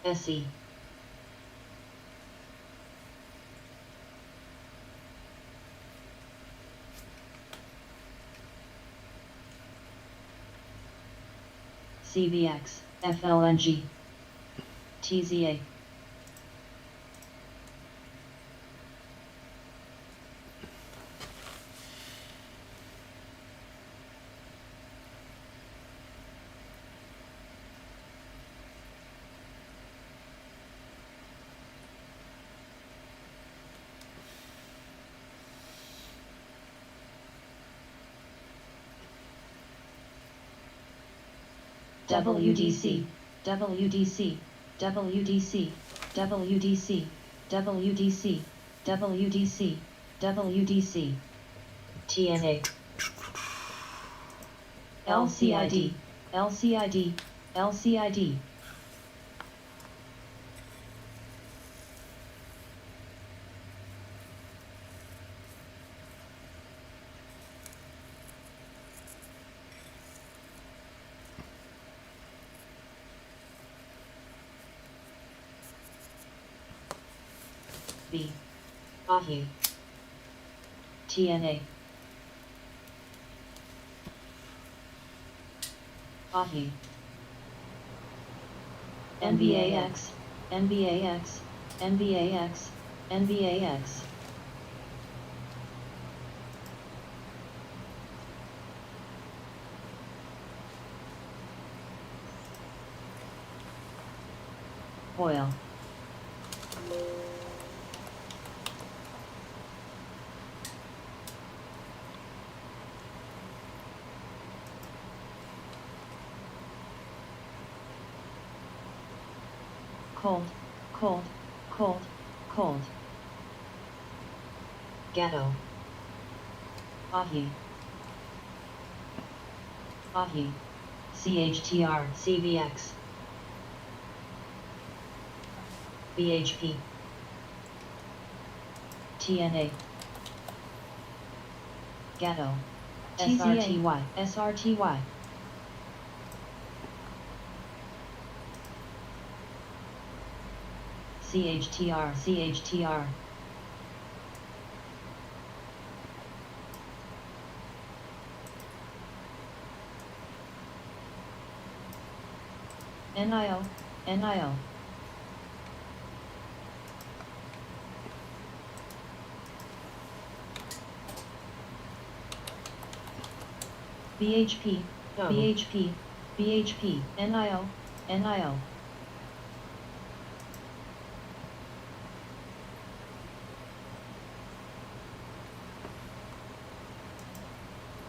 SE. CVX, FLNG, TZA. WDC, WDC, WDC, WDC, WDC, WDC, WDC, TNA, LCID, LCID, LCID. B. Ahi. TNA. Ahi. NBAX, NBAX, NBAX, NBAX. Oil. Cold, cold, cold, cold. Ghetto. Ahi. Ahi. CHTR, CVX. BHP. TNA. Ghetto. SRTY, SRTY. CHTR, CHTR. NIO, NIO. BHP, BHP, BHP, NIO, NIO.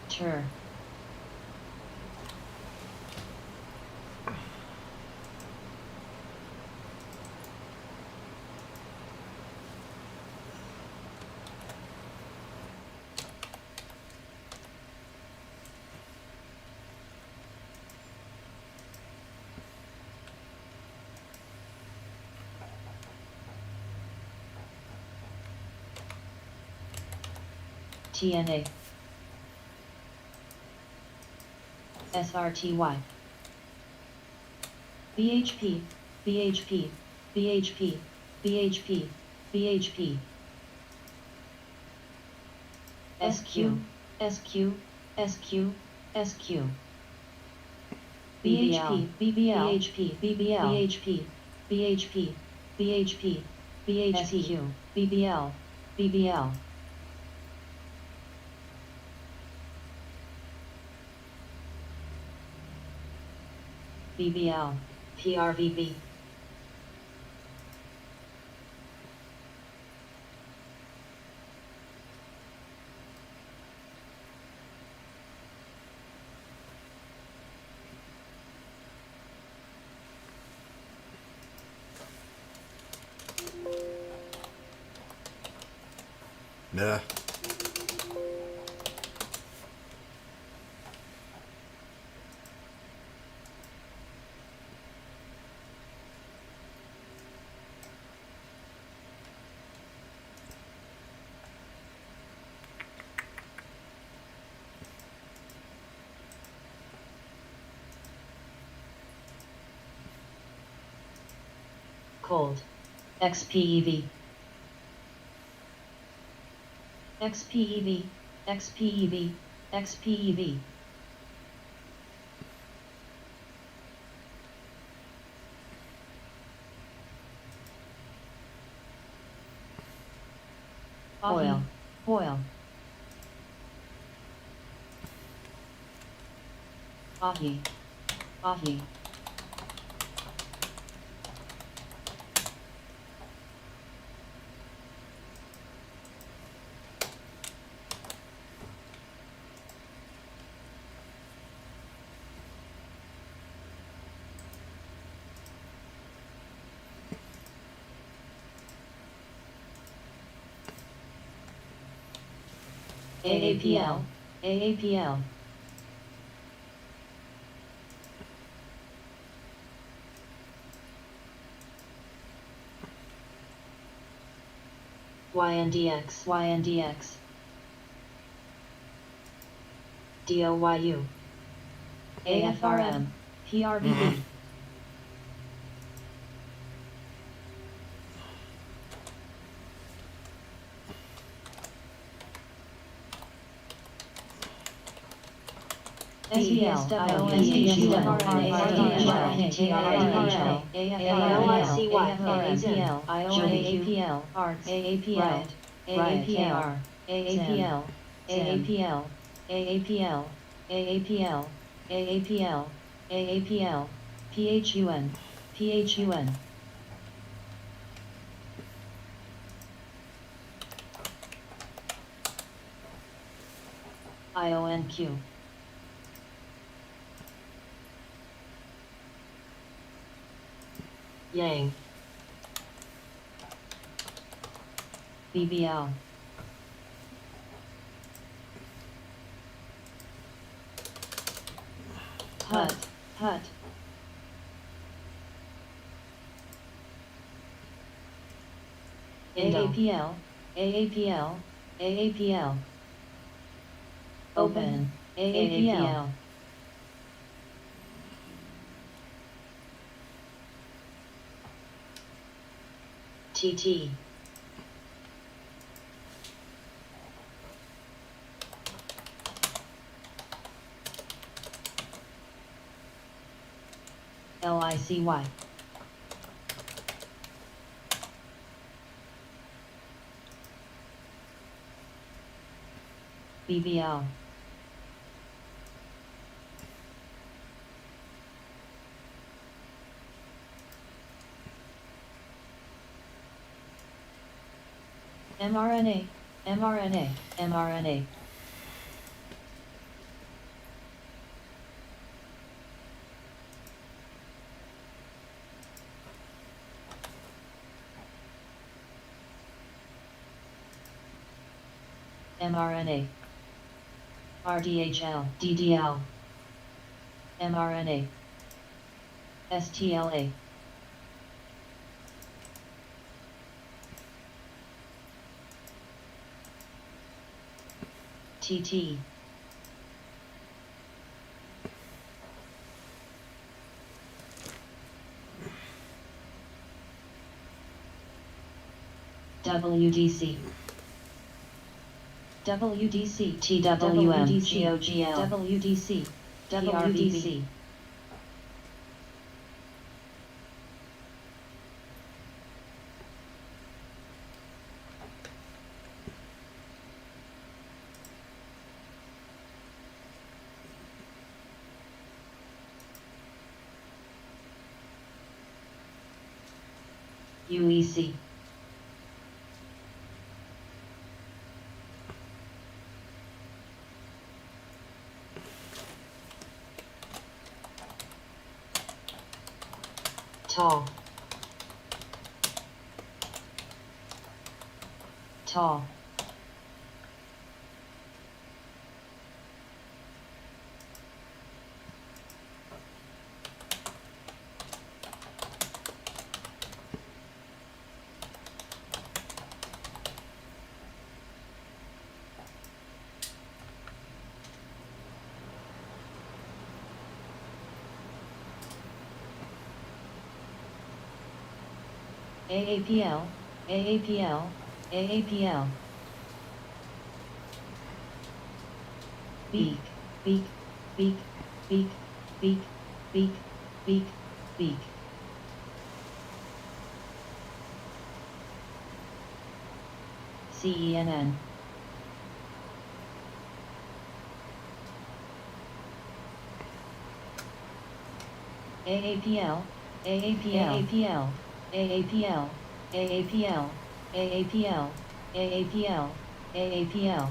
Tur. TNA. SRTY. BHP, BHP, BHP, BHP, BHP. SQ, SQ, SQ, SQ. BHP, BBL, BHP, BBL, BHP, BHP, BHP, BHP, BBL, BBL. BBL, PRVB. Nah. cold, XPEV, XPEV, XPEV, XPEV. Oil, oil. Ahi, ahi. AAPL, AAPL. YNDX, YNDX. DOYU. AFRM, PRVB. PHUN. IONQ. Yang. BBL. Hut, hut. AAPL, AAPL, AAPL. Open, AAPL. TT. LICY. BBL. mRNA, mRNA, mRNA. mRNA. RDHL, DDL. mRNA. STLA. TT. WDC. WDC, TWM, GOGL, WDC, WDC. UEC. Tall. Tall. AAPL, AAPL, AAPL. Beak, beak, beak, beak, beak, beak, beak, beak. CENN. AAPL, AAPL, AAPL, AAPL, AAPL, AAPL, AAPL.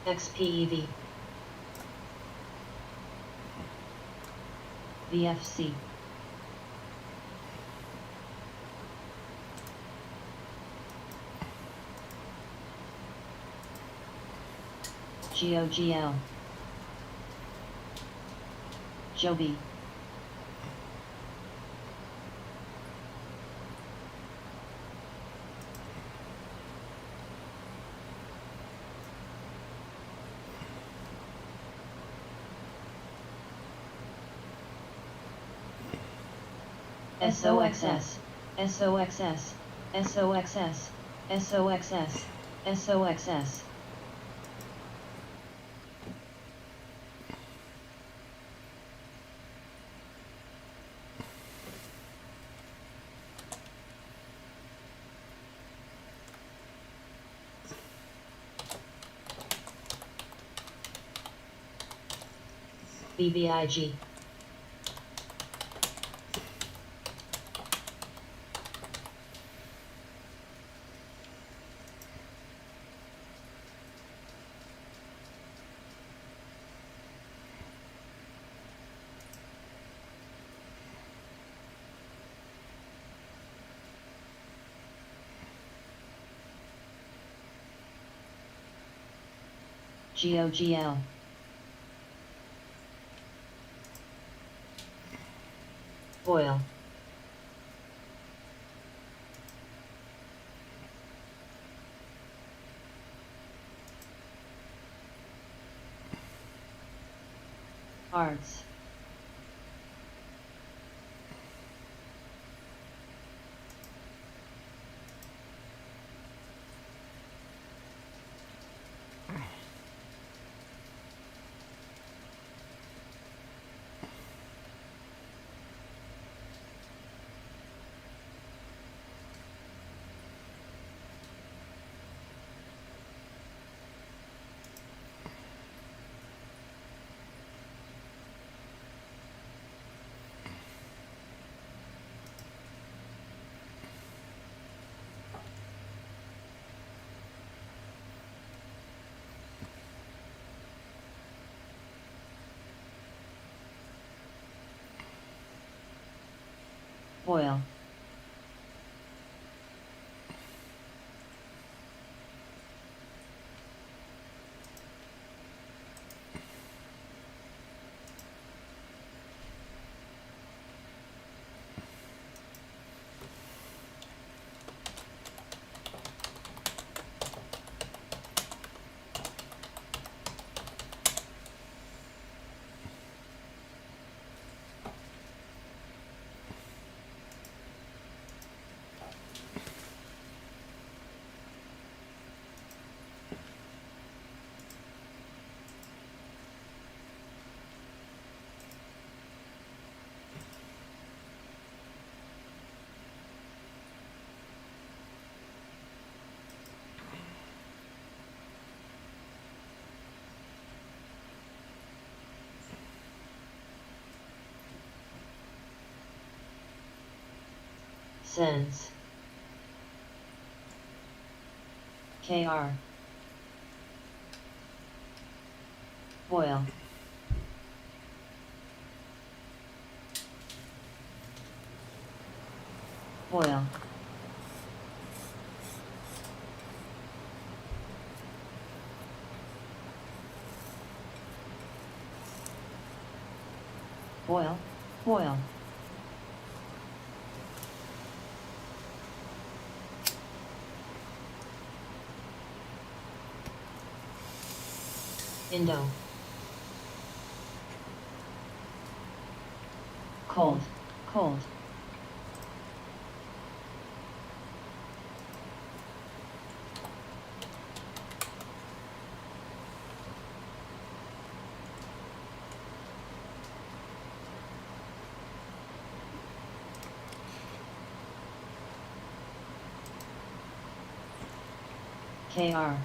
XPEV. VFC. GOGL. Joby. SOXS, SOXS, SOXS, SOXS, SOXS. BBIG. GOGL. Oil. Arts. Oil. Sense. KR. Oil. Oil. Oil. Oil. Indo. cold, cold. KR.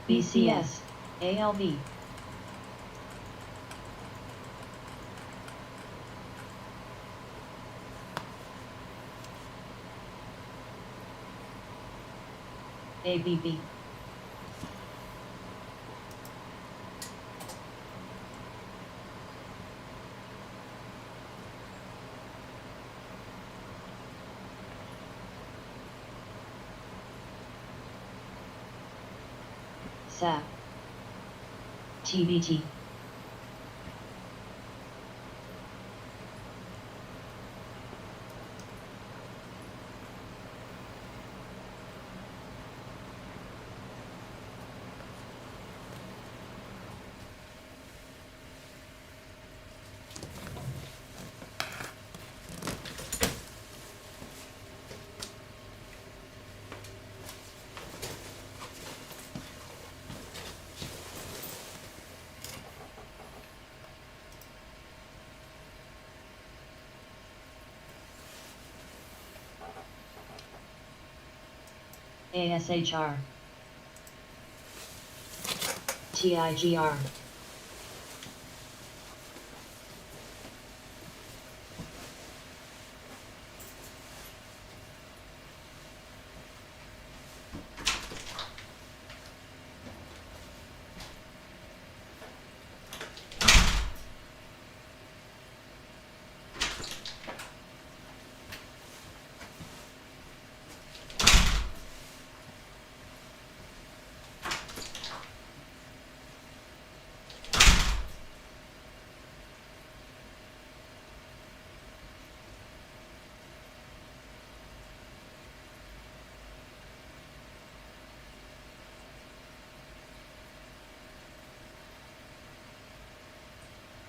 BCS, ALV. ABB. SAP. TBT. ASHR. TIGR.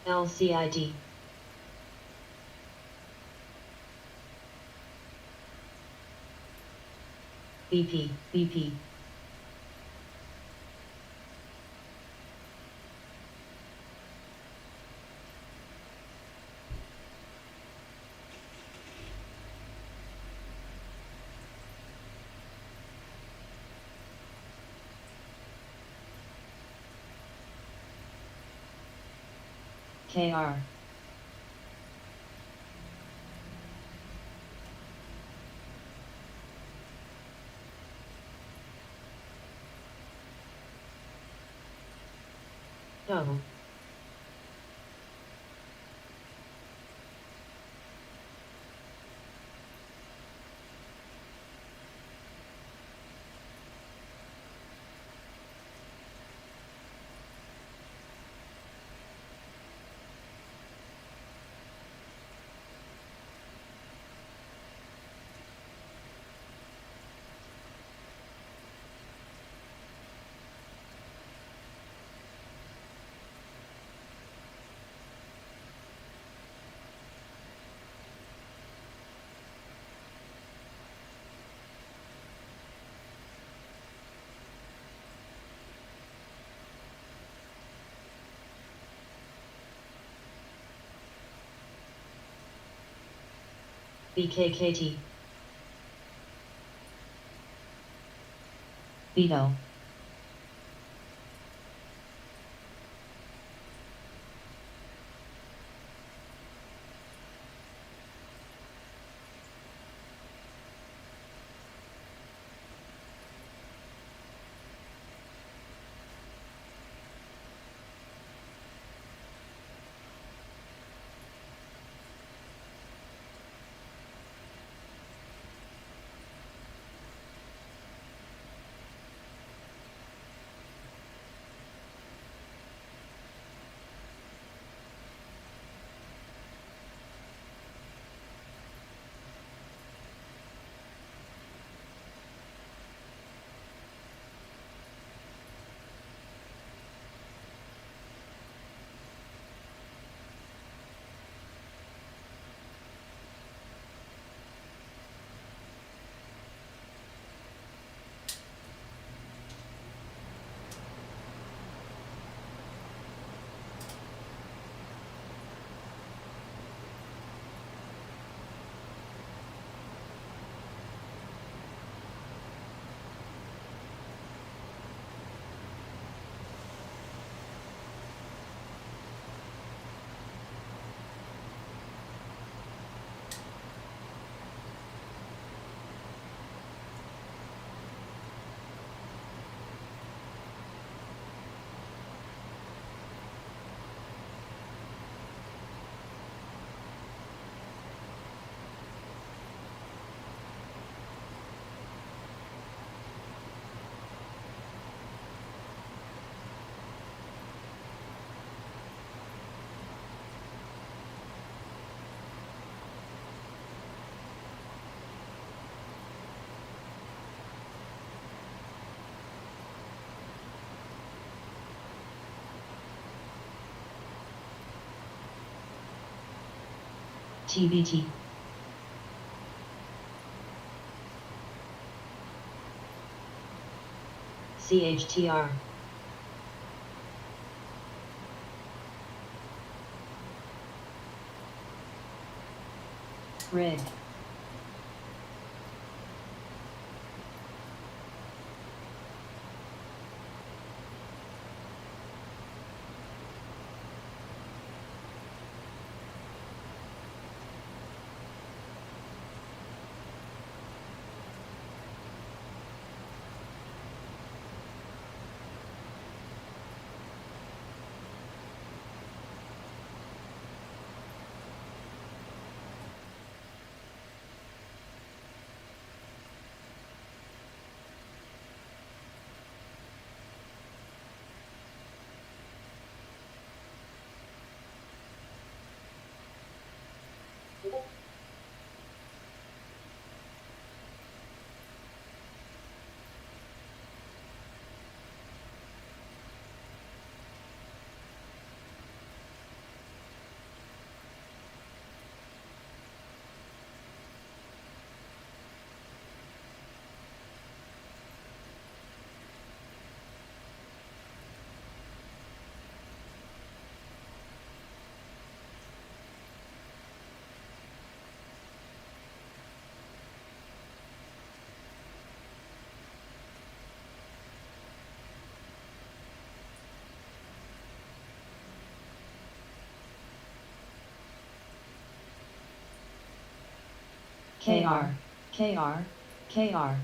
LCID. BP. KR. Go. BKKT. Veto. TBT. CHTR. Rig. KR, KR, KR.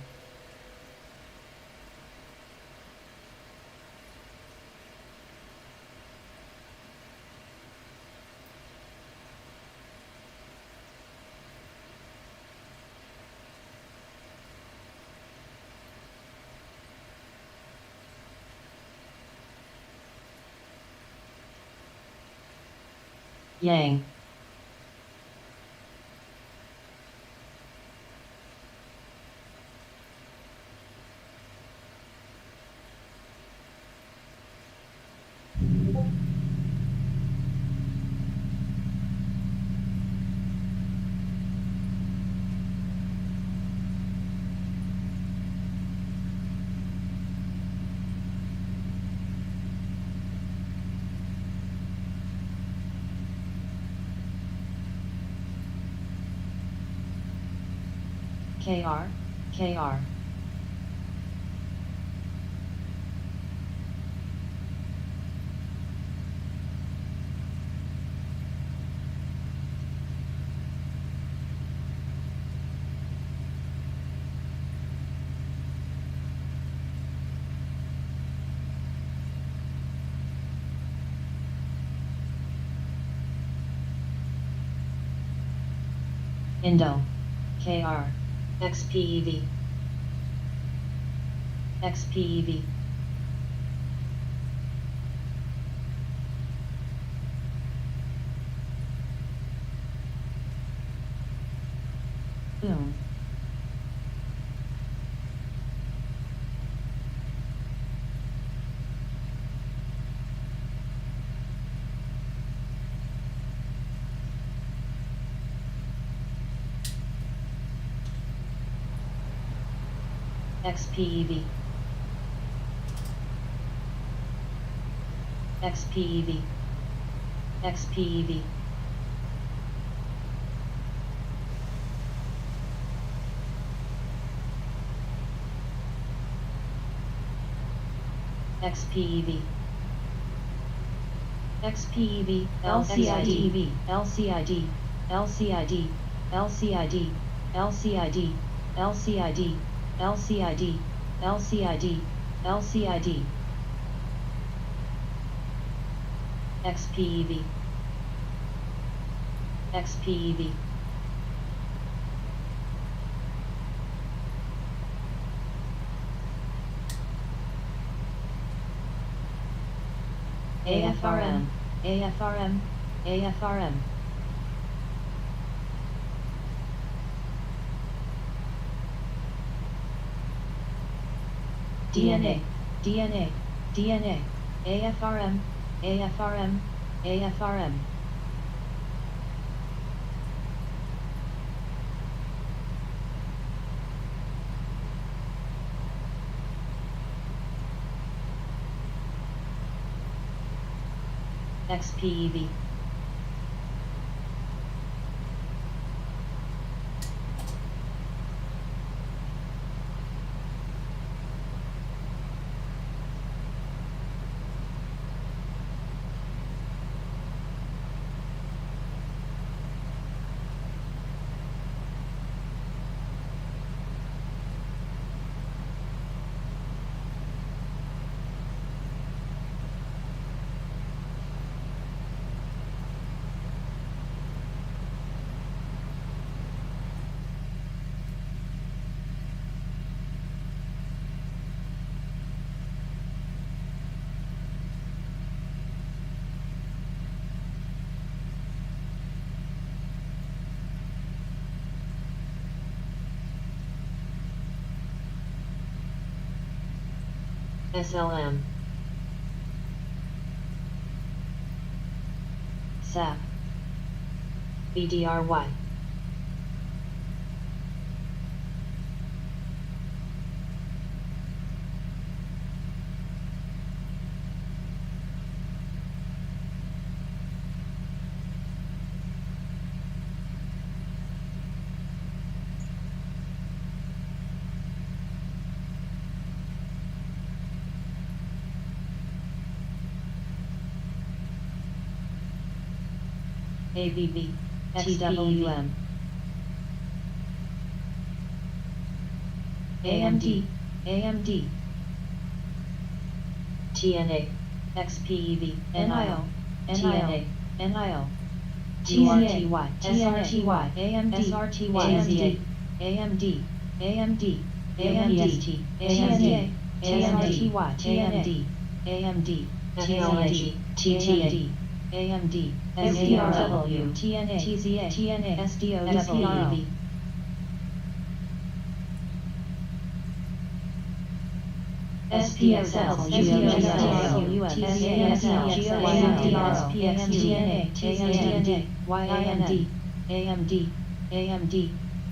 Yang. KR, KR. Indo. KR. XPEV. XPEV. Boom. XPEV. XPEV. XPEV. XPEV. XPEV. LCID. LCID. LCID. LCID. LCID. LCID. LCID. LCID. LCID. XPEV. XPEV. AFRM. AFRM. AFRM. DNA. DNA. DNA. AFRM. AFRM. AFRM. XPEV. SLM. SAP. BDRY. ABB, TWM, AMD, AMD, TNA, XPEV, NIO, TNA, NIO, TRTY, SRTY, AMD, SRTY, AMD, AMD, AMD, AMD, TNA, TNA, AMD, TLG, TTA, AMD, SDRW, TNA, TZA, TNA, SDOW, SPXL, SPXL, YIND, AMD, AMD,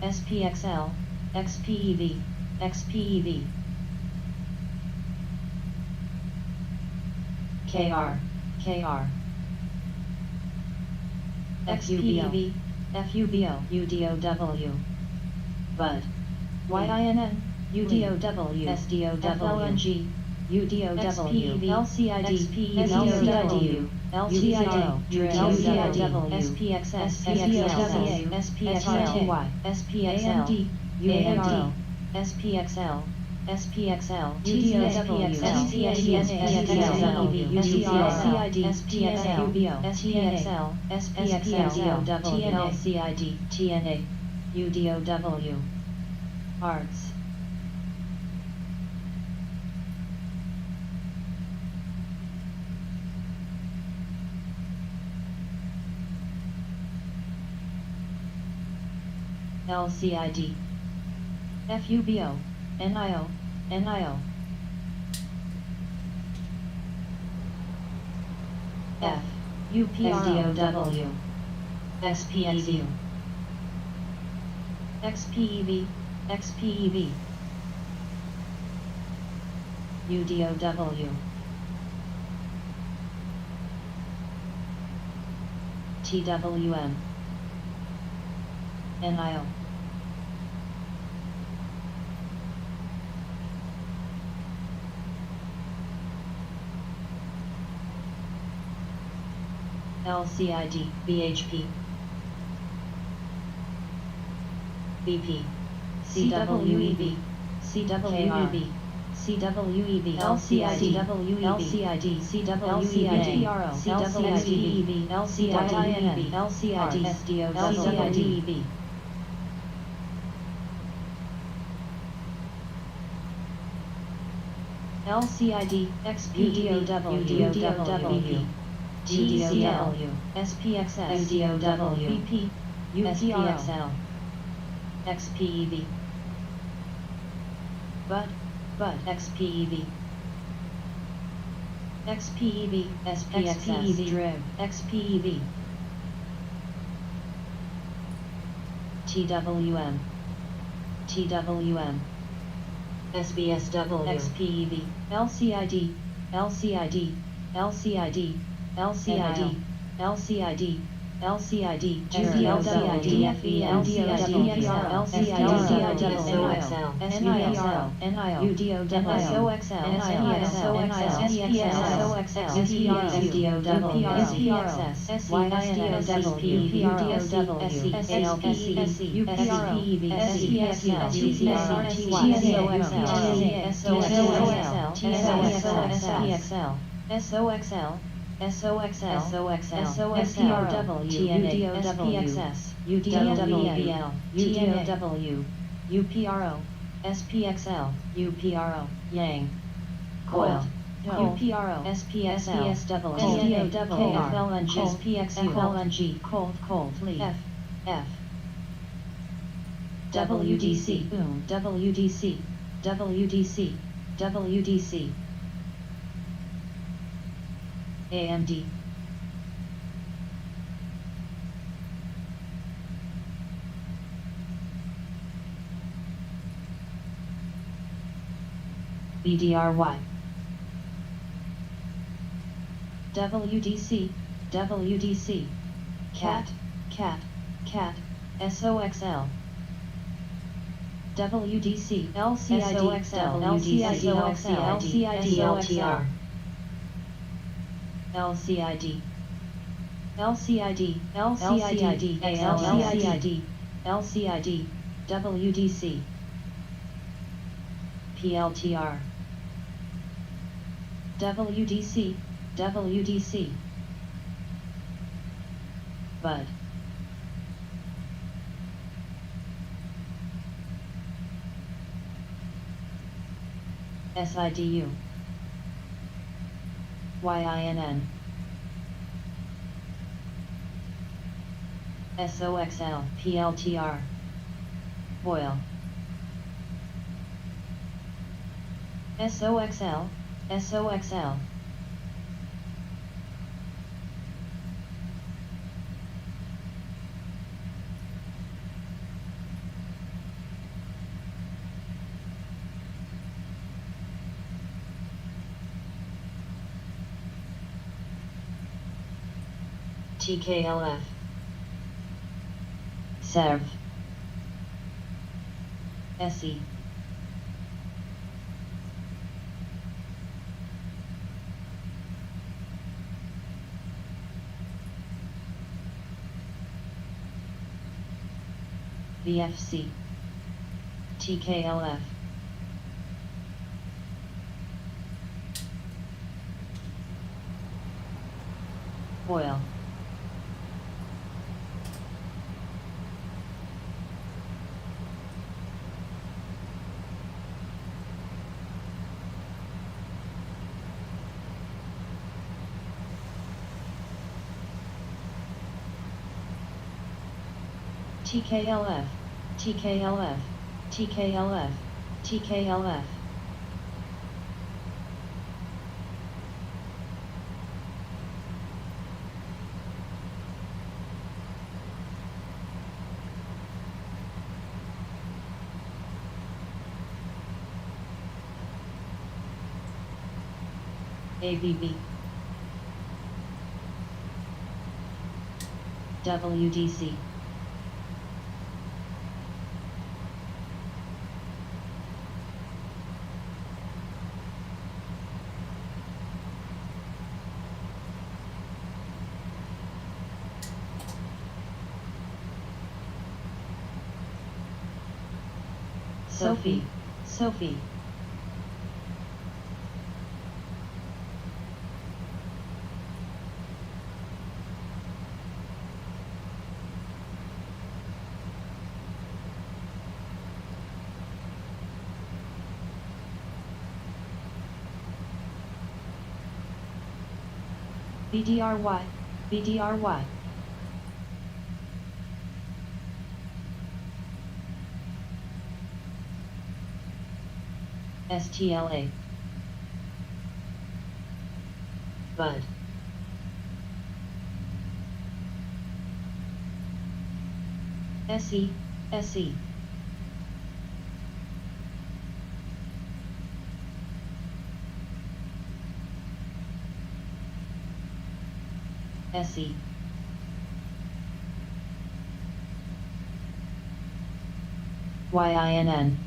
SPXL, XPEV, XPEV, KR, KR, XPEV, FUBO, UDOW, BUD, YINN, UDOW, SDOW, FLNG, UDOW, LCID, LCID, LCID, LCID, SPXS, SPXL, SPXL, SPXL, UAMD, SPXL, SPXL, UDOW, SPXL, UDOW, SPXL, SPXL, SPXL, TLCID, TNA, UDOW, Arts. LCID, FUBO, NIO, NIO, F, UPROW, XPXU, XPEV, XPEV, UDOW, TWM, NIO, LCID, BHP, BP, CWEB, CWEB, CWEB, LCID, LCID, CWEB, CWEB, LCID, LCID, SDO, LCID, LCID, XPUDOW, UDOW, TCL, SPXS, UDOW, BP, UPXL, XPEV, BUD, XPEV, XPEV, SPXS, DRIV, XPEV, TWM, TWM, SBSW, XPEV, LCID, LCID, LCID, LCID, LCID, LCID, LCID, SOXL, SOXL, SOXL, TNA, SPXS, UDOWL, UDOW, UPRO, SPXL, UPRO, Yang, Coil, UPRO, SPSL, SDOW, KFLNG, SPXU, FLNG, Cold, F, F, WDC, WDC, WDC, WDC, AMD, BDRY, WDC, WDC, CAT, CAT, CAT, SOXL, WDC, LCID, LCID, LCID, LTR, LCID, LCID, LCID, LCID, LCID, WDC, PLTR, WDC, WDC, BUD, SIDU, YINN, SOXL, PLTR, Boil, SOXL, SOXL, TKLF, SERV, SE, VFC, TKLF, Boil, TKLF, TKLF, TKLF, TKLF, ABB, WDC, Sophie, Sophie, BDRY, BDRY, STLA, BUD, SE, SE, SE. YINN.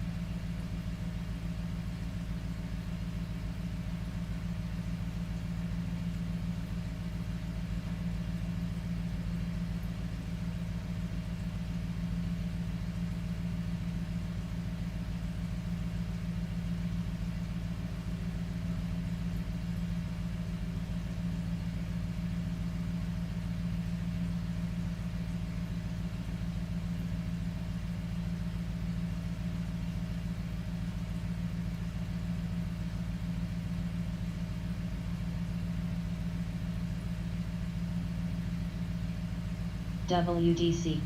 WDC.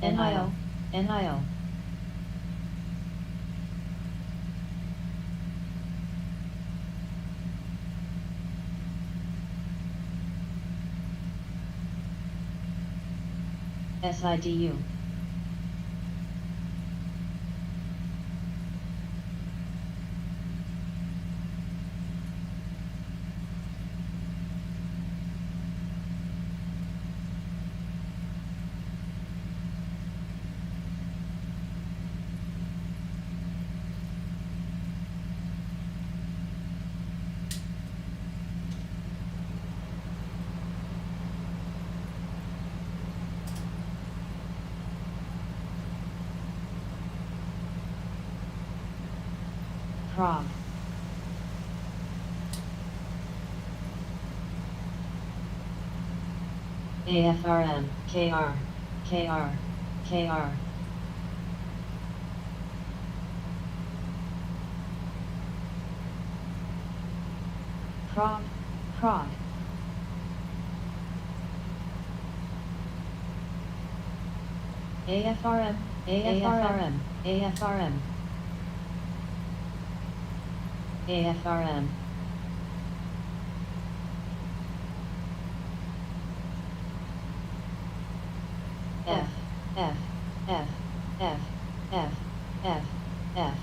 NIO. NIO. SIDU. Prague. AFRM, KR, KR, KR. Prague, Prague. AFRM, AFRM, AFRM. AFRM. F, F, F, F, F, F, F.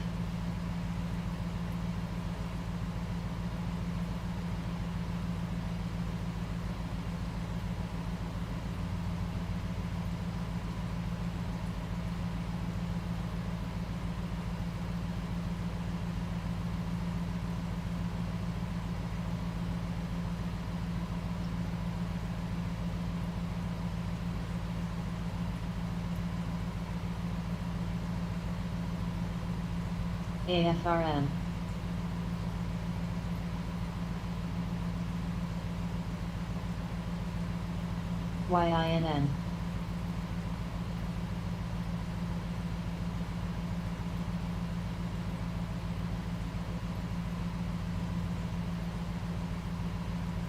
AFRM. YINN.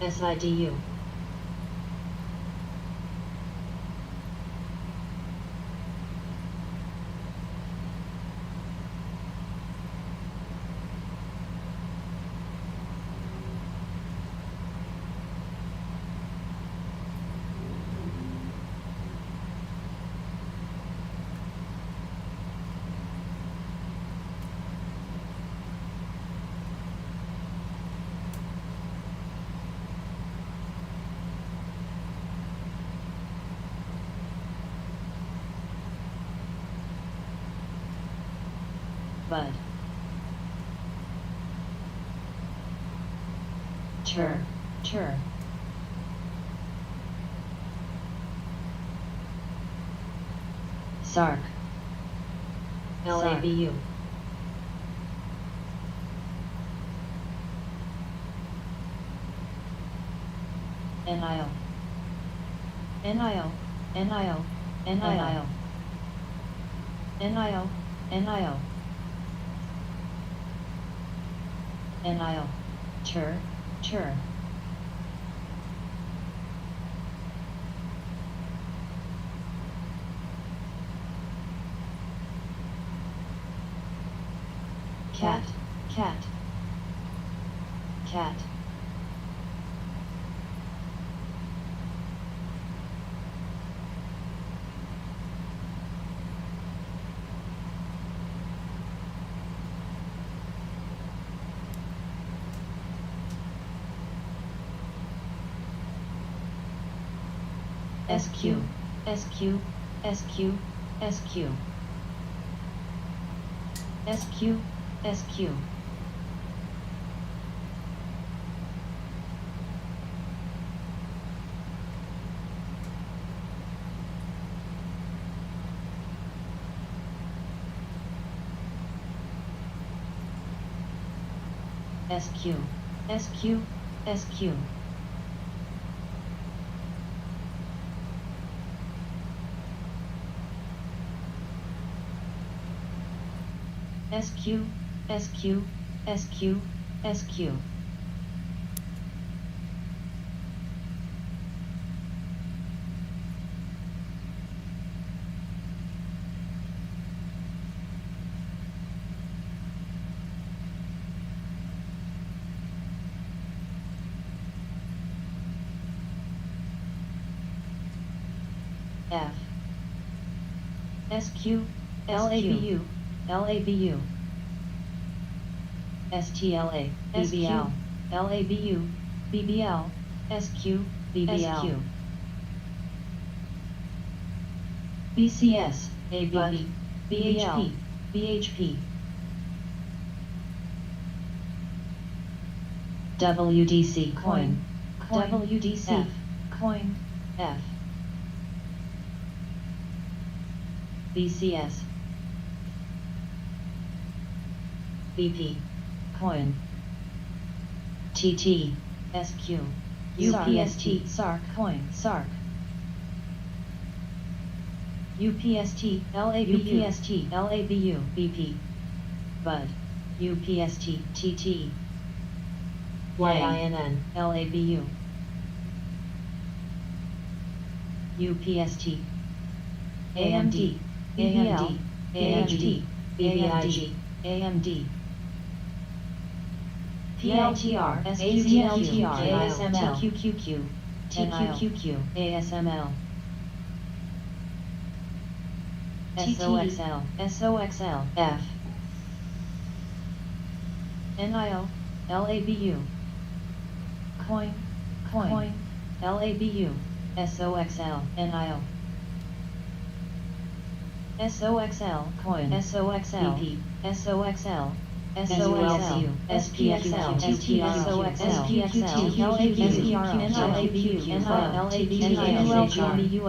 SIDU. Bud. Tur, tur. Sark. LABU. NIO. NIO. NIO. NIO. NIO. NIO. NIO. Tur, tur. Cat, cat. cat. SQ, SQ, SQ, SQ, SQ, SQ. SQ, SQ, SQ. SQ, SQ, SQ, SQ. F SQ LABU LABU STLA BBL LABU BBL SQ BBL BCS ABB BHP BHP WDC coin WDC F coin F BCS BP coin TT SQ UPST SARC coin SARC UPST LABU UPST LABU BP BUD UPST TT YINN LABU UPST AMD AMD AMD BBIG AMD PLTR SQTLTR ASML TQQQ TQQQ ASML SOXL SOXL F NIO LABU coin coin LABU SOXL NIO SOXL coin SOXL BP SOXL SOXL SPXL TTR SOXL SPXL LABU LABU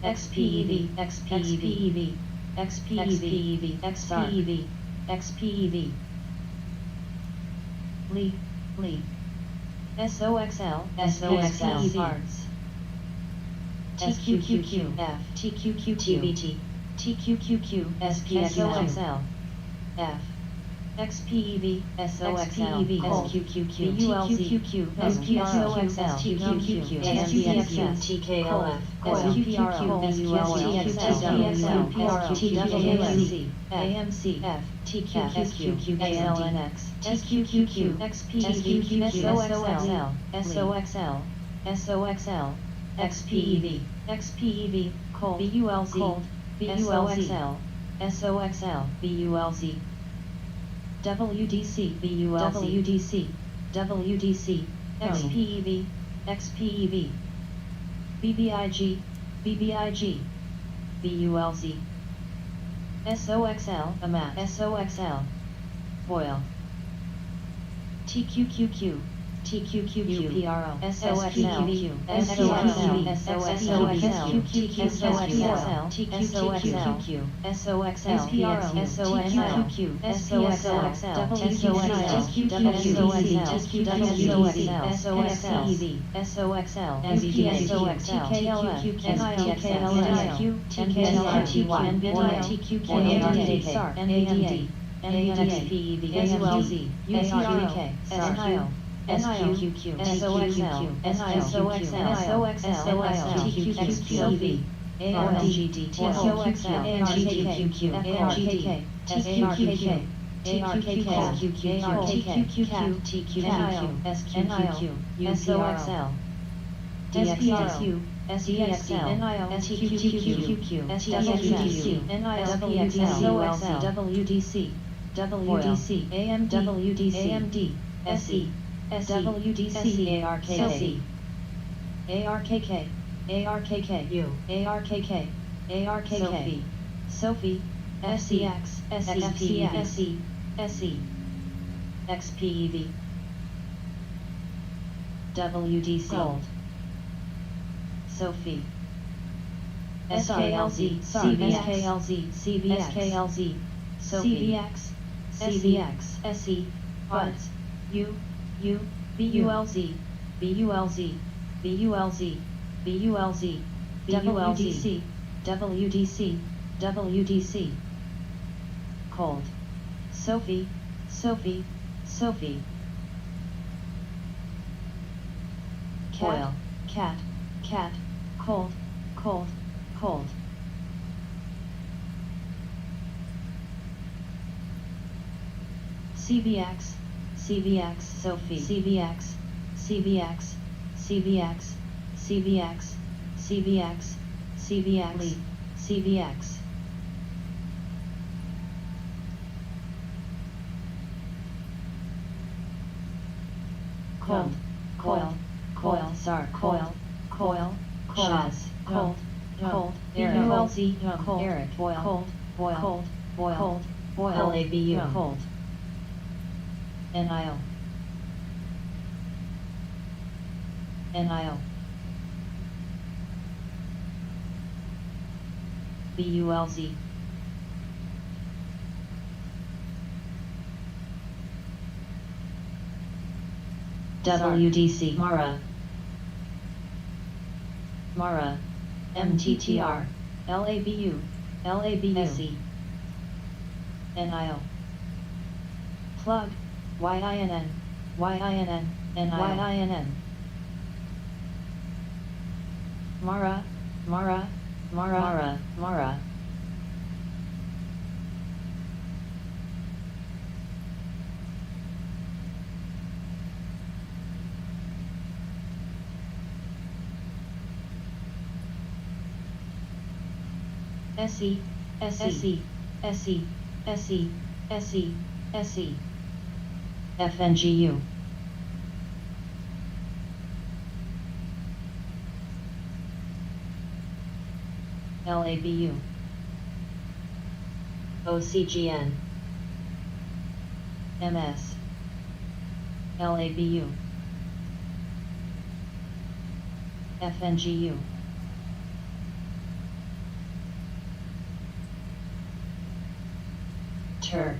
XPEV XPEV XPEV XPEV XPEV Lee SOXL SOXL Arts TQQQ F TQQQ TBT TQQQ SPXL F XPEV SOXL SQQQ BULZQQ SPSOXL TQQQ AMBXL TKLF SQPRO SQTXL TWAC AMC F TQQQ ALNX SQQQ XPEV SOXL SOXL SOXL XPEV XPEV cold BULZ BULZL SOXL BULZ WDC WDC WDC XPEV XPEV BBIG BBIG BULZ SOXL AMAT SOXL Foil TQQQ TQQQ PRO SOXL SOXL SOXL TQQQ TQQQ SOXL TQQQ SQQQ, SOXL, TQQQ, ARGD, TSOXL, ARGD, TQQQ, ARKK, ARKQ, TQQ, SQQ, SOXL, DXQ, SPXL, SQQQ, SWDC, NISPXL, WDC, WDC, AMD, AMD, SE, SWDC, ARKK, ARKK, ARKK, ARKK, ARKK, Sophie, SCX, SE, SE, XPEV, WDC, Gold, Sophie, SKLZ, CVX, CVX, CVX, CVX, SE, Buds, U, BULZ, BULZ, BULZ, BULZ, WDC, WDC, WDC, Cold, Sophie, Sophie, Sophie, Coil, Cat, Cat, Cold, Cold, Cold, CVX, CVX, Sophie, CVX, CVX, CVX, CVX, CVX, CVX, CVX, Cold, Coil, Coil, SAR, Coil, Coil, Shaz, Cold, Cold, BULZ, Cold, Eric, Boil, Cold, Boil, Cold, Boil, Cold, Boil, LABU, Cold, NIO, NIO, BULZ, WDC, Mara, Mara, MTTR, LABU, LABU, SE, NIO, Plug, YINN, YINN, NIO, Mara, Mara, Mara, Mara, Mara, SE, SE, SE, SE, SE, SE, FNGU, LABU, OCGN, MS, LABU, FNGU, TUR,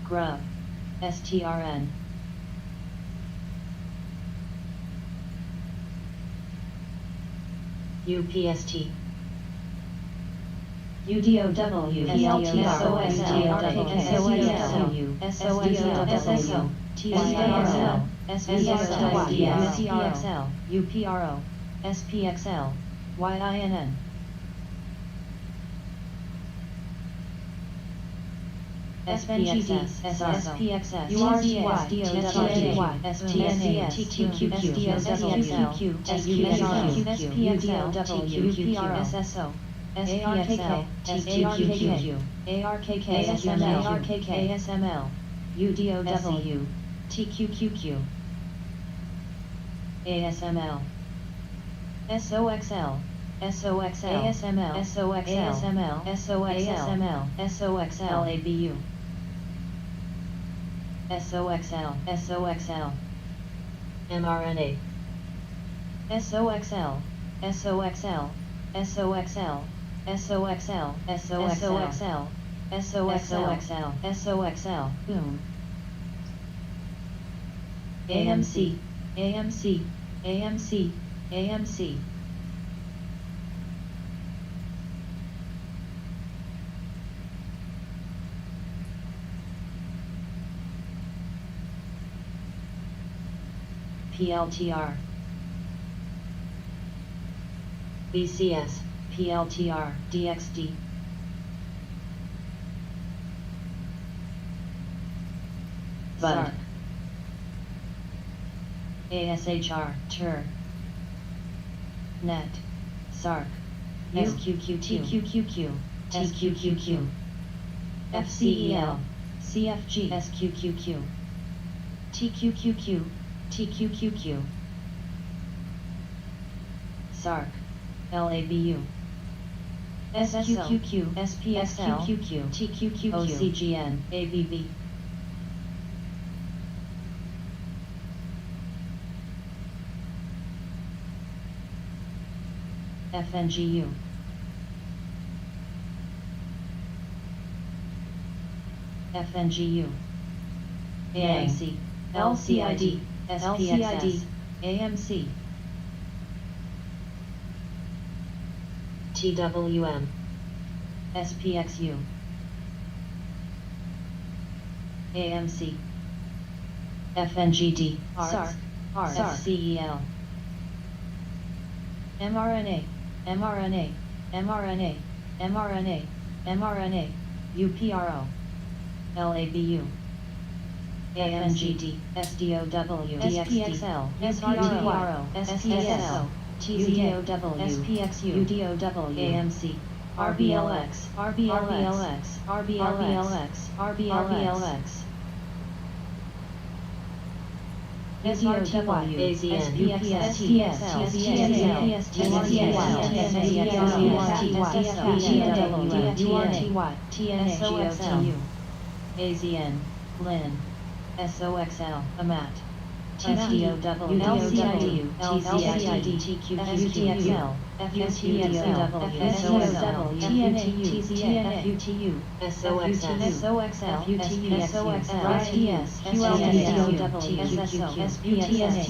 Grub, STRN, UPST, UDOW, SOSL, TCSL, SPXL, UPRO, SPXL, YINN, SPXS, SPXS, URTY, DOWY, STNA, TQQ, SDOW, SPXL, UPRO, SSO, SPXL, TQQ, ARKK, SML, ASML, UDOW, TQQQ, ASML, SOXL, SOXL, ASML, SOXL, ASML, SOXL, SOXL, ABU, SOXL, SOXL, mRNA, SOXL, SOXL, SOXL, SOXL, SOXL, SOXL, SOXL, boom, AMC, AMC, AMC, AMC, PLTR, BCS, PLTR, DXD, Sark. ASHR, tur. Net. Sark. SQQTQQQ, SQQQ. FCEL, CFG, SQQQ. TQQQ, TQQQ. Sark. LABU. SQQQ, SPXL, TQQQ, OCGN, ABB. FNGU. FNGU. AMC. LCID. SPXS. AMC. TWM. SPXU. AMC. FNGD. SARC. FCEL. mRNA. mRNA. mRNA. mRNA. mRNA. UPRO. LABU. AMGD. SDOW. SPXL. SRTRO. SPSO. TZOW. SPXU. UDOW. AMC. RBLX. RBLX. RBLX. RBLX. SRTY, AZN, UPS, TSL, TSL, TNA, AZN, LIN, SOXL, AMAT, TSDOW, LCID, TCID, TQQXL, FUTXL, FSOW, TNA, TZN, FUTU, SOXL, SPXU, RTS, QLDSW, SSO, SPTST,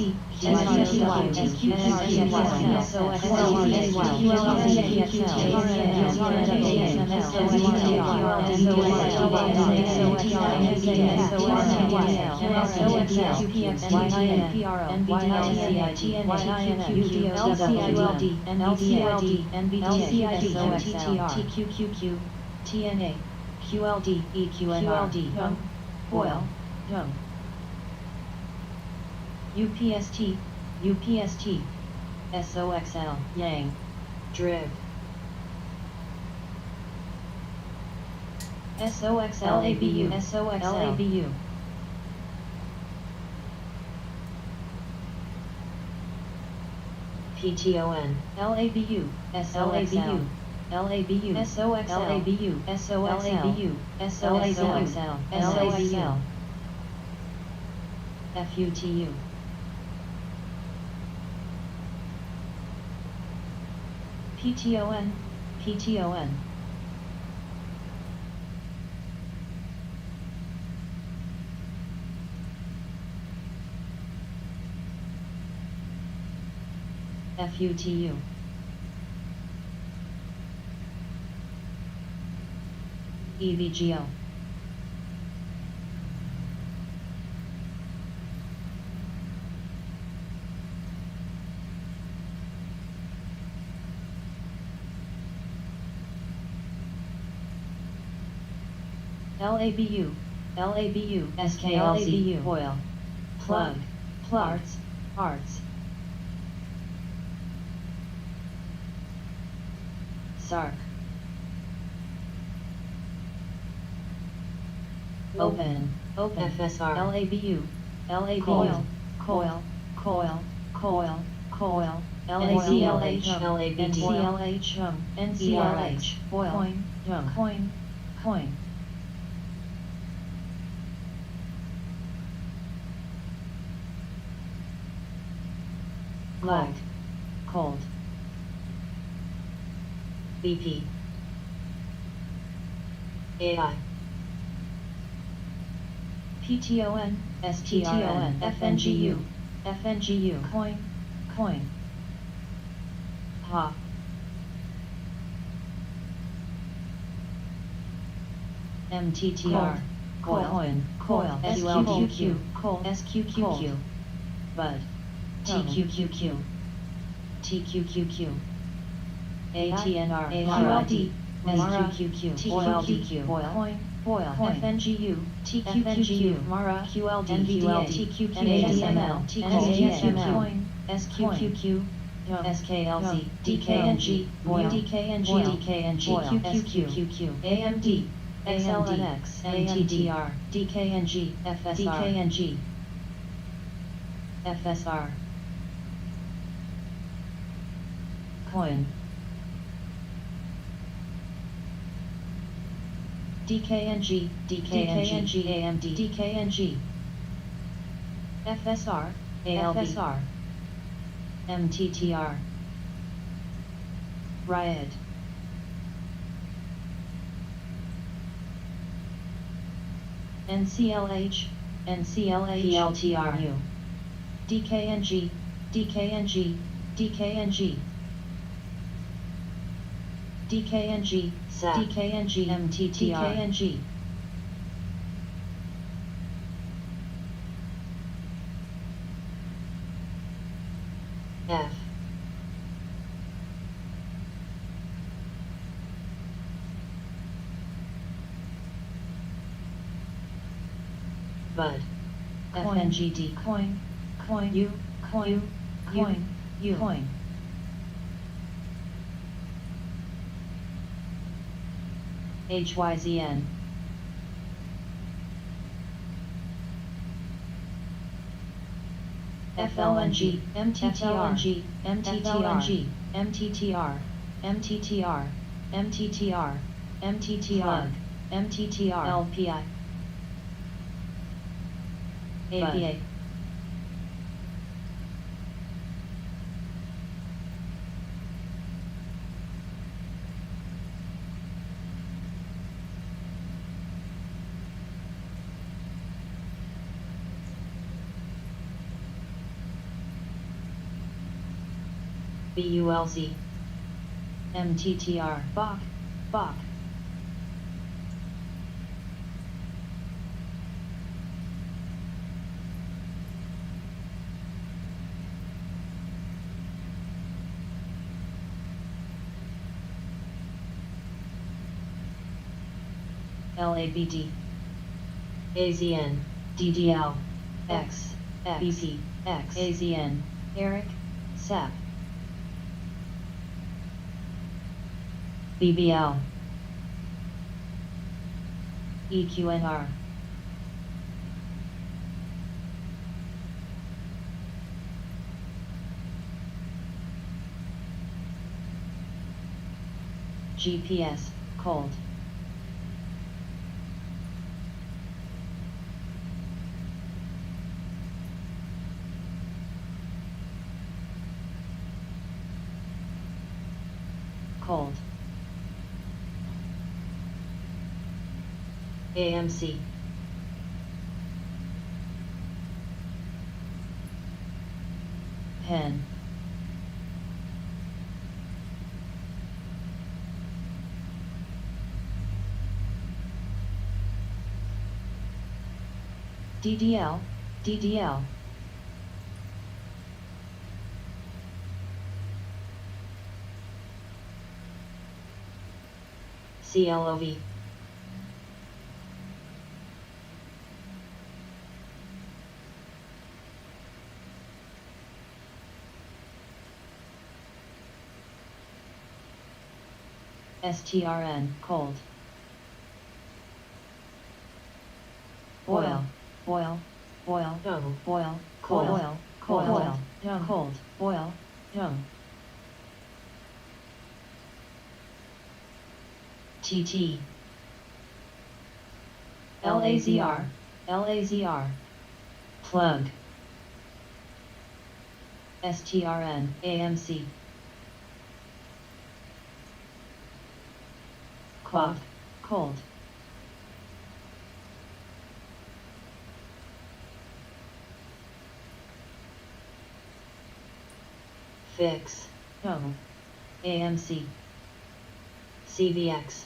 TNA, QLD, EQNR, Young, Boyle, Young. UPST, UPST, SOXL, Yang, Driv. SOXL ABU, SOXL ABU. PTON, LABU, SOXL. LABU, SOXL, LABU, SOXL, SOXL, SOXL, FUTU. PTON, PTON. FUTU. EVGO. LABU, LABU, SKLZ, Oil, Plug, Arts, Arts. SARC. Open, Open, FSR, LABU, LABU, Coil, Coil, Coil, Coil, LACLH, LABD, NCLH, NCLH, Oil, Coin, Coin, Coin. Cold, Cold. BP. AI. PTON, STRN, FNGU, FNGU, Coin, Coin. Ha. MTTR, Coin, Coil, SQQQ, Coil, SQQQ, Bud, TQQQ, TQQQ, ATNR, QLD, SQQQ, TQQQ, Coin, Boil. Coin. FNGU, TQQQ, MARA, QLD, NVDA, TQQ, NASML, TQSML, Coin. SQQQ, SKLZ, Dum. DKNG, Boil. DKNG, Boil. DKNG, Boil. SQQQ, AMD, XLNX, MTTR, DKNG, FSR, DKNG, FSR, Coin, DKNG, DKNG, AMD, DKNG, FSR, ALB, FSR, MTTR, Riot, NCLH, NCLH, PLTRU, DKNG, DKNG, DKNG, DKNG, DKNG, MTTR, DKNG, F, Bud, FNGD, Coin, Coin, U, Coin, Coin, U, Coin, HYZN, FLNG, MTTR, MTTR, MTTR, MTTR, MTTR, MTTR, MTTR, LPI, APA, BULZ, MTTR, Bach, Bach, LABD, AZN, DDL, X, BP, X, AZN, Eric, SAP, BBL, EQNR, GPS, cold, cold, AMC, pen, DDL, DDL, CLOV, STRN, cold, boil, boil, boil, dung, boil, cold, boil, cold, boil, dung, cold, boil, dung, TT, LAZR, LAZR, plug, STRN, AMC, cold, cold, fix, dung, AMC, CVX,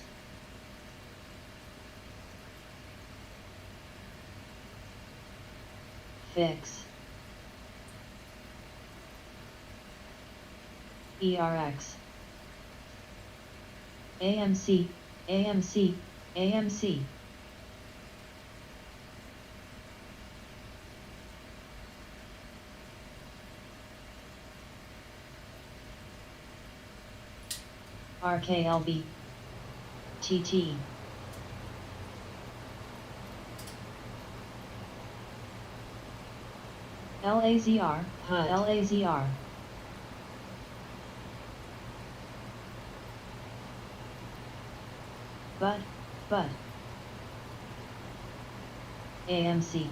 fix, ERX, AMC, AMC, AMC, RKLB, TT, LAZR, Hut. LAZR, but, AMC,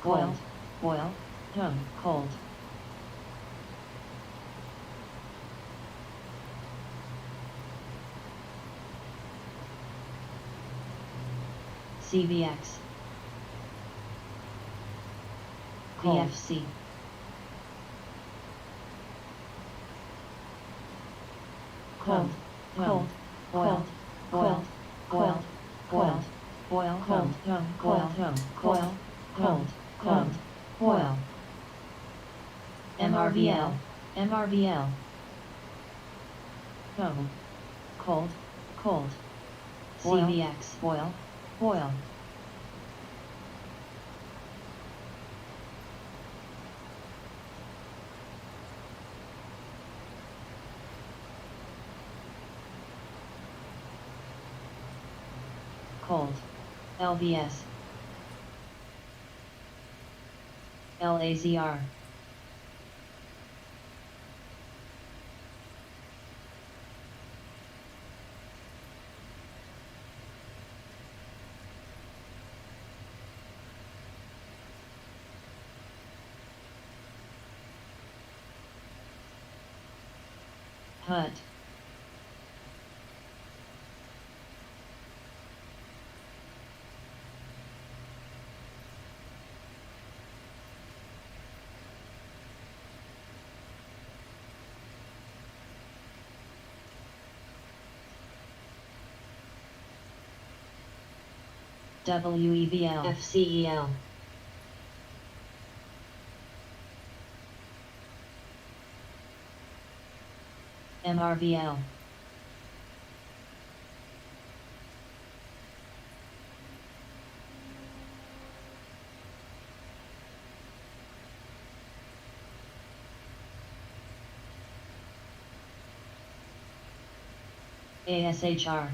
boiled, boil, cold. CVX, Cold. VFC, Cold. cold, boiled, boiled, boiled, boiled, boil, Cold. boil, coil, cold, boil. MRVL, MRVL, cold, cold. Boil. CVX, boil, boil. Cold, LVS, LAZR, HUT, WEVL, FCEL. MRVL, ASHR,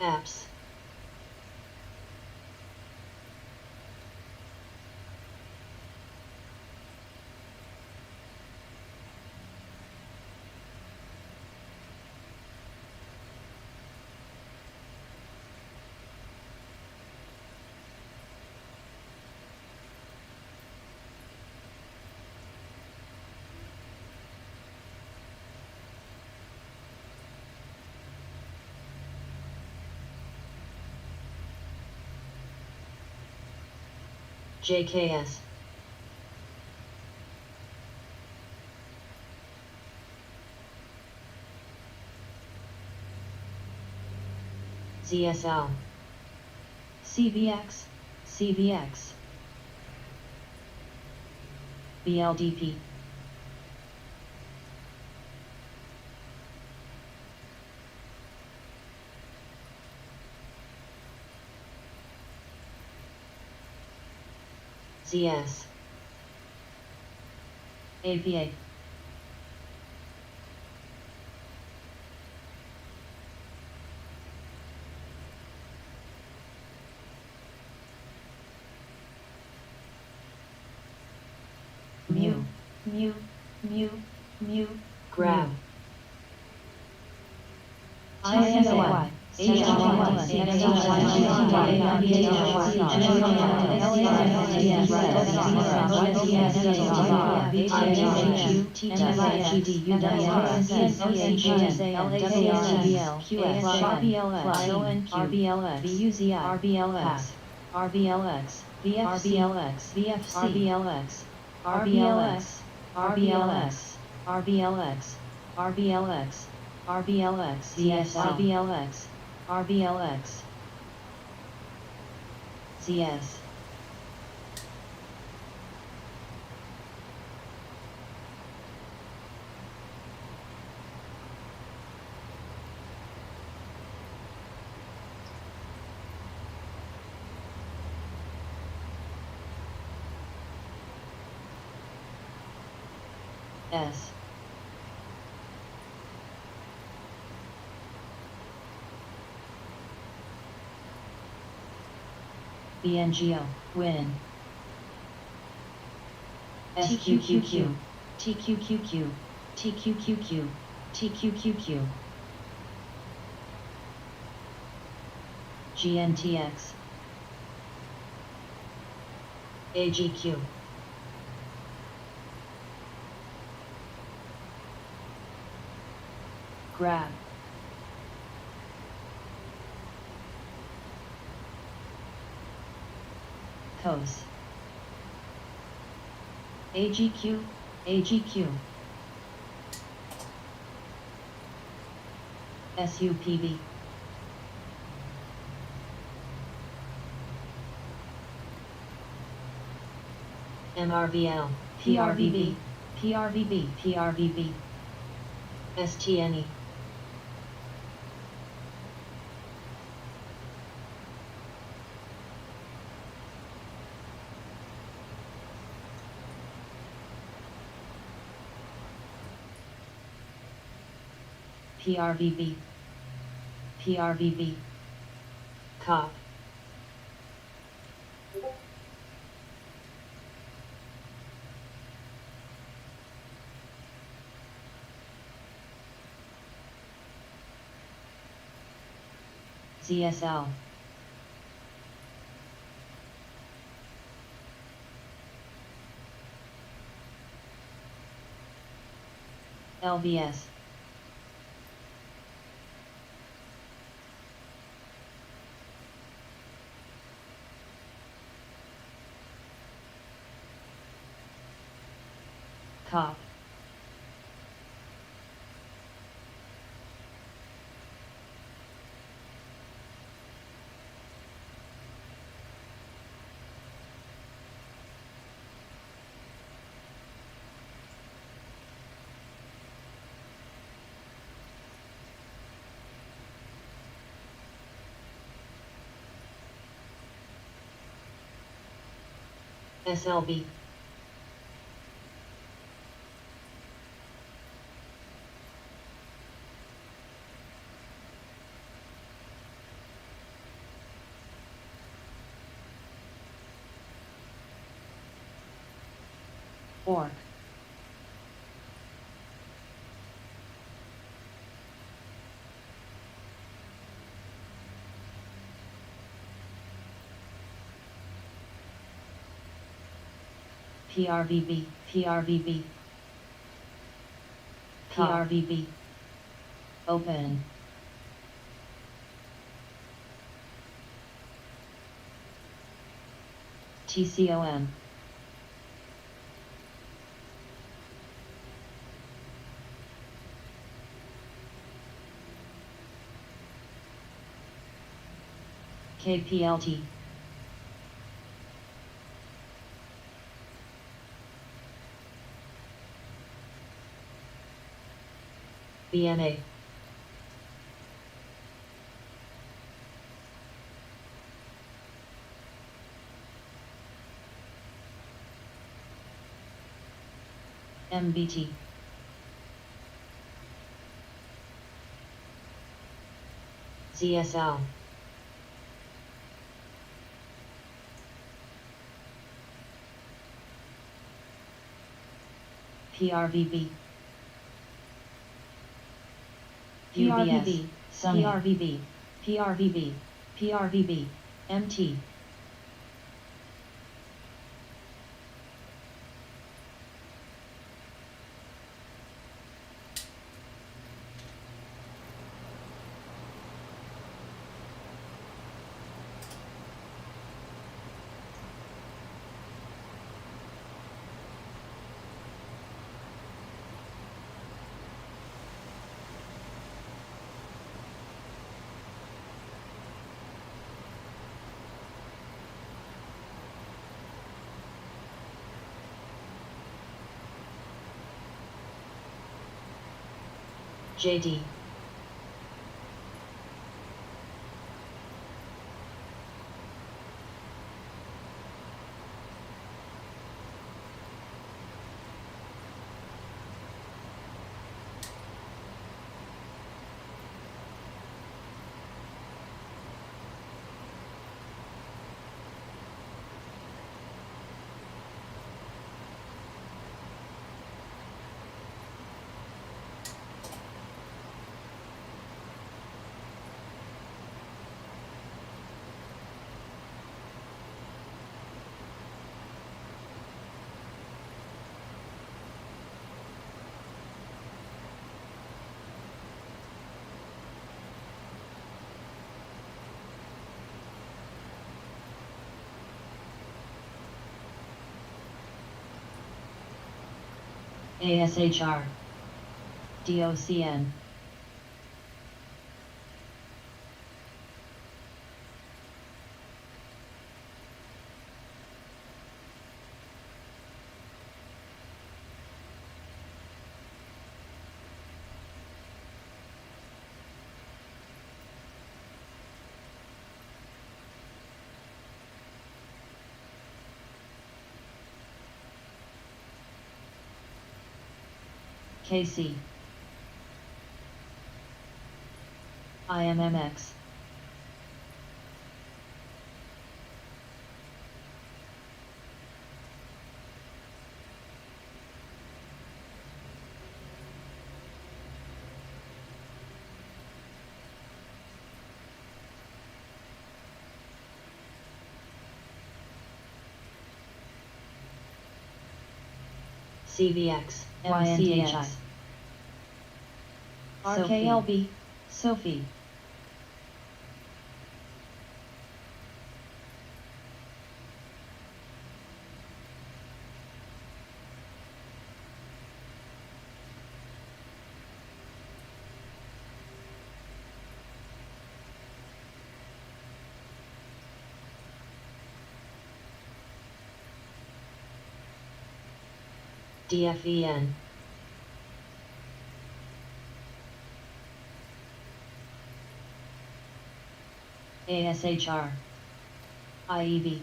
Apps. JKS. ZSL. CVX, CVX, BLDP, ZS. APA, Mu. Grab. ISAY, RBLX, RBLX, RBLX, RBLX, RBLX CS S BNGO win TQQQ TQQQ TQQQ TQQQ GNTX AGQ, grab COS AGQ AGQ SUPV MRVL, PRVB PRVB PRVB STNE, PRVB PRVB COP, ZSL LVS COP SLB, ORC PRVB PRVB PRVB open TCOM KPLT BNA, MBT ZSL, PRVB PRVB, Sunny PRVB, PRVB, PRVB, MT. JD. ASHR. DOCN. KC. IMMX. CVX. YNTHI. Sophie. RKLB. Sophie. DFEN. ASHR. IEB.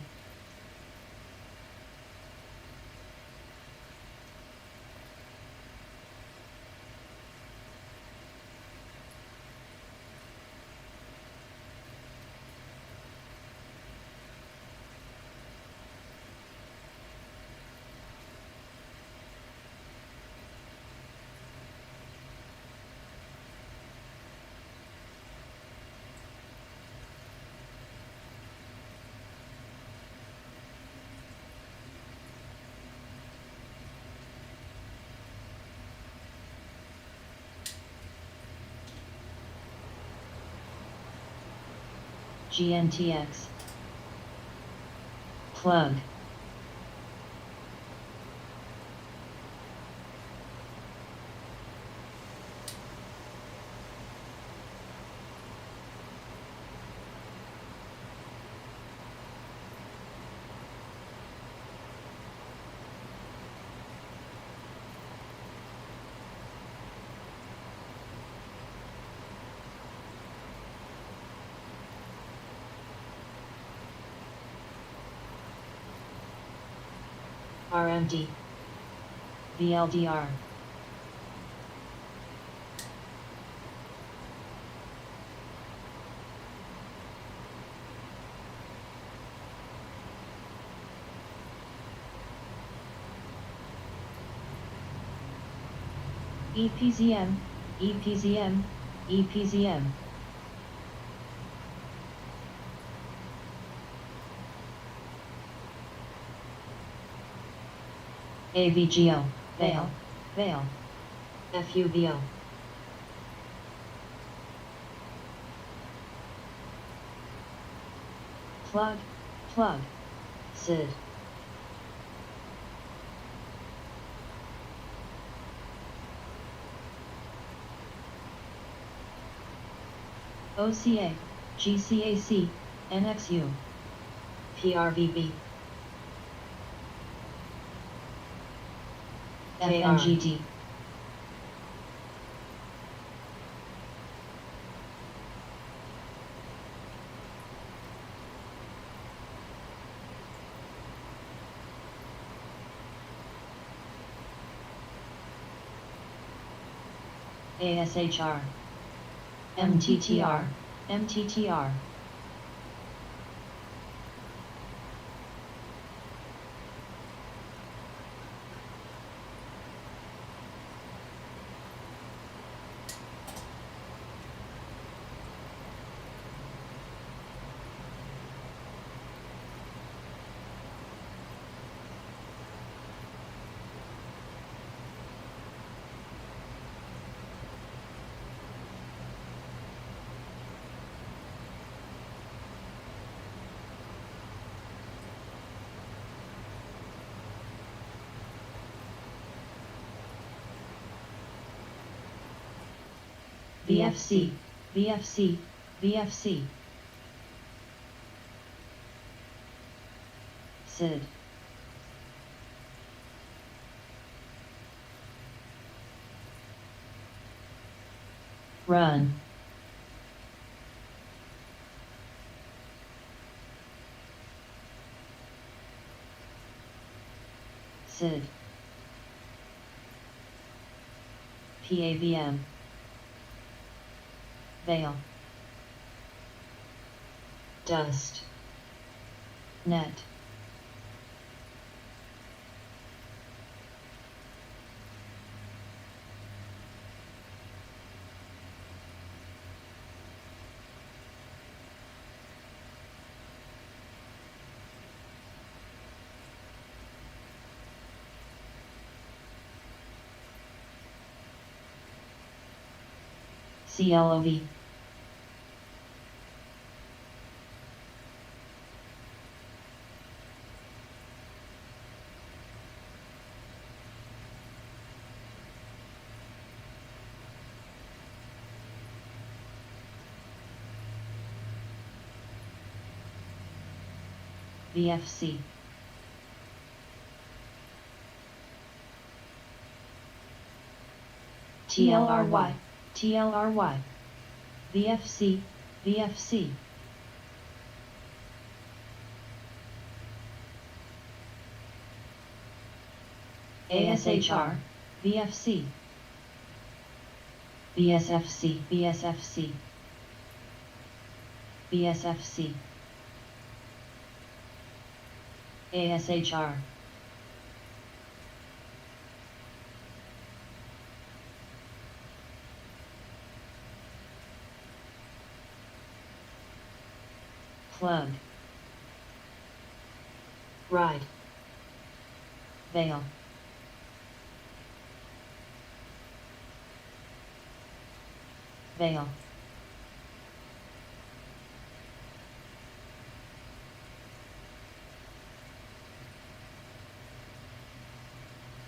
GNTX. Plug. RMD. VLDR. EPZM. EPZM. EPZM. AVGO. Veil. Veil. FUVO. Plug. Plug. SID. OCA. GCAC. NXU. PRVB. FNGT. ASHR, MTTR, MTTR. VFC, VFC, VFC. SID. Run. SID. PAVM. Veil. Dust. Net. CLOV. VFC. TLRY, TLRY. VFC, VFC. ASHR, VFC. BSFC, BSFC. BSFC. ASHR. Plug. Ride. Veil. Veil.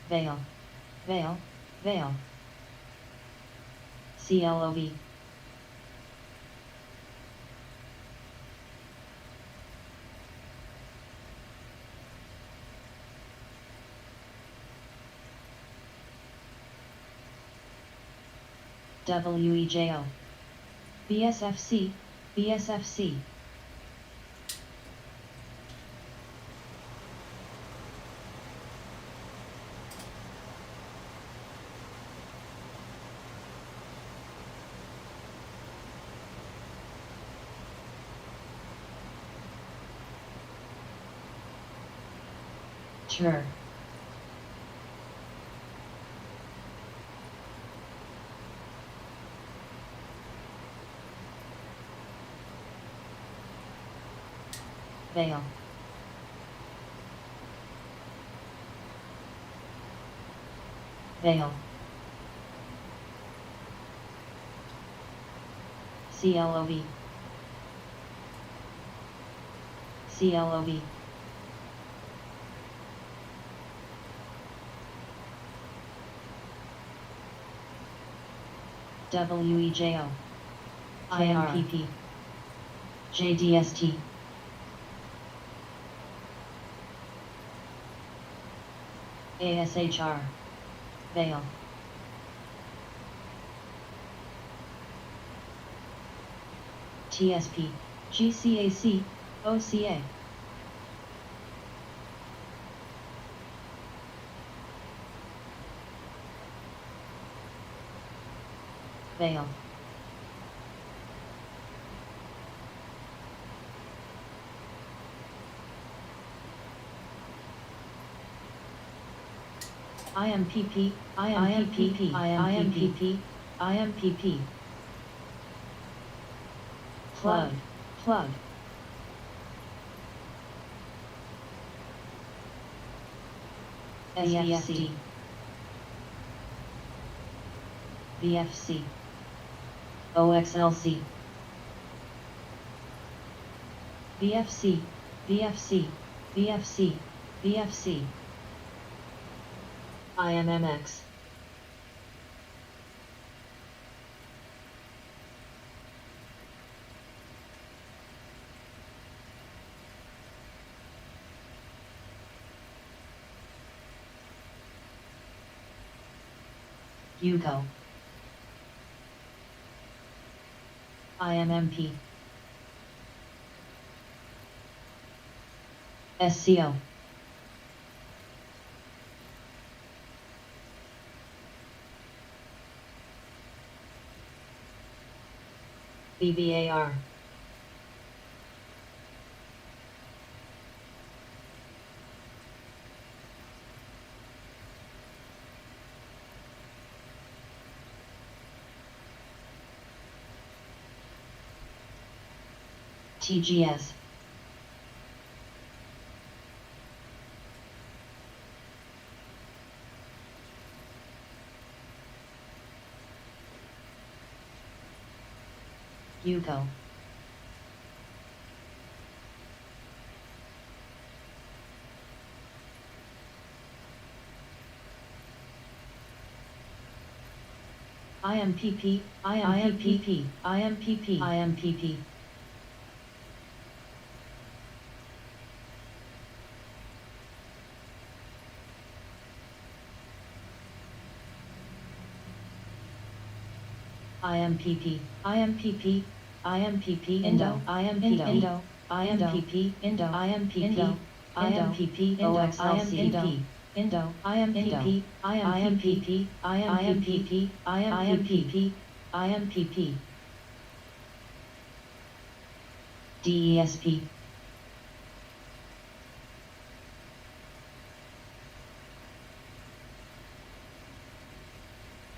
Veil. Veil. Veil. CLOV. WEJO. BSFC, BSFC. Sure. Veil. Veil. CLOV. CLOV. WEJO. IMPP. JDST. ASHR. Veil. TSP. GCAC. OCA. Veil. IMPP, IMPP, IMPP, IMPP. Plug, plug. SVFC, VFC, OXLC, VFC, VFC, VFC, VFC. IMMX, UCO, IMMP, SCO, BBAR, TGS, UCO, IMPP, IMPP, IMPP, IMPP. IMPP, IMPP, IMPP, Indo, IMPP, Indo, IMPP, Indo, IMPP, IMPP, OXLC, Indo, IMPP, IMPP, IMPP, IMPP, IMPP, DESP,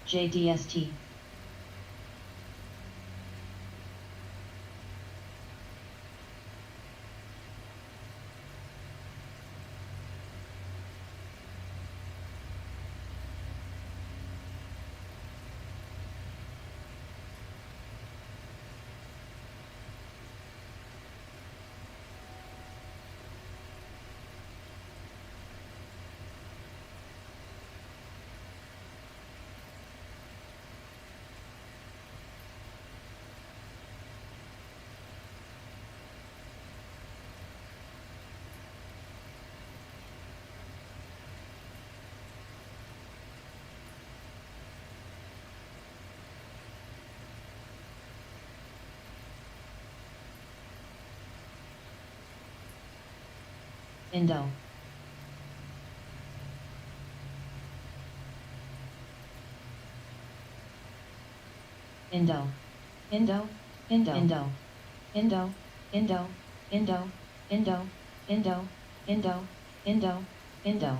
JDST, Indo, Indo, Indo, Indo, Indo, Indo, Indo, Indo, Indo, Indo, Indo, Indo, Indo.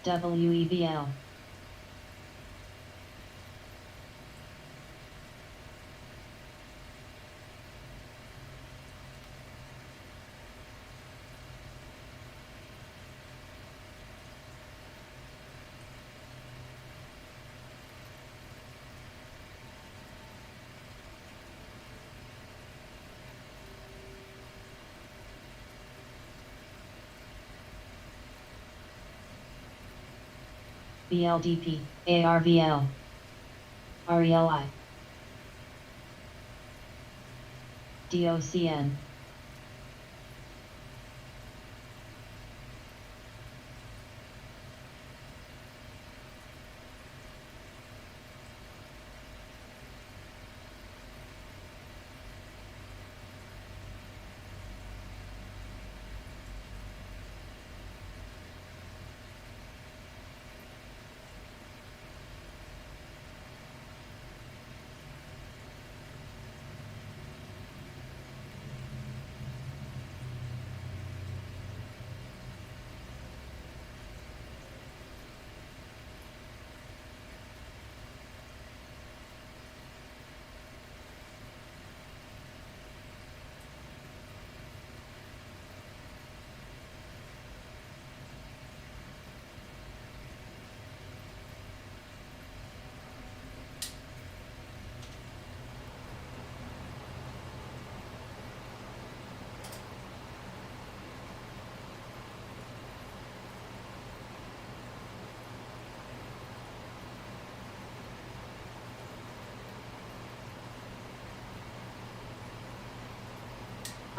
WEBL, BLDP, ARVL, RELI, DOCN,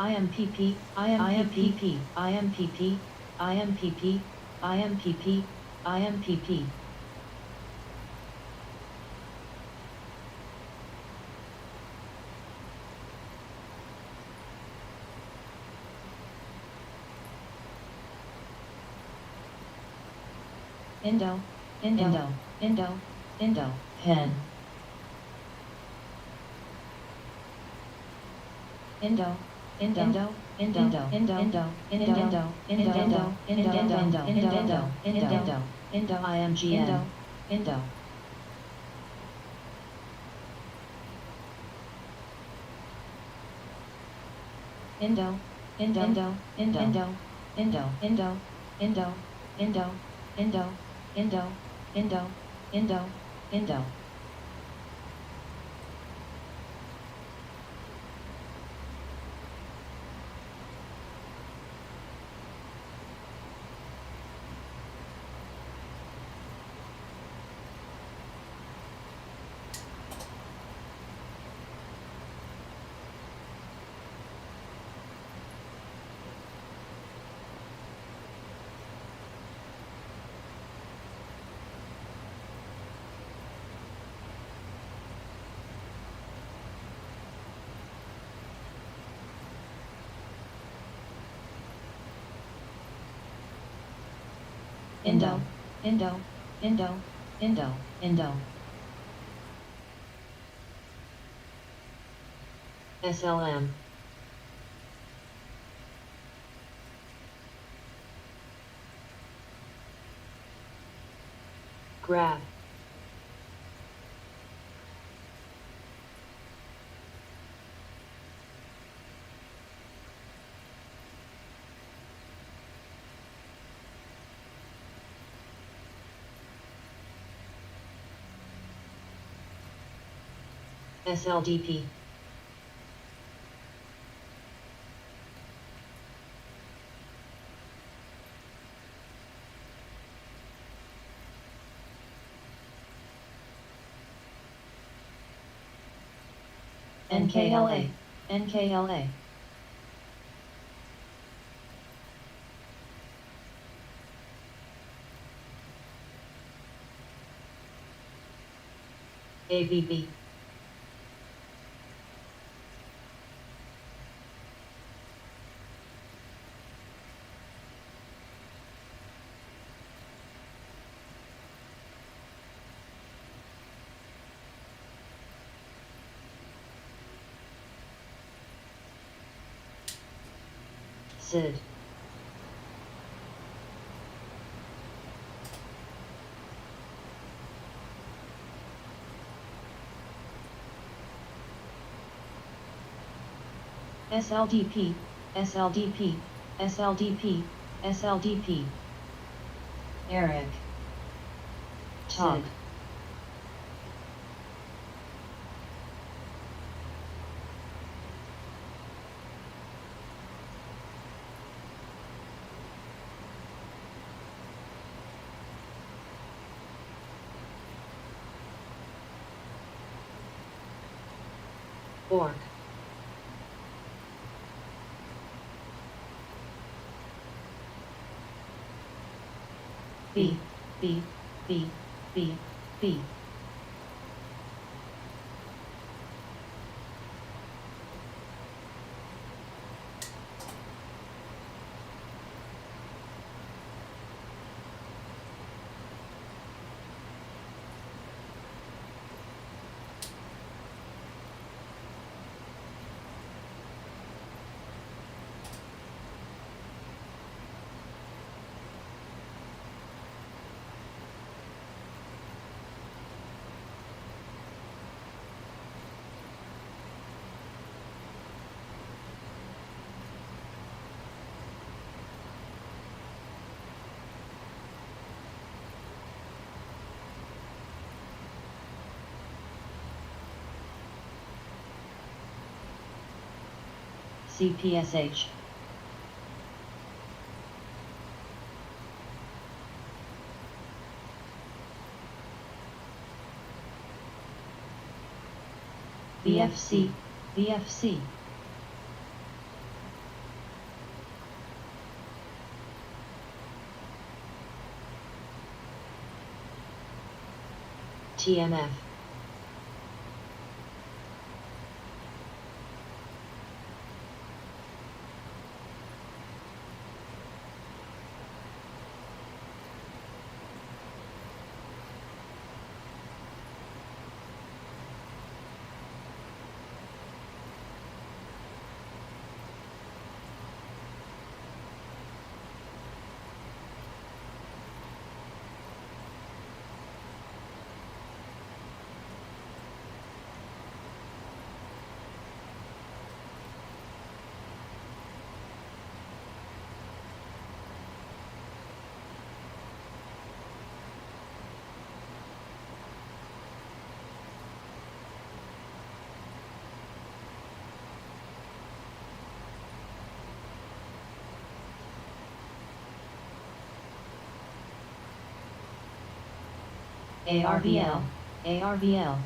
IMPP, IMPP, IMPP, IMPP, IMPP, IMPP. Indo, Indo, Indo, Indo, pen, Indo, Indo, Indo, Indo, Indo, Indo, Indo, Indo, Indo, Indo, Indo, Indo, Indo, Indo, IMGN, Indo. Indo, Indo, Indo, Indo, Indo, Indo, Indo, Indo, Indo, Indo, Indo, Indo, Indo, Indo. Indo, Indo, Indo, Indo, Indo. SLM, grab, SLDP, NKLA, NKLA. AVB, SID, SLDP, SLDP, SLDP, SLDP. Eric, talk, Sid. Bork, B, B, B, B, B. CPSH. BFC, BFC. TMF. ARVL, ARVL.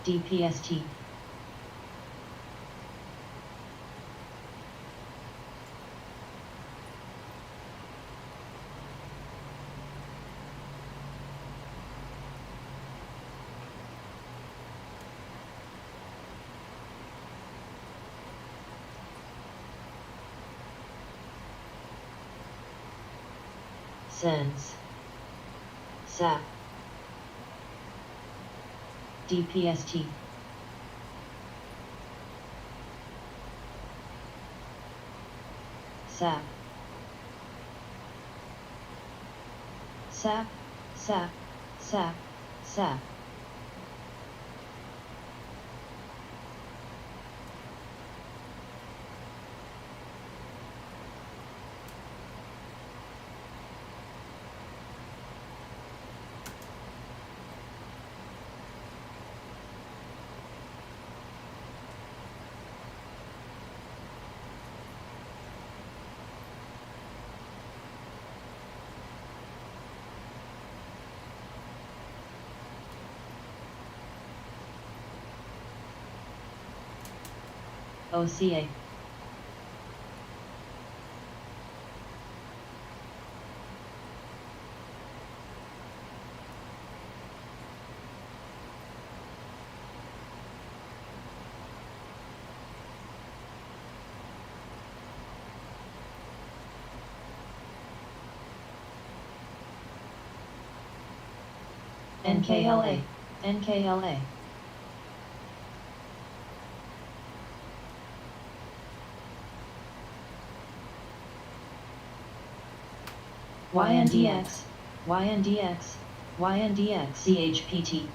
DPST. Sense. SAP. DPST. SAP. SAP, SAP, SAP, SAP. OCA. NKLA, NKLA. YNDX, YNDX, YNDX, CHPT.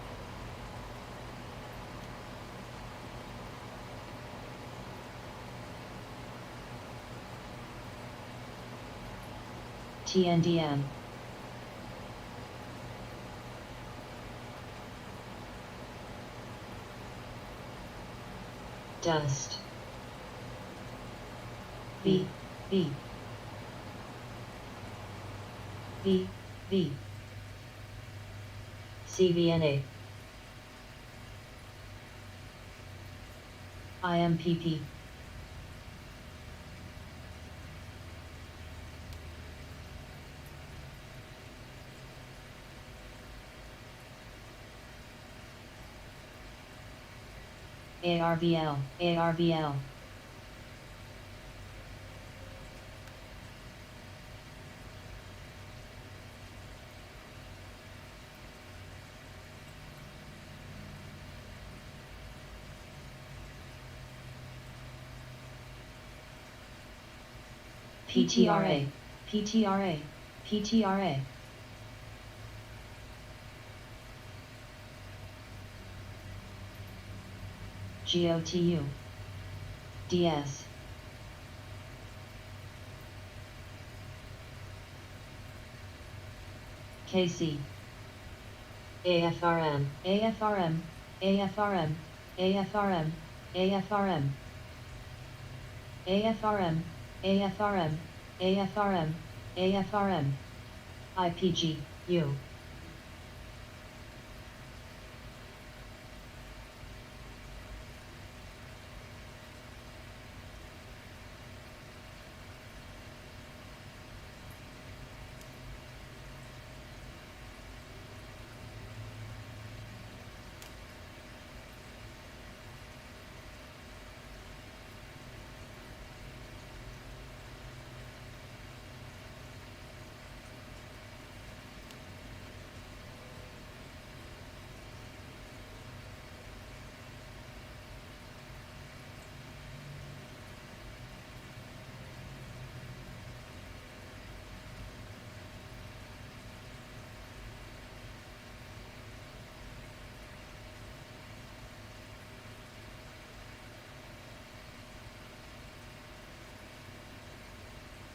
TNDM. Dust. V, V. V, V. CVNA. IMPP. ARVL, ARVL. PTRA, PTRA, PTRA. GOTU. DS. KC. AFRM. AFRM, AFRM, AFRM, AFRM. AFRM, AFRM, AFRM, AFRM. IPG. U.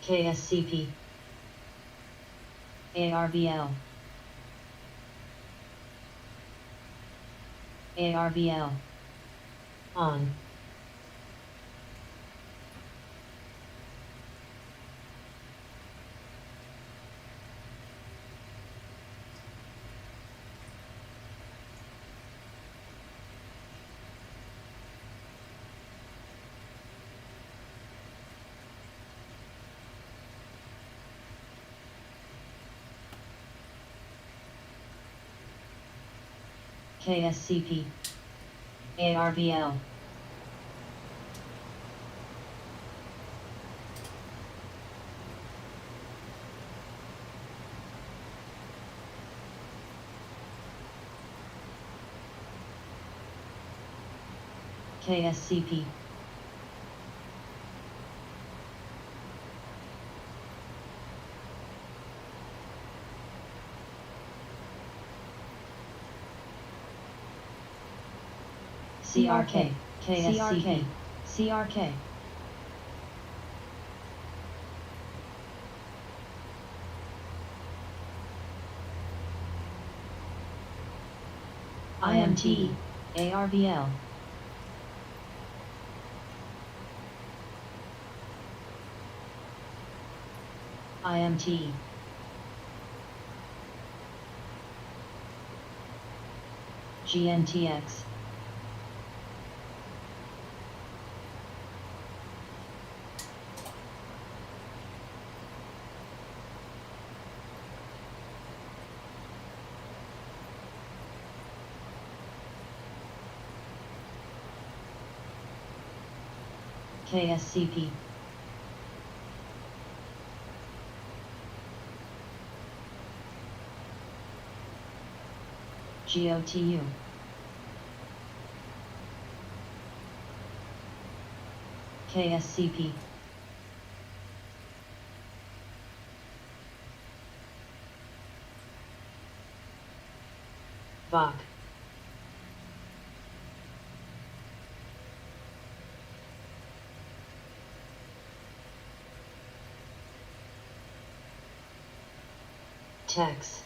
KSCP, ARBL, ARBL, on, KSCP, ARBL, KSCP, CRK, KSCP, CRK, IMT, ARBL, IMT, GNTX, KSCP, GOTU, KSCP, VOC, TEX,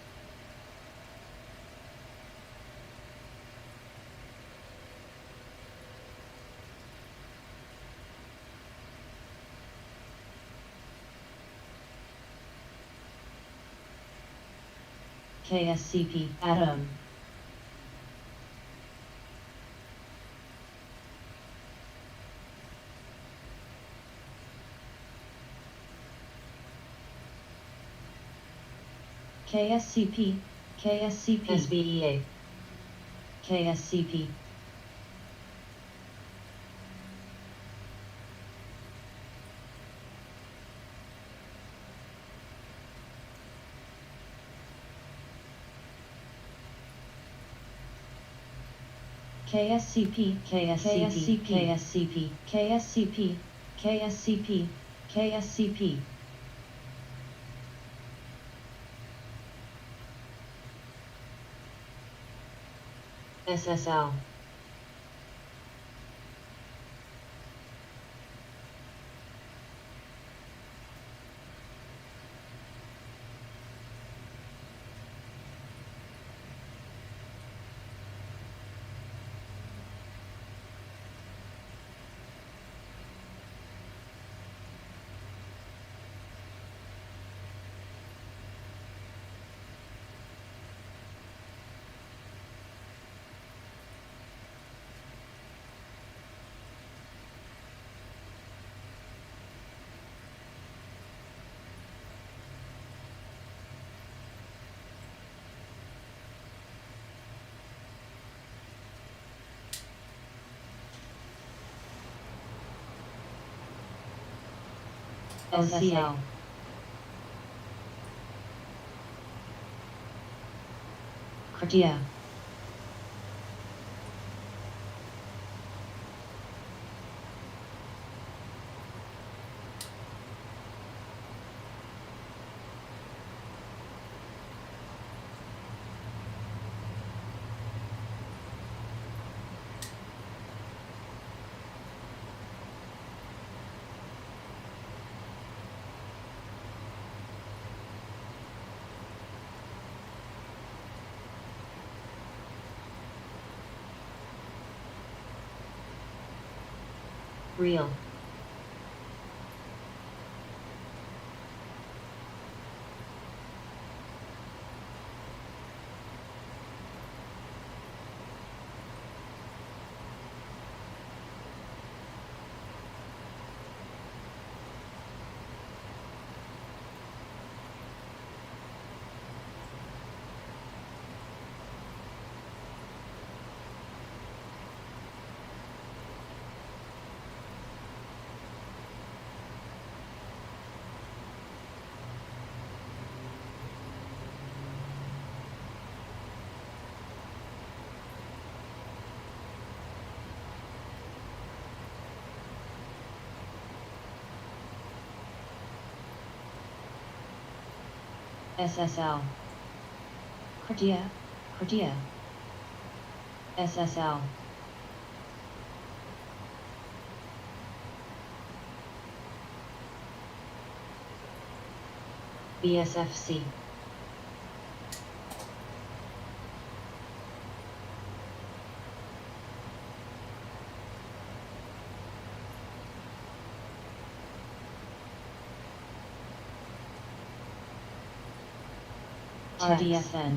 KSCP, Atom, KSCP, KSCP, SBEA, KSCP, KSCP, KSCP, KSCP, KSCP, KSCP, KSCP, SSL, SSL, CRTIA, Real. SSL. Critia, Critia. SSL. BSFC. RDSN.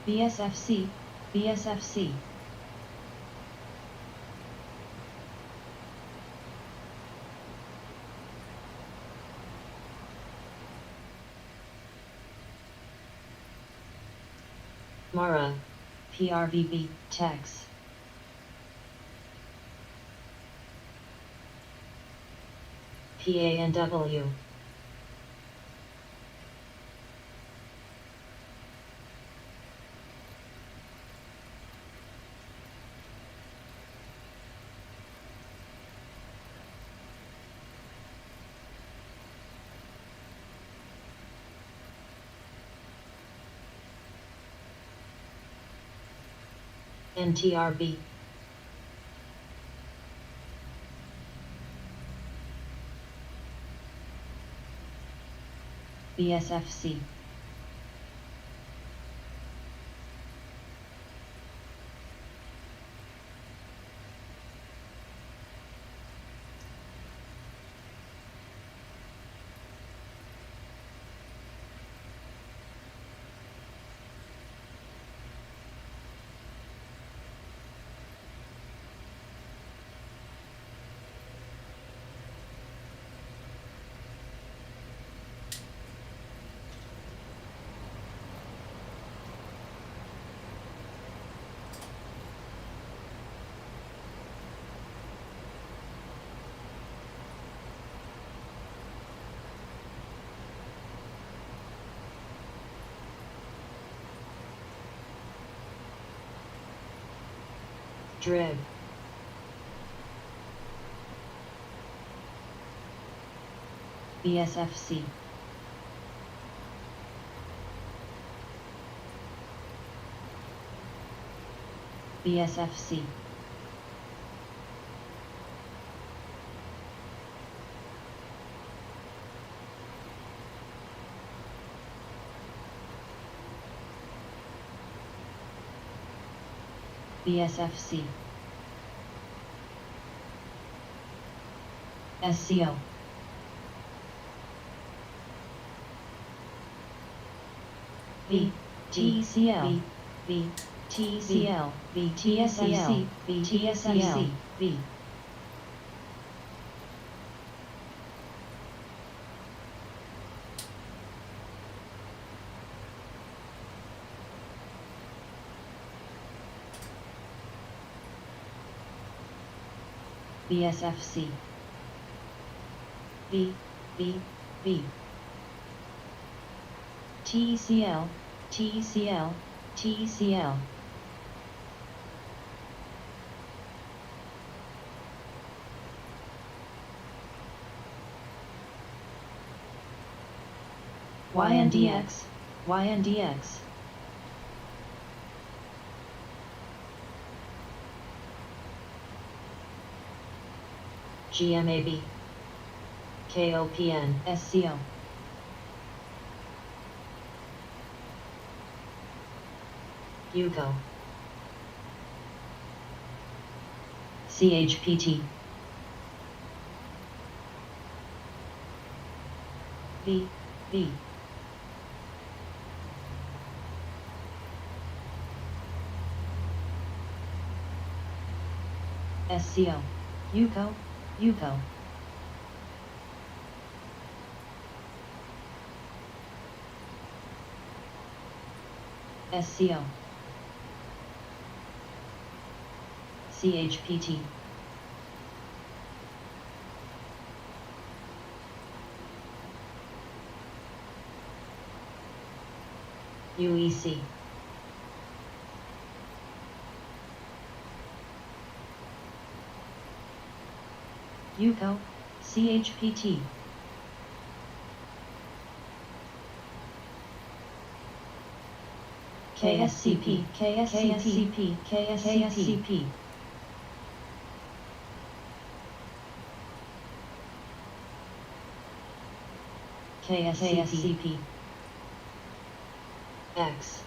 BSFC, BSFC. Mara. PRVB, TEX. PANW. NTRB. BSFC. Drib. BSFC. BSFC. BSFC. SCO. B, TCL, B, TCL, B, TSMC, B, TSMC, B. BSFC. B, B, B. TCL, TCL, TCL. YNDX, YNDX. GMAB. KOPN. SCO. UCO. CHPT, V, V, SCO, UCO, UCO, SCO, CHPT, UEC, UCO, CHPT, KSCP, KSCP, KSCP, KSCP, X,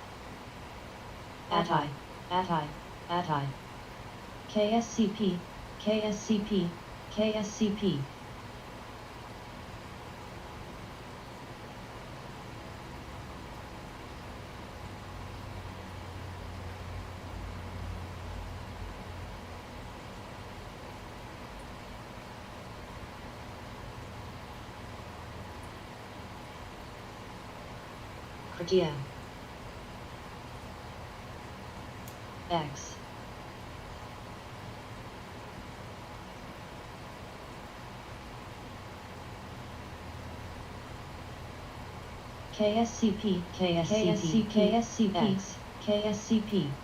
ATI, ATI, ATI, KSCP, KSCP, KSCP, Kritia, X, KSCP, KSCP, KSCP, KSCP,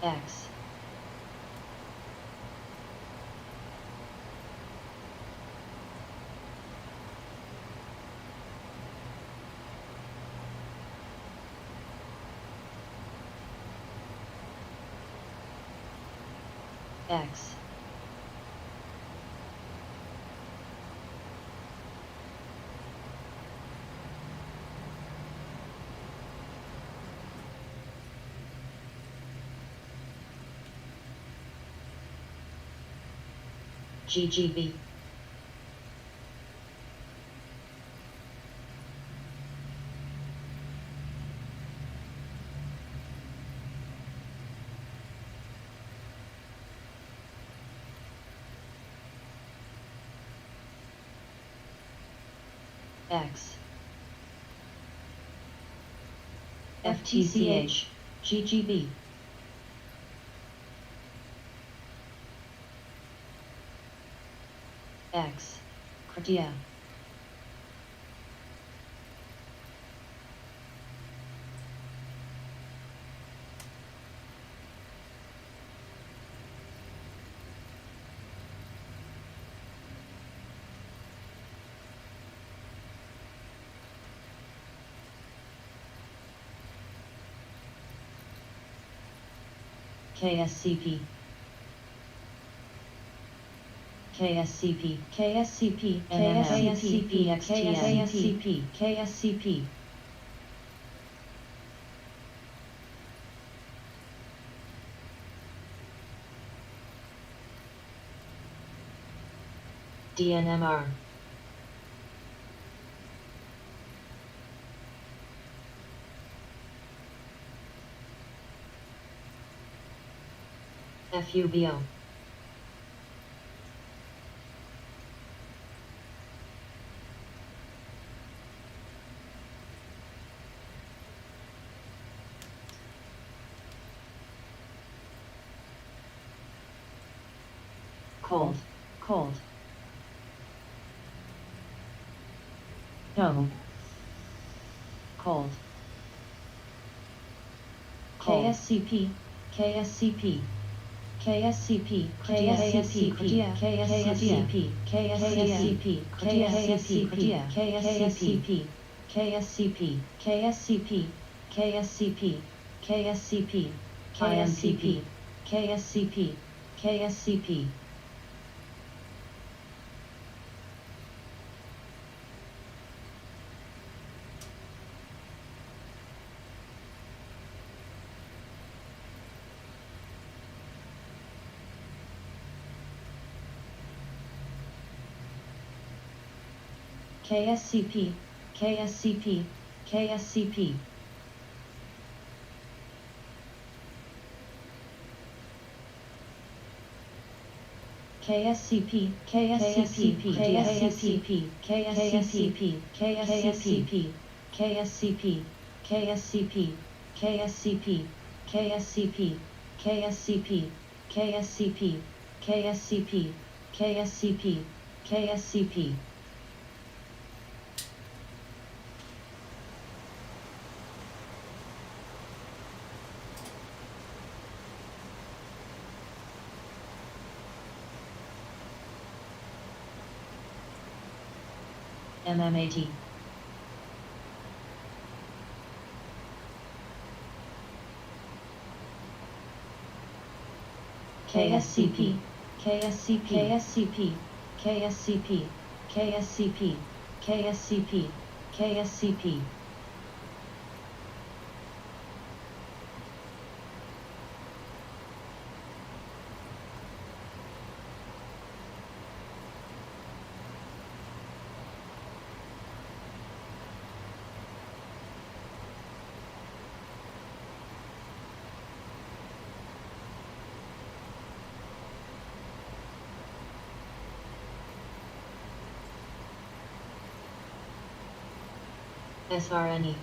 X, X, GGB, X, FTCH, GGB, X, Kritia, KSCP, KSCP, KSCP, KSCP, KSCP, KSCP, DNMR, FUBO, cold, cold, no, cold, KSCP, KSCP, KSCP, KSCP, KSCP, KSCP, KSCP, KSCP, KSCP, KSCP, KSCP, KSCP, KSCP, KSCP, KSCP, KSCP, KSCP, KSCP. KSCP, KSCP, KSCP, KSCP, KSCP, KSCP, KSCP, KSCP, KSCP, KSCP, KSCP, KSCP, KSCP, KSCP. MMAT. KSCP, KSCP, KSCP, KSCP, KSCP, KSCP, KSCP. SRNE.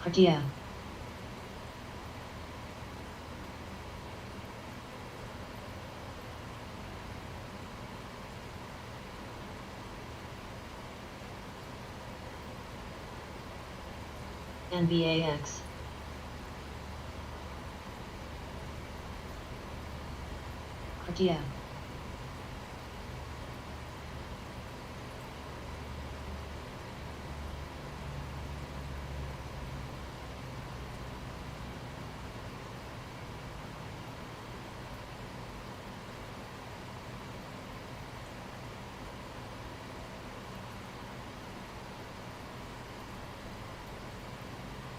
Kritia. NBAX. Kritia.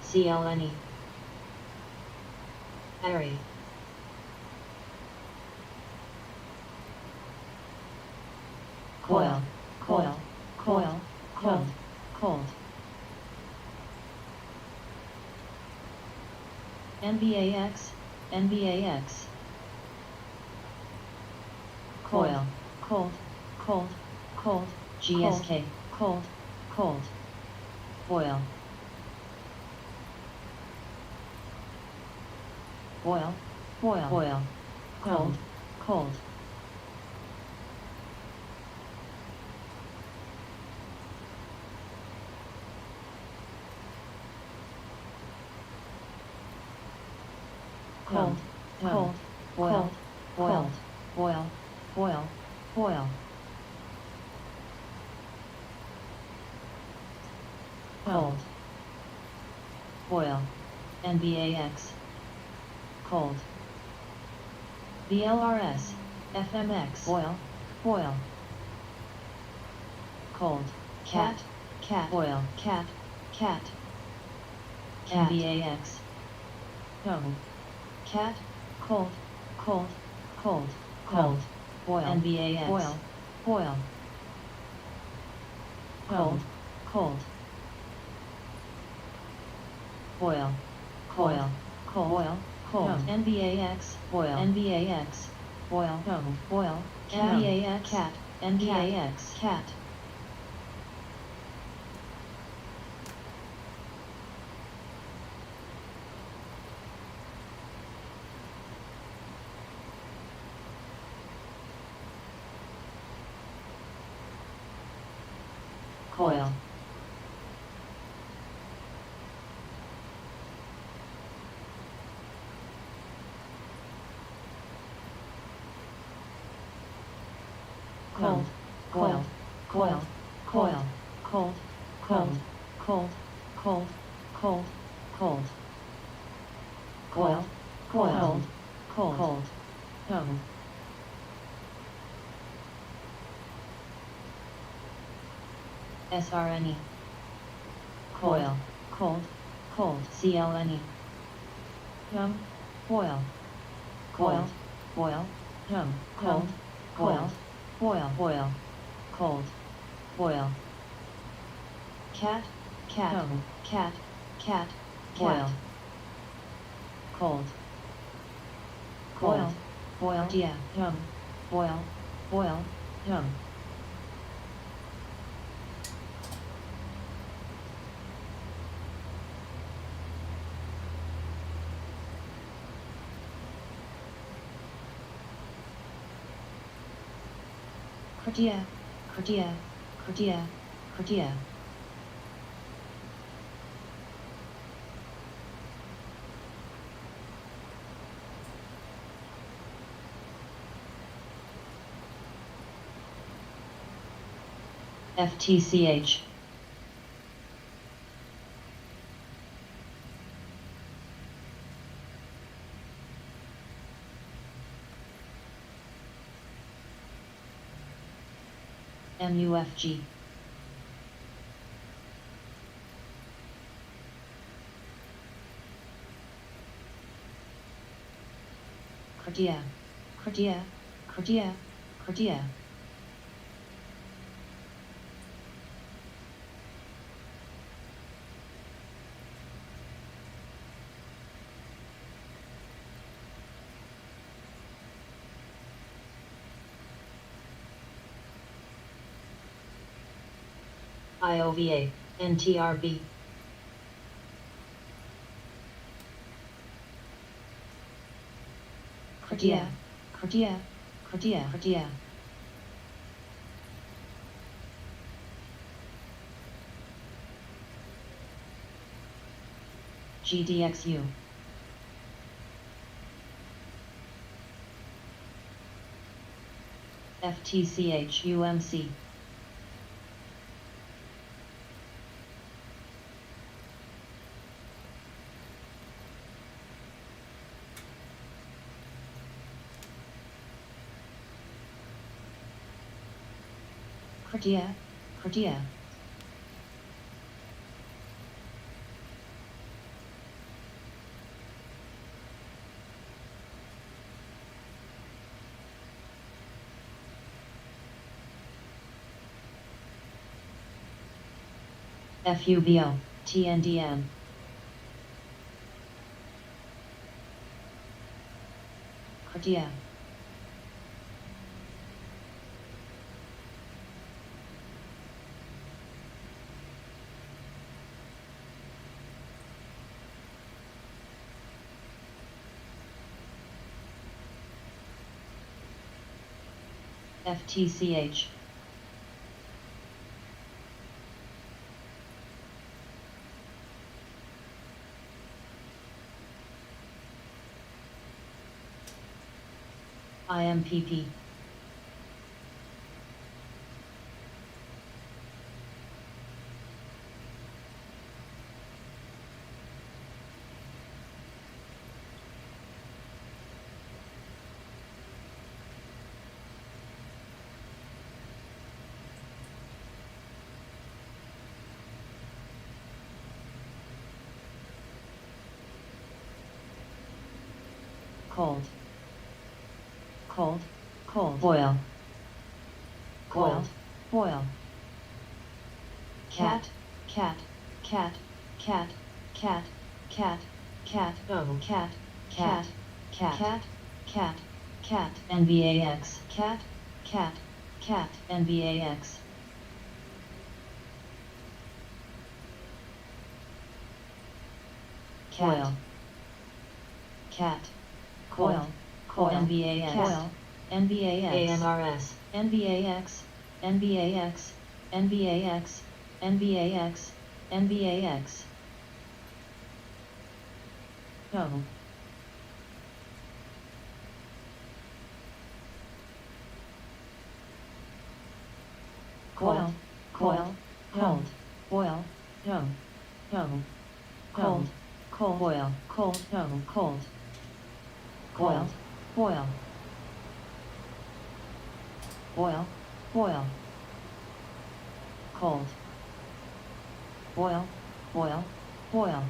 CLNE. Harry. Coil, coil, coil, cold, cold. NBAX, NBAX. Coil, cold, cold, cold. GSK, cold, cold. Boil. Boil, boil, boil. Cold, cold. Cold, cold, boil, boiled, boil, boil, boil. Cold. Boil. NBAX. Cold. BLRS. FMX. Boil. Boil. Cold. Cat. Cat. Boil. Cat. Cat. Cat. NBAX. Cold. Cat. Cold. Cold. Cold. Cold. Boil. NBAX. Boil. Boil. Cold. Cold. Boil. Coil. Coil. Cold. NBAX. Boil. NBAX. Boil. Cold. Boil. NBAX. Cat. NBAX. Cat. Coil. Cold. Coil. coil, coil, cold, cold, cold, cold, cold, cold, coil, coiled, cold, cold, tone. SRNE, coil, cold, cold, CLNE, young, boil, coiled, boil, young, cold, coiled, boil, boil, cold, boil, cat, cat, tone, cat, cat, boil, cold, boil, boil, yeah, young, boil, boil, young. Cordia, cordia, cordia, cordia. FTCH. MUFG. Cordia, cordia, cordia, cordia. IOVA, NTRB. Cordia, cordia, cordia, cordia. GDXU. FTCH UMC. Cordia, cordia. FUBO, TNDM. Cordia. FTCH. IMPP. Cold, cold, cold, boil, coiled, boil, cat, cat, cat, cat, cat, cat, cat, oh, cat, cat, cat, cat, cat, cat, NVAX, cat, cat, cat, NVAX. Coil, cat, coil, coil, NVAX, coil, NVAX, ANRS. NVAX, NVAX, NVAX, NVAX, NVAX. Tone. coil, coil, cold, boil, young, cold, cold, boil, cold, young, cold, boil, boil, boil, boil, cold, boil, boil, boil.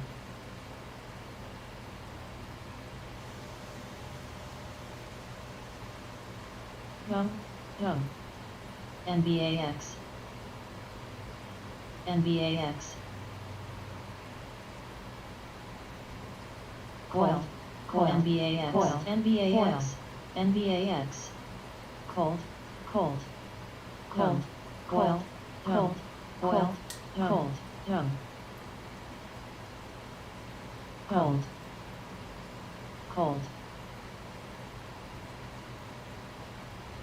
Young, NBAX, NBAX, coil, coil, NBAX, coil, NBAX, NBAX, cold, cold, cold, coil, cold, boil, cold, young, cold, cold,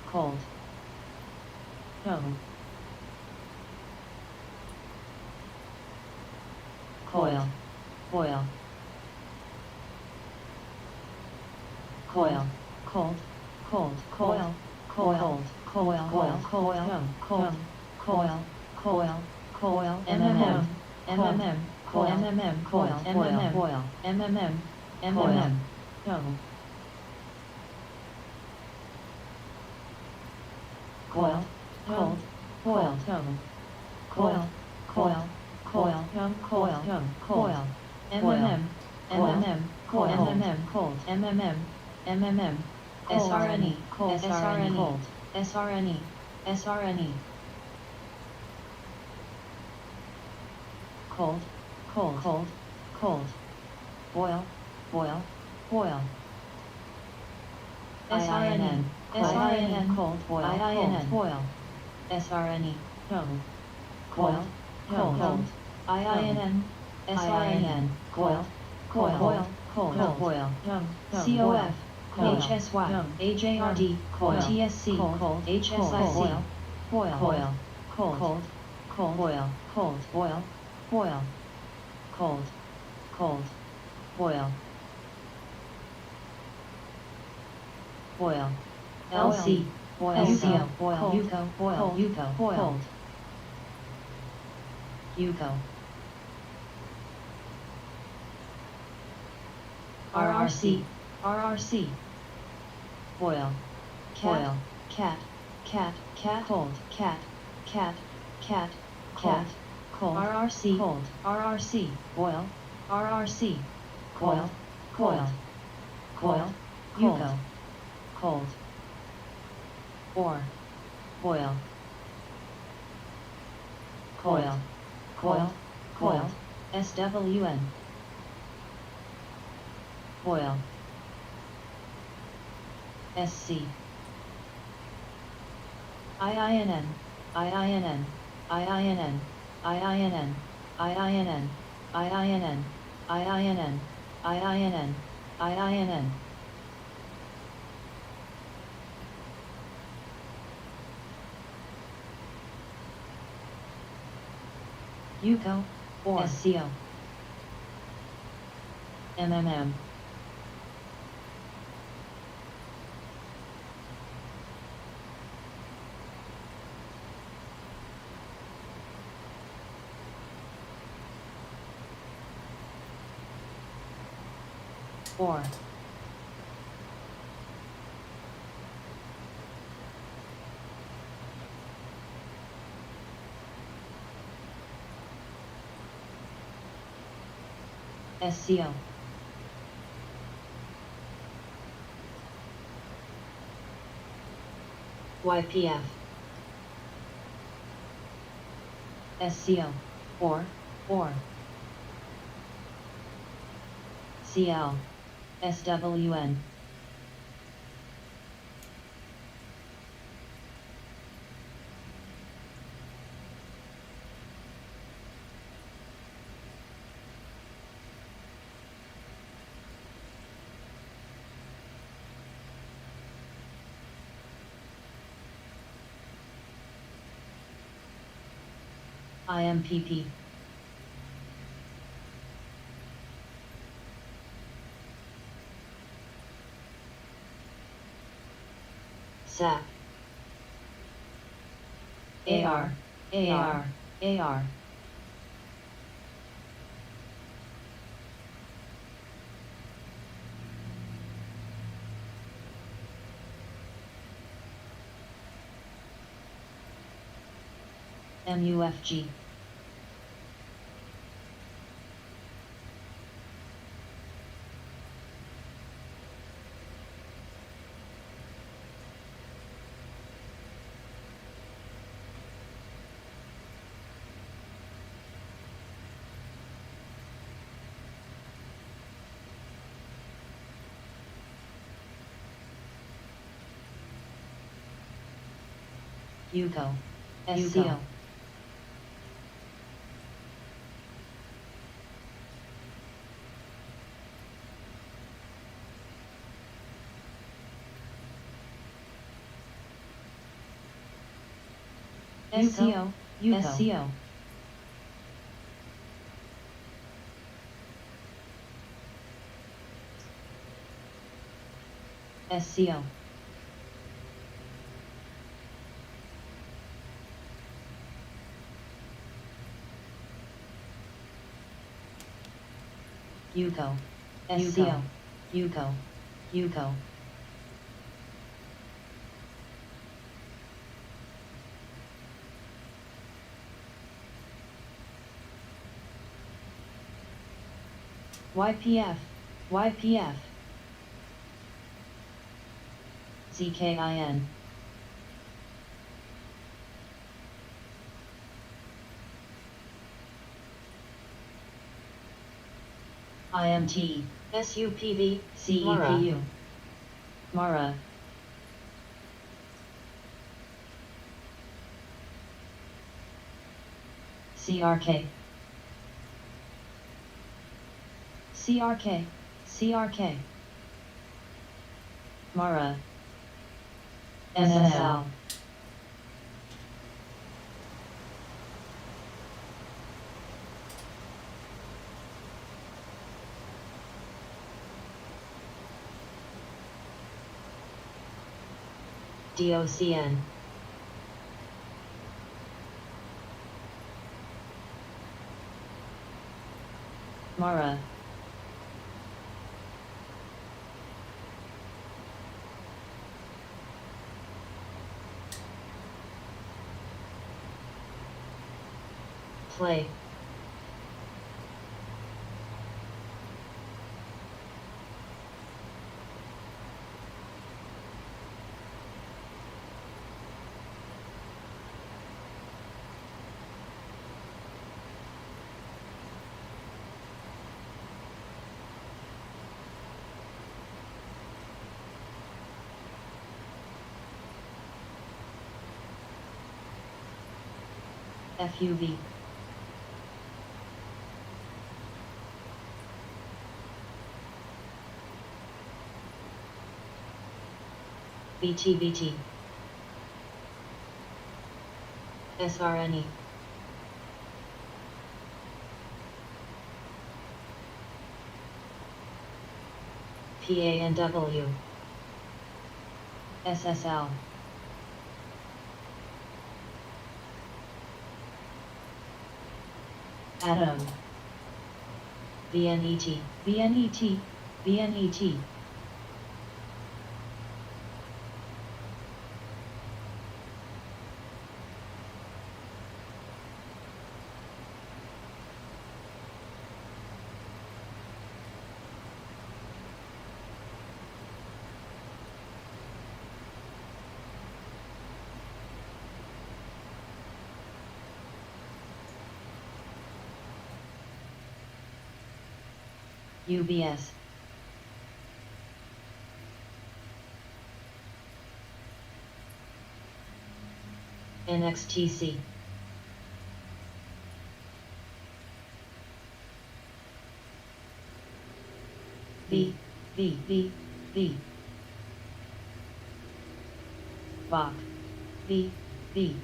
cold, young, coil, boil, coil, cold, cold, coil, coil, coil, coil, coil, young, coil, coil, coil, coil, MMM, MMM, coil, MMM, coil, MMM, coil, MMM, MMM, young, coil, cold, boil, young, coil, coil, coil, young, coil, young, coil, MMM, MMM, coil, MMM, cold, MMM, MMM, SRNE, cold, SRNE, cold, SRNE, SRNE, cold, cold, cold, cold, boil, boil, boil, SRNN, SRNN, cold, boil, cold, boil, SRNE, young, coil, cold, cold, IINN, SINN, coil, coil, boil, cold, boil, young, COF, HSY, AJRD, coil, TSC, cold, HSIC, boil, boil, cold, cold, boil, cold, boil, boil, cold, cold, boil, boil, LC, boil, UCO, boil, UCO, boil, UCO, boiled, UCO, RRC, RRC, boil, boil, cat, cat, cat, cold, cat, cat, cat, cat, cold, RRC, cold, RRC, boil, RRC, coil, coil, coil, UCO, cold, or, boil, coil, coil, coil, SWN, boil, SC, IINN, IINN, IINN, IINN, IINN, IINN, IINN, IINN, IINN, UCO, or SCO, MMM, or, SCO, YPF, SCO, or, CL, SWN, IMPP, SAP, AR, AR, AR. MUFG. UCO, SCO. SCO, SCO. SCO. UCO, SCO, UCO, UCO. YPF, YPF. ZKIN. IMT, SUPV, CEPU. Mara. CRK. CRK, CRK. Mara. SSL. DOCN. Mara. Play. FUV. BTBT. SRNE. PANW. SSL. Atom. VNET. VNET, VNET. UBS. NXTC. V, V, V, V. Bach. V, V.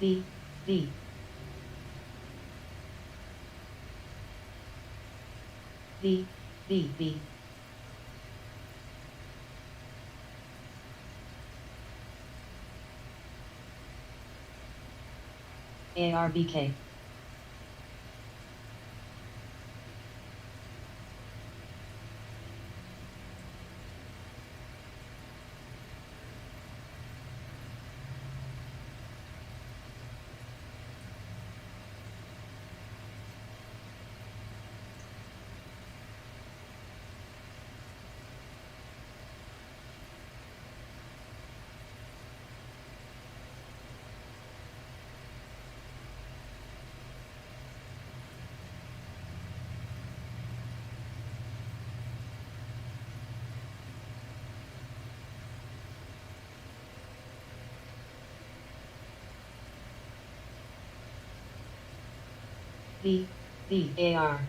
V, V. V, V, V. ARBK. V, V, AR,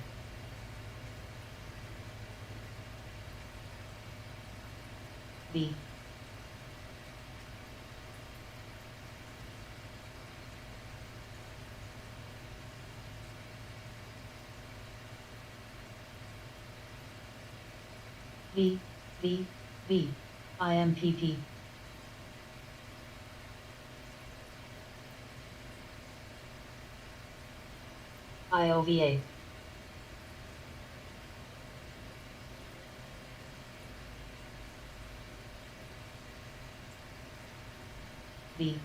V, V, V, V, IMPP, IOVA, V,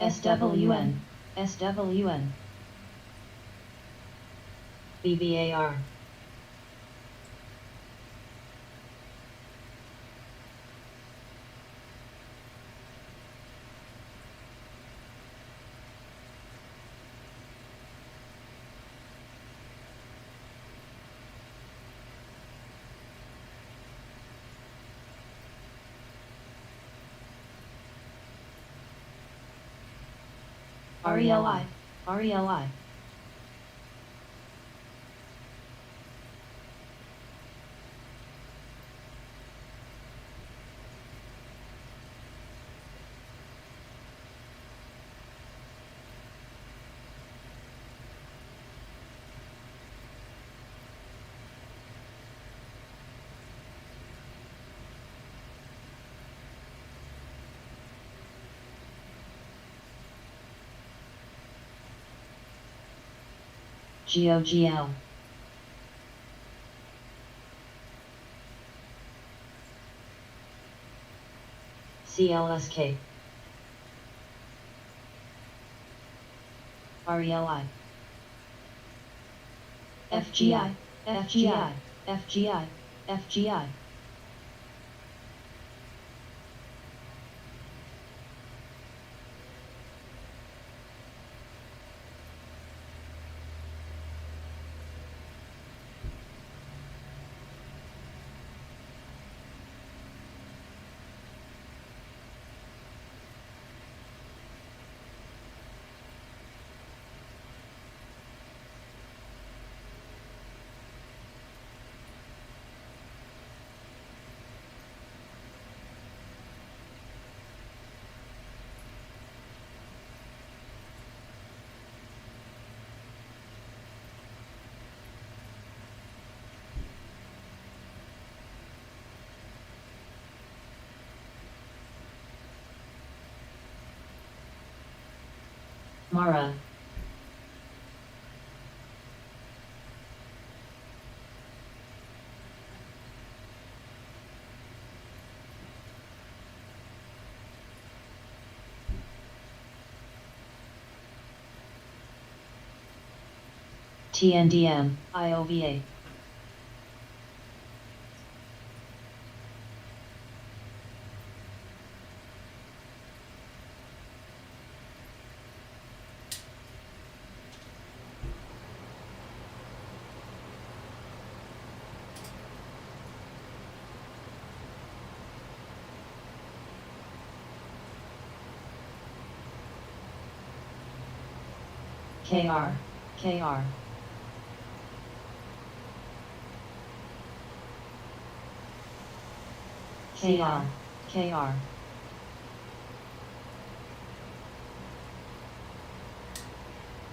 SWN, SWN, BBAR, RELI, RELI. GOGL, CLSK, RELI, FGI, FGI, FGI, FGI. MARA, TNDM, IOVA. KR, KR. KR, KR,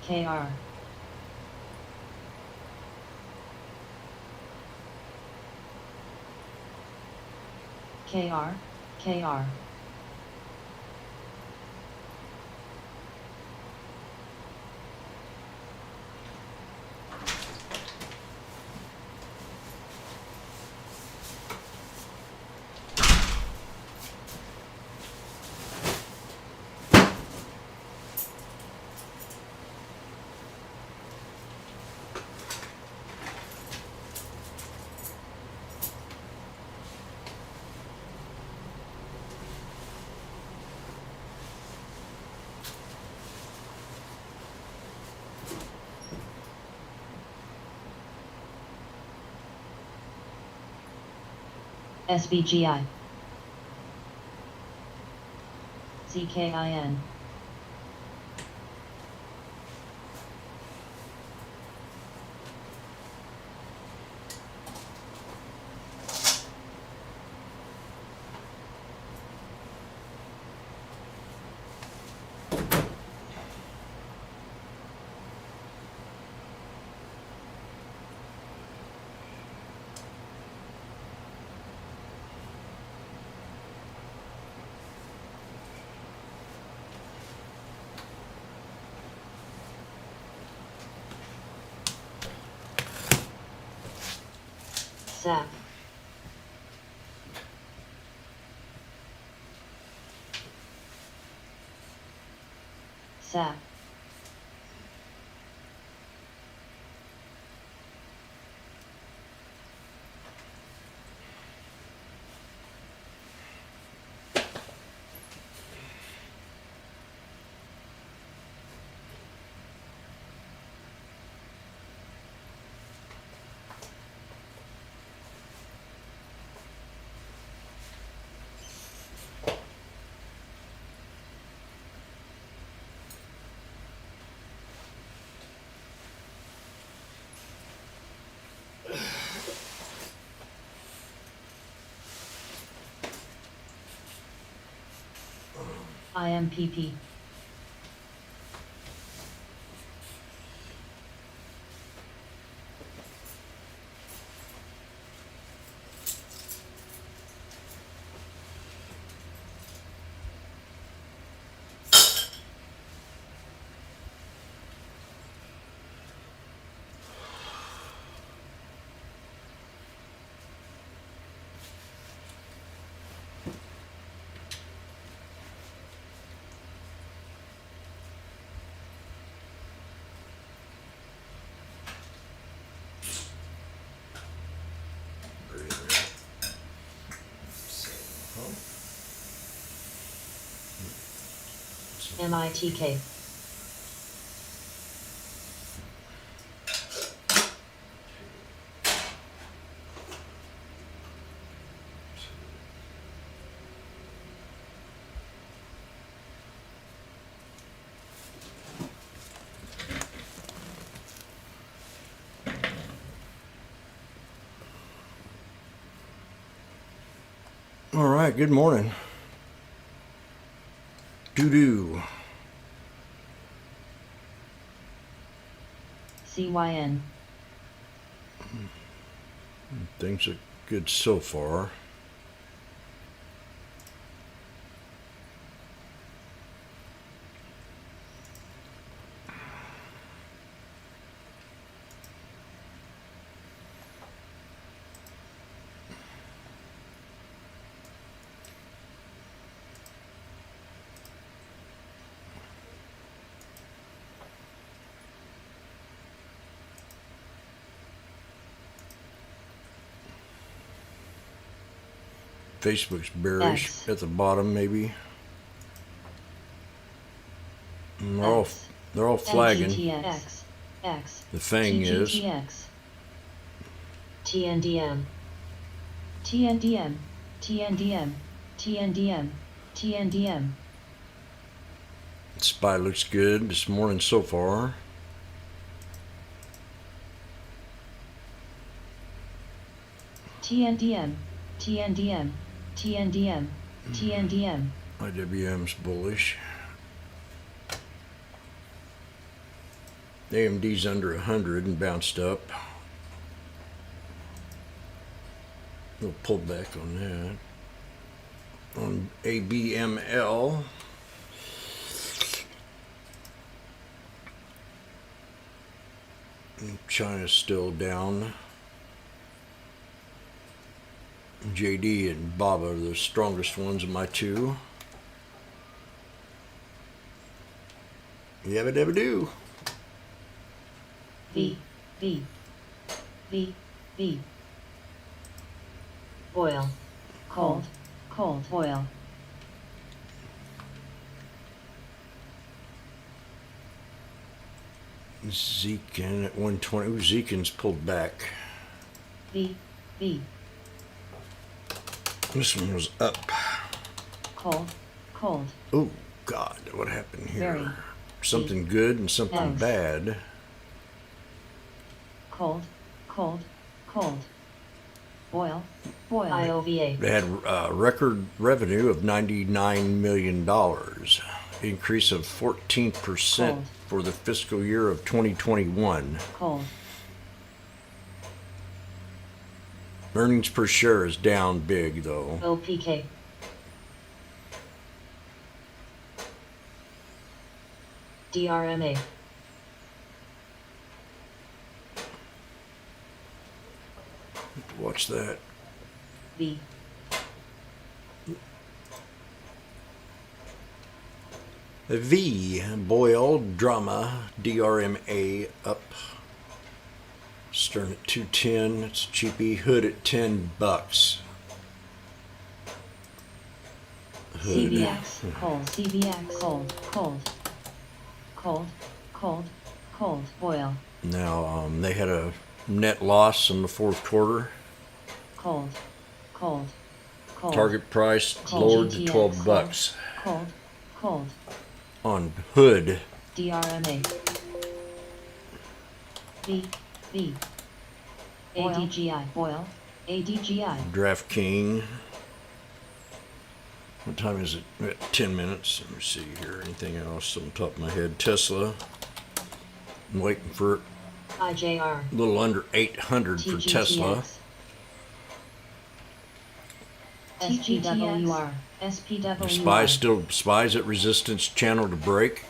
KR, KR, KR, SBGI, CKIN, SAP, SAP, IMPP, MITK, All right, good morning. Doo-doo. CYN, Things are good so far. Facebook's bearish X. at the bottom, maybe. And they're all flagging. NGTX, X, The thing is, TGTX, TNDM, TNDM, TNDM, TNDM, TNDM, SPY looks good this morning so far. TNDM, TNDM, TNDM. TNDM. IWM's bullish. AMD's under 100 and bounced up. We'll pull back on that. On ABML, China's still down. JD and Baba are the strongest ones of my two. Yabba dabba do. V. V. V. V. Oil. Cold. Cold. Oil. Zekin at 120. Ooh, Zekin's pulled back. V. V. This one was up. Cold. Cold. Oh, God, what happened here? Very. Something good and something Thanks. bad. Cold. Cold. Cold. Boil. Boil. IOVA. They had record revenue of $99 million, increase of 14% Cold. for the fiscal year of 2021. Cold. Earnings per share is down big, though. OPK. DRMA. Watch that. V. The V, Boyle, Drama, DRMA up. Stern at 210, it's cheapy. Hood at $10. Hood. CVX. Cold. CVX. Cold. Cold. Cold. Cold. Cold. Boil. Now, they had a net loss in the fourth quarter. Cold. Cold. Cold. Target price Cold. lowered to GTX. $12 Cold. Cold. on Hood. DRMA. V. V. Boil. ADGI. Boil. ADGI. DraftKings. What time is it? We're at 10 minutes. Let me see here. Anything else on the top of my head? Tesla. I'm waiting for IJR. a little under 800 for Tesla. TGTWR. SPWR. Spies at resistance channel to break.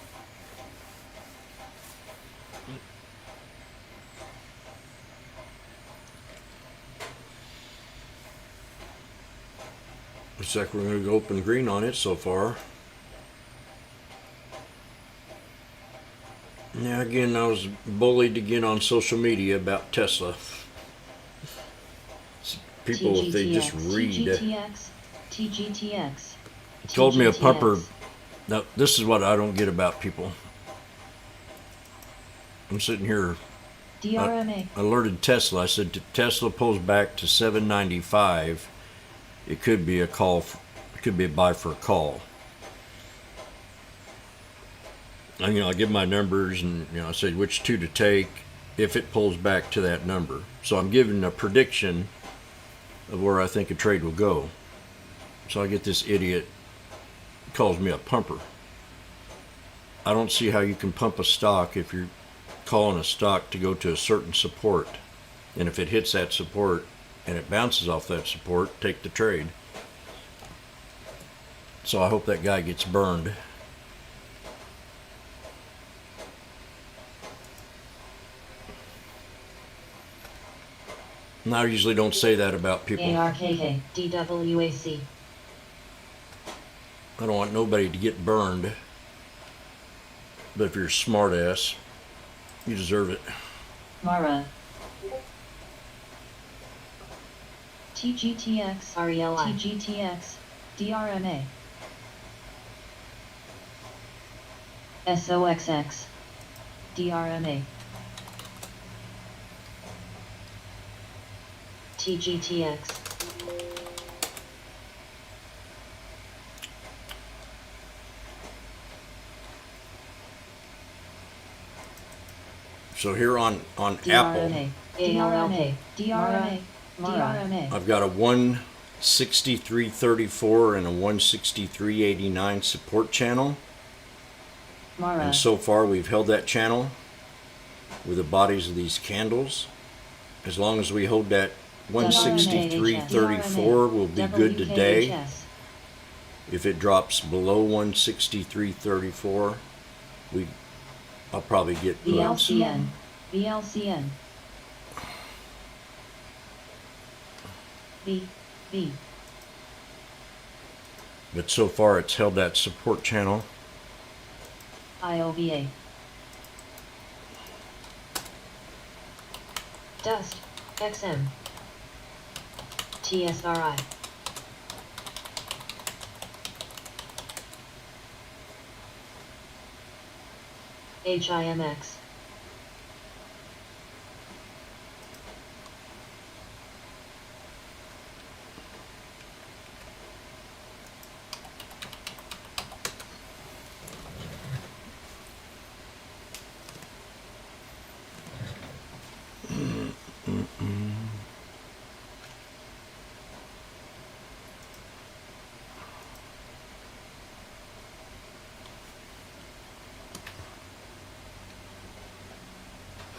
Looks like we're going to go open green on it so far. Now again, I was bullied again on social media about Tesla. People, if they just read. TGTX. TGTX. Told me a TGTX. pumper. Now, this is what I don't get about people. I'm sitting here, DRMA. alerted Tesla. I said, Tesla pulls back to 795. It could be a call. It could be a buy for a call. And, I give my numbers, and I say which two to take if it pulls back to that number. So I'm giving a prediction of where I think a trade will go. So I get this idiot calls me a pumper. I don't see how you can pump a stock if you're calling a stock to go to a certain support. And if it hits that support and it bounces off that support, take the trade. So I hope that guy gets burned. And I usually don't say that about people. ARKK. DWAC. I don't want nobody to get burned. But if you're a smart ass, you deserve it. Mara. TGTX. RELI. TGTX. DRMA. SOXX. DRMA. TGTX. So here on Apple, DRMA. DRMA. DRMA. Mara. DRMA. I've got a 1 6334 and a 16389 support channel. Mara. And so far we've held that channel with the bodies of these candles. As long as we hold that 16334, we'll be good today. WKHS. If it drops below 16334, I'll probably get puts. VLCN. VLCN. B. B. But so far it's held that support channel. IOVA. Dust. XM. TSRI. HIMX.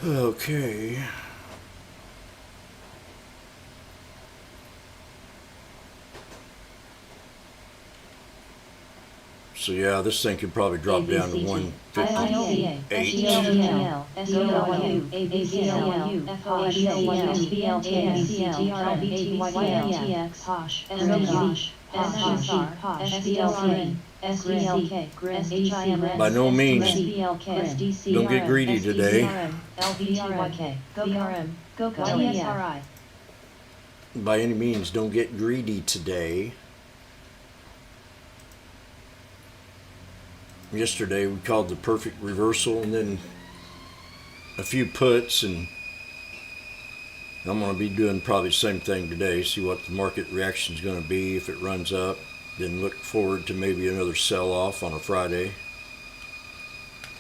Okay. So yeah, this thing could probably drop down to ABCT. 158. SGLTL, SGLU, ABCLU, FOHCL, SBLTL, TRBTYL, HOSH, SDOSH, SHR, SDLC, SDLK, SDCM, By no means, SDLK, don't get greedy today. LVTYK, GoRM, GOCO, TSRI. By any means, don't get greedy today. Yesterday we called the perfect reversal and then a few puts, and I'm going to be doing probably the same thing today, see what the market reaction is going to be. If it runs up, then look forward to maybe another sell-off on a Friday,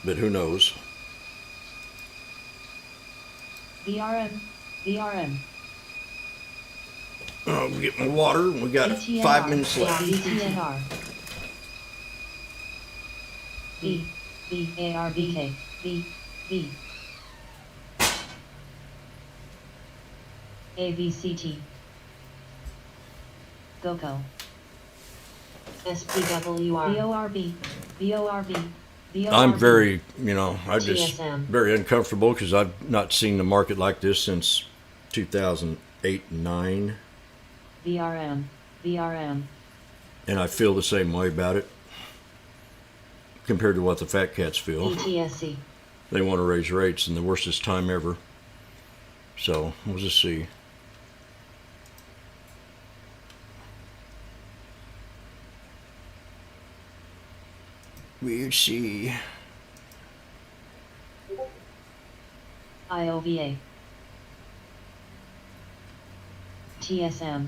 but who knows. VRM, VRM. I'll get my water. We got ATNR, 5 minutes left. ATNR. B, B, ARBK, B, B. AVCT. GOCO. SPWR. VORB, VORB, VORB. I'm very, I'm just TSM. very uncomfortable because I've not seen the market like this since 2008 and 9, VRM, VRM. and I feel the same way about it compared to what the fat cats feel. ETSC. They want to raise rates in the worstest time ever. So we'll just see. We'll see. IOVA. TSM.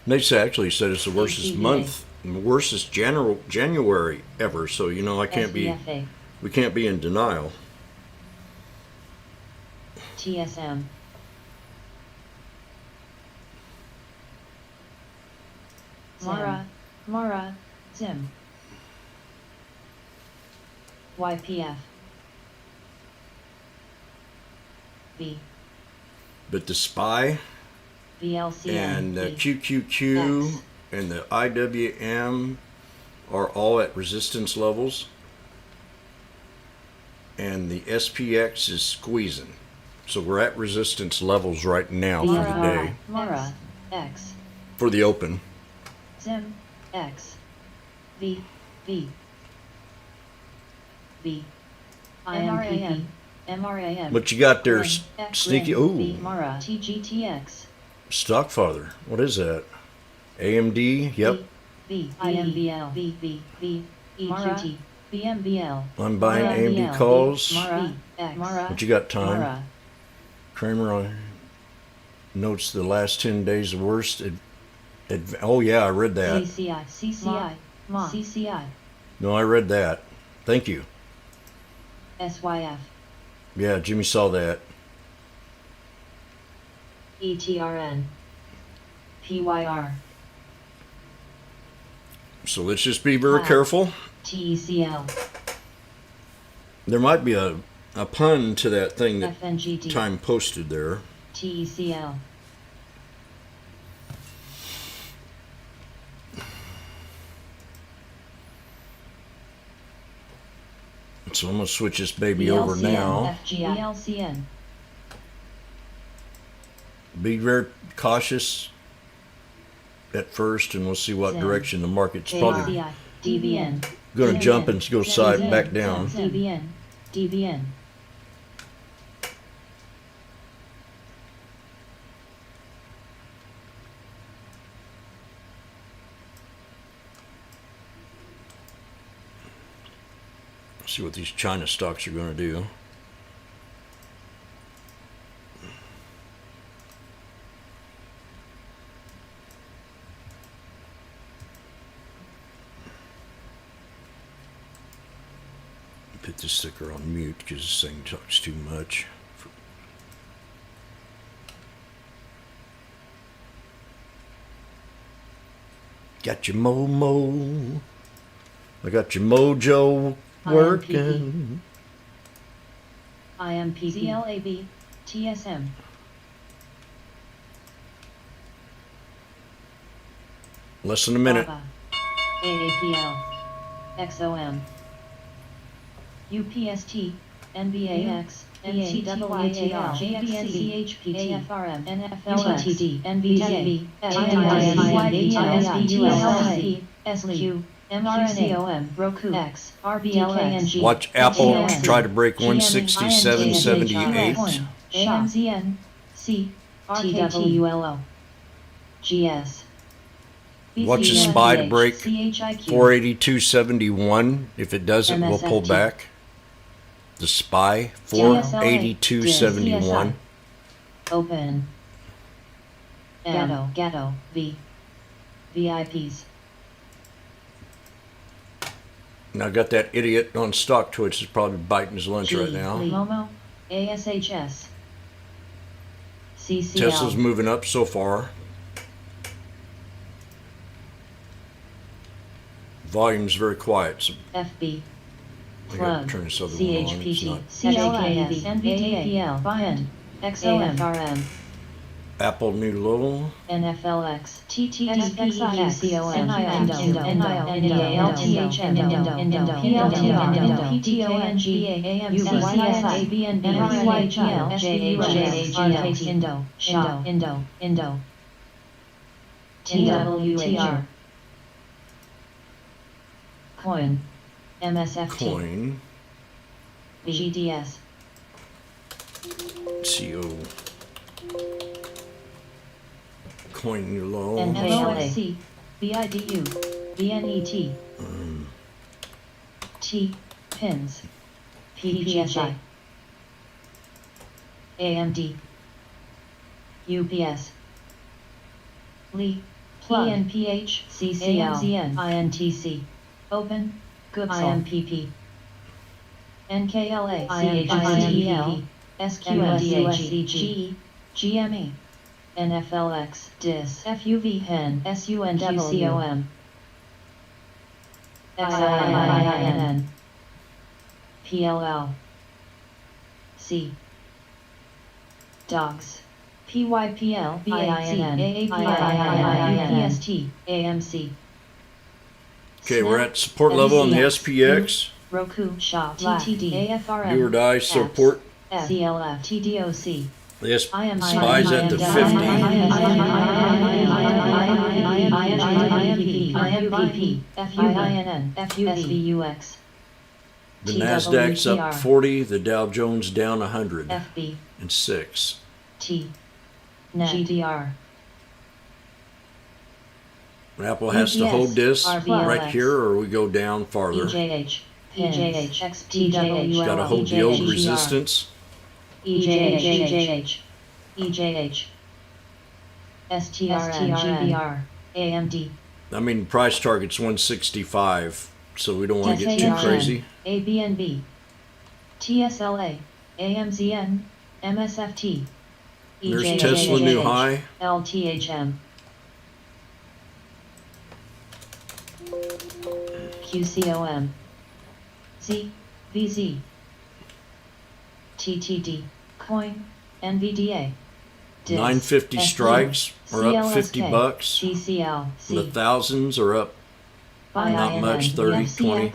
They actually said it's the worstest ACVA. month, worstest January ever. So I can't be. SBFA. We can't be in denial. TSM. Mara, Mara, Zim. YPF. V. But the SPY VLCN. and the V. QQQ X. and the IWM are all at resistance levels, and the SPX is squeezing. So we're at resistance levels right now for the day, Mara, X. for the open. Zim, X. V, V. V. IMPP. MRAM. But you got there X, sneaky. V, Ooh, Mara, TGTX. Stockfather. What is that? AMD. Yep. V, IMBL. V, V, V. EQT. BMBL. I'm buying Mara, AMD BL, calls. Mara, X. Mara, What you got, time? Mara. Kramer notes the last 10 days of worst. Oh yeah, I read that. CCI, CCI, Ma, CCI, No, I read that. Thank you. SYF. Yeah, Jimmy saw that. ETRN. PYR. So let's just be very Wow. careful. TECL. There might be a pun to that thing that FNGT. time posted there. TECL. So I'm going to switch this baby over now. FGI. BLCN. Be very cautious at first, and we'll see what Zen. direction the market's probably KCI. DBN. going to jump and go side back down. DBN. DBN. See what these China stocks are going to do. Put this sticker on mute because this thing talks too much. Got your Momo. I got your mojo working. IMPP. CLAB. TSM. Less than a minute. BABA. AAPL. XOM. UPST. NBAX. NCAATR. JBNC. HPT. AFRM. NFLX. TTD. NBTB. ISBUSLC. SQ. MRNAOM. Roku. X. RBLNG. Watch Apple AON. try to break GM, 167.78. AMZN. C. TWLO. GS. Watch the SPY to break CHIQ. 482.71. If it doesn't, we'll pull MSFT. back. The SPY 482.71. Open. Gatto. V. VIPs. Now I got that idiot on stock twitch that's probably biting his lunch G. right now. Momo. ASHS. CCL. Tesla's moving up so far. Volume's very quiet, so FB. I gotta Plug. turn this other one on. It's CHPT. not. CLIS. NVDAPL. BIN. XOFRM. Apple new low. NFLX. TTDPEUCOM. TWTR. Coin. MSFT. Coin. GDS. CO. Coin new low. NKLAC. BIDU. BNET. T. Pins. PPSI. AMD. UPS. Lee. Plug. PNPH. CCL. AMZN. INTC. Open. Goodsell. IMPP. NKLA. CHICEL. SQMDHEG. GME. NFLX. DIS. FUV. PEN. SUNWCOM. XIINN. PLL. C. Dogs. PYPL. BAIN. AAPST. AMC. Okay, we're at support level on the SPX. Roku. Shop. TTD. AFRM. Do or die support. CLF. TDOC. The SPY's at the 50. IMPP. FUINN. SVUX. The Nasdaq's up 40. The Dow Jones down 106. T. GDR. Apple has to hold this right here, or we go down farther. EJH. PJH. XTWL. Got to hold the old resistance. EJH. EJH. STRN. GBR. AMD. I mean, price target's 165, so we don't want to get too crazy. ABNB. TSLA. AMZN. MSFT. There's EJ, Tesla new high. LTHM. QCOM. Z, VZ. TTD, Coin, NVDA. DIS, 950 SQ, strikes are up 50 CLSK, bucks. CCL, The thousands are up not much, 30, 20.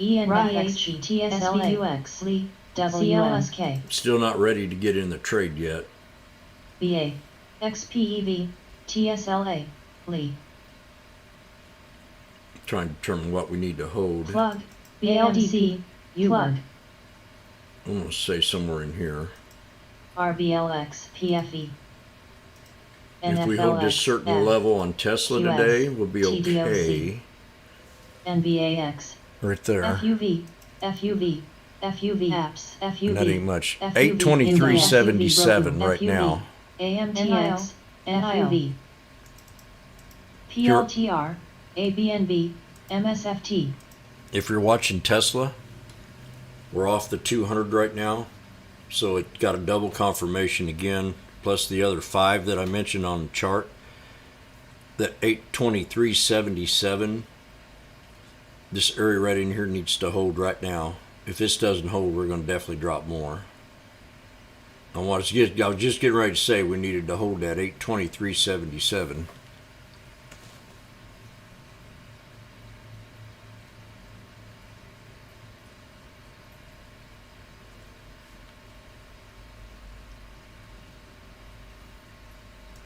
ENVH, TSLUX, LE, CLSK, Still not ready to get in the trade yet. BA, XPEV, TSLA, LE. Trying to determine what we need to hold. Plug, BLDC, plug, I'm going to say somewhere in here. RBLX, PFE. If we hold this certain level on Tesla QS, today, we'll be TDOC. okay. NBAX, Right there. FUV, FUV, FUV apps, FUV. And that ain't much. FUV, 823.77 right FUV, now. AMTX, FUV. PLTR, ABNB, MSFT. If you're watching Tesla, we're off the 200 right now. So it got a double confirmation again, plus the other 5 that I mentioned on the chart. That 823.77, this area right in here needs to hold right now. If this doesn't hold, we're going to definitely drop more. I was just getting ready to say we needed to hold that 823.77.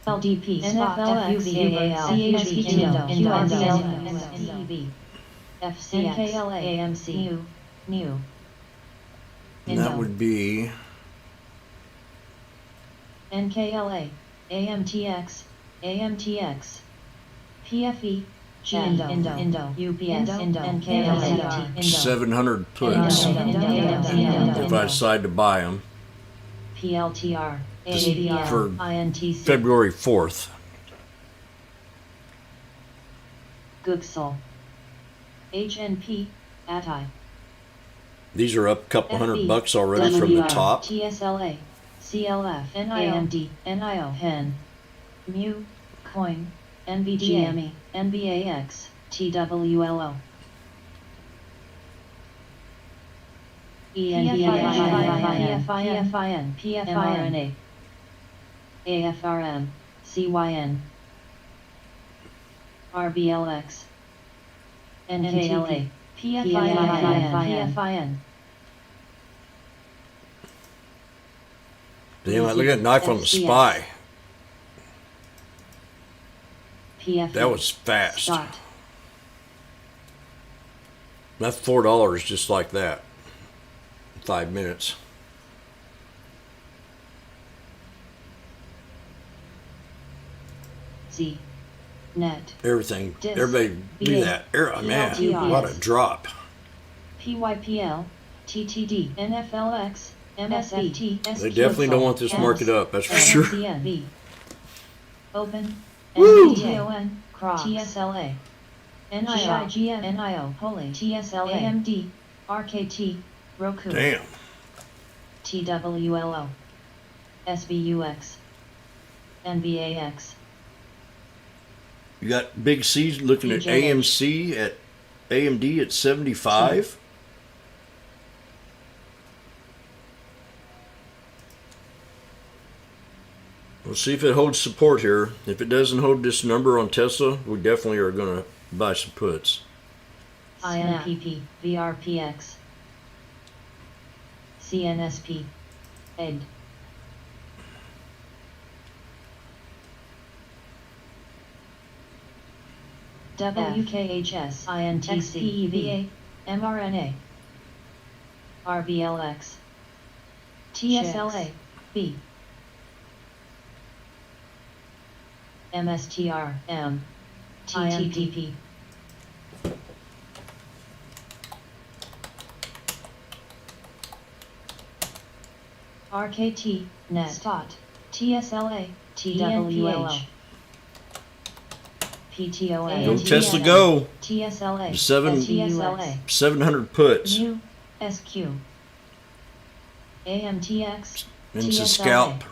LDP, NFL, FUV, FCX, AMC, new. And that would be NKLA, AMTX, AMTX, PFE, Indo, UPS, NKLA, 700 puts. If I decide to buy them PLTR, for INTC, February 4th. Googsel, HNP, ATI. These are up a couple $100 already from the top. TSLA, CLF, AMD, NIO, HEN, MU, Coin, NVGME, NBAX, TWLO. PFIN, PFIRNA, AFRM, CYN, RBLX, NKLA, PFIN. Damn, look at that knife on the SPY. That was fast. Start. That's $4 just like that. 5 minutes. Z, net, Everything. Dis, Everybody do BA, that. Man, PLTR. what a drop. PYPL, TTD, NFLX, MSFT, They definitely don't want this market up, that's for sure. NCNV. Open, Woo! NVTON, TSLA, NIGM, NIO, Holy, TSLA, AMD, RKT, Roku, Damn. TWLO, SBUX, NBAX, You got Big C looking at BJH. AMC at AMD at 75. We'll see if it holds support here. If it doesn't hold this number on Tesla, we definitely are going to buy some puts. INPP, VRPX, CNSP, ED. WKHS, INTC, VA, mRNA, RBLX, TSLA, B, MSTR, M, TTP. RKT, net, spot, TSLA, TWLO, PTOA, Go Tesla, go. TSLA, The 700 puts. New, SQ, AMTX, And it's a TSLA. scalp.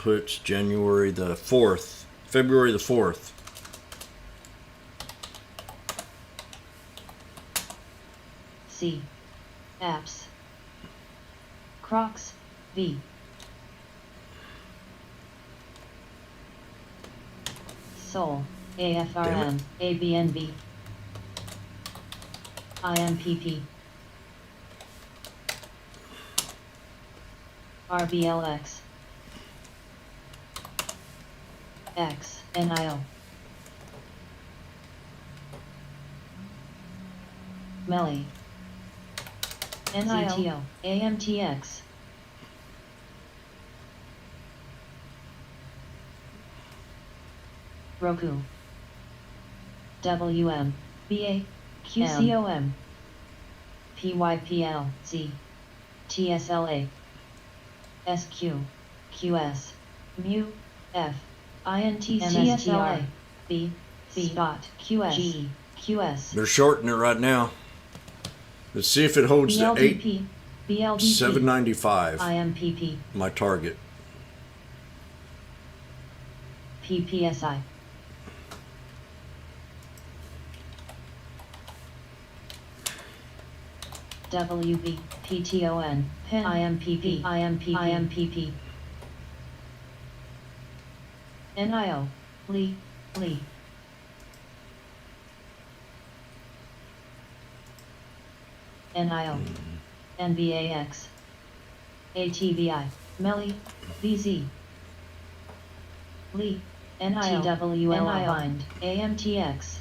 puts January the 4th, February the 4th. C. Apps. Crocs, V. Seoul, AFRM, ABNB. IMPP. RBLX. X, NIO. Melly. NIO, AMTX. Roku. WM, BA, QCOM. PYPL, Z. TSLA. SQ, QS, MU, F, INTCSLA, B, Spot, QS, G, QS. They're shorting it right now. Let's see if it holds to BLDP, BLDP, 795. IMPP, My target. PPSI. WB, PTON, PIN, IMPP, IMPP, NIO, Lee, NIO, NBAX, ATVI, Melly, VZ, Lee, NIO, TWL, Bind, AMTX,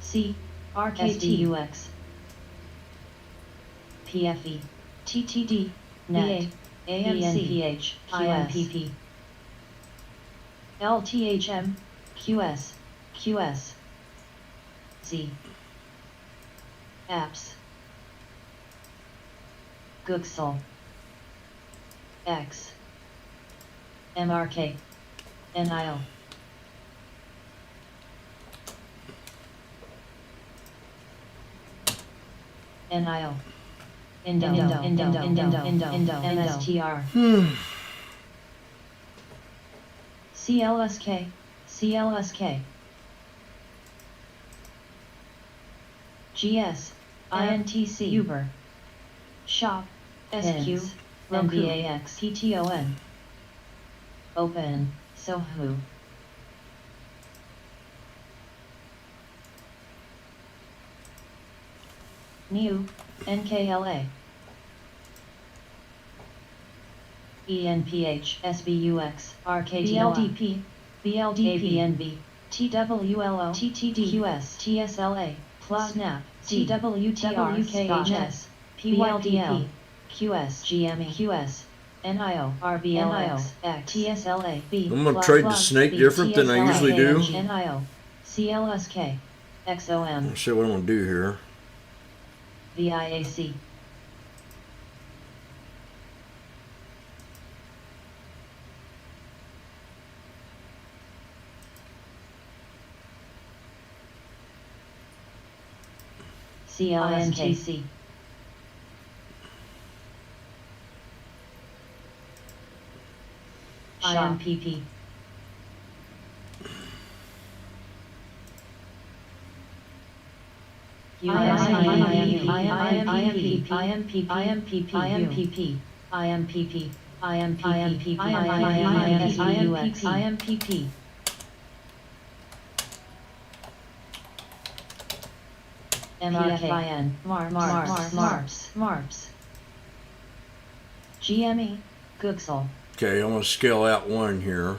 C, RKTUX, PFE, TTD, NET, AMCH, IMPP, LTHM, QS, Z, Apps, Googsol, X, MRK, NIO. NIO. Indo, MSTR. CLSK. GS, INTC, Uber. Shop, SQ, MBAX, PTON. Open, Sohu. New, NKLA. ENPH, SBUX, RKTLDP, BLDP, TWLO, TTDQS, TSLA, SNAP, TWTRKHS, PYDL, QS, GME, QS, NIO, RBLX, TSLA, B. I'm going to trade the snake different than I usually do. NIO, CLSK, XOM, Let's see what I'm going to do here. VIAC. CLSKC. IMPP. IMPP. MRKIN, MARPS, GME, Googsol, Okay, I'm going to scale out one here.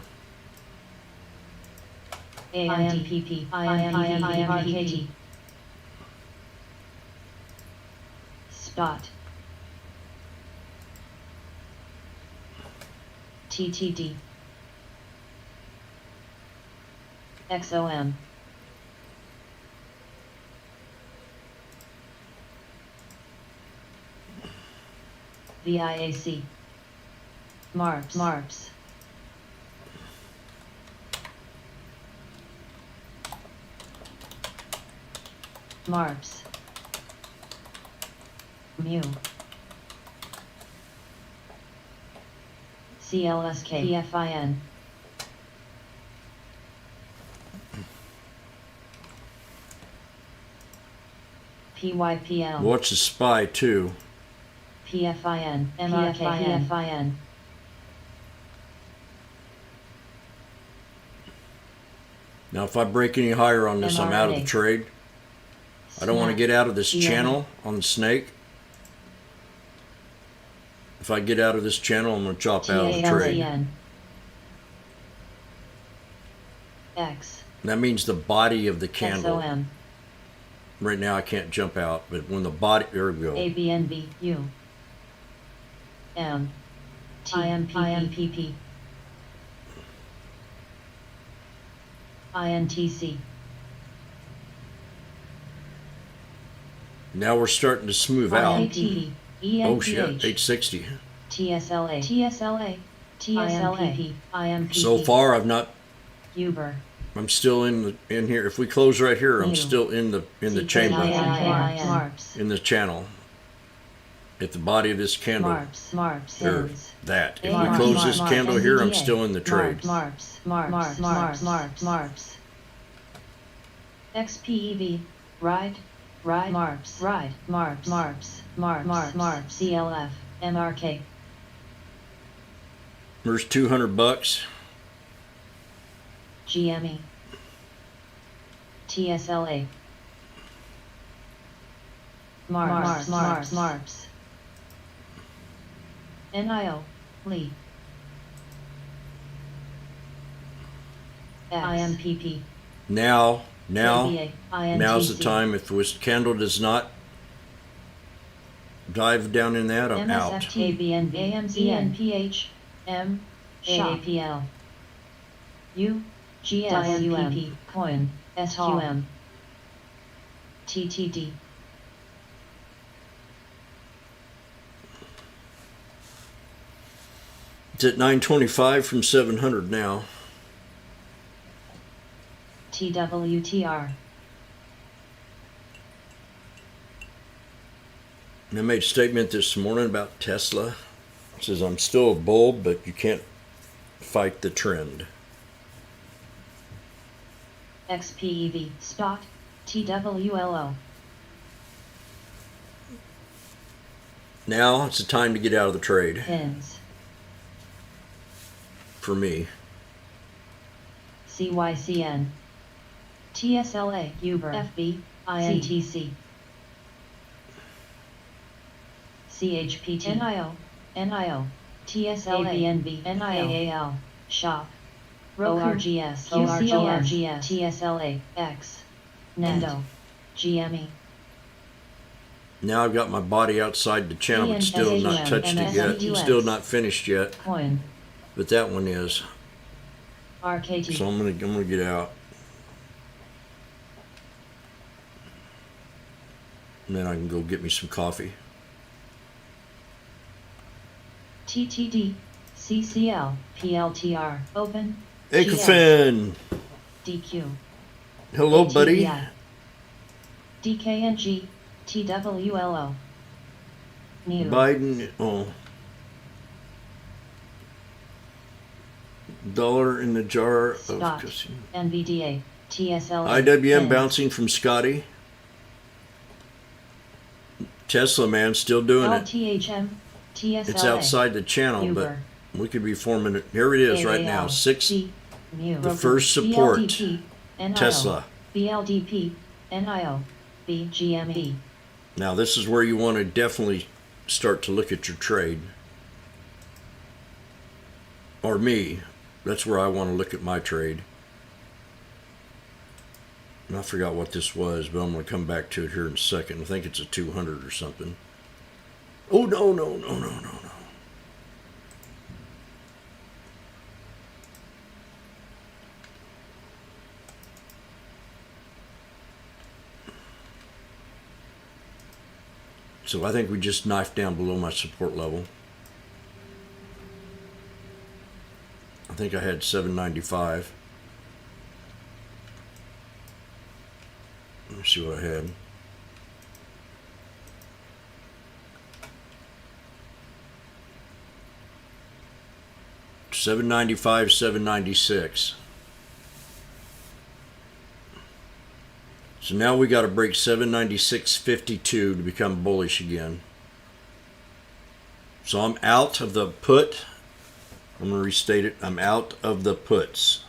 IMPP, IMPP, Spot, TTD, XOM, VIAC, MARPS, MU, CLSK, PFIN, PYPL. What's a SPY 2? PFIN. MRK. PFIN. Now, if I break any higher on this, I'm out of the MRA. trade. I don't want to Snap. get out of this GME. channel on the snake. If I get out of this channel, I'm going to chop out of the trade. TALCN. X. That means the body of the candle. XOM. Right now I can't jump out, but when the body, there we go. ABNB. U. M. IMPP. INTC. Now we're starting to smooth out. INT. Oh shit, ENPH. 860. TSLA. TSLA. TSLA. IMPP. So far Uber. I'm still in here. If we close right here, I'm New. still in the chamber, Marps. in the channel. At the body of this candle. Marps. Or Ends. that. If we Marps. close this Marps. candle here, I'm NVDA. still in the trade. Marps. XPEV. Ride. Marps. CLF. MRK. There's $200. GME. TSLA. Marps. NIO. Lee. IMPP. Now's the INTC. time. If this candle does not dive down in that, I'm out. MSFT. ABNB. AMZN. M. AAPL. U. GSUM. Coin. SQM. TTD. It's at 925 from 700 now. TWTR. And I made a statement this morning about Tesla. It says, I'm still a bull, but you can't fight the trend. XPEV. Spot. TWLO. Now it's the time to get out of the trade Pins. for me. CYCN. TSLA. Uber. FB. INTC. CHPT. NIO. TSLA. ABNB. NIAL. Shop. ORGS. TSLA. X. Nendo. GME. Now I've got my body outside the channel, but still not touched it yet. Still not finished yet, Coin. but that one is. RKT. So I'm gonna get out. And then I can go get me some coffee. TTD. CCL. PLTR. Open. Akafin! DQ. Hello, buddy. ATVI. DKNG. TWLO. New. Biden, oh. Dollar in the jar of Spot. casino. NVDA. TSL. IWM bouncing from Scotty. Tesla, man, still doing it. LTHM. TSLA. It's outside the channel, but Uber. we could be forming it. Here it is right now. AAL. 6, G. Mu. the first support. BLDP. NIO. Tesla. BLDP. NIO. BGME. Now this is where you want to definitely start to look at your trade. Or me. That's where I want to look at my trade. And I forgot what this was, but I'm going to come back to it here in a second. I think it's a 200 or something. Oh, no. So I think we just knifed down below my support level. I think I had 795. Let me see what I had. $795, $796. So now we got to break 796.52 to become bullish again. So I'm out of the put. I'm going to restate it. I'm out of the puts.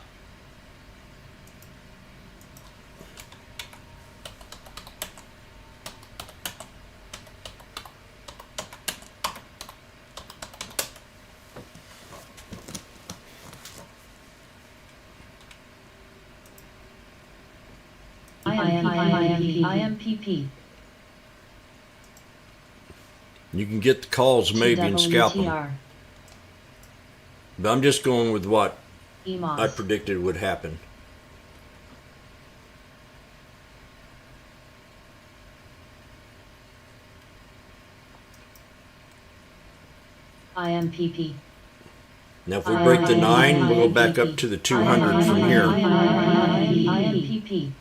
IMPP. You can get the calls maybe and scalp them. But I'm just going with what I predicted would happen. IMPP. Now if we break the 9, we'll go back up to the 200 from here. IMPP.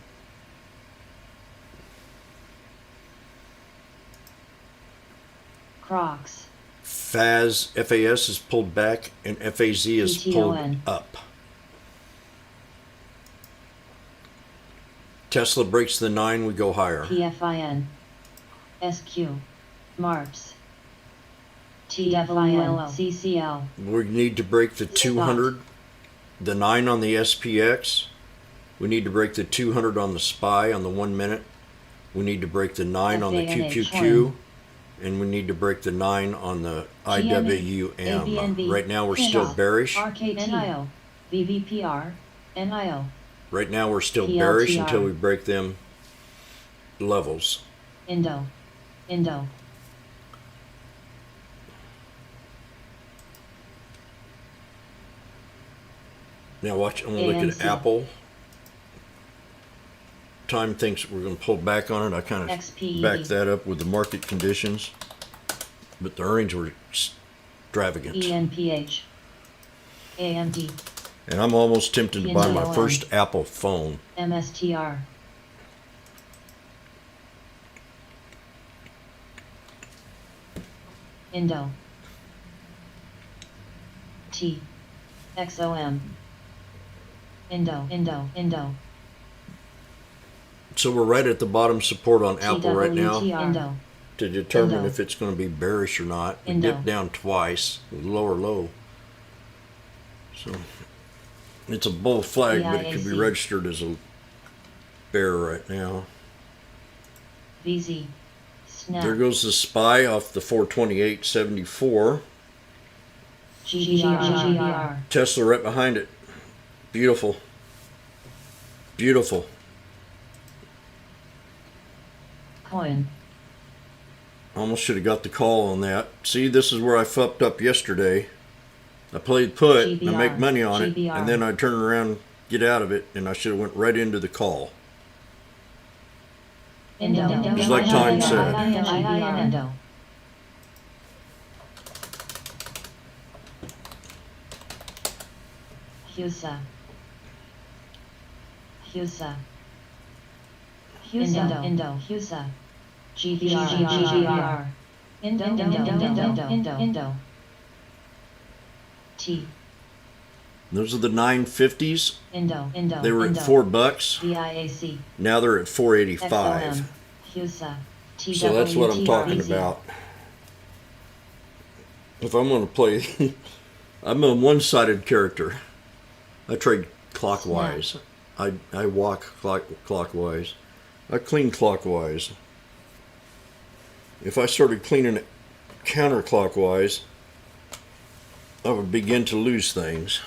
Crocs. FAS is pulled back and FAZ is pulled up. Tesla breaks the 9, we go higher. PFIN. SQ. MARPS. TFIN. CCL. We need to break the 200, the 9 on the SPX. We need to break the 200 on the SPY on the 1 minute. We need to break the 9 on the QQQ. And we need to break the 9 on the IWM. Right now we're still bearish. NIO. VVPR. NIO. Right now we're still bearish until we break them levels. Indo. Now watch, I'm going to look at Apple. Time thinks we're going to pull back on it. I kind of backed that up with the market conditions. But the earnings were extravagant. ENPH. AMD. And I'm almost tempted to buy my first Apple phone. MSTR. Indo. T. XOM. Indo. So we're right at the bottom support on Apple right now Indo. to determine if it's going to be bearish or not. We dipped down twice, lower low. So it's a bull flag, but it could be registered as a bear right now. VZ. Snap. There goes the SPY off the 428.74. GGR. Tesla right behind it. Beautiful. Beautiful. Coin. Almost should have got the call on that. See, this is where I fucked up yesterday. I played put, and I make money on it, and then I turn around, get out of it, and I should have went right into the call. Just like Time said. Husa. GGR. Indo. T. Those are the 950s. Indo. They were at $4. VIAC. Now they're at 485. Husa. So that's what I'm talking about. If I'm going to play, I'm a one-sided character. I trade clockwise. I walk clockwise. I clean clockwise. If I started cleaning it counterclockwise, I would begin to lose things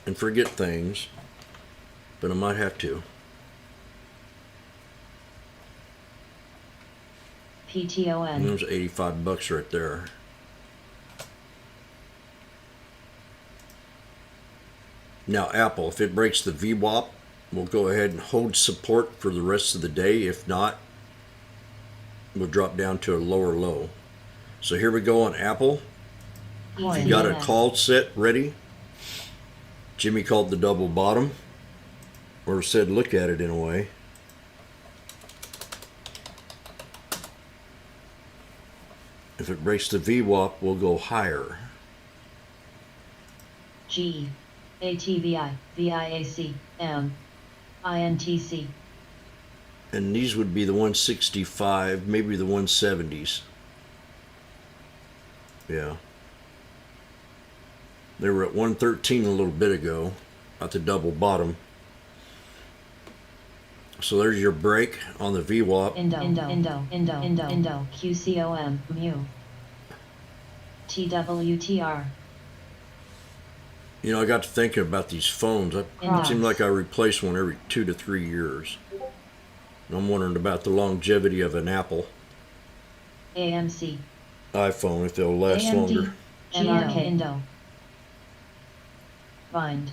and forget things, but I might have to. PTON. And there's $85 right there. Now Apple, if it breaks the VWAP, we'll go ahead and hold support for the rest of the day. If not, we'll drop down to a lower low. So here we go on Apple. You got a call set ready. Jimmy called the double bottom, or said look at it in a way. If it breaks the VWAP, we'll go higher. G. ATVI. VIAC. M. INTC. And these would be the 165, maybe the 170s. Yeah. They were at 113 a little bit ago at the double bottom. So there's your break on the VWAP. Indo, QCOM, mu. TWTR. You know, I got to thinking about these phones. It seemed like I replace one every 2 to 3 years. And I'm wondering about the longevity of an Apple AMC. iPhone, if they'll last AMD. longer. NRK. Indo. Bind.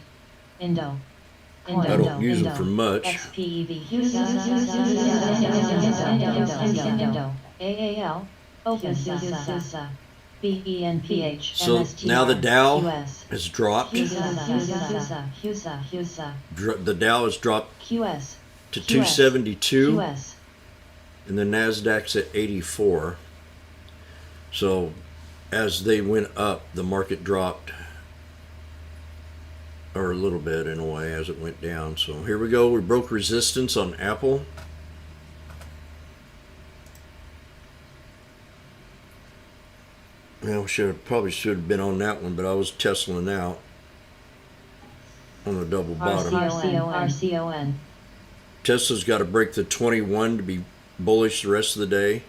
Indo. I don't use them for much. XPEV. AAL. Open. BENPH. So now the Dow QS. has dropped. The Dow has dropped QS. to 272, QS. and the Nasdaq's at 84. So as they went up, the market dropped, or a little bit in a way, as it went down. So here we go. We broke resistance on Apple. Well, probably should have been on that one, but I was Teslaing out on the double bottom. RCON. Tesla's got to break the 21 to be bullish the rest of the day,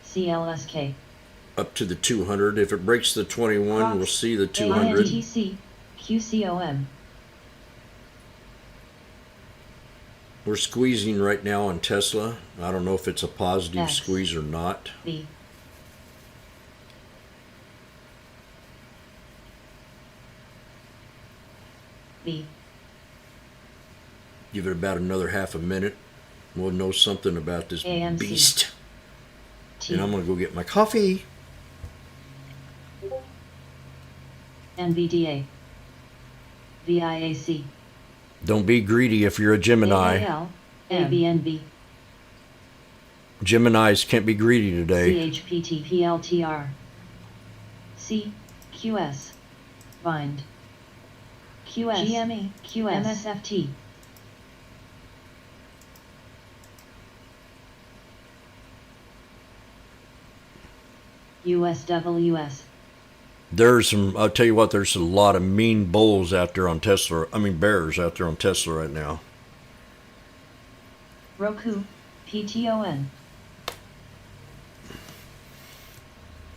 CLSK. up to the 200. If it breaks the 21, we'll see the 200. ANTC. QCOM. We're squeezing right now on Tesla. I don't know if it's a positive X. squeeze or not. B. B. Give it about another half a minute. We'll know something about this AMC. beast. T. And I'm going to go get my coffee. NVDA. VIAC. Don't be greedy if you're a Gemini. AAL. ABNB. Geminis can't be greedy today. CHPT PLTR. C. QS. Bind. QS. GME. QS. MSFT. USWS. I'll tell you what, there's a lot of mean bulls out there on Tesla. Bears out there on Tesla right now. Roku. PTON.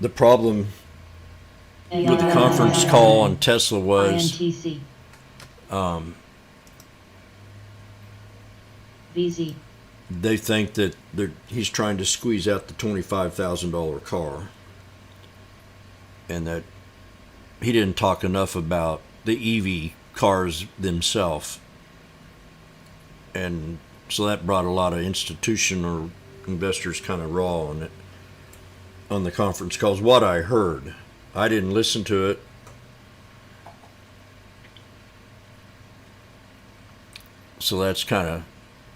The problem with the conference call on Tesla was INTC. VZ. they think that he's trying to squeeze out the $25,000 car, and that he didn't talk enough about the EV cars themselves. And so that brought a lot of institutional investors kind of raw on it on the conference calls. What I heard, I didn't listen to it. So that's kind of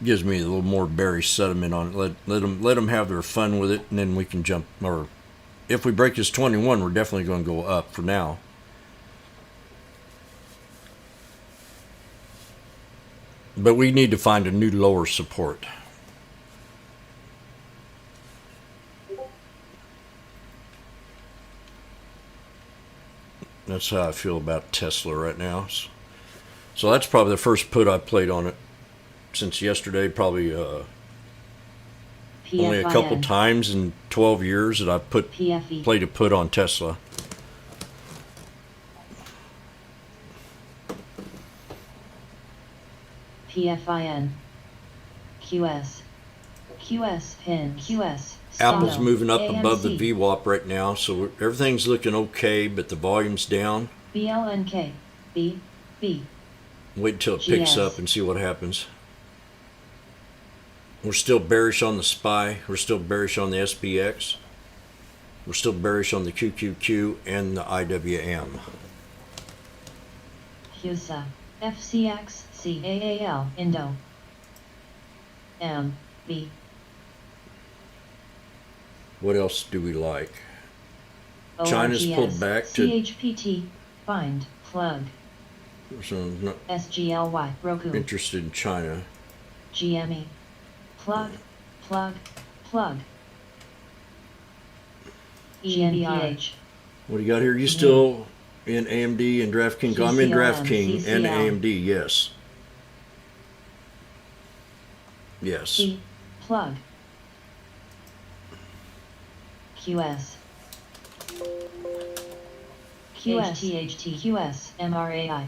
gives me a little more bearish sentiment on it. Let them have their fun with it, and then we can jump. Or if we break this 21, we're definitely going to go up for now. But we need to find a new lower support. That's how I feel about Tesla right now. So that's probably the first put I played on it since yesterday. Probably only a couple times in 12 years that I've played a put on Tesla. PFIN. QS. QS pin. QS. Apple's moving up above the VWAP right now, so everything's looking okay, but the volume's down. BLNK. B. Wait until it picks GS. up and see what happens. We're still bearish on the SPY. We're still bearish on the SPX. We're still bearish on the QQQ and the IWM. HUSA. FCX. CAAL. Indo. M. B. What else do we like? China's ORGS. pulled back to. CHPT. Bind. Plug. So I'm not SGLY. Roku. interested in China. GME. Plug, plug, plug. ENPH. What do you got here? You still in AMD and DraftKings? I'm in CCLM, DraftKings and CCL. AMD, yes. Yes. C, plug. QS. QS. HTHT. QS. MRAI.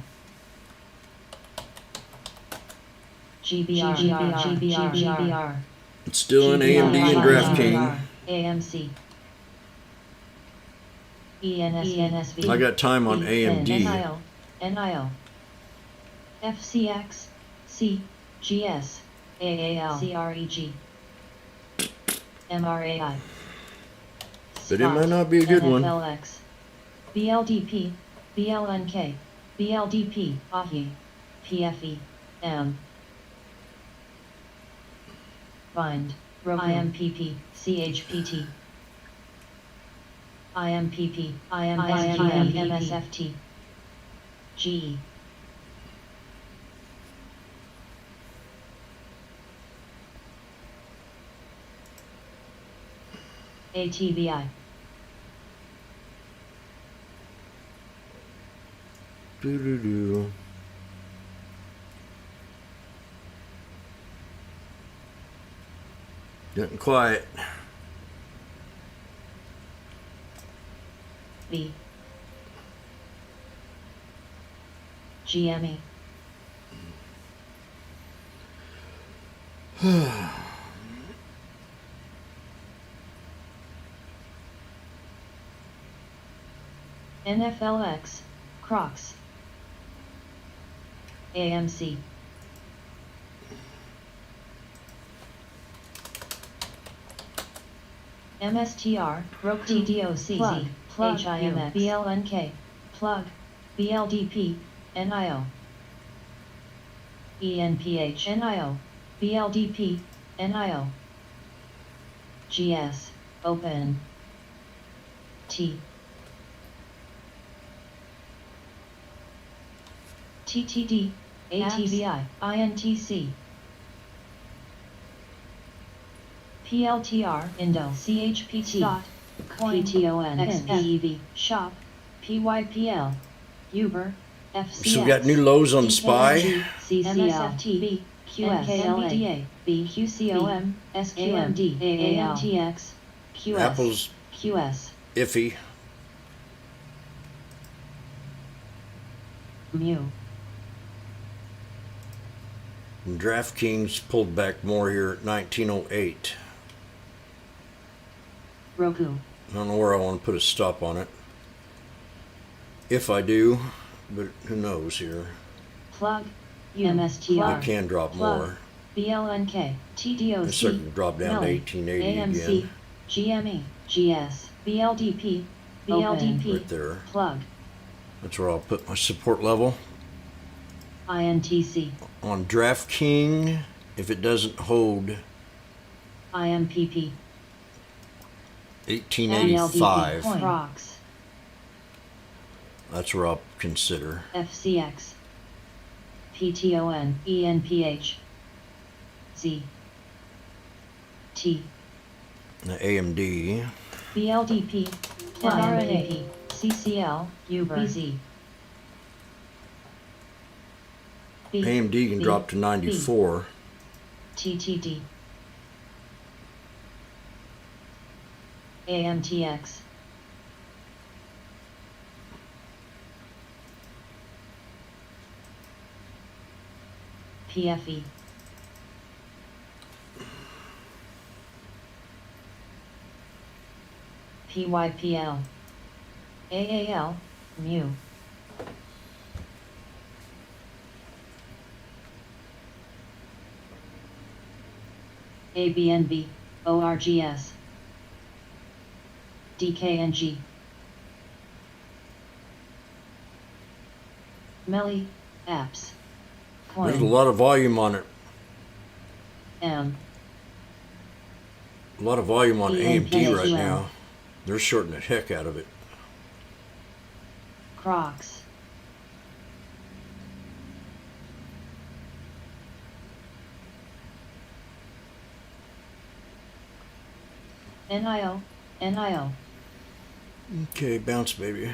GBR. GBR. It's still in AMD and DraftKings. AMC. ENSV. I got time on AMD. NIO. FCX. C. GS. AAL. CREG. MRAI. But it might not be a good one. NFLX. BLDP. BLNK. BLDP. AHI. PFE. M. Bind. IMPP. CHPT. IMPP. IMPP. MSFT. GE. ATVI. Doo-doo-doo. Getting quiet. B. GME. NFLX. Crocs. AMC. MSTR, Roku, TDOC, plug, HIMX, BLNK, plug, BLDP, NIO, ENPH, NIO, BLDP, NIO, GS, open, T, TTD, ATVI, INTC, PLTR, Indo, CHPT, dot, coin, PTON, XPEV, shop, PYPL, Uber, FCX, So we got new lows on SPY. CCL, QS, NVDA, BQCOM, SQMD, AALTX, QS, Apple's QS, iffy. Mu, And DraftKings pulled back more here at 1908. Roku, I don't know where I want to put a stop on it. If I do, but who knows here. plug, MSTR, It can drop plug, more. BLNK, TDOC, It's starting to drop down to Melly, 1880 AMC, again. GME, GS, BLDP, BLDP, Right there. plug, That's where I'll put my support level. INTC, On DraftKings, if it doesn't hold IMPP, 1885, NLDP, Crocs, that's where I'll consider. FCX, PTON, ENPH, Z, T, The AMD, BLDP, MRNAP, CCL, Uber, BZ, B, AMD can B, drop to 94. TTD, AMTX, PFE, PYPL, AAL, Mu, ABNB, ORGS, DKNG, Melly, Apps, There's a Coin, lot of volume on it. M, A lot of volume on AMD right ENPHUM. now. They're shorting the heck out of it. Crocs, NIO, NIO. Okay, bounce baby.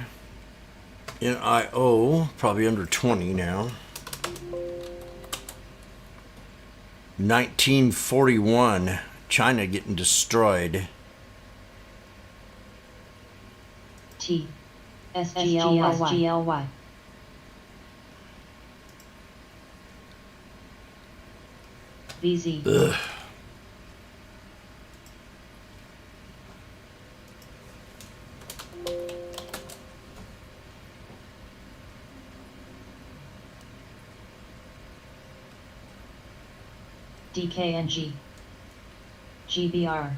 NIO, probably under 20 now. 1941, China getting destroyed. T. SGLY. VZ. Ugh. DKNG. GBR.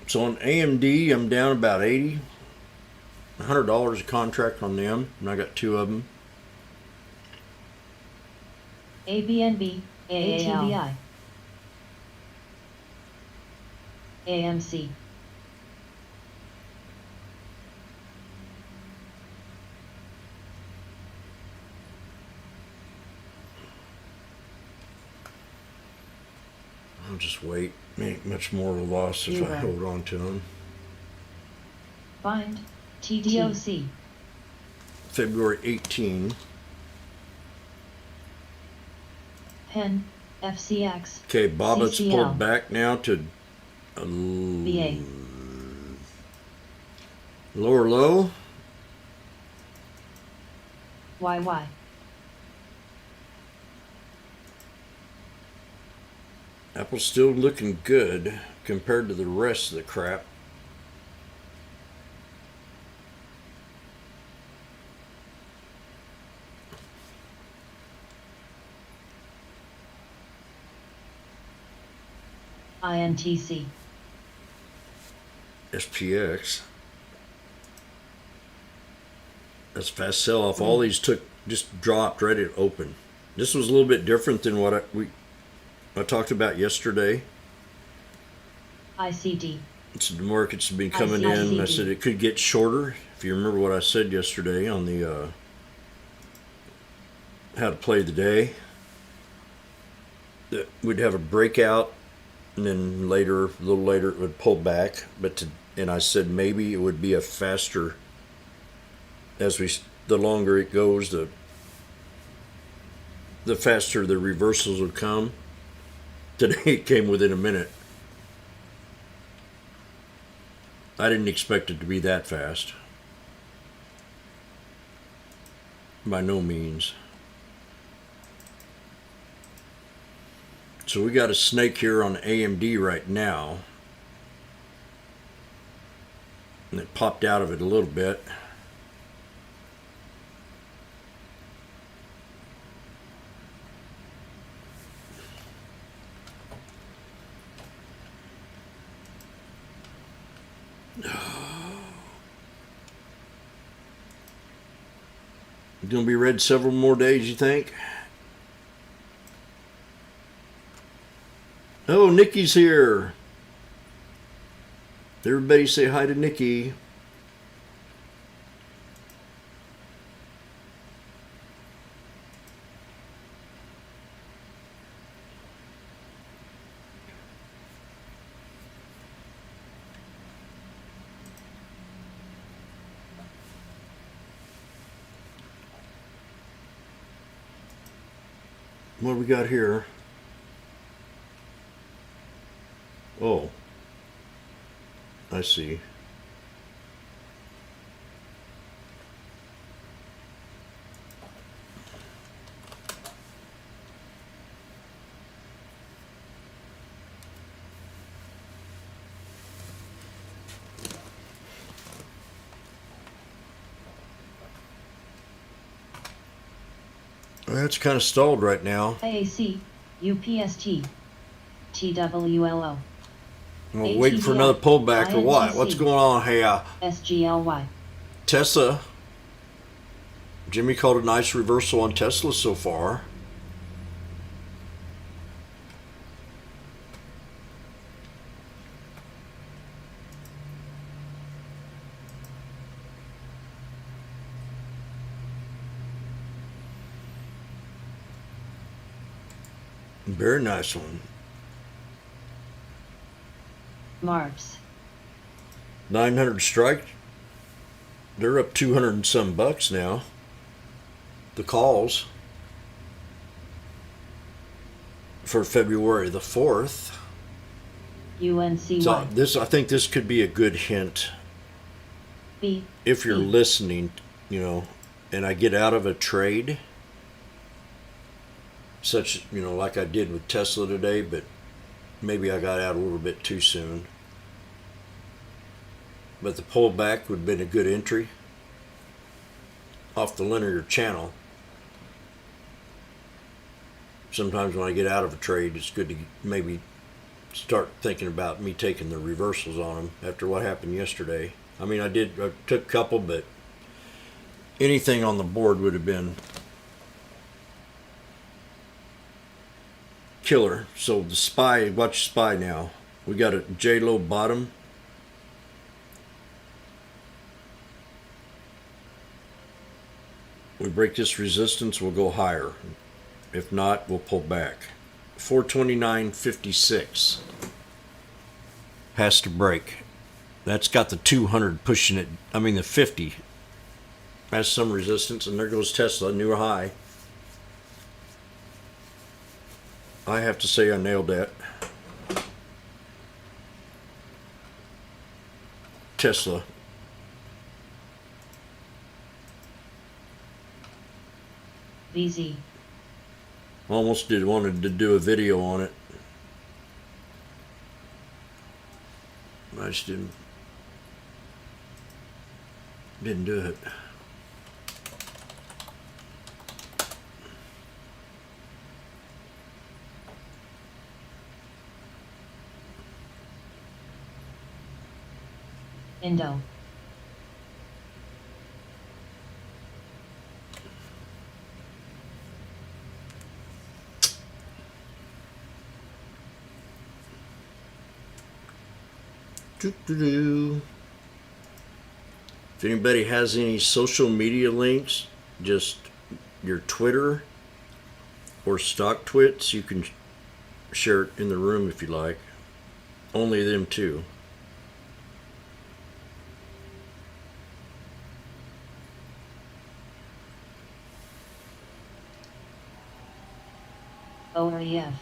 So on AMD, I'm down about 80. $100 a contract on them, and I got 2 of them. ABNB. ATVI. AMC. I'll just wait. Ain't much more of a loss if I hold on to them. Find. TDOC. February 18. Pen. FCX. Okay, Bobbitt's CCL. pulled back now to BA. lower low. YY. Apple's still looking good compared to the rest of the crap. INTC. SPX. That's a fast sell off. All these just dropped ready to open. This was a little bit different than what I talked about yesterday. ICD. The markets have been coming in. I said it could get shorter. If you remember what I said yesterday on the how to play the day, that we'd have a breakout, and then a little later, it would pull back. And I said maybe it would be a faster. The longer it goes, the faster the reversals would come. Today it came within a minute. I didn't expect it to be that fast. By no means. So we got a snake here on AMD right now. And it popped out of it a little bit. Going to be red several more days, you think? Oh, Nikki's here. Everybody say hi to Nikki. What do we got here? Oh, I see. It's kind of stalled right now. IAC. UPST. TWLO. We're waiting for another pullback or what? What's going on here? SGLY. Tesla. Jimmy called a nice reversal on Tesla so far. Very nice one. Marks. 900 strike. They're up 200 and some bucks now. The calls for February the 4th. UNCY. So I think this could be a good hint B. if you're B. listening, and I get out of a trade, such, like I did with Tesla today, but maybe I got out a little bit too soon. But the pullback would have been a good entry off the linear channel. Sometimes when I get out of a trade, it's good to maybe start thinking about me taking the reversals on them after what happened yesterday. I mean, I took a couple, but anything on the board would have been killer. So the SPY, watch SPY now. We got a J-low bottom. We break this resistance, we'll go higher. If not, we'll pull back. 429.56 has to break. That's got the 200 pushing it. I mean, the 50 has some resistance, and there goes Tesla, new high. I have to say I nailed that. Tesla. VZ. Almost wanted to do a video on it. I just didn't do it. Indo. If anybody has any social media links, just your Twitter or stock twits, you can share it in the room if you like. Only them two. OREF.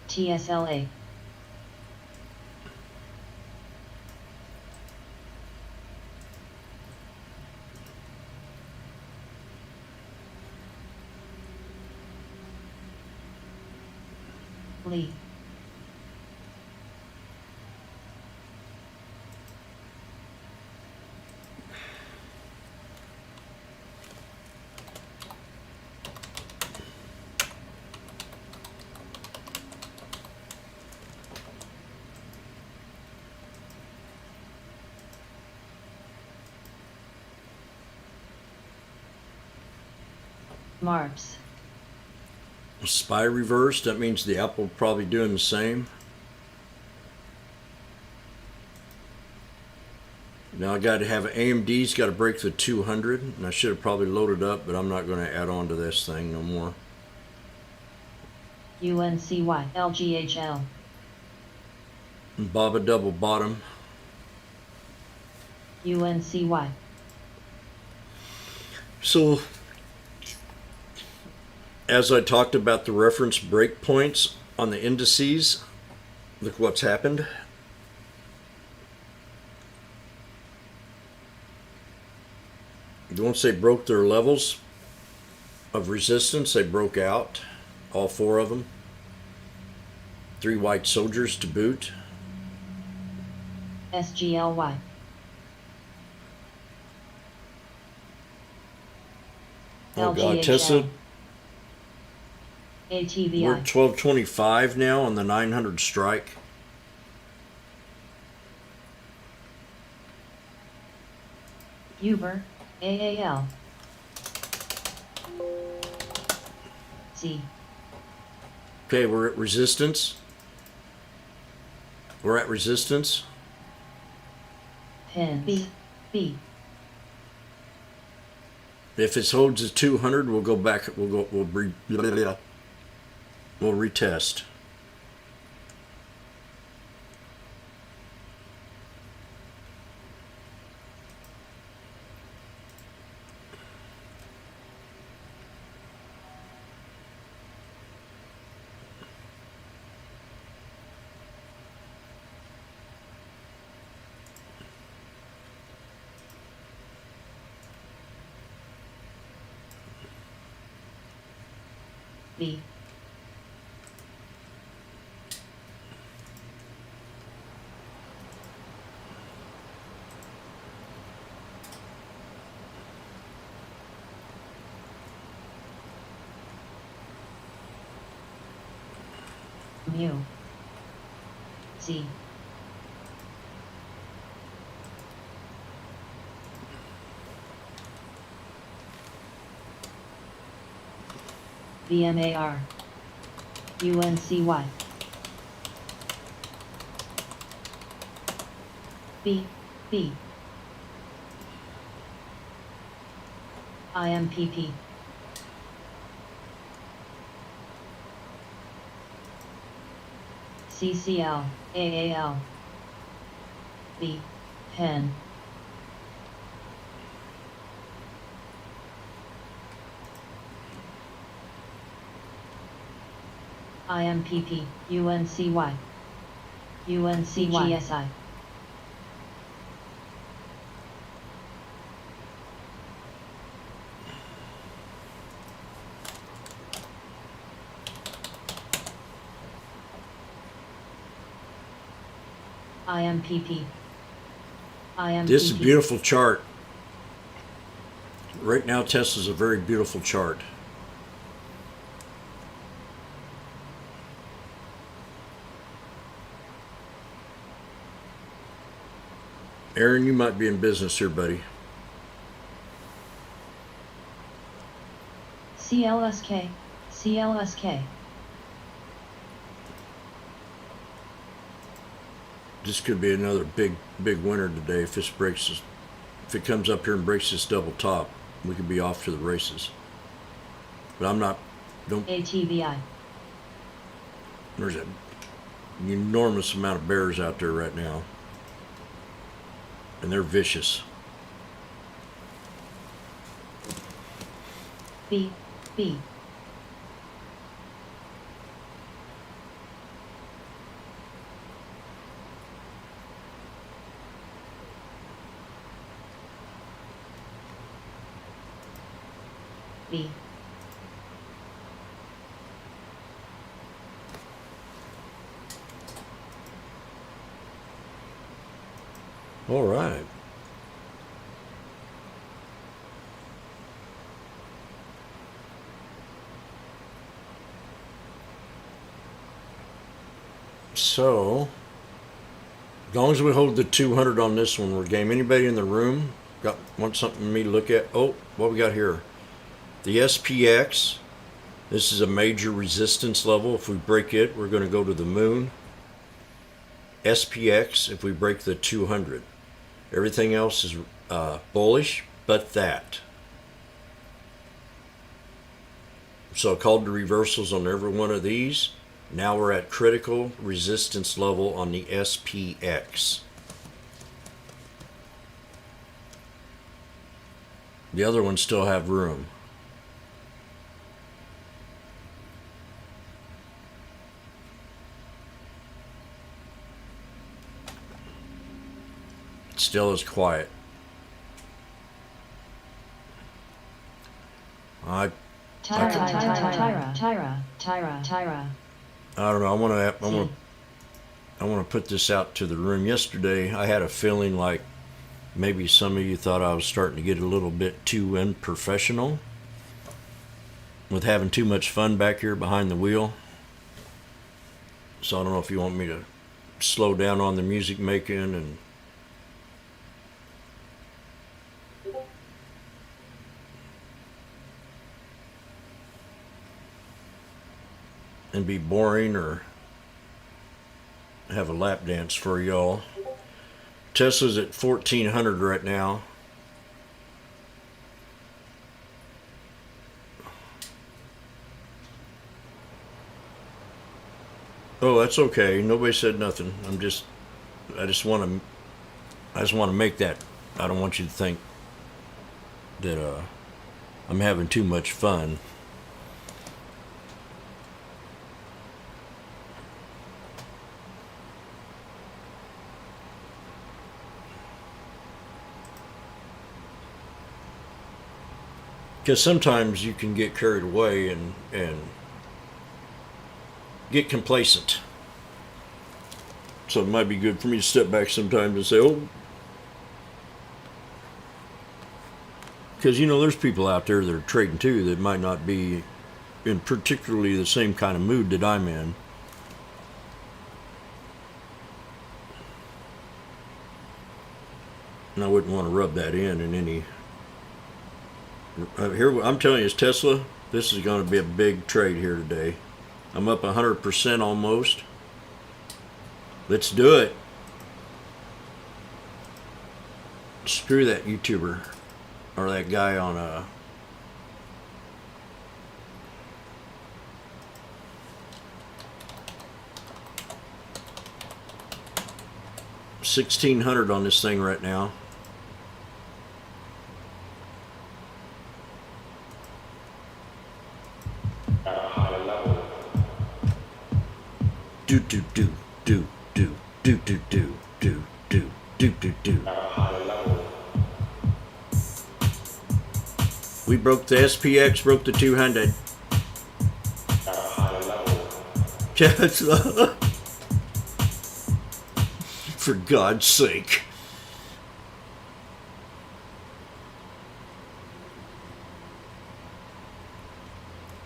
TSLA. Lee. Marps. SPY reversed, that means the Apple probably doing the same. Now I got to have AMD's got to break the 200, and I should have probably loaded up, but I'm not going to add on to this thing no more. UNCY. LGHL. Baba double bottom. UNCY. So, as I talked about the reference breakpoints on the indices, look what's happened. Once they broke their levels of resistance, they broke out, all four of them. 3 white soldiers to boot. SGLY. Oh God, LGHL. Tesla, we're ATVI. at 1225 now on the 900 strike. Uber. AAL. C. Okay, we're at resistance. We're at resistance. Pins. B, B, If it holds at 200, we'll go back. We'll retest. B, Mu. Z, VMAR. UNCY. B, B, IMPP. CCL. AAL. B, Pen. IMPP. UNCY. UNCGSI. IMPP. IMPP. This is a beautiful chart. Right now, Tesla's a very beautiful chart. Aaron, you might be in business here, buddy. CLSK. CLSK. This could be another big winner today if this breaks this, if it comes up here and breaks this double top, we could be off to the races. But I'm not, don't, ATVI. there's an enormous amount of bears out there right now. And they're vicious. B, B, B, All right. So, as long as we hold the 200 on this one, we're game. Anybody in the room want something for me to look at? Oh, what we got here? The SPX. This is a major resistance level. If we break it, we're going to go to the moon. SPX, if we break the 200. Everything else is bullish, but that. So I called the reversals on every one of these. Now we're at critical resistance level on the SPX. The other ones still have room. It still is quiet. Tyra. I don't know. I want to put this out to the room. Yesterday, I had a feeling like maybe some of you thought I was starting to get a little bit too unprofessional with having too much fun back here behind the wheel. So I don't know if you want me to slow down on the music making and be boring, or have a lap dance for y'all. Tesla's at 1400 right now. Oh, that's okay. Nobody said nothing. I just want to make that. I don't want you to think that I'm having too much fun. Because sometimes you can get carried away and get complacent. So it might be good for me to step back sometimes and say, oh, because there's people out there that are trading too that might not be in particularly the same kind of mood that I'm in. And I wouldn't want to rub that in any. Here, I'm telling you, it's Tesla. This is going to be a big trade here today. I'm up 100% almost. Let's do it. Screw that YouTuber or that guy on a. $1,600 on this thing right now. Do do do do do do do do do do do do do. We broke the SPX, broke the 200. Tesla. For God's sake.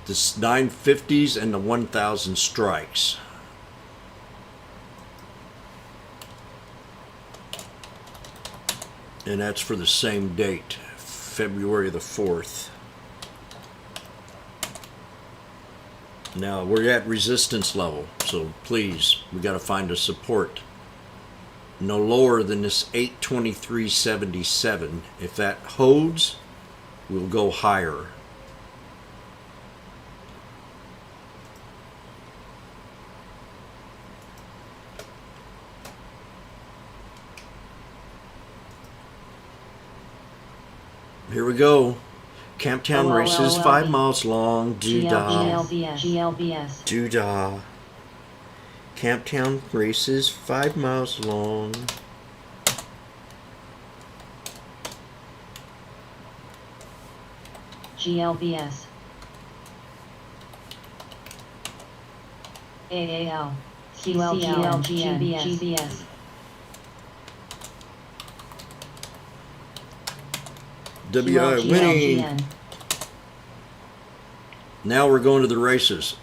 The 950s and the 1000 strikes. And that's for the same date, February the 4th. Now we're at resistance level, so please, we got to find a support. No lower than this 823.77. If that holds, we'll go higher. Here we go. Camptown races, 5 miles long. Doodah. GLBS. Doodah. Camptown races, 5 miles long. GLBS. AAL. QLGL GBS. WI winning. Now we're going to the races.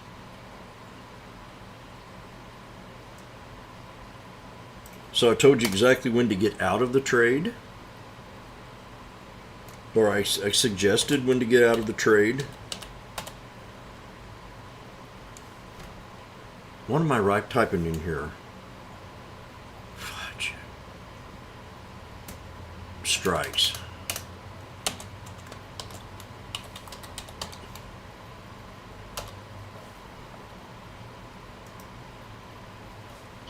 So I told you exactly when to get out of the trade. Or I suggested when to get out of the trade. What am I typing in here? Fudge. Strikes.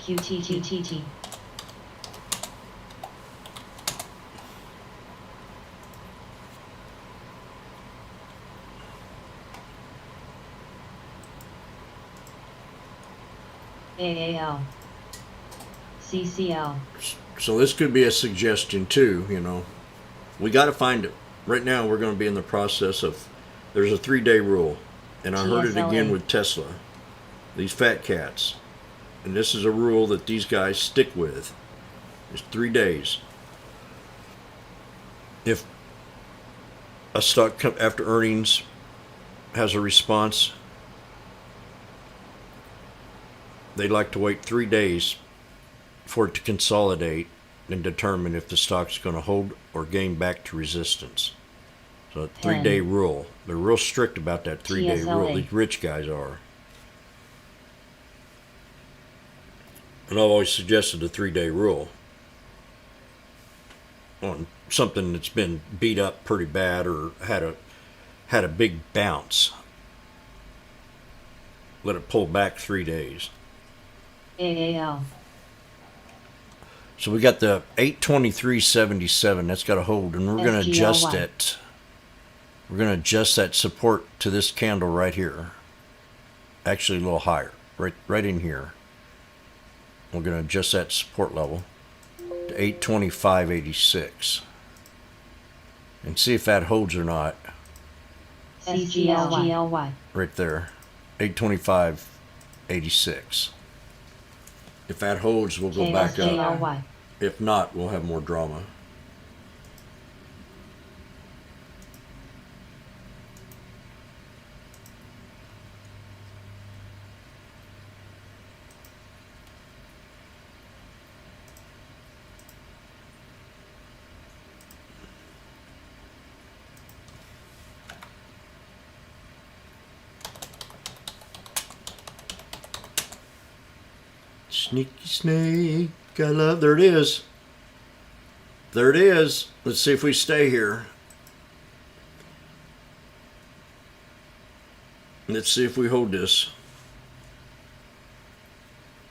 QTTTT. AAL. CCL. So this could be a suggestion too, We got to find it. Right now we're going to be in the process of, there's a 3-day rule. And I heard it again with Tesla. These fat cats. And this is a rule that these guys stick with. It's 3 days. If a stock after earnings has a response, they like to wait 3 days for it to consolidate and determine if the stock's going to hold or gain back to resistance. So a 3-day rule. They're real strict about that 3-day rule. These rich guys are. And I've always suggested a 3-day rule on something that's been beat up pretty bad or had a big bounce. Let it pull back 3 days. AAL. So we got the 823.77. That's got to hold, and we're going to adjust SGLY. it. We're going to adjust that support to this candle right here. Actually, a little higher, right in here. We're going to adjust that support level to 825.86, and see if that holds or not. CGLY. Right there, 825.86. If that holds, we'll go back up. KSJLY. If not, we'll have more drama. Sneaky snake, I love. There it is. There it is. Let's see if we stay here. Let's see if we hold this.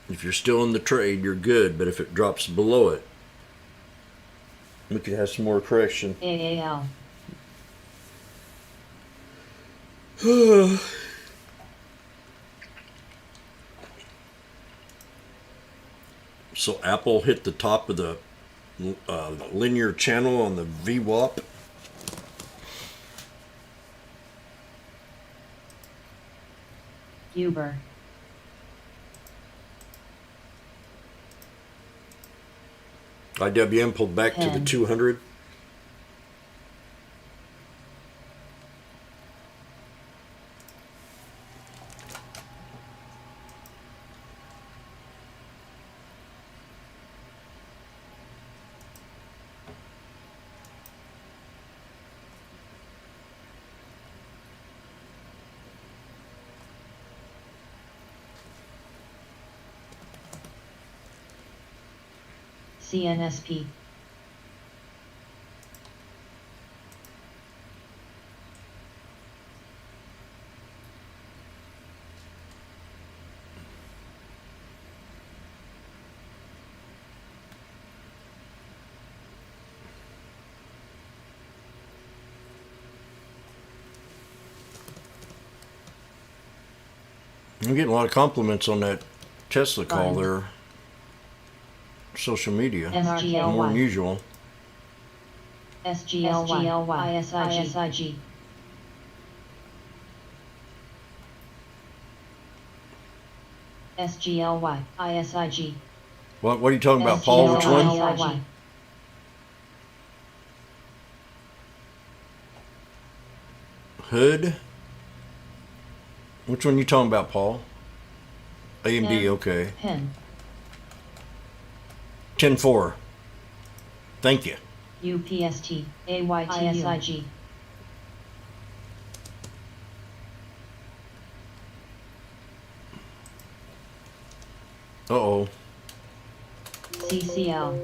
If you're still in the trade, you're good. But if it drops below it, we could have some more correction. AAL. So Apple hit the top of the linear channel on the VWAP. Uber. IWM pulled back to the 10. 200. CNSP. I'm getting a lot of compliments on that Tesla call Fine. there. Social media. SGLY. More than usual. SGLY. ISIG. SGLY. ISIG. What are you talking about, Paul? Which one? SGLY. Hood? Which one you talking about, Paul? AMD, Pen. okay. Pen. 10-4. Thank you. UPST. AYTISIG. Uh-oh. CCL.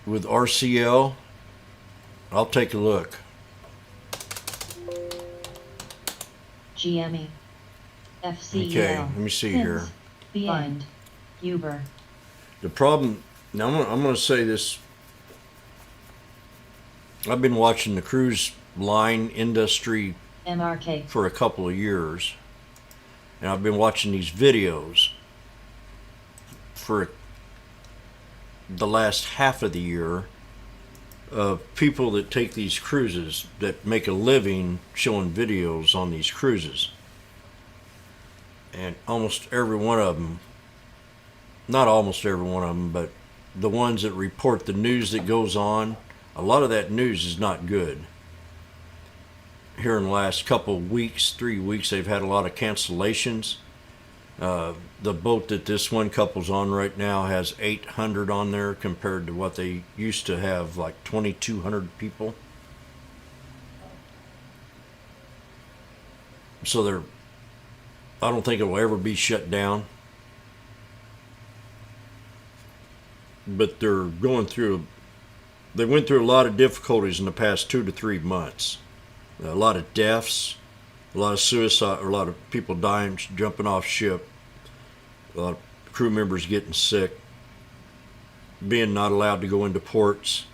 With RCL, I'll take a look. GME. FCEL. Okay, let me see here. Behind. Uber. The problem, now I'm going to say this. I've been watching the cruise line industry MRK. for a couple of years. And I've been watching these videos for the last half of the year of people that take these cruises that make a living showing videos on these cruises. And almost every one of them, not almost every one of them, but the ones that report the news that goes on, a lot of that news is not good. Here in the last couple of weeks, 3 weeks, they've had a lot of cancellations. The boat that this one couple's on right now has 800 on there compared to what they used to have, like 2,200 people. So I don't think it will ever be shut down. but they went through a lot of difficulties in the past 2 to 3 months. A lot of deaths, a lot of suicide, a lot of people dying, jumping off ship, a lot of crew members getting sick, being not allowed to go into ports.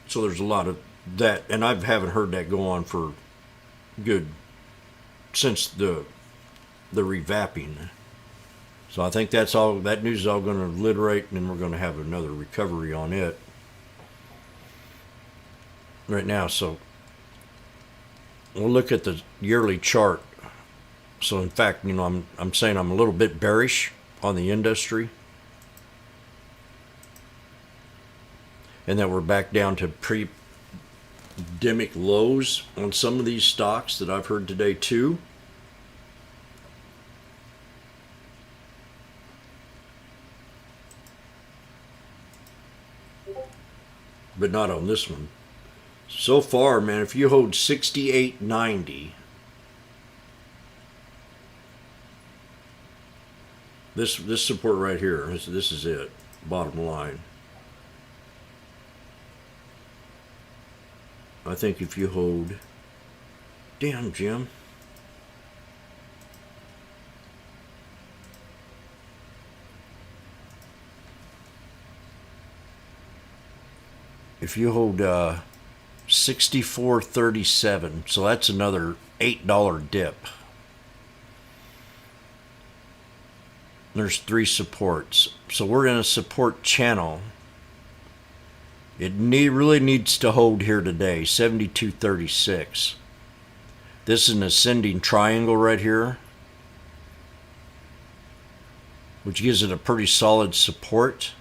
So there's a lot of that, and I haven't heard that go on for good since the revamping. So I think that's all. That news is all going to alliterate, and then we're going to have another recovery on it right now. So we'll look at the yearly chart. So in fact, I'm saying I'm a little bit bearish on the industry, and that we're back down to pre-pandemic lows on some of these stocks that I've heard today too. But not on this one. So far, man, if you hold 68.90, this support right here, this is it, bottom line. I think if you hold, damn, Jim. If you hold 64.37, so that's another $8 dip. There's 3 supports. So we're in a support channel. It really needs to hold here today, 72.36. This is an ascending triangle right here, which gives it a pretty solid support.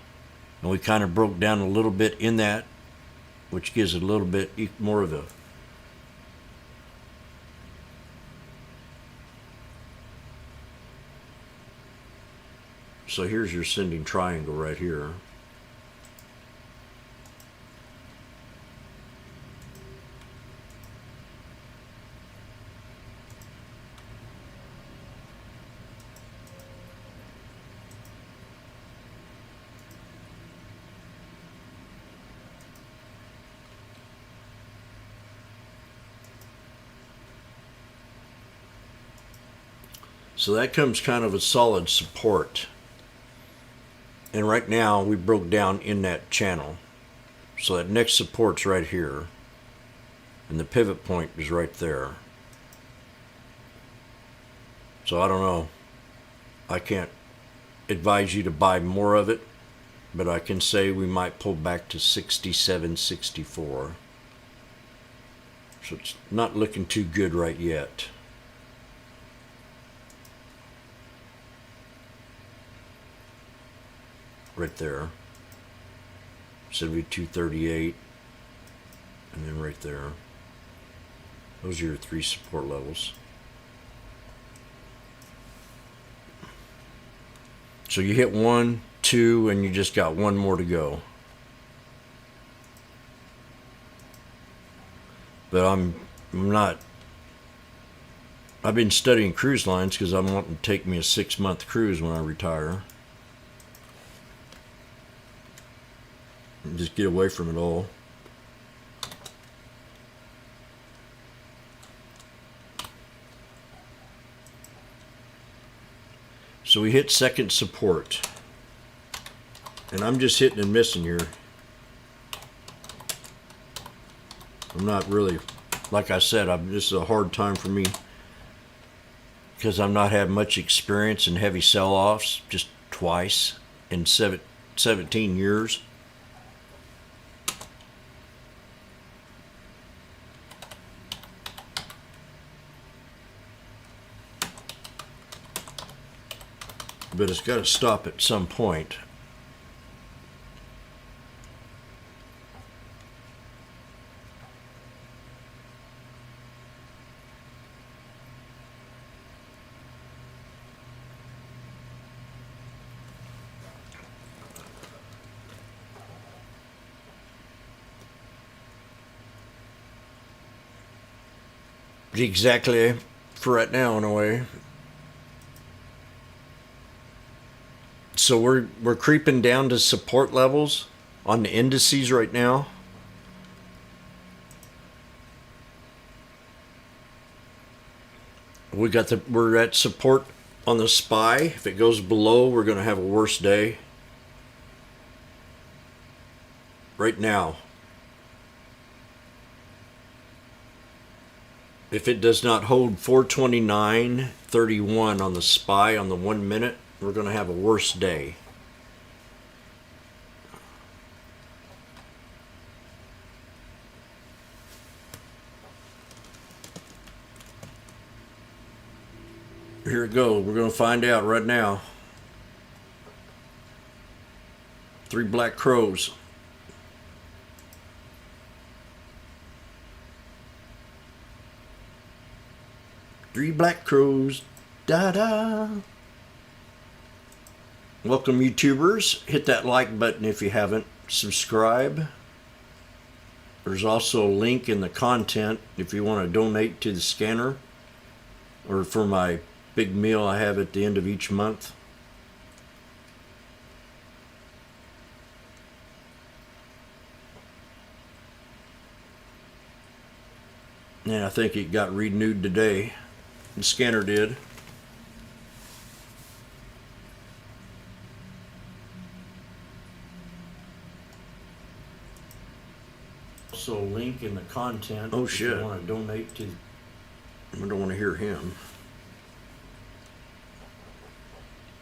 And we kind of broke down a little bit in that, which gives it a little bit more of a so here's your ascending triangle right here. So that comes kind of a solid support. And right now we broke down in that channel. So that next support's right here. And the pivot point is right there. So I don't know. I can't advise you to buy more of it, but I can say we might pull back to 67.64. So it's not looking too good right yet. Right there, 72.38, and then right there. Those are your 3 support levels. So you hit 1, 2, and you just got 1 more to go. But I'm not. I've been studying cruise lines because I'm wanting to take me a 6-month cruise when I retire. And just get away from it all. So we hit second support. And I'm just hitting and missing here. I'm not really, like I said, this is a hard time for me because I'm not having much experience in heavy sell-offs, just twice in 17 years. But it's got to stop at some point. Exactly for right now, in a way. So we're creeping down to support levels on the indices right now. We're at support on the SPY. If it goes below, we're going to have a worse day. Right now. If it does not hold 429.31 on the SPY on the 1 minute, we're going to have a worse day. Here it goes. We're going to find out right now. 3 black crows. Three black crows. Da-da. Welcome, YouTubers. Hit that like button if you haven't. Subscribe. There's also a link in the content if you want to donate to the scanner or for my big meal I have at the end of each month. And I think it got renewed today. The scanner did. Also, link in the content. Oh shit! If you want to donate to. I don't want to hear him.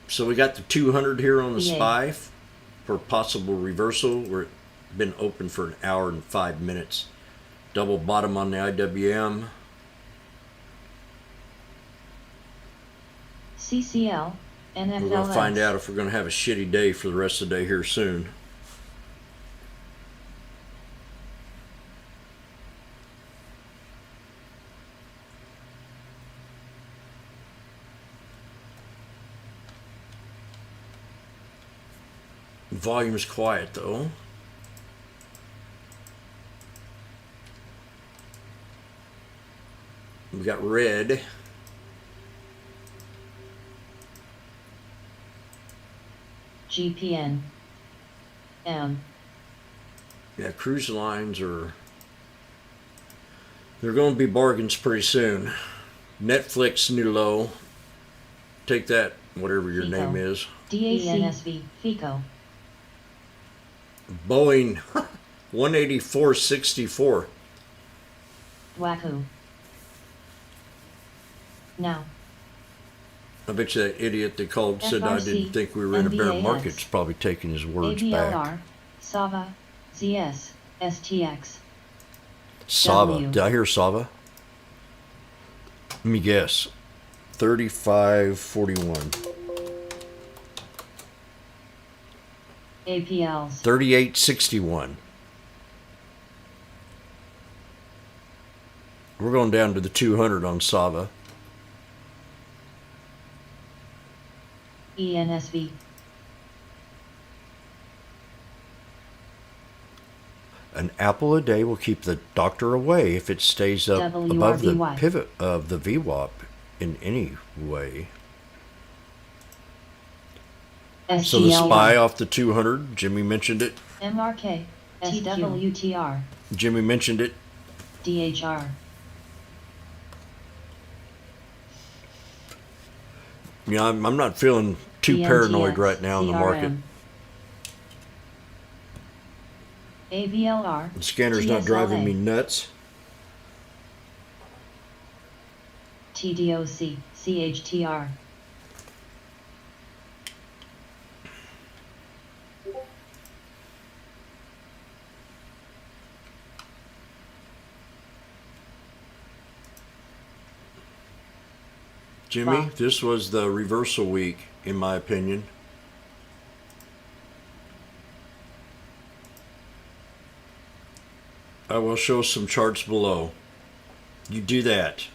So we got the 200 here on the SPY for possible reversal. We're been open for an hour and 5 minutes. Double bottom on the IWM. CCL, NFLS. We're going to find out if we're going to have a shitty day for the rest of the day here soon. Volume's quiet though. We got red. GPN. M. Yeah, cruise lines are. They're going to be bargains pretty soon. Netflix new low. Take that, whatever your FICO. name is. DACNSV. FICO. Boeing 184.64. Wahoo. Now. I bet you that idiot that called said I didn't FRC, think we were in a bear NVAS, market's probably taking his words ABLR, back. Sava, ZS, STX. Sava. W. Did I hear Sava? Let me guess. 35.41. APLs. 38.61. We're going down to the 200 on Sava. ENSV. An apple a day will keep the doctor away if it stays up above the WRVY. pivot of the VWAP in any way. So the SPY off the 200, Jimmy mentioned it. MRK. TWTR. Jimmy mentioned it. DHR. You know, I'm not feeling too paranoid right now in the market. AVLR. The scanner's not driving me nuts. TDOC. CHTR. Jimmy, this was the reversal week, in my opinion. I will show some charts below. You do that.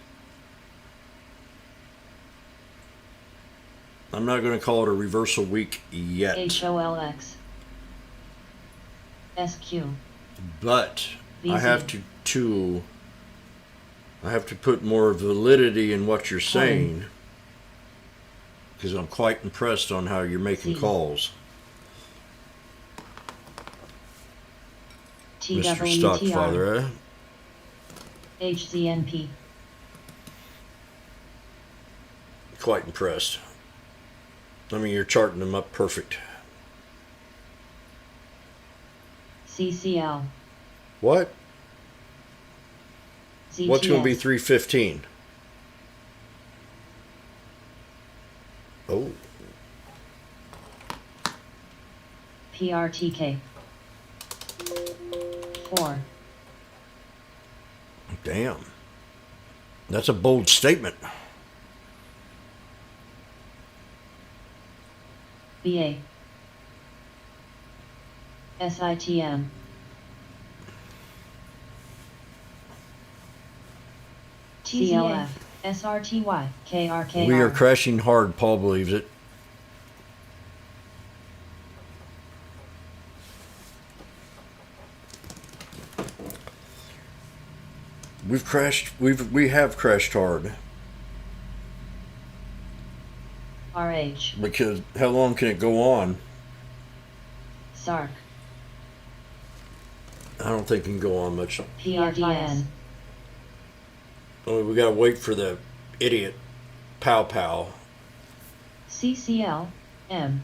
I'm not going to call it a reversal week yet. HOLX. SQ. But I VZ. have to put more validity in what you're saying. because I'm quite impressed on how you're making C. calls, Mr. TWTR. Stockfather. Eh? HZNP. Quite impressed. I mean, you're charting them up perfect. CCL. What? ZTS. What's going to be 315? Oh, PRTK. 4. damn. That's a bold statement. BA. SITM. TLF. SRTY. KRKR. We are crashing hard. Paul believes it. We have crashed hard, RH. because how long can it go on? SARC. I don't think it can go on much. PRDN. Oh, we gotta wait for the idiot Pow Pow. CCL. M.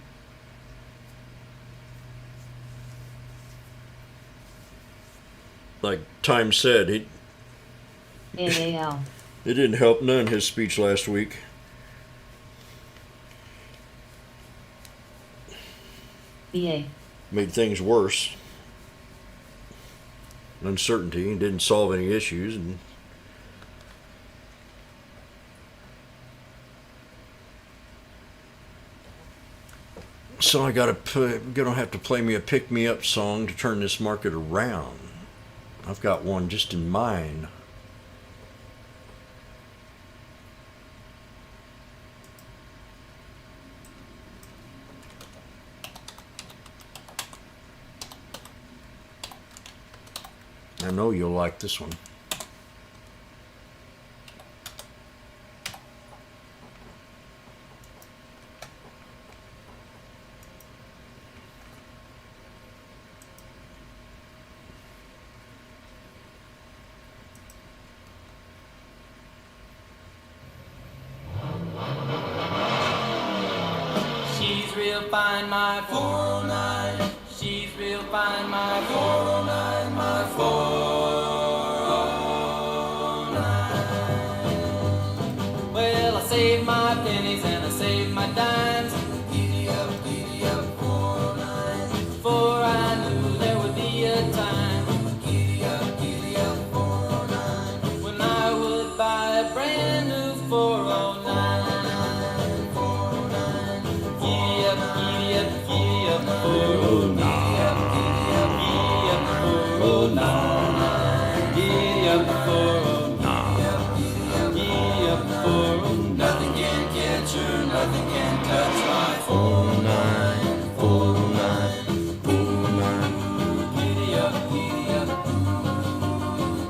Like Time said, AAL. it didn't help none his speech last week. BA. Made things worse. Uncertainty, didn't solve any issues, and so gonna have to play me a pick me up song to turn this market around. I've got one just in mind. I know you'll like this one. She's real fine, my 409. She's real fine, my 409, my 409. Well, I saved my pennies and I saved my dimes. Giddy up, 409. For I knew there would be a time. Giddy up, 409. When I would buy a brand new 409. Nothing can catch her, nothing can touch my 409, 409.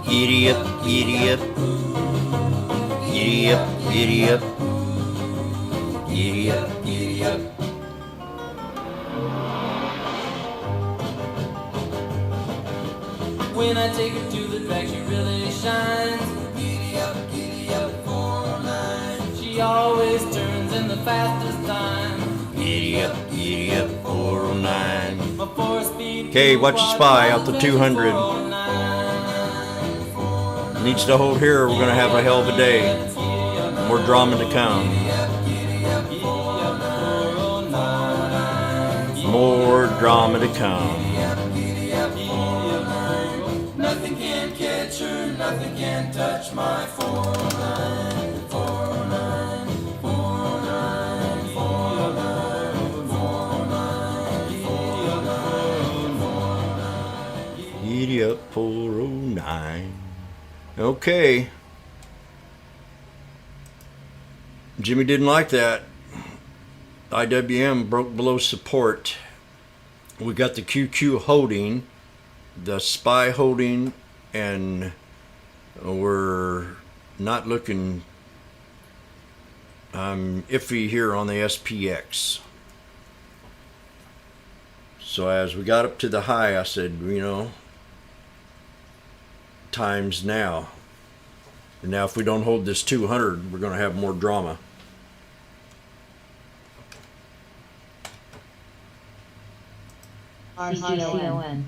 Giddy up, giddy up. Giddy up, giddy up. Giddy up, giddy up. Giddy up, giddy up. When I take her to the track, she really shines. Giddy up, 409. She always turns in the fastest time. Giddy up, 409. My 4-speed. Okay, watch the spy out the 200. Needs to hold here. We're gonna have a hell of a day. More drama to come. More drama to come. Nothing can catch her, nothing can touch my 409, 409, 409, 409. Giddy up, 409. Okay. Jimmy didn't like that. IWM broke below support. We got the QQ holding, the SPY holding, and we're not looking I'm iffy here on the SPX. So as we got up to the high, I said, you know, time's now. And now if we don't hold this 200, we're going to have more drama. RCON.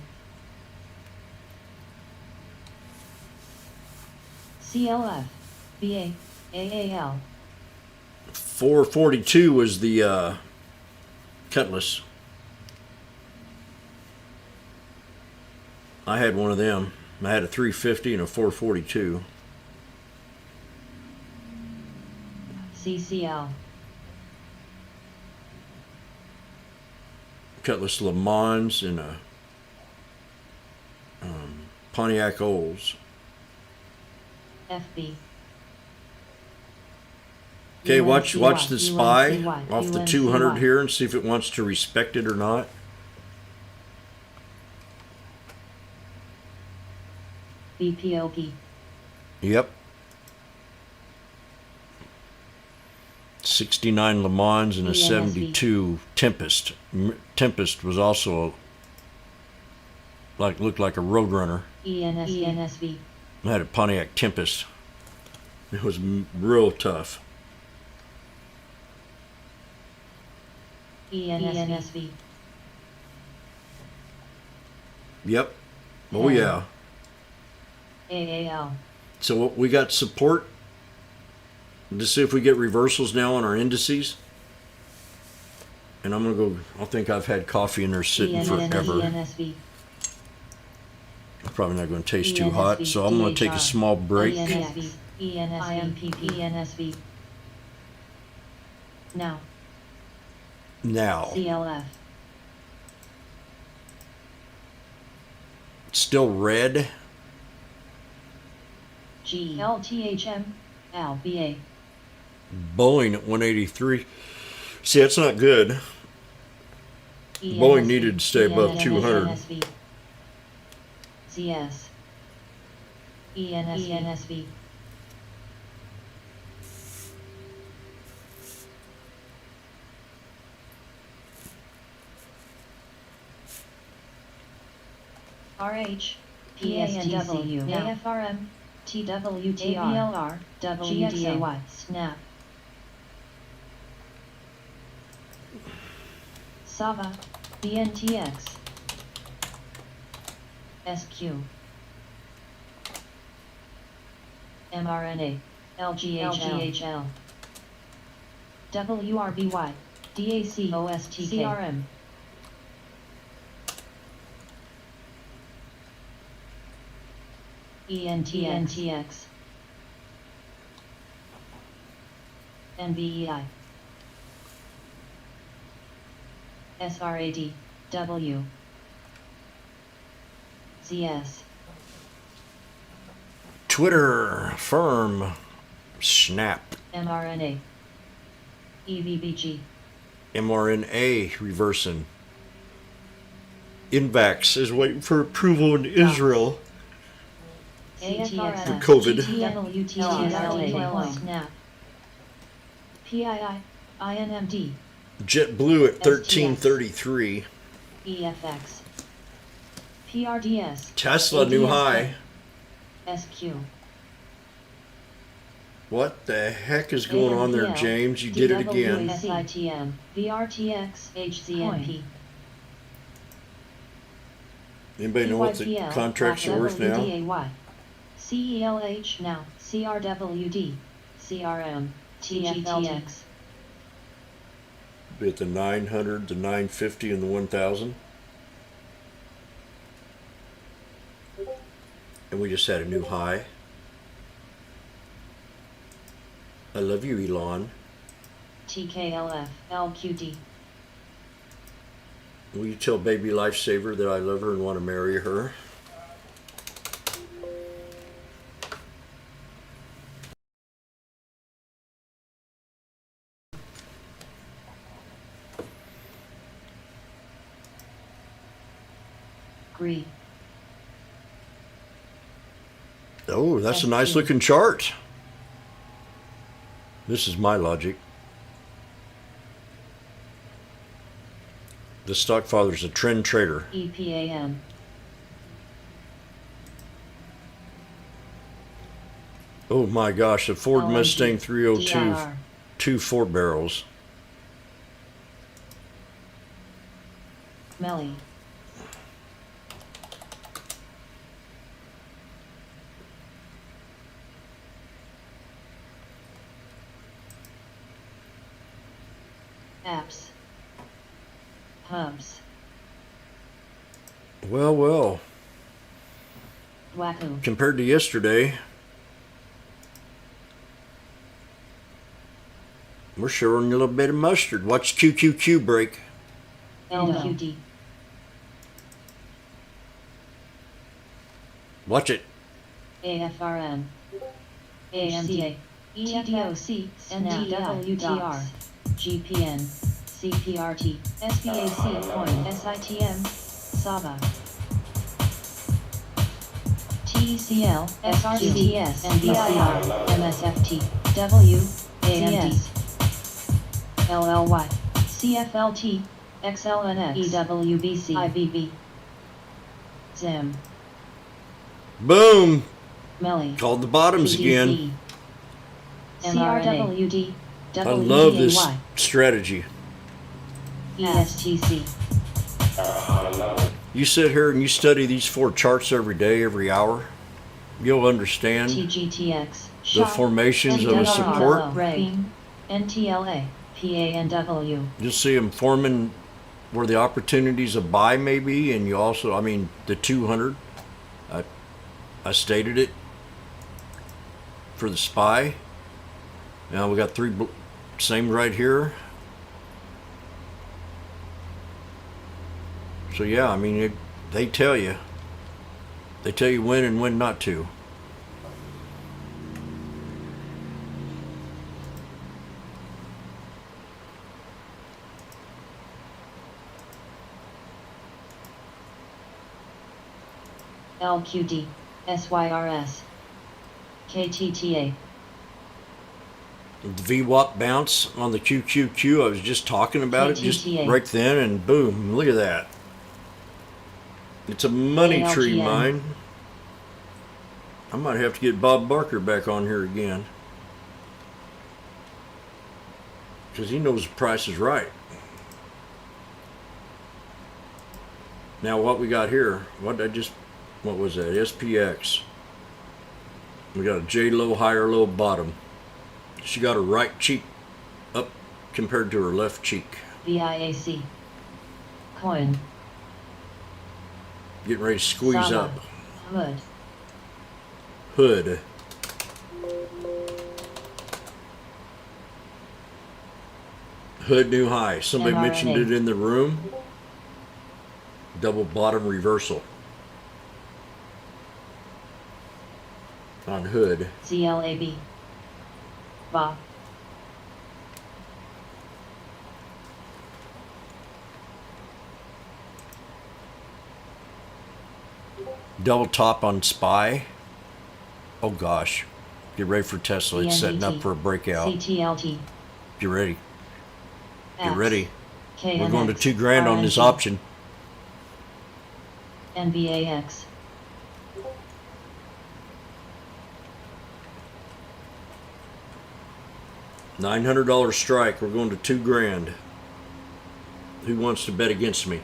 CLF. BA. AAL. 442 was the cutlass. I had one of them. I had a 350 and a 442. CCL. Cutlass Le Mans and a Pontiac Olds. FB. Okay, watch the UNCY, spy UNCY, off the UNCY. 200 here and see if it wants to respect it or not. BPOP. Yep. 69 Le Mans and a ENSV. 72 Tempest. Tempest was also looked like a Roadrunner. ENSV. I had a Pontiac Tempest. It was real tough. ENSV. Yep. Oh yeah. AAL. So we got support to see if we get reversals now on our indices. And I'm gonna go. I think I've had coffee in there sitting forever. ENSV. It's probably not going to taste too hot, so I'm going to take a small break. ENSV. IMPP. ENSV. Now. Now, CLF. still red. GLTHM. LBA. Boeing at 183. See, that's not good. Boeing needed to stay above 200. ENSV. CS. ENSV. RH. PANW. AFRM. TWTR. ABLR. WDAY. SNAP. SAVA. BNTX. SQ. mRNA. LGHL. WRBY. DACOSTK. CRM. ENTX. NVEI. SRAD. W. CS. Twitter, firm, snap, mRNA. EVBG. mRNA reversing. Invax is waiting for approval in Israel. AFRS. For COVID. TWTR. SNAP. PII. INMD. JetBlue at 1333. EFX. PRDS. Tesla new high. SQ. What the heck is going on there, James? You did it again. SITM. VRTX. HZNP. Anybody know what the contracts are worth now? CELH now. CRWD. CRM. TFLX. Be at the 900, the 950, and the 1000. And we just had a new high. I love you, Elon. TKLF. LQD. Will you tell Baby Lifesaver that I love her and want to marry her? Agree. Oh, that's a nice looking chart. This is my logic. The Stockfather's a trend trader. EPAM. Oh my gosh, a Ford LNG, Mustang 302, DIR. 2 4-barrels. Melly. Apps. Hubs. Well, well, Wacko. compared to yesterday, we're showing a little bit of mustard. Watch QQQ break. LQD. Watch it. AFRN. AMDA. ETDOC. NWTR. GPN. CPRT. SBAC. Coin. SITM. SABA. TECL. SRCTS. NBIR. MSFT. W. AMD. LLY. CFLT. XLNX. EWBC. IBB. Zim. Boom. Melly. Called the bottoms again. CRWD. I love this strategy. ESTC. You sit here and you study these 4 charts every day, every hour. You'll understand TGTX. the formations of a support. Ring. NTLA. PANW. You'll see them forming where the opportunities of buy may be, and you also, I mean, the 200. I stated it for the SPY. Now we got 3, same right here. So yeah, I mean, they tell you when and when not to. LQD. SYRS. KTTA. The VWAP bounce on the QQQ, I was just talking about it just KTTA. right then, and boom, look at that. It's a money tree ALGN. mine. I might have to get Bob Barker back on here again, because he knows the price is right. Now what we got here, what was that, SPX. We got a J low, higher low, bottom. She got her right cheek up compared to her left cheek. VIAC. Coin. Getting ready to squeeze Saba. up. Hood. Hood. Hood new high. Somebody mentioned MRNA. it in the room. Double bottom reversal on Hood. CLAB. BA. Double top on SPY. Oh gosh. Get ready for Tesla. It's setting up for a breakout. CTLT. Get ready. Get Apps. ready. KNX. We're going to $2,000 on this RNG. option. NBAX. $900 strike. We're going to $2,000. Who wants to bet against me?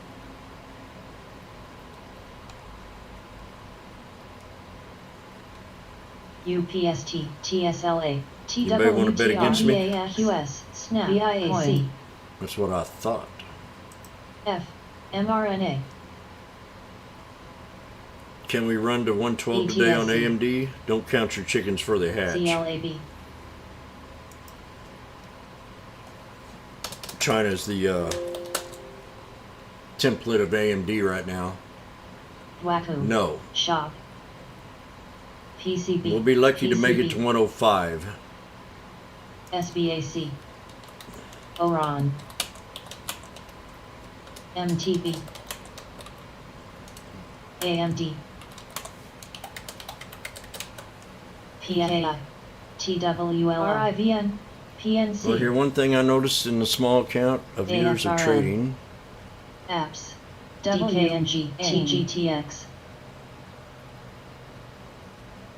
UPST. TSLA. Anybody wanna bet against me? QS. SNAP. VIAC. That's what I thought. F. MRNA. Can we run to 112 today on ETSC. AMD? Don't count your chickens before they hatch. CLAB. China's the template of AMD right now. Wacko. No. Shop. PCB. We'll be lucky to make it to PCB. 105. SBAC. Oran. MTB. AMD. PAI. TWLRIVN. PNC. Well, here, one thing I noticed in the small account of years of AFRN. trading, Apps. DKNG. TGTX.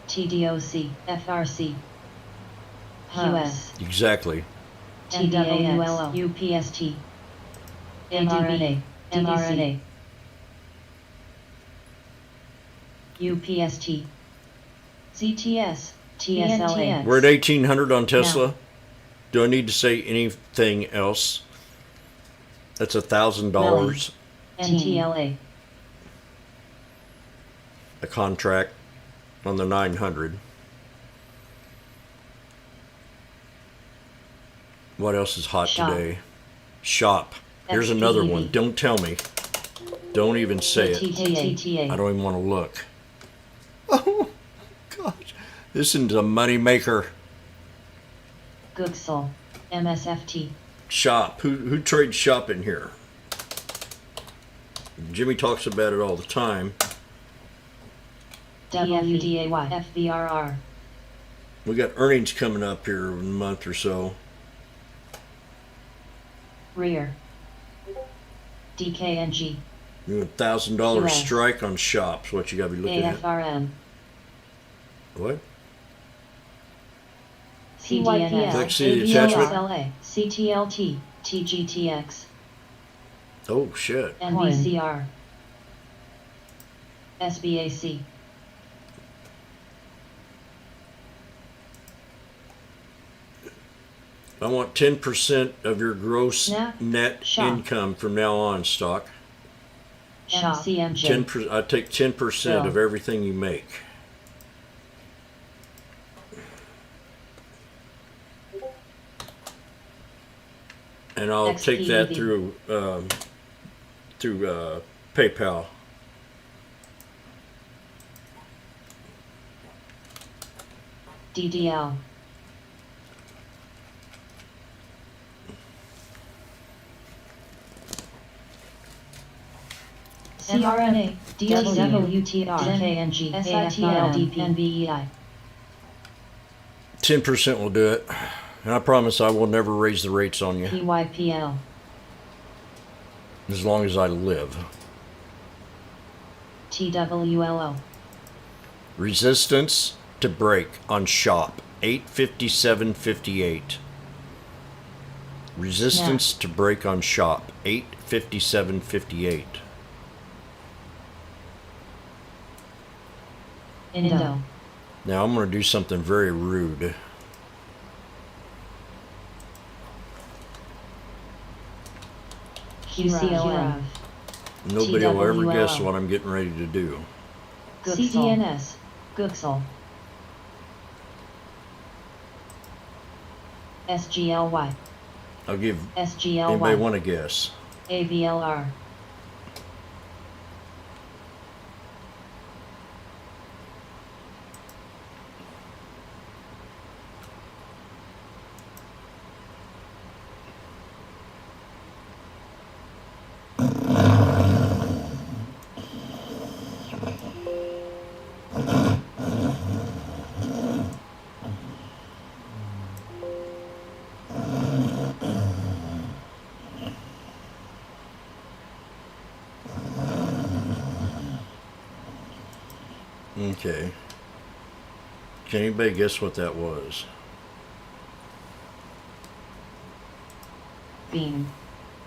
TDOC. FRC. QS. Exactly. TWLO. UPST. mRNA. mRNA. UPST. CTS. TSLA. We're at 1800 on Tesla. Do I need to say anything else? That's $1,000 NTLA. a contract on the 900. What else is hot Shop. today? Shop. Here's another one. Don't tell me. Don't even say it. I don't even want to look. Oh, gosh. This is a money maker. Gooksel. MSFT. Shop. Who trades shop in here? Jimmy talks about it all the time. WDAY. FVRR. We got earnings coming up here in a month or so. Rear. DKNG. You $1,000 QS. strike on shops. What you got to be looking at? AFRM. What? CDNS. Click see the attachment. ABLSLA. CTLT. TGTX. Oh shit. NVCR. SBAC. I want 10% of your gross Snap. net Shop. income from now on, stock. MCMJ. 10%. I take 10% of everything you make. And I'll take that XPEV. through PayPal. DDL. CRNA. DWTR. DKNG. SITL. DPNBEI. 10% will do it. And I promise I will never raise the rates on you PYPL. as long as I live. TWLO. Resistance to break on shop 857.58. Resistance to break on shop 857.58. Indo. Now I'm going to do something very rude. QCLM. Nobody will ever TWLO. guess what I'm getting ready to do. CDNS. Gooksel. SGLY. I'll give anybody SGLY. want to guess. AVLR. Okay. Can anybody guess what that was? Beam.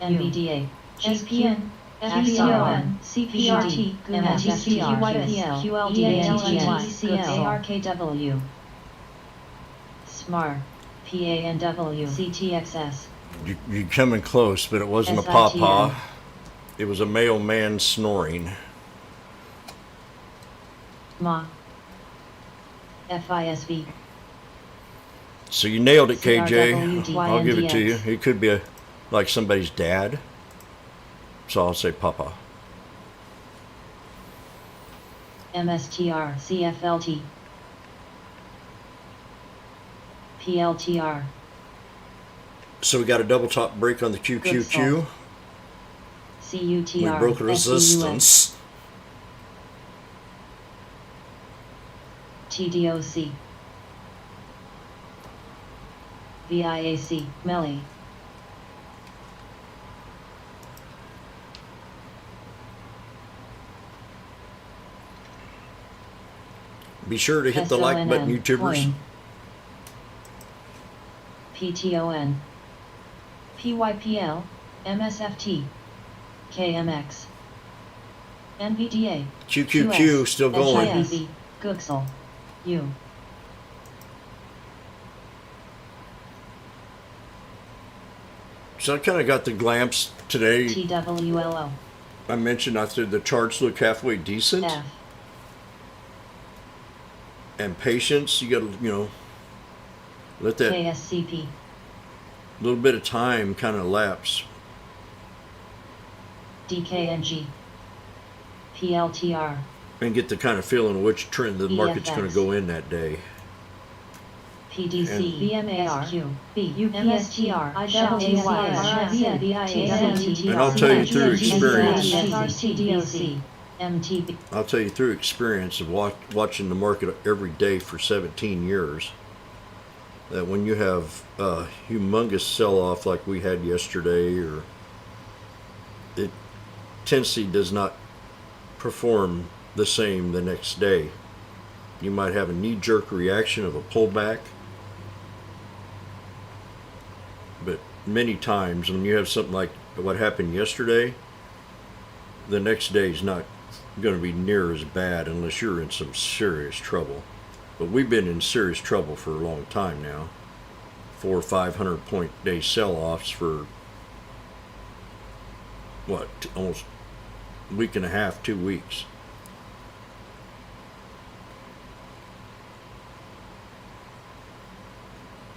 NVDA. SPN. SPON. CPRT. MSFTR. QLDATL. ARKW. SMAR. PANW. CTXS. You're coming close, but it wasn't a SITL. pawpaw. It was a male man snoring. MA. FISV. So you nailed it, KJ. CRWDYNDX. I'll give it to you. It could be like somebody's dad. So I'll say papa. MSTR. CFLT. PLTR. So we got a double top break on the QQQ. CUTR. We broke SUUS. resistance. TDOC. VIAC. MELI. Be sure to hit the like button, SONM, YouTubers. coin. PTON. PYPL, MSFT, KMX. NVDA. QQQ still going. HISV, Googsel. U. So I kind of got the glamps today. TWLO. I mentioned I said the charts look halfway decent. F. And patience, you got to, let that KSCP. little bit of time kind of lapse. DKNG. PLTR. And get the kind of feeling of which trend the market's going EFX. to go in that day. PDC, And- BMARQ, UPSTR, IWYR, And I'll tell you through experience. FRCDOC, MTB. I'll tell you through experience of watching the market every day for 17 years, that when you have a humongous sell-off like we had yesterday, or it tendency does not perform the same the next day. You might have a knee-jerk reaction of a pullback, but many times when you have something like what happened yesterday, the next day is not going to be near as bad unless you're in some serious trouble. But we've been in serious trouble for a long time now. 400 or 500 point day sell-offs for what, almost a week and a half, 2 weeks.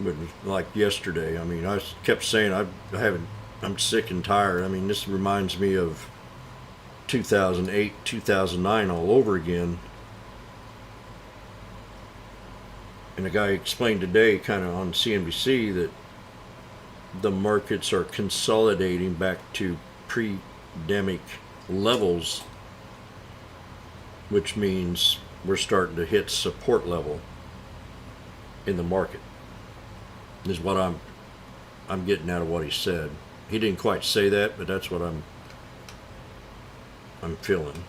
But like yesterday, I mean, I kept saying I'm sick and tired. I mean, this reminds me of 2008, 2009 all over again. And the guy explained today, kind of on CNBC, that the markets are consolidating back to pre-pandemic levels, which means we're starting to hit support level in the market. Is what I'm getting out of what he said. He didn't quite say that, but that's what I'm feeling.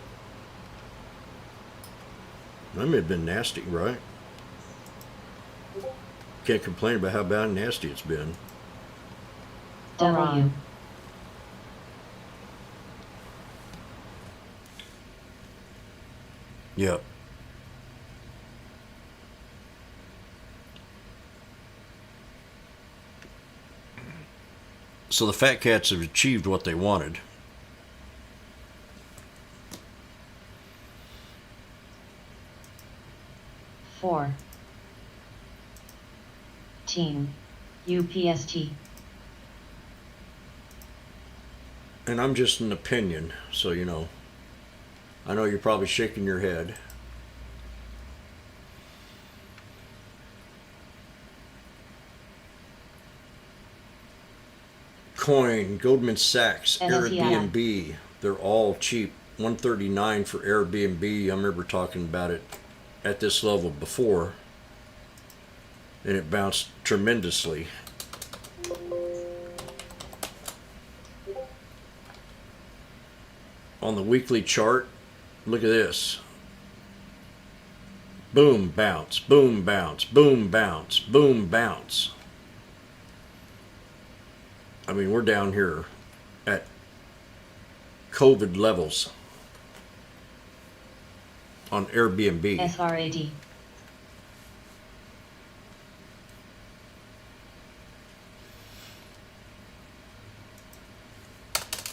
That may have been nasty, right? Can't complain about how bad and nasty it's been. W. Yep. So the fat cats have achieved what they wanted. Four. Team. UPST. And I'm just an opinion, so I know you're probably shaking your head. Coin, Goldman Sachs, Airbnb, they're all cheap. 139 for Airbnb. I remember talking about it at this level before, and it bounced tremendously. On the weekly chart, look at this. Boom, bounce, boom, bounce, boom, bounce, boom, bounce. I mean, we're down here at COVID levels on Airbnb. SRAD.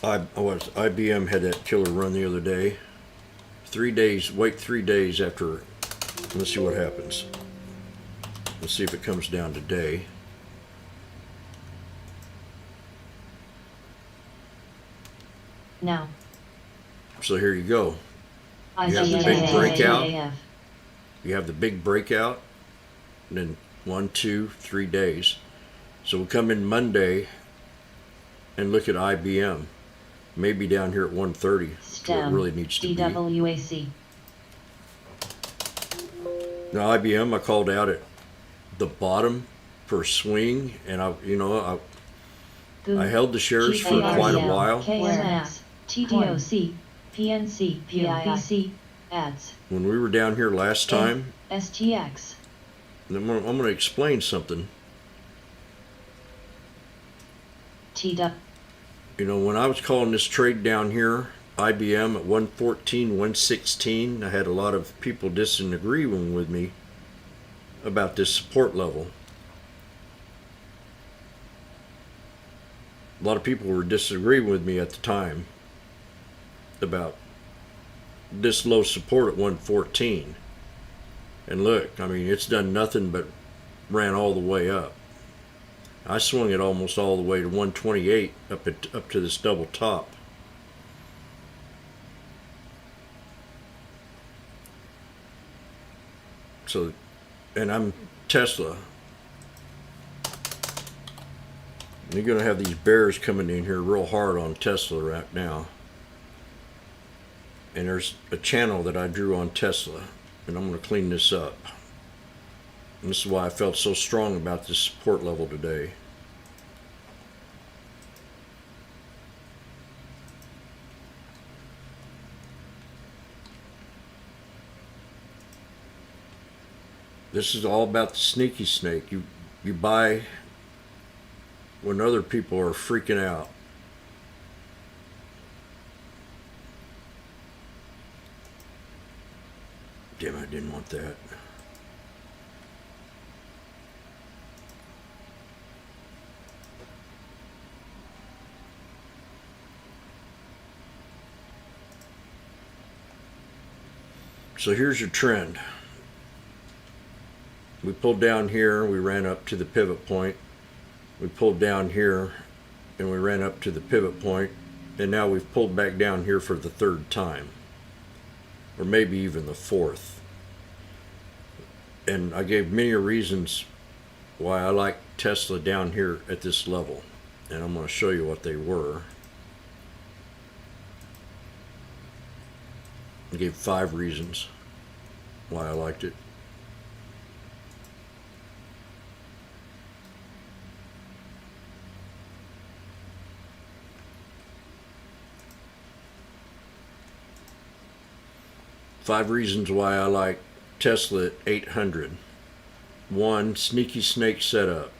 IBM had that killer run the other day. 3 days, wait 3 days after, let's see what happens. Let's see if it comes down today. Now. So here you go. You have the big breakout. ICAF. You have the big breakout, and then 1, 2, 3 days. So we'll come in Monday and look at IBM. Maybe down here at 130. That's where it really needs to be. DWAC. Now IBM, I called out at the bottom for a swing, and I held the shares for quite a while. KMX, TDOC, PNC, PIC, Ads. When we were down here last time, STX. I'm going to explain something. Teed up. You know, when I was calling this trade down here, IBM at 114, 116, I had a lot of people disagreeing with me about this support level. A lot of people were disagreeing with me at the time about this low support at 114. And look, I mean, it's done nothing but ran all the way up. I swung it almost all the way to 128 up to this double top. So, and I'm Tesla. You're going to have these bears coming in here real hard on Tesla right now. And there's a channel that I drew on Tesla, and I'm going to clean this up. And this is why I felt so strong about this support level today. This is all about the sneaky snake. You buy when other people are freaking out. Damn, I didn't want that. So here's your trend. We pulled down here, we ran up to the pivot point. We pulled down here and we ran up to the pivot point, and now we've pulled back down here for the third time, or maybe even the fourth. And I gave many reasons why I like Tesla down here at this level, and I'm going to show you what they were. I gave 5 reasons why I liked it. Five reasons why I like Tesla at 800. 1, sneaky snake setup.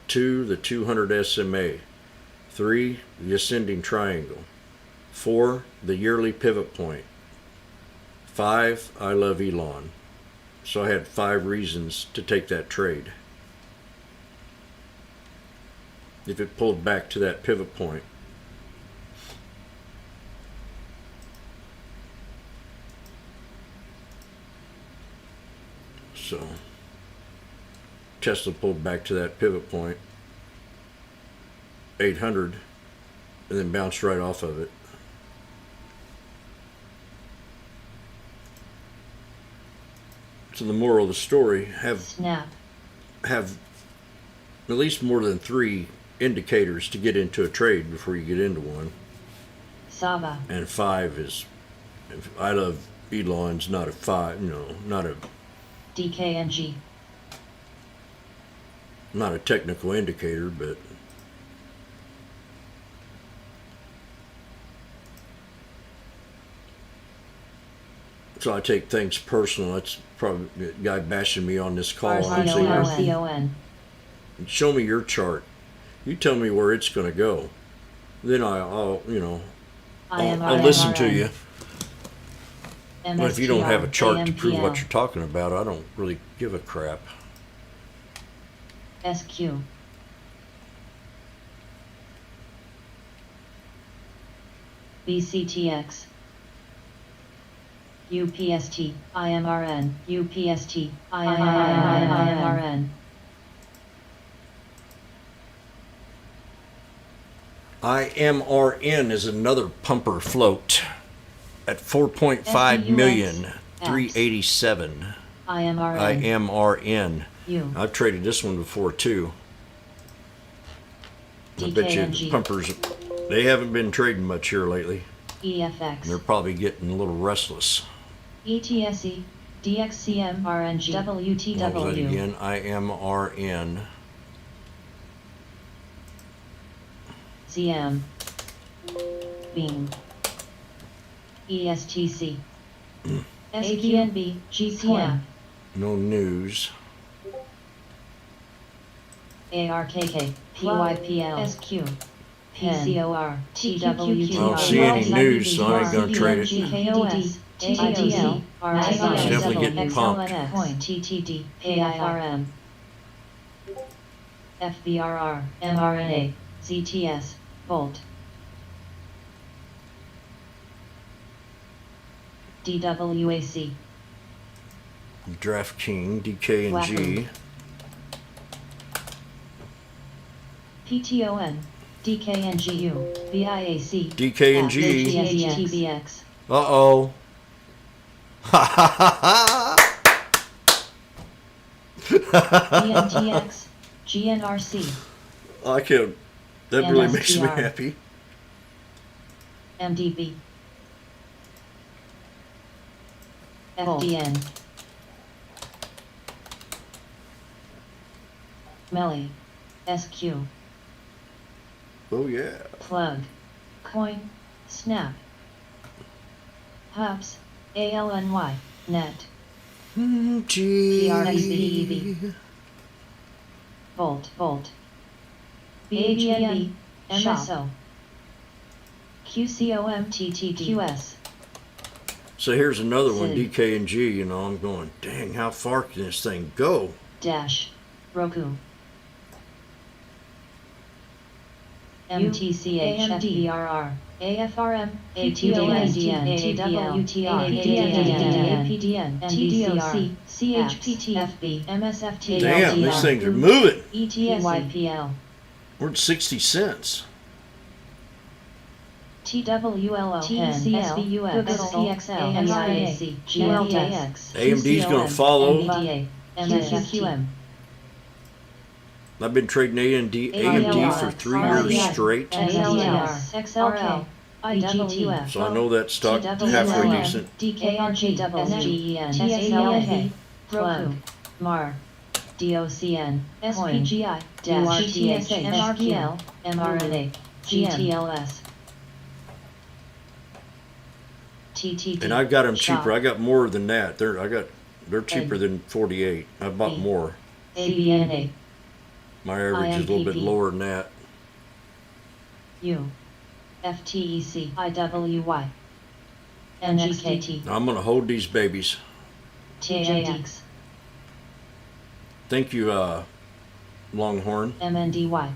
2, the 200 SMA. 3, the ascending triangle. 4, the yearly pivot point. 5, I love Elon. So I had 5 reasons to take that trade. If it pulled back to that pivot point. So Tesla pulled back to that pivot point, 800, and then bounced right off of it. So the moral of the story, have at least more than 3 indicators to get into a trade before you get into one. Sava. And 5 is, I love Elon's not a 5, not a DKNG. Not a technical indicator, but so I take things personal. That's probably a guy bashing me on this call. I'm saying, RCON. show me your chart. You tell me where it's going to go. Then I'll listen to you. But if you don't have a chart to prove what you're talking about, I don't really give a crap. SQ. BCTX. UPST. IMRN. UPST. IMRN. IMRN is another pumper float at 4.5 million, 387. IMRN. I've traded this one before too. I bet you the pumpers, they haven't been trading much here lately. EFX. They're probably getting a little restless. ETSE. DXCM RNG. WTW. What was that again? IMRN. CM. Beam. ESTC. AQNB, GCM, No news. ARKK, PYPL, SQ, PCOR, TWQR, I don't see any news, so I ain't gonna trade it. KOS, TTL, It's definitely getting pumped. Coin, TTD, PIRM, FBRR, mRNA, ZTS, Volt, DWAC, DraftKings, DK&G. PTON, DKNGU, VIAC, DK&G. TBX, Uh-oh. ENTX, GNRC, I can't. That really makes me MSTR. happy. MDB, FDN, Melly, SQ, Oh yeah. Plug, Coin, Snap, Hops, ALNY, Net, PRECEV, Volt, BHNB, MSO, QCOMTTQS, So here's another one, Sid. DK&G. You know, I'm going, dang, how far can this thing go? Dash, Roku, MTCH, FBRR, AFRM, ATOSDN, AWTR, APDN, TDOC, CHPT, FB, MSFT, Damn, these things are moving. ETSYPL, We're at 60 cents. TWLO, TCL, PXL, MIAC, GLTX, AMD's gonna follow. NVDA, MSQM, I've been trading AMD for 3 years straight, XLR, XLK, IWF, so I know that stock halfway decent. DKRG, SGEN, SALK, Plug, MAR, DOCN, SPGI, GTSH, MRPL, mRNA, GTLS, TTD. And I've got them cheaper. I got more than that. They're cheaper than 48. I bought more. ABNA, My average is a little bit IMPP. lower than that. U, FTEC, IWY, NXT, Now I'm gonna hold these babies. TJX, Thank you, Longhorn. MNDY,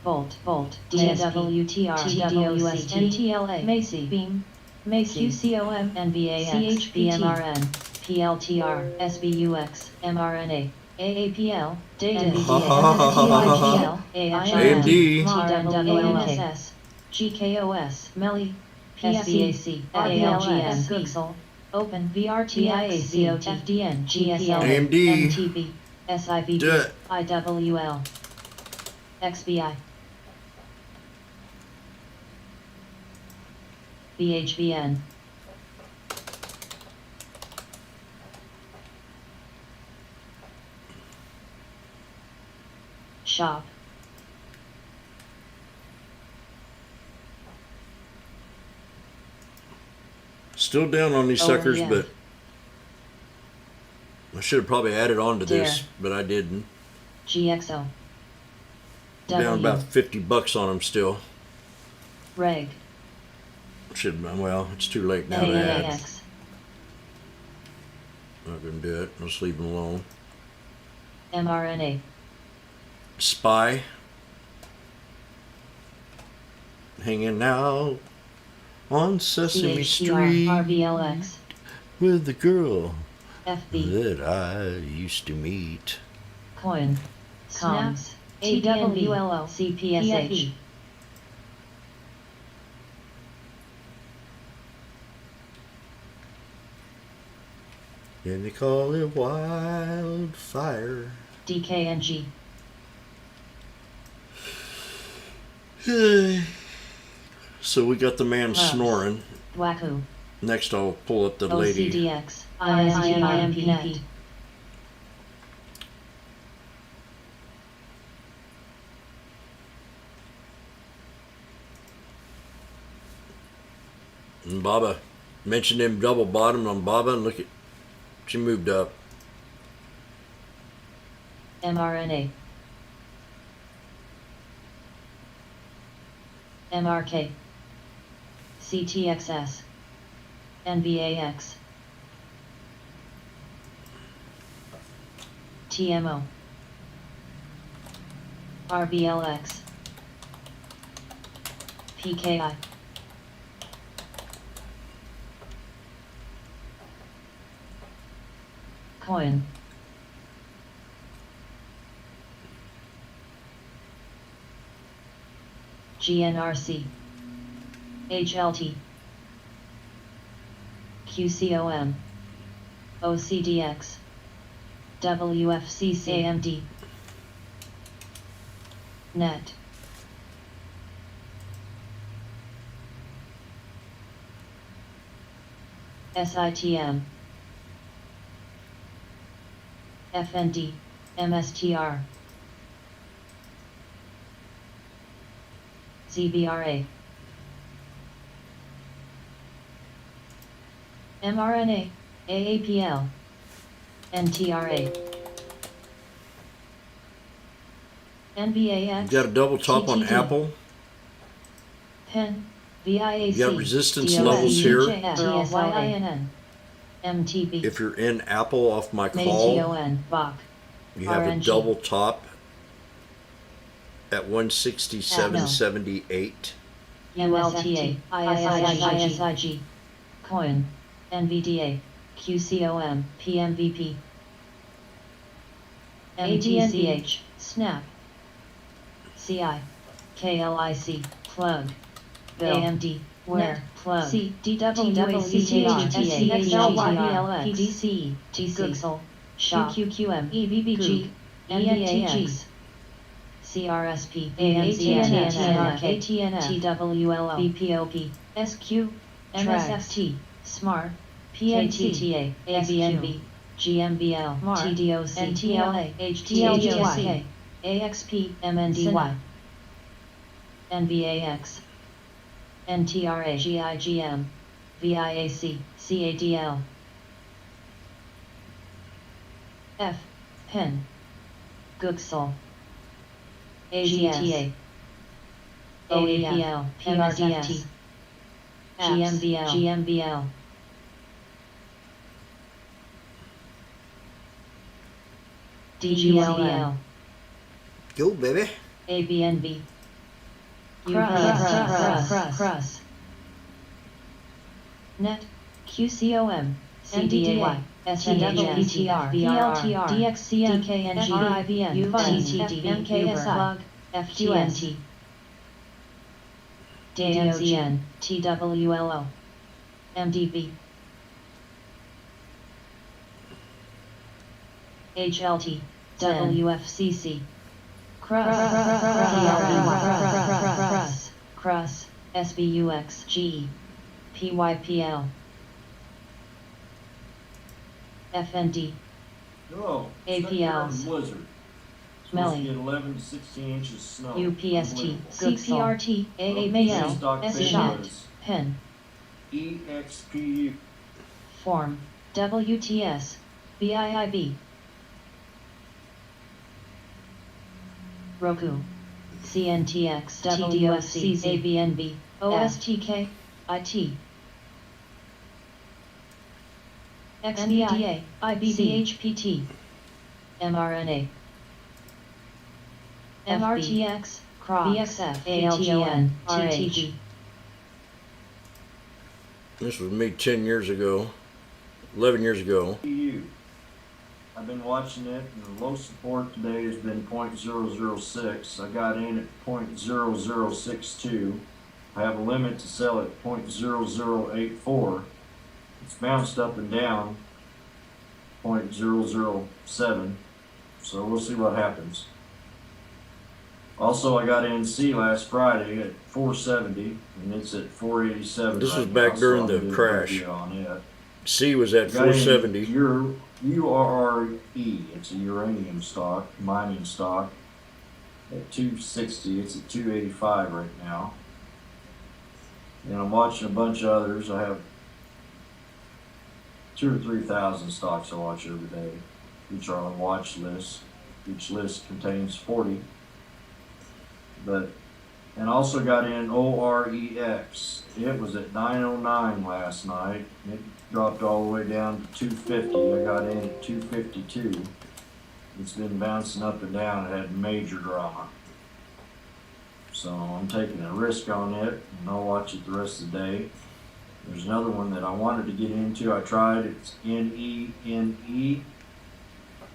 Volt, DSWTR, TWS, NTLA, Macy, Beam, Macy, QCOM, NBAX, CHPMRN, PLTR, SBUX, mRNA, AAPL, Data, NVDA, AMD. TWLS, GKOS, MELI, PSBAC, ALGS, Pixel, Open, VRTIAC, FDN, GSL, AMD. MTB, SIVB, Duh. IWL, XBI, BHBN, Shop, Still down on these Oh, suckers, yeah. but I should have probably added on to this, Dare. but I didn't. GXO, Down about 50 bucks on them still. Reg, Should well, it's too late now to add. AAX, Not gonna do it. I'll just leave them alone. mRNA, Spy. Hanging out on Sesame CHCR, Street RVLX, with the girl FB, that I used to meet. Coin, Comms, AWLO, CPSH, And they call it wildfire. DKNG, So we got the man Loves. snoring. Waku, Next I'll pull up the lady. OCDX, ISGIMPP, And Baba, mentioned him double bottom on Baba, and look at, she moved up. mRNA, MRK, CTXS, NBAX, TMO, RBLX, PKI, Coin, GNRC, HLT, QCOM, OCDX, WFCCAMD, NET, SITM, FND, MSTR, ZBRA, mRNA, AAPL, NTRA, NBAX, You got a double top on TTD, Apple. PEN, VIAC, You got resistance DOS, levels here. TSYINN, MTB, If you're in Apple off my call, MATON, BOC, you have a RNG. double top at 167.78. ULTA, ISIG, COIN, NVDA, QCOM, PMVP, MTCH, SNAP, CI, KLIC, plug, AMD, where, plug, C, DWACCHTA, SCHLYBLX, PDCE, Google, SHOP, QQM, EVBG, NEAX, CRSP, AMZNF, ATNF, TWLO, BPOP, SQ, MSFT, SMART, PNTTA, ABNB, GMBL, TDOC, NTLA, HTLGSA, AXP, MNDY, NBAX, NTRA, GIGM, VIAC, CADL, F, PEN, Google, AGTA, OAPL, PRDS, GMBL, DGLL, Go, baby. ABNB, CRUS, NET, QCOM, CDAY, SNWPTR, VLTR, DXCM, DKNG, RIVM, TTD, MKSI, FTNT, DAMZN, TWLO, MDB, HLT, WFCC, CRUS, SBUX, GE, PYPL, FND, Oh, APLs. Blizzard. Melly. Supposed to get 11 to 16 inches of snow. UPST, Unbelievable. CPRT, Mail, AAPL, SSHOT, PEN, EXPU. Form, WTS, BIIB, Roku, CNTX, TDOC, ABNB, OSTK, IT, XBIA, IBDHPT, mRNA, MRTX, BXF, ALGN, TTG, This was me 10 years ago, 11 years ago. EU. I've been watching it, and the low support today has been 0.006. I got in at 0.0062. I have a limit to sell at 0.0084. It's bounced up and down 0.007. So we'll see what happens. Also, I got in C last Friday at 470, and it's at 487. This was right back now, during so the I did a crash. good deal on it. C was at Got in 470. URRE. It's a uranium stock, mining stock. At 260, it's at 285 right now. And I'm watching a bunch of others. I have 2 or 3,000 stocks I watch every day, which are on watch lists. Each list contains 40. But, and also got in OREX. It was at 909 last night. It dropped all the way down to 250. I got in at 252. It's been bouncing up and down. It had major drama. So I'm taking a risk on it, and I'll watch it the rest of the day. There's another one that I wanted to get into. I tried. It's NENE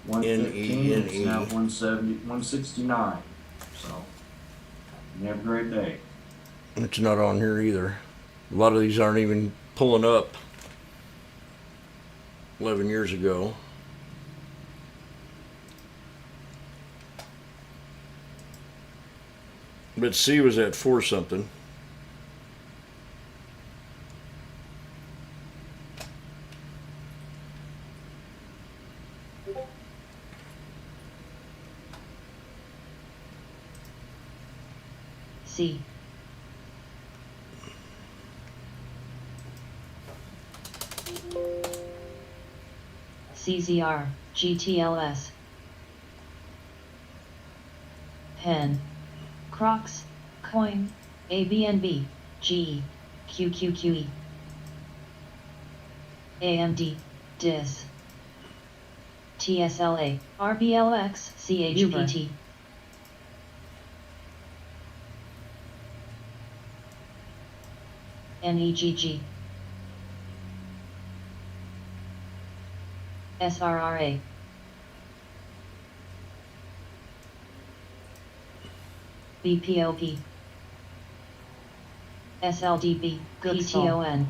115. It's now 170, 169. So you have a great day. It's not on here either. A lot of these aren't even pulling up 11 years ago. But C was at 4 something. C. CZR, GTLS. Pen. Crocs, Coin, ABNB, GE, QQQE. AMD, DIS. TSLA, RBLX, CHPT. NEGG. SRRA. BPOP. SLDB, PTON.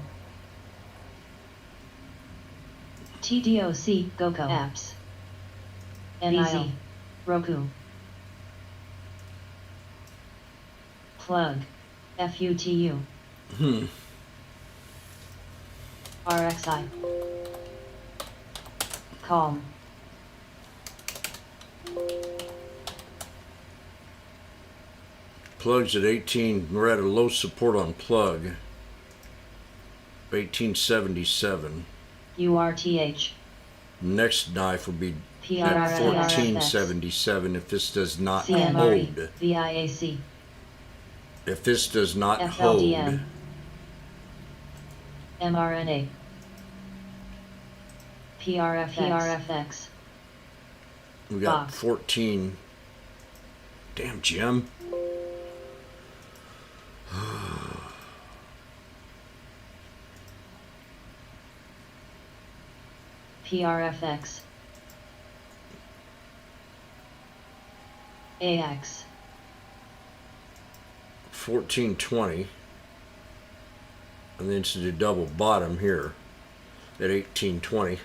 TDOC, GOCO apps. NIL, Roku. Plug, FUTU. RXI. Calm. Plug's at 18. We're at a low support on plug. 1877. URTH. Next knife will be PRFX. at 1477 if this does not CMRE. hold. VIAC. If this does not FLDN. hold. mRNA. PRFX. We got Box. 14. Damn, Jim. PRFX. AX. 1420. And then to the double bottom here at 1820.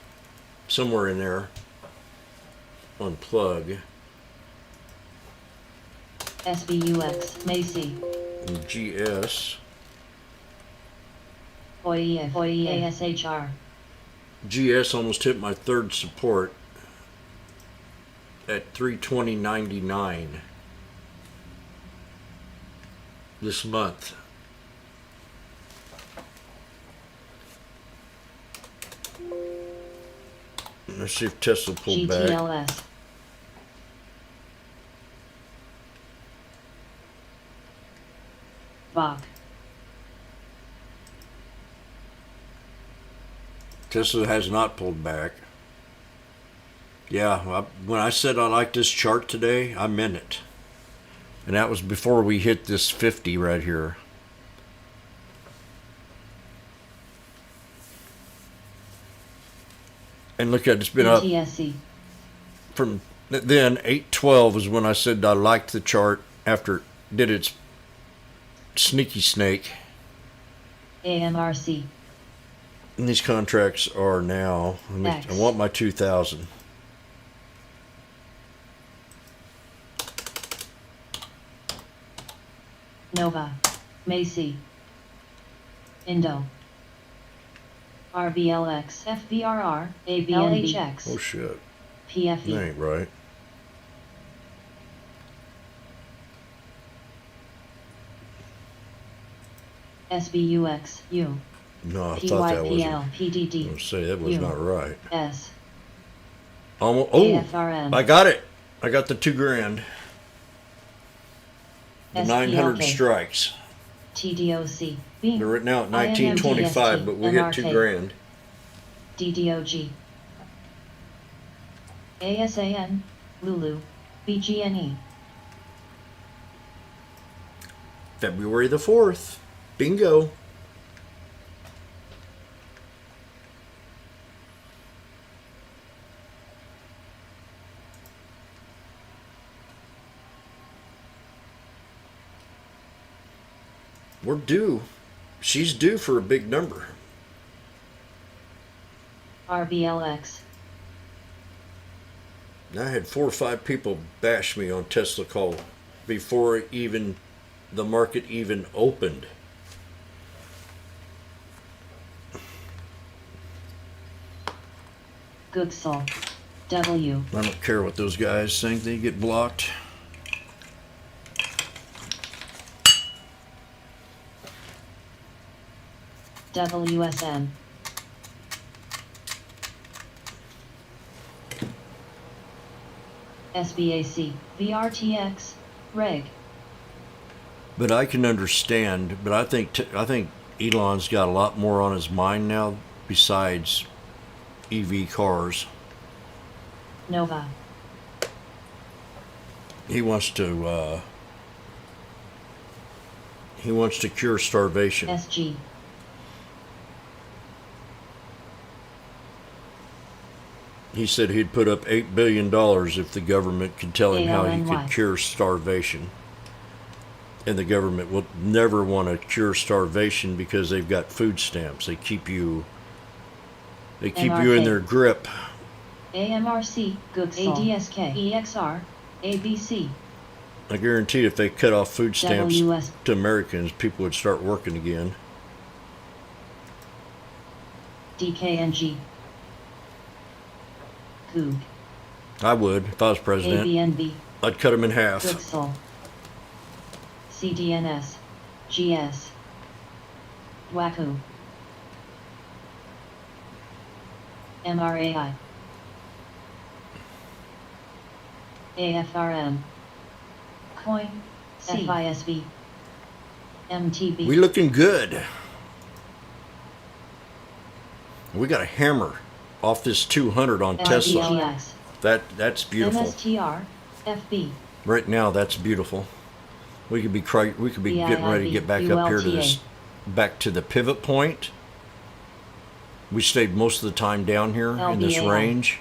Somewhere in there on plug. SBUX. Macy. And GS. OEF. ASHR. GS almost hit my third support at 320.99 this month. Let's see if Tesla pulled back. GTLS. Bach. Tesla has not pulled back. Yeah, when I said I like this chart today, I meant it. And that was before we hit this 50 right here. And look at it's been up NTSC. from then. 812 is when I said I liked the chart after it did its sneaky snake. AMRC. And these contracts are now, I want my 2000. Nova. Macy. Indo. RBLX. FBRR. ABNB. LHX. Oh shit, PFE. that ain't right. SBUX. U. No, I thought that wasn't. PYPL, I PDD, was say that was U. not right. S, Almost. Oh, AFRM, I got it. I got the $2,000. The 900 SPLK, strikes. TDOC, They're B, written out 1925, but we hit MRK. $2,000. DDOG, ASAN, Lulu, BGNE, February the 4th. Bingo. We're due. She's due for a big number. RBLX, I had 4 or 5 people bash me on Tesla call before even the market even opened. Gooksal, W, I don't care what those guys think. They get blocked. WSM, SBAC, VRTX, Reg, But I can understand. But I think Elon's got a lot more on his mind now besides EV cars. Nova, He wants to cure starvation. SG, He said he'd put up $8 billion if the government could tell him how he ALNY. could cure starvation. And the government will never want to cure starvation because they've got food stamps. They keep you in MRK. their grip. AMRC, Gooksal, ADSK, EXR, ABC, I guarantee if they cut off food stamps WS, to Americans, people would start working again. DKNG, Coog, I would if I was president. ABNB, I'd cut them in half. Gooksal, CDNS, GS, Wacko, MRAI, AFRM, Coin, FISV, MTB, We looking good. We got a hammer off this 200 on Tesla. LBLX, That's beautiful. MSTR, FB, Right now, that's beautiful. We could be getting ready to get back up here to this, back to the pivot point. We stayed most of the time down here in this LBAI. range,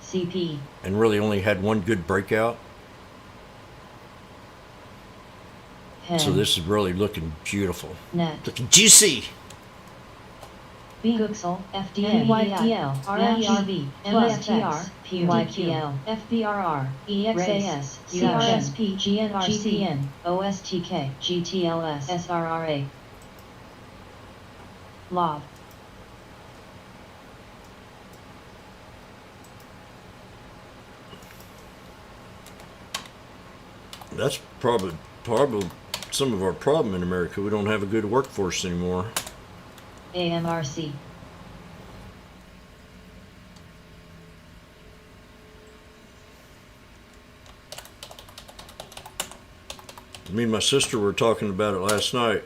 CP, and really only had one good breakout. Hen, So this is really looking beautiful, Net, looking juicy. B Gooksal, FDN, YPL, RLGV, MSTR, PYPL, FBRR, EXAS, CRSP, GNRCN, OSTK, GTLS, SRRA, LOB, That's probably some of our problem in America. We don't have a good workforce anymore. AMRC, Me and my sister were talking about it last night.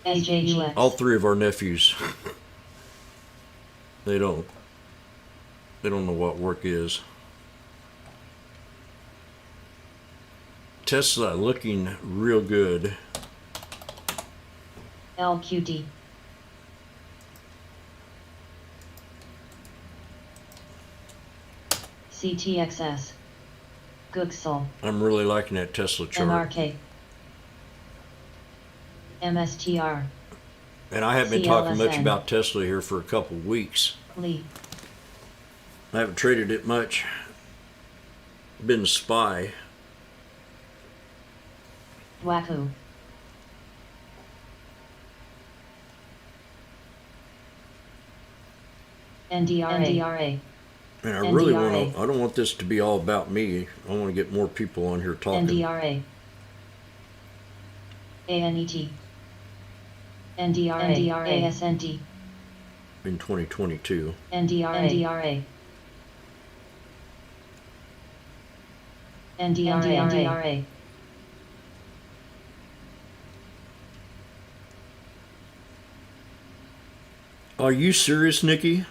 AJUX, All 3 of our nephews. They don't know what work is. Tesla looking real good. LQD, CTXS, Gooksal, I'm really liking that Tesla chart. MRK, MSTR, And I haven't been talking much CLSN. about Tesla here for a couple of weeks. Lee, I haven't traded it much. Been a spy. Wacko, NDRA, And I really NDRA. I don't want this to be all about me. I want to get more people on here talking. NDRA, ANET, NDRA, ASND, in 2022. NDRA, NDRA, Are you serious, Nikki?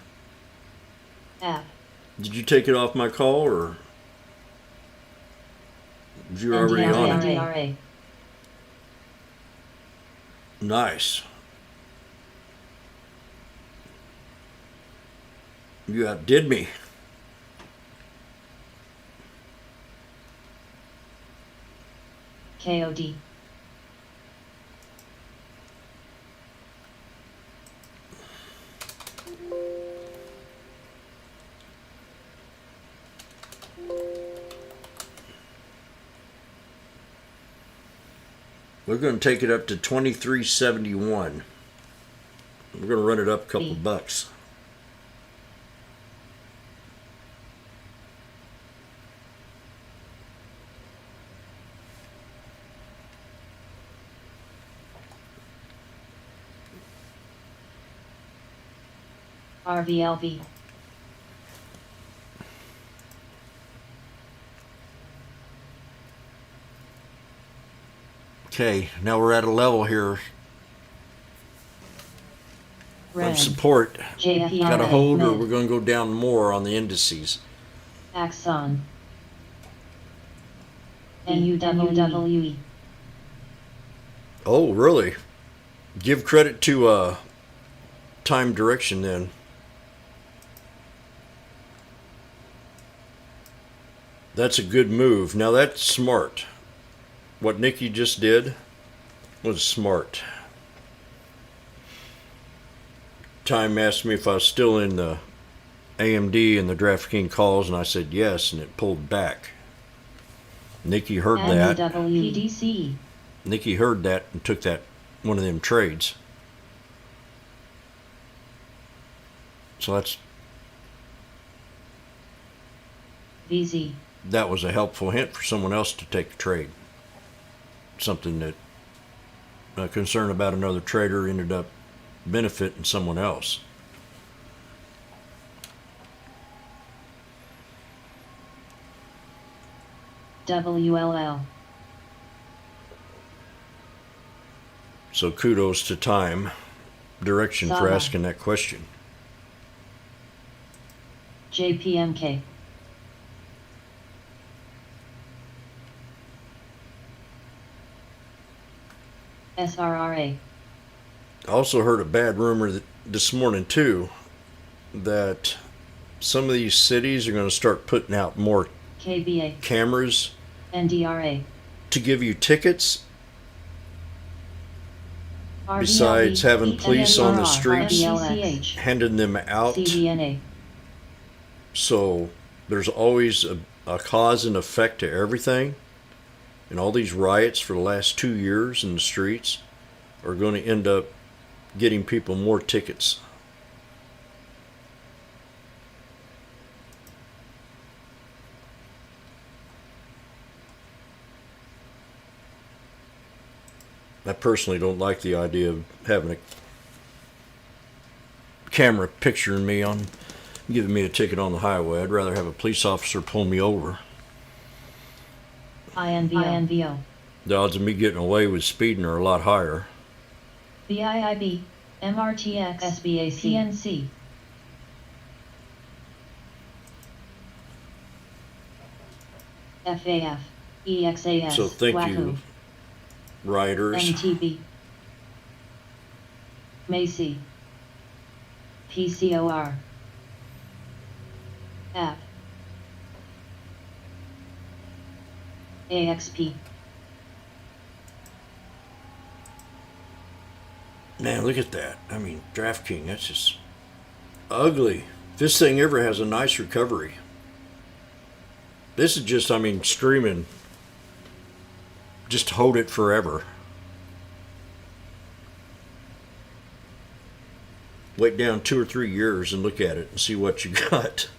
app, Did you take it off my call, or was you already on it? NDRA, Nice. You outdid me. KOD, We're going to take it up to 2371. We're going to run it up a couple bucks. RVLV, Okay, now we're at a level here Red, of support. JFE, Got a hold, or Mid, we're going to go down more on the indices. Axon, NUWE, Oh, really? Give credit to time direction then. That's a good move. Now that's smart. What Nikki just did was smart. Time asked me if I was still in the AMD and the DraftKings calls, and I said yes, and it pulled back. Nikki heard that. PDC, Nikki heard that and took that one of them trades. So VZ, that was a helpful hint for someone else to take a trade. Something that a concern about another trader ended up benefiting someone else. WLL, So kudos to time direction for Sama. asking that question. JPMK, SRRA, I also heard a bad rumor this morning too, that some of these cities are going to start putting out more KBA, cameras NDRA, to give you tickets RVLV, besides having police on the ENRR, streets RBCH, handing them out. CVNA, So there's always a cause and effect to everything. And all these riots for the last 2 years in the streets are going to end up getting people more tickets. I personally don't like the idea of having a camera picturing me on giving me a ticket on the highway. I'd rather have a police officer pull me over. INVO, The odds of me getting away with speeding are a lot higher. BIIB, MRTX, SBAC, PNC, FAF, EXAS, So thank WACO, you, rioters. MTB, Macy, PCOR, App, AXP, Man, look at that. I mean, DraftKings, that's just ugly. If this thing ever has a nice recovery. This is just, I mean, streaming. Just hold it forever. Wait down 2 or 3 years and look at it and see what you got.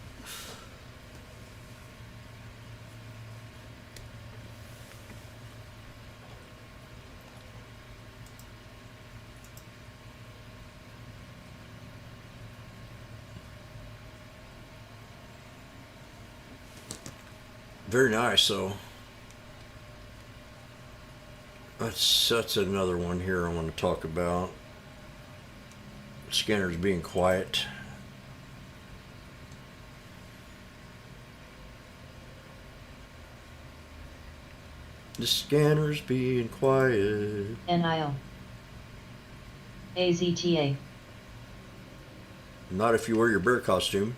Very nice. So that's another one here I want to talk about. Scanners being quiet. The scanner's being quiet. NIO. AZTA. Not if you wear your bear costume.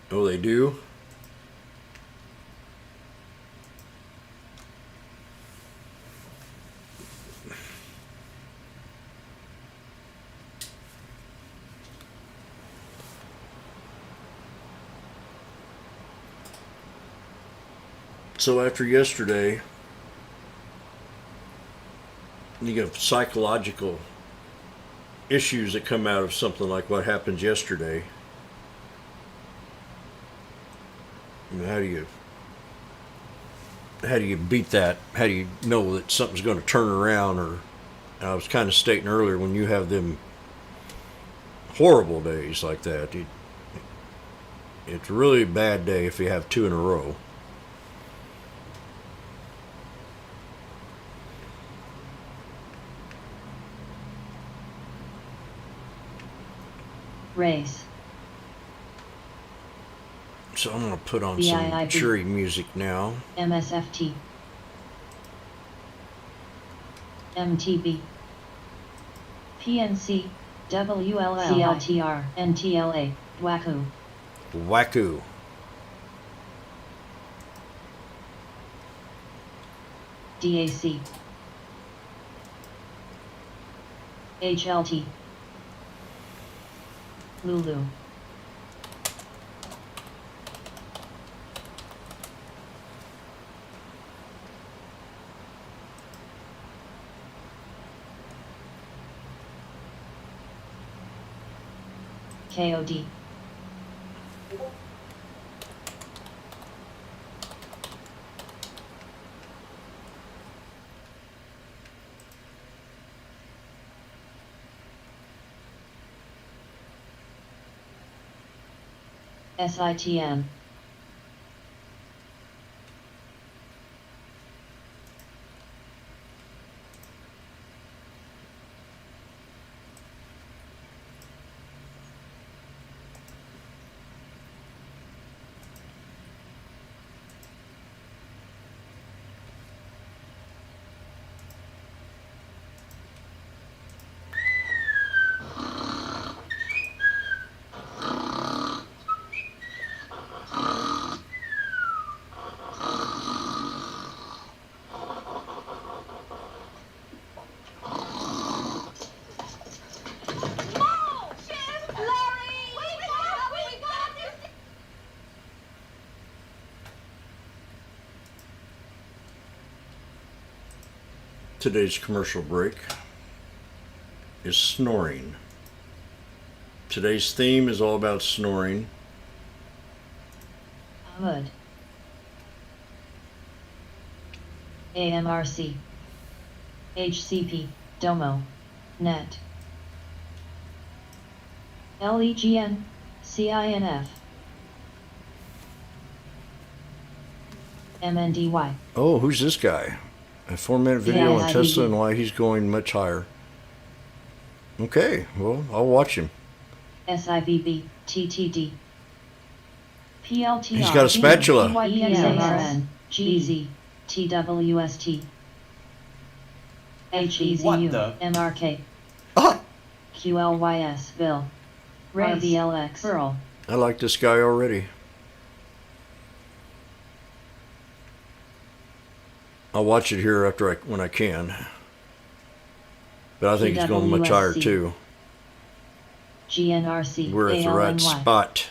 Oh, they do? So after yesterday, you get psychological issues that come out of something like what happened yesterday. I mean, how do you beat that? How do you know that something's going to turn around? Or I was kind of stating earlier, when you have them horrible days like that, it's really a bad day if you have two in a row. Race. So I'm going to put on some BIIB. cheery music now. MSFT. MTB. PNC. WLL. CLTR. NTLA. WACU. Wacko. DAC. HLT. Lulu. KOD. SITM. Today's commercial break is snoring. Today's theme is all about snoring. Ahmed. AMRC. HCP. Domo. Net. LEGN. CINF. MNDY. Oh, who's this guy? A 4-minute video on Yeah, Tesla and why he's going much higher. Okay, well, I'll watch him. SIVB. TTD. PLTR. He's got a spatula. EXMRN. GZ. TWST. HEZU. MRK. Ah, QLYS. Bill. RBLX. Pearl. I like this guy already. I'll watch it here when I can. But I think he's going much higher TWSC. too. GNRC. We're at the right ALNY. spot.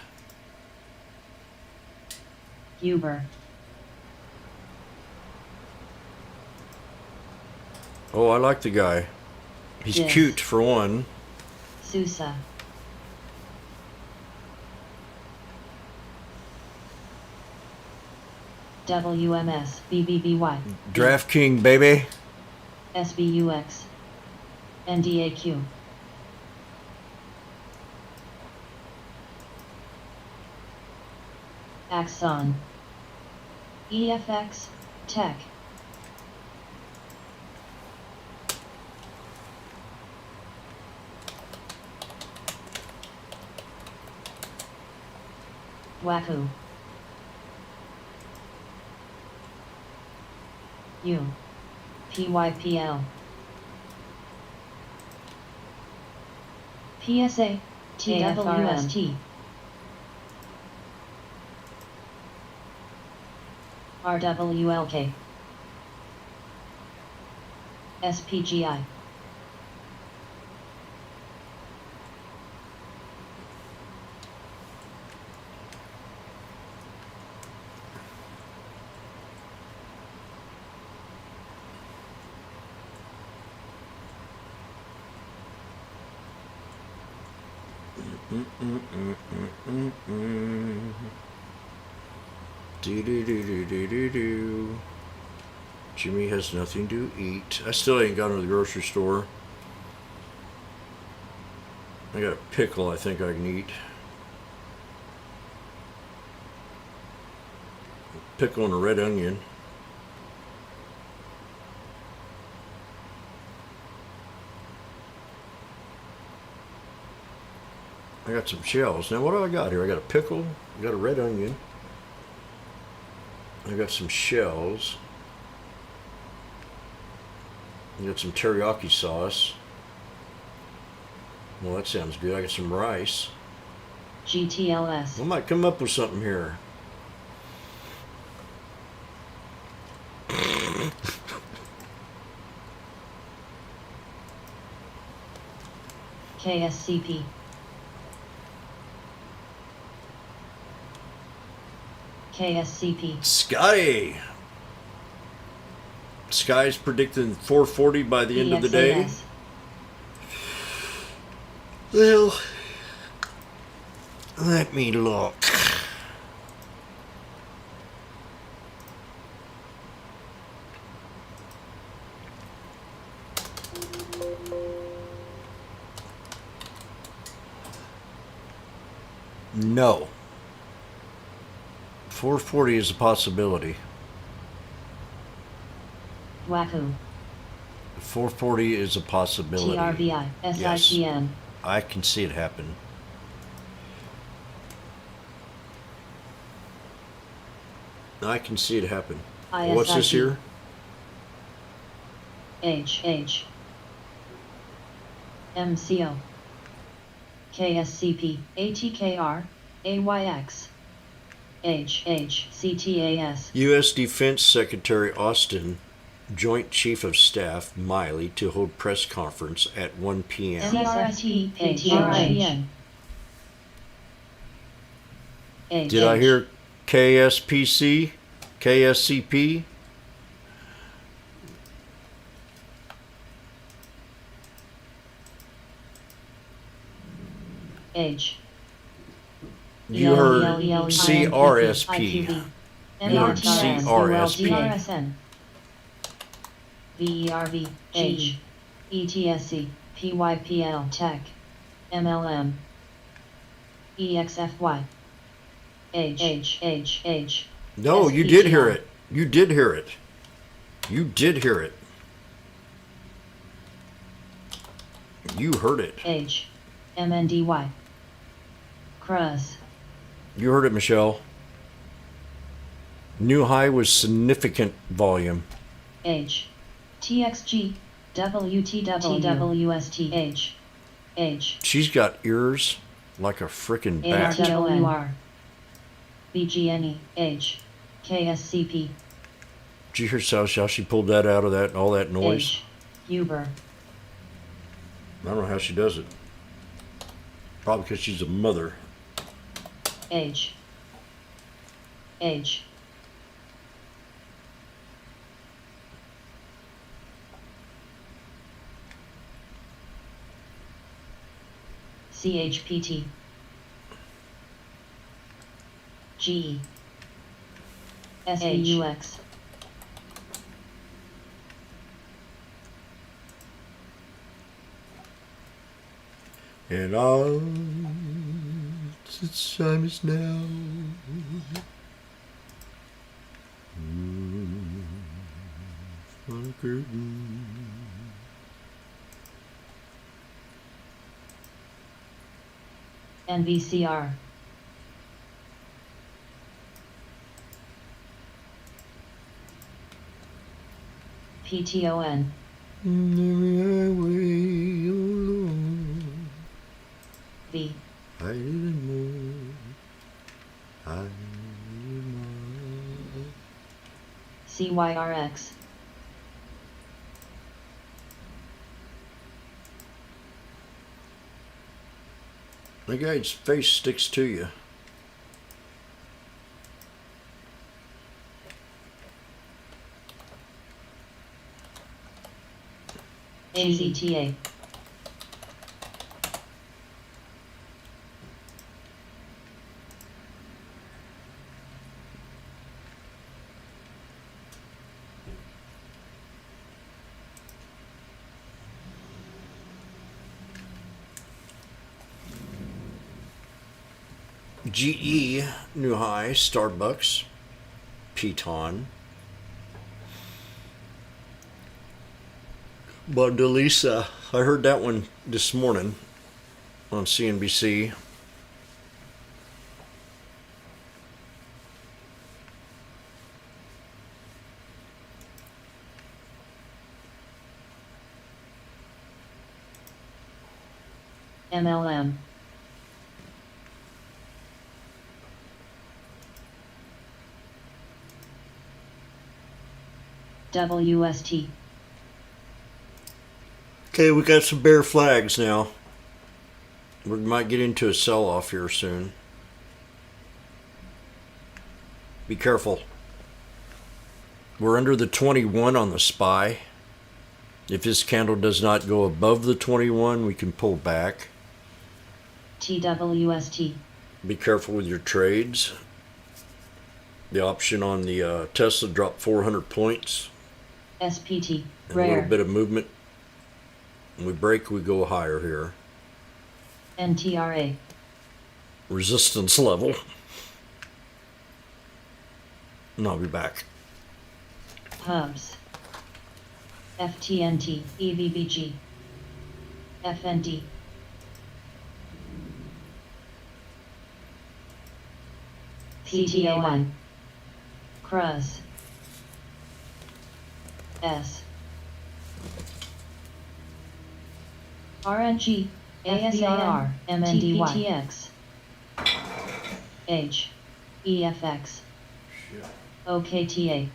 Uber. Oh, I like the guy. He's Yes. cute for one. Sousa. WMS. BBBY. Draft King, baby. SBUX. NDAQ. Axon. EFX, Tech. Wahoo. U. PYPL. PSA, TWST. RWLK. SPGI. Do. Jimmy has nothing to eat. I still ain't gone to the grocery store. I got a pickle I think I can eat. Pickle and a red onion. I got some shells. Now what do I got here? I got a pickle, I got a red onion, I got some shells, I got some teriyaki sauce. Well, that sounds good. I got some rice. GTLS. I might come up with something here. KSCP. KSCP. Scotty! Sky's predicting 440 by the end of the day. EXAS. Well, let me look. No. 440 is a possibility. Wahoo. 440 is a possibility. TRVI. SITN. I can see it happen. I can see it happen. What's this here? HH. MCO. KSCP. ATKR. AYX. HHCTAS. U.S. Defense Secretary Austin, Joint Chief of Staff Miley to hold press conference at 1 p.m. CRST. PTRIN. Did I hear KSPC? KSCP? H. You heard CRSP. You heard CRSP. VERV, H, ETSC, PYPL, Tech, MLM, EXFY, H. No, you did hear it. You did hear it. You did hear it. You heard it. H, MNDY, CRUS. You heard it, Michelle. New high was significant volume. H, TXG, WTWSTH, H. She's got ears like a frickin' bat. ARWR, BGNE, H, KSCP, Did you hear how she pulled that out of that, all that noise? H, Uber, I don't know how she does it. Probably because she's a mother. H, CHPT, GE, SAUX, And all the time is now. On a curtain. NVCR. PTON. Every highway alone. V. I didn't know. I didn't know. CYRX. The guy's face sticks to you. AZTA. GE, New High, Starbucks, Piton. Bondelisa, I heard that one this morning on CNBC. MLM. WST. Okay, we got some bear flags now. We might get into a sell-off here soon. Be careful. We're under the 21 on the SPY. If this candle does not go above the 21, we can pull back. TWST. Be careful with your trades. The option on the Tesla dropped 400 points. SPT. And a little Rare. bit of movement. When we break, we go higher here. NTRA. Resistance level. And I'll be back. Hubs. FTNT. EVBG. FND. PTA1. CRUZ. S. RNG. ASAR. MNDY. TPTX. H. EFX. OKTA.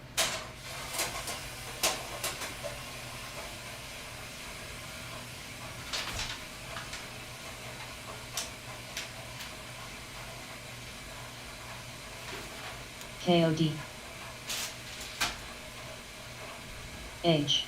KOD. H.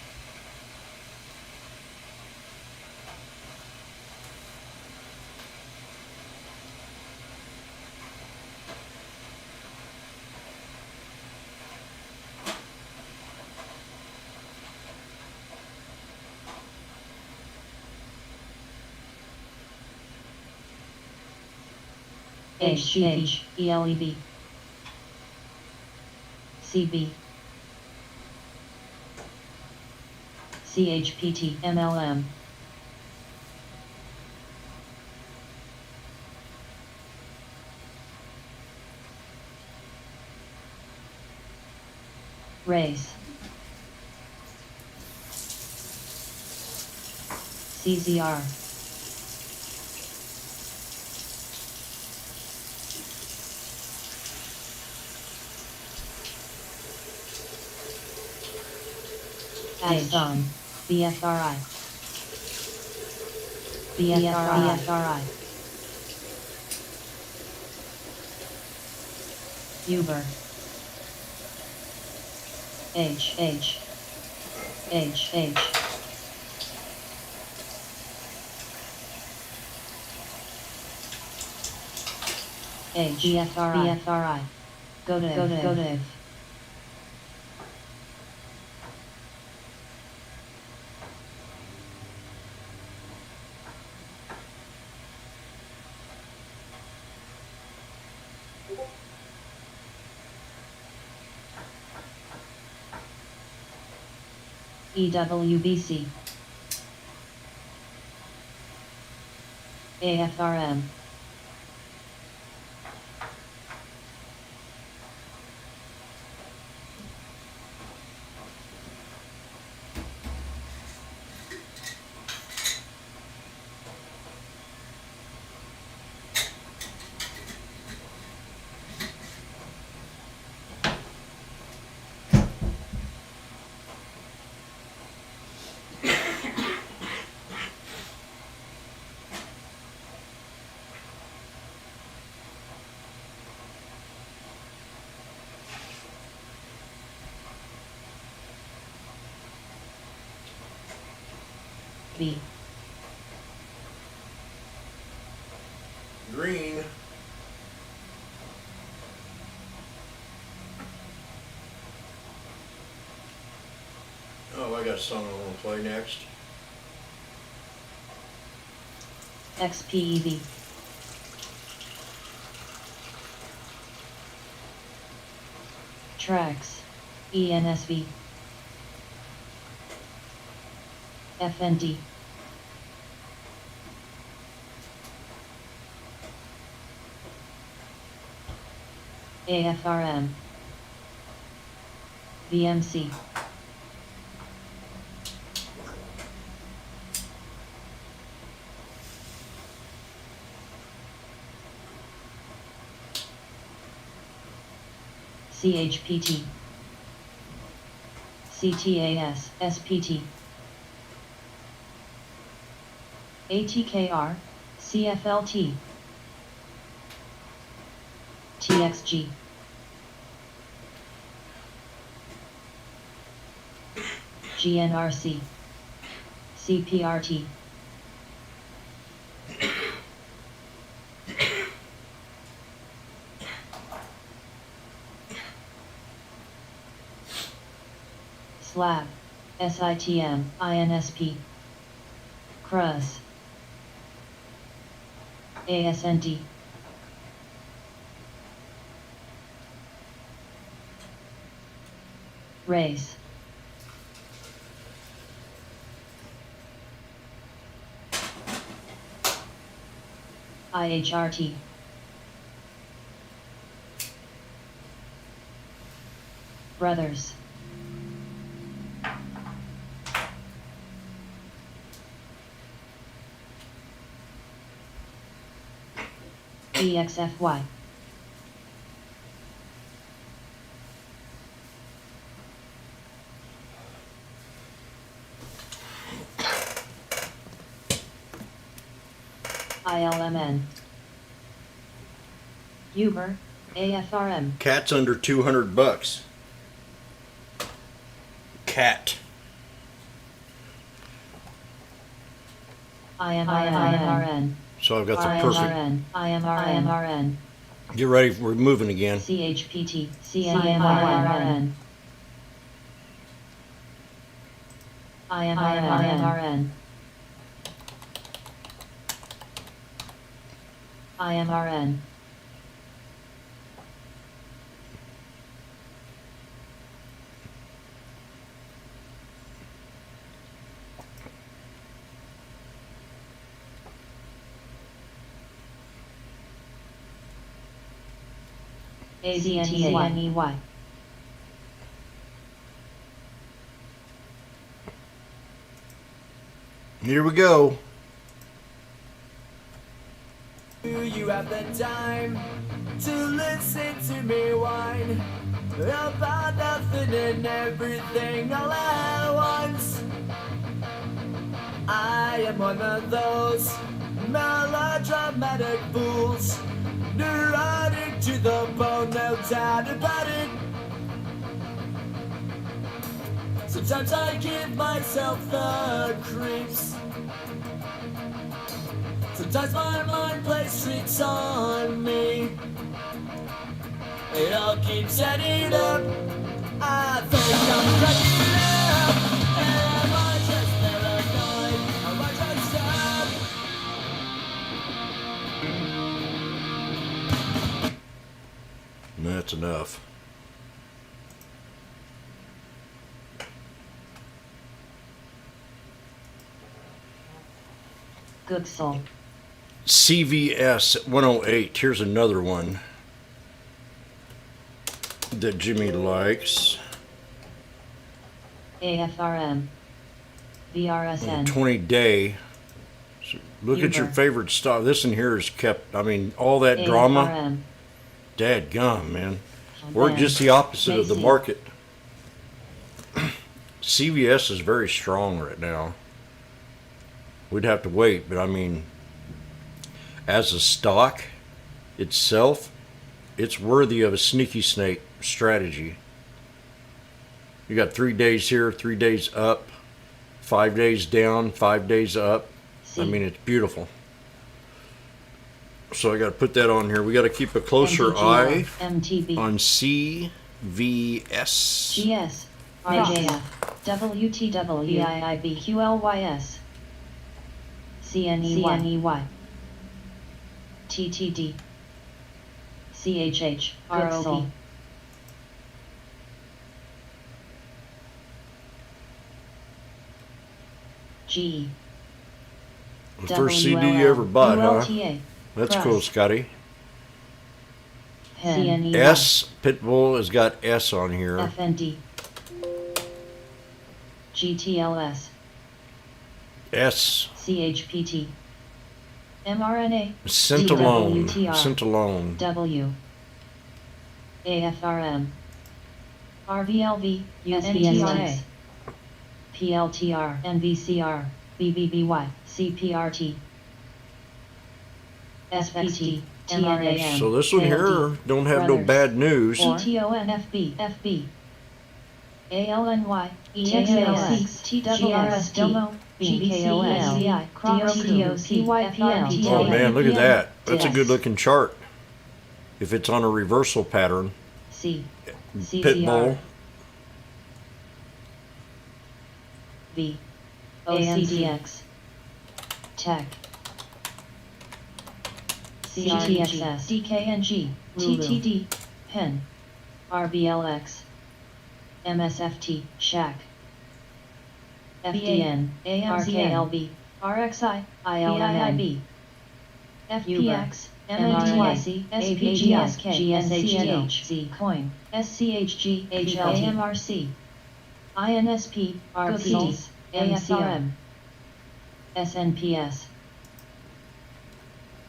HGH, ELEV, CB, CHPT, MLM, Race, CZR, Axon, BFRI, BFRI, Uber, H, BFRI, go to. EWBC, AFRM, B, Green. Oh, I got a song I want to play next. XPEV, Tracks, ENSV, FND, AFRM, VMC, CHPT, CTAS, SPT, ATKR, CFLT, TXG, GNRC, CPRT, SLAB, SITM, INSP, CRUS, ASND, RACE, IHRT, Brothers, EXFY, ILMN, Uber, AFRM, Cat's under $200. Cat. IMRN, So I've got the perfect. IMRN, Get ready. We're moving again. CHPT, CMRN, IMRN, IMRN, AZNEY, Here we go. Do you have the time to listen to me whine about nothing and everything all at once? I am one of those melodramatic fools, neurotic to the bone, no doubt about it. Sometimes I give myself the creeps. Sometimes my mind plays tricks on me. It all keeps adding up. I think I'm cracking up. Am I just paranoid? Am I just up? That's enough. Gooksel. CVS at 108. Here's another one that Jimmy likes. AFRM. VRSN. 20-day. So look at your Uber. favorite stock. This in here is kept, I mean, all that drama. AFRM. Dadgum, man. We're Van. just the opposite of the Macy. market. CVS is very strong right now. We'd have to wait, but I mean, as a stock itself, it's worthy of a sneaky snake strategy. You got 3 days here, 3 days up, 5 days down, 5 days up. C. I mean, it's beautiful. So I got to put that on here. We got to keep a closer eye MTB. on CVS. GS. RJF. WTW. VIIBQLYS. CNEY. TTD. CHH. ROP. G. The first CD you ever bought, huh? ULTA. That's Crust. cool, Scotty. CNEY. S, Pitbull has got S on here. FND. GTLS. S, CHPT. mRNA. Centalone. DWTR. Centalone. W. AFRM. RVLV. USBSX. NTRA. PLTR. NVCR. BBBY. CPRT. SPT. TRAM. So this one here don't have no Brothers. bad news. ETONFB. FB. ALNY. EXALX. TWRS. Domo. GKOLCI. DOTOCYPL. Oh man, look at that. That's a good looking chart. If it's on a reversal pattern. C. Pitbull. V. OCDX. Tech. CTXS. DKNG. TTD. PEN. RBLX. MSFT. SHAC. FDN. RKLB. RXI. ILMIB. FPX. MNTIC. SPGSK. GSHDH. Coin. SCHG. HLMRC. INSP. RPs. AFRM. SNPS.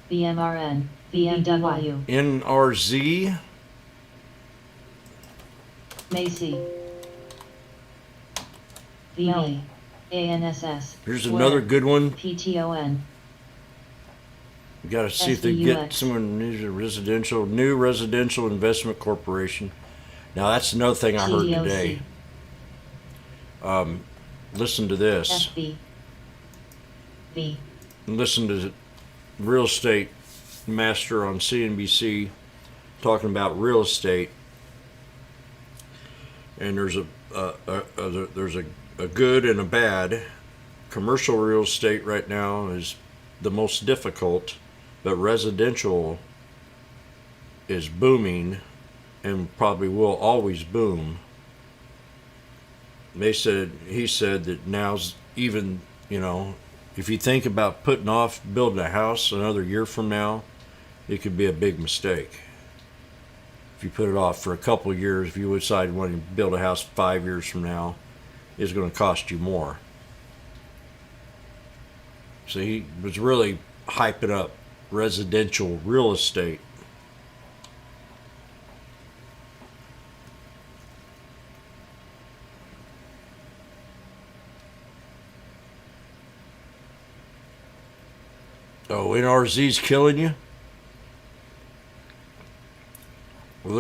BMRN. BMW. NRZ. Macy. VB. ANSS. Here's another good one. PTON. We got to see if they get SBUX. someone new residential investment corporation. Now that's another thing I heard TDOC. today. Listen to this. FB. V. Listen to real estate master on CNBC talking about real estate. And there's a good and a bad. Commercial real estate right now is the most difficult, but residential is booming and probably will always boom. He said that now's even, if you think about putting off building a house another year from now, it could be a big mistake. If you put it off for a couple of years, if you decide you want to build a house 5 years from now, it's going to cost you more. So he was really hyping up residential real estate. Oh, NRZ's killing you? Well,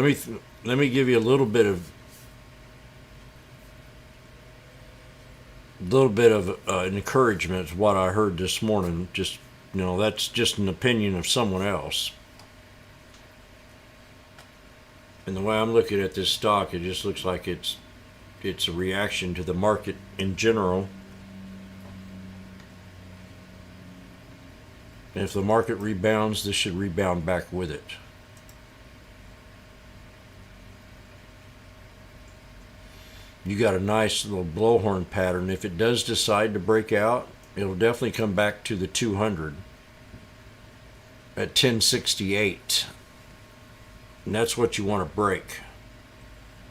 let me give you a little bit of encouragement is what I heard this morning. Just that's just an opinion of someone else. And the way I'm looking at this stock, it just looks like it's a reaction to the market in general. And if the market rebounds, this should rebound back with it. You got a nice little blowhorn pattern. If it does decide to break out, it'll definitely come back to the 200 at 1068. And that's what you want to break.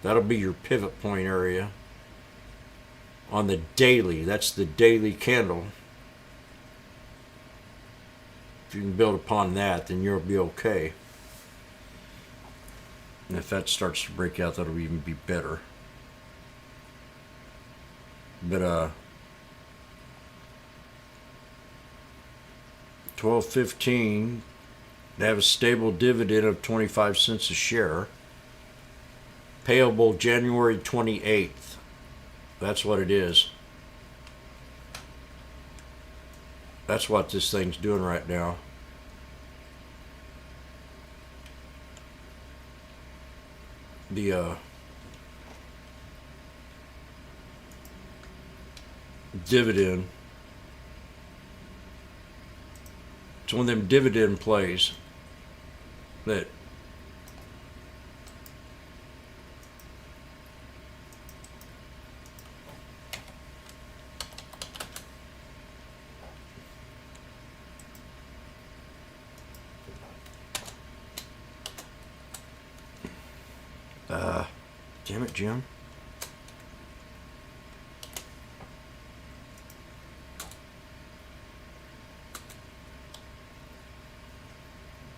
That'll be your pivot point area on the daily. That's the daily candle. If you can build upon that, then you'll be okay. And if that starts to break out, that'll even be better. But 12.15, they have a stable dividend of 25 cents a share, payable January 28th. That's what it is. That's what this thing's doing right now. The dividend. It's one of them dividend plays that damn it, Jim.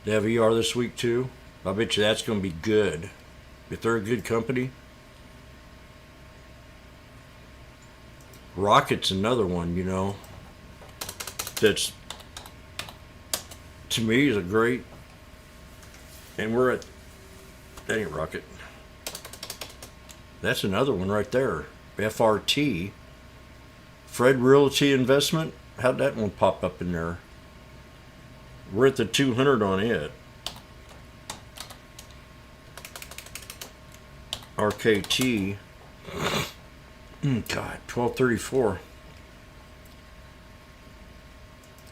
They have ER this week too. I bet you that's going to be good. If they're a good company. Rocket's another one, you know, that's, to me, is a great, and we're at, that ain't Rocket. That's another one right there. FRT. Fred Realty Investment. How'd that one pop up in there? We're at the 200 on it. RKT. God, 1234.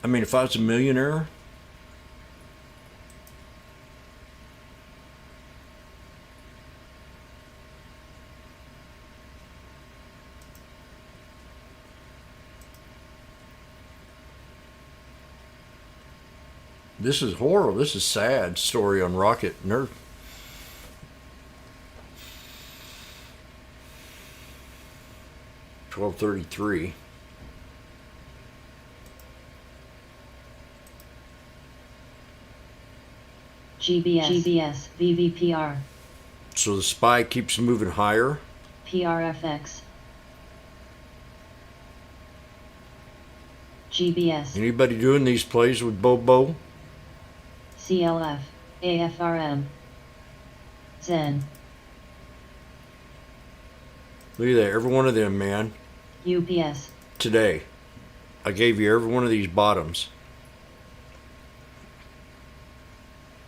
I mean, if I was a millionaire, this is horrible. This is sad story on Rocket Nerf. $12.33. GBS, VVPR, So the SPY keeps moving higher. PRFX, GBS, Anybody doing these plays with Bobo? CLF, AFRM, Zen, Look at that, every one of them, man. UPS, Today, I gave you every one of these bottoms,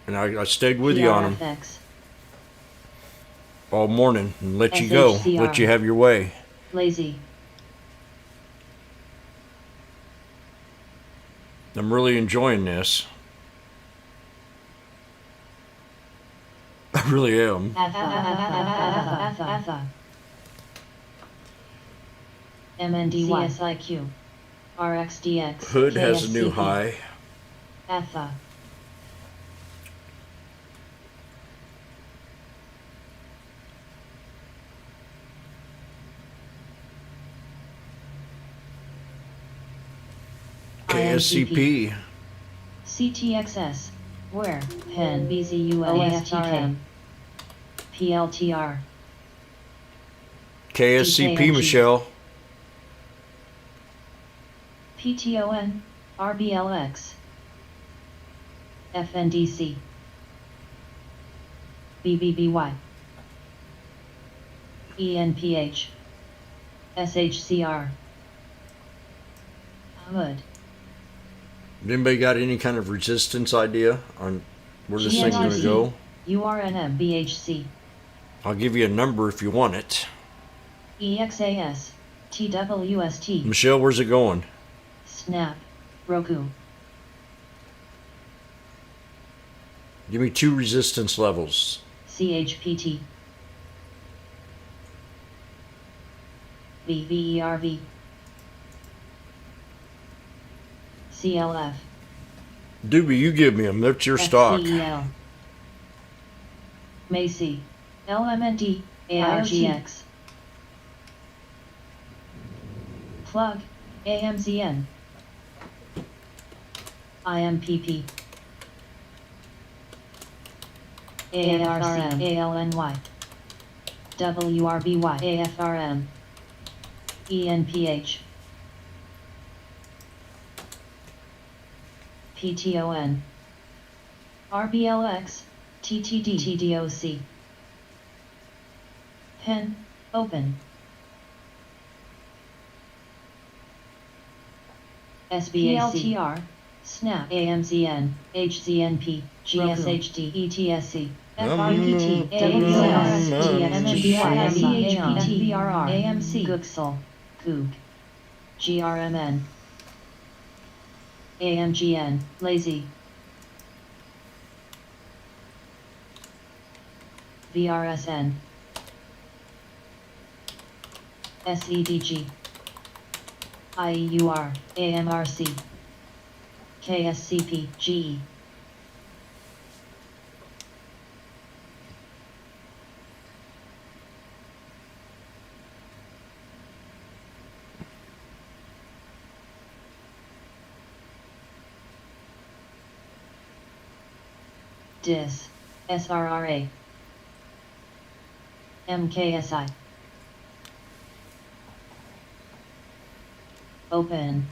and I stayed with you on them PRFX, all morning and let you go, SHCR. let you have your way. Lazy, I'm really enjoying this. I really am. AFA, MNDY, CSIQ, RXDX, Hood has a new KSCP, high. AFA, KSCP. CTXS, Where, Pen, BZULASTK, PLTR, KSCP, DKNG. Michelle. PTON, RBLX, FNDC, BBBY, ENPH, SHCR, Hood, Anybody got any kind of resistance idea on where this thing's going to GNRC. go? URNM BHC, I'll give you a number if you want it. EXAS, TWST, Michelle, where's it going? Snap, Roku, Give me 2 resistance levels. CHPT, VVERV, CLF. Doobie, you give me them. That's your stock. FCEL. Macy. LMND. ARGX. Plug. AMZN. IMPP. AFRM. ALNY. WRBY. AFRM. ENPH. PTON. RBLX. TTD. TDOC. Pen. Open. SBAC. SNAP. AMZN. HZNP. GSHD. ETSC. FRPT. AMZS. TXG. CHPT. VRR. AMC. Gooksel. Goog. GRMN. AMGN. Lazy. VRSN. SEDG. IEUR. AMRC. KSCP. GE. DIS. SRRA. MKSI. Open.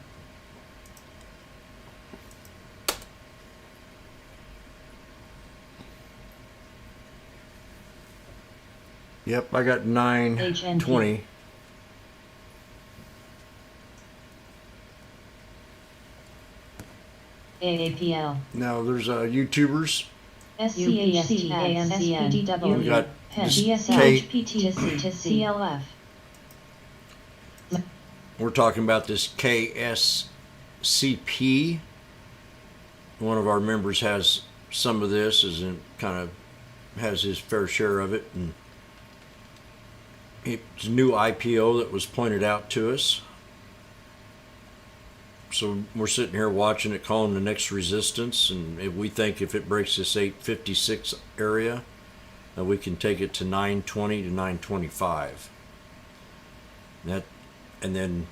Yep, I got 920. AAPL. Now there's YouTubers. SCHC. AMCN. We got this GSH. PTC. CLF. We're talking about this KSCP. One of our members has some of this, is in, kind of has his fair share of it, and it's a new IPO that was pointed out to us. So we're sitting here watching it, calling the next resistance, and if we think if it breaks this 856 area, we can take it to 920 to 925. And then,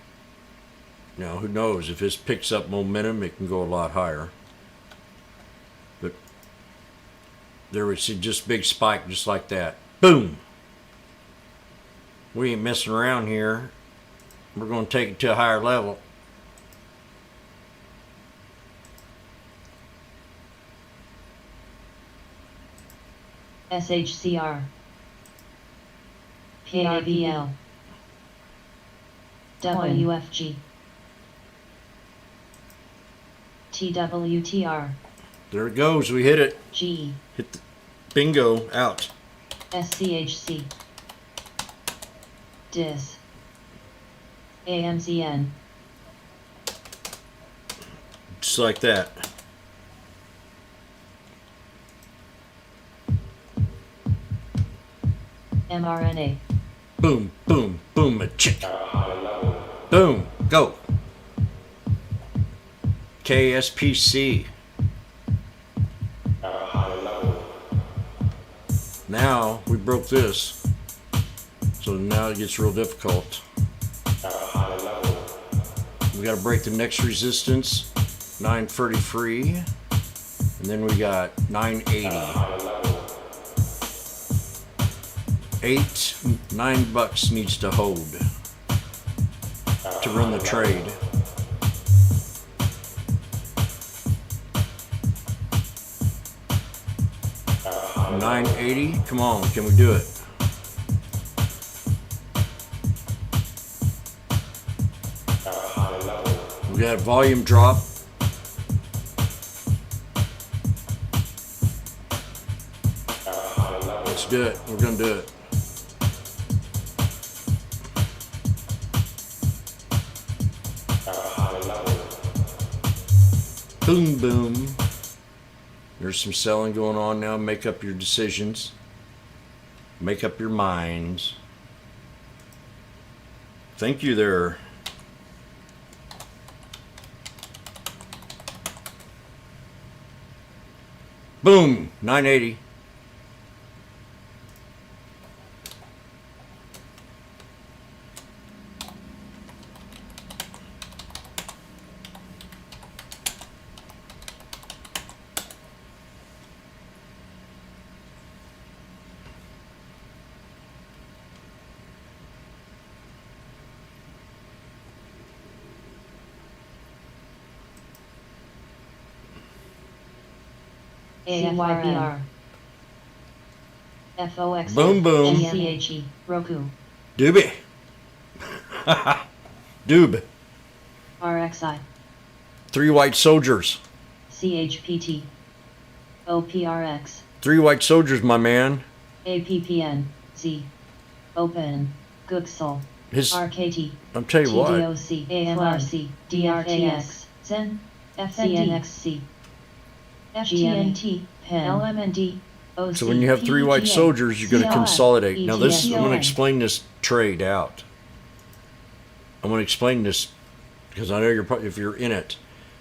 you know, who knows, if this picks up momentum, it can go a lot higher. But there we see just big spike, just like that. Boom! We ain't messing around here. We're going to take it to a higher level. SHCR. PRBL. WFG. TWTR. There it goes. We hit it. G. Hit the bingo. Out. SCHC. DIS. AMZN. Just like that. mRNA. Boom, boom, boom, a chick. Boom, go. KSPC. Now we broke this, so now it gets real difficult. We got to break the next resistance, 933, and then we got 980. $9 needs to hold to run the trade. $980, come on, can we do it? We got a volume drop. Let's do it, we're gonna do it. Boom, boom. There's some selling going on now. Make up your decisions. Make up your minds. Thank you there. Boom, 980. AFRBR. FOX. Boom, boom. NCHE. Roku. Doobie. Doob. RXI. 3 white soldiers. CHPT. OPRX. 3 white soldiers, my man. APPN. Z. Open. Gooksel. His, RKT. I'm telling you what. TDOC. AMRC. DRTX. Zen. FNXC. FGNT. PEN. LMND. OC. So when you have 3 white soldiers, you're going to CLF, consolidate. Now this, I'm going to ETSON. explain this trade out. I'm going to explain this because I know you're probably, if you're in it,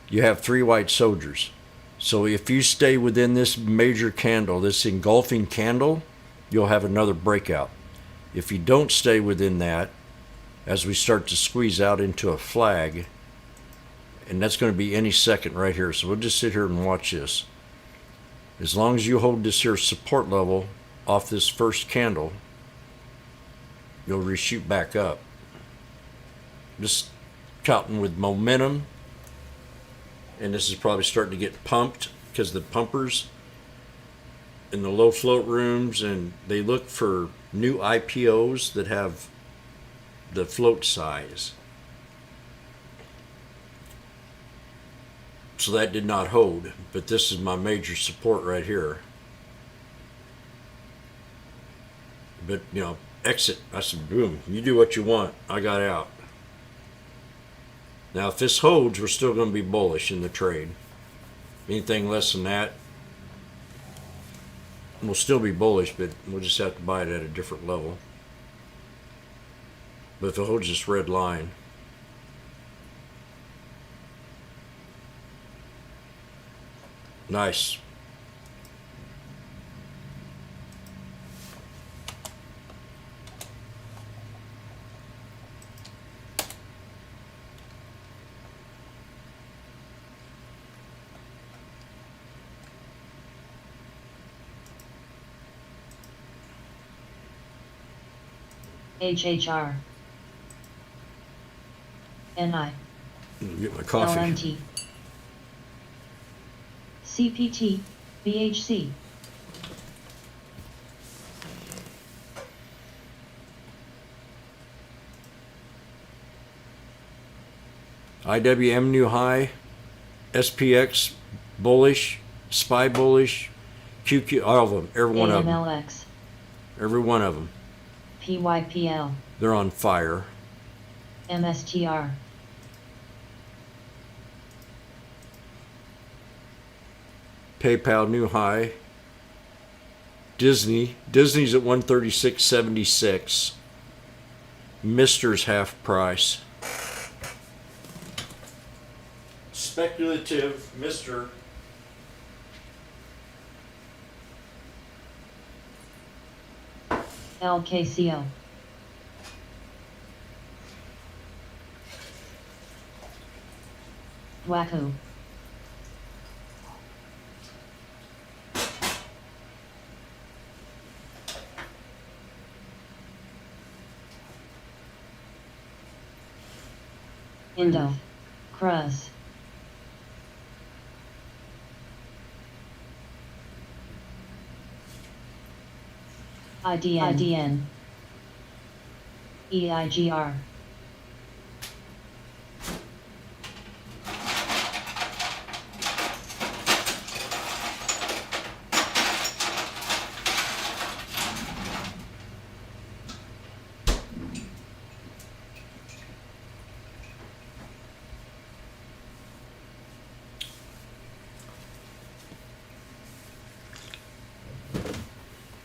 you have 3 white soldiers. So if you stay within this major candle, this engulfing candle, you'll have another breakout. If you don't stay within that, as we start to squeeze out into a flag, and that's going to be any second right here. So we'll just sit here and watch this. As long as you hold this here support level off this first candle, you'll reshoot back up. Just counting with momentum, and this is probably starting to get pumped because the pumpers in the low float rooms, and they look for new IPOs that have the float size. So that did not hold, but this is my major support right here. But, you know, exit. I said, boom, you do what you want. I got out. Now, if this holds, we're still going to be bullish in the trade. Anything less than that, we'll still be bullish, but we'll just have to buy it at a different level. But if it holds this red line, nice. HHR. NI. Get my coffee. LMT. CPT. BHC. IWM new high, SPX bullish, SPY bullish, QQ, all of them, every one of them. AMLX. Every one of them. PYPL. They're on fire. MSTR. PayPal new high. Disney's at 136.76. Mister's half price. Speculative Mister. LKCO. Wacko. Indo. Cruz. IDN. EIGR.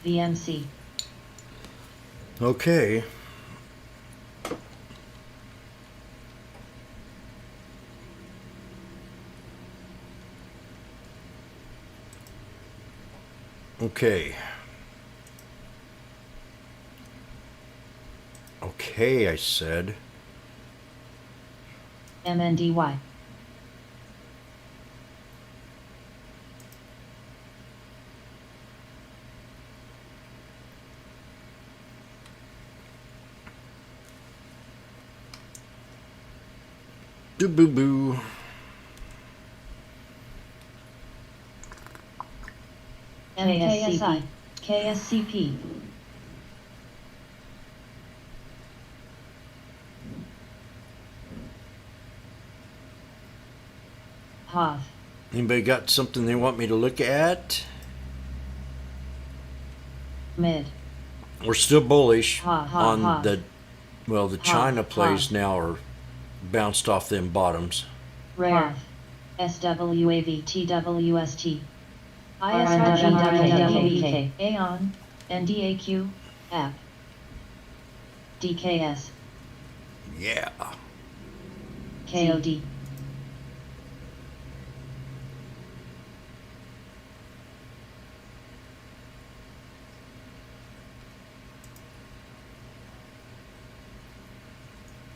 VMC. Okay. Okay. Okay, I said. MNDY. Boo boo boo. MKSI. KSCP. Hoth. Anybody got something they want me to look at? Mid. We're still bullish Ha, ha, on ha. the, well, the Ha, China ha. plays now are bounced off them bottoms. Rare. SWAV TWST. ISRGWWK. Aeon. NDAQ. App. DKS. Yeah. KOD.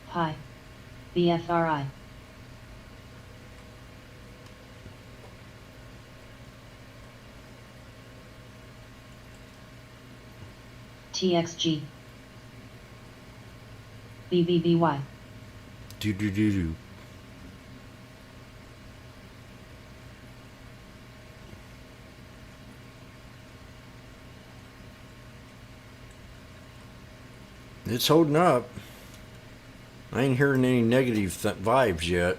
Pi. BFRI. TXG. BBBY. Do do do do. It's holding up. I ain't hearing any negative vibes yet.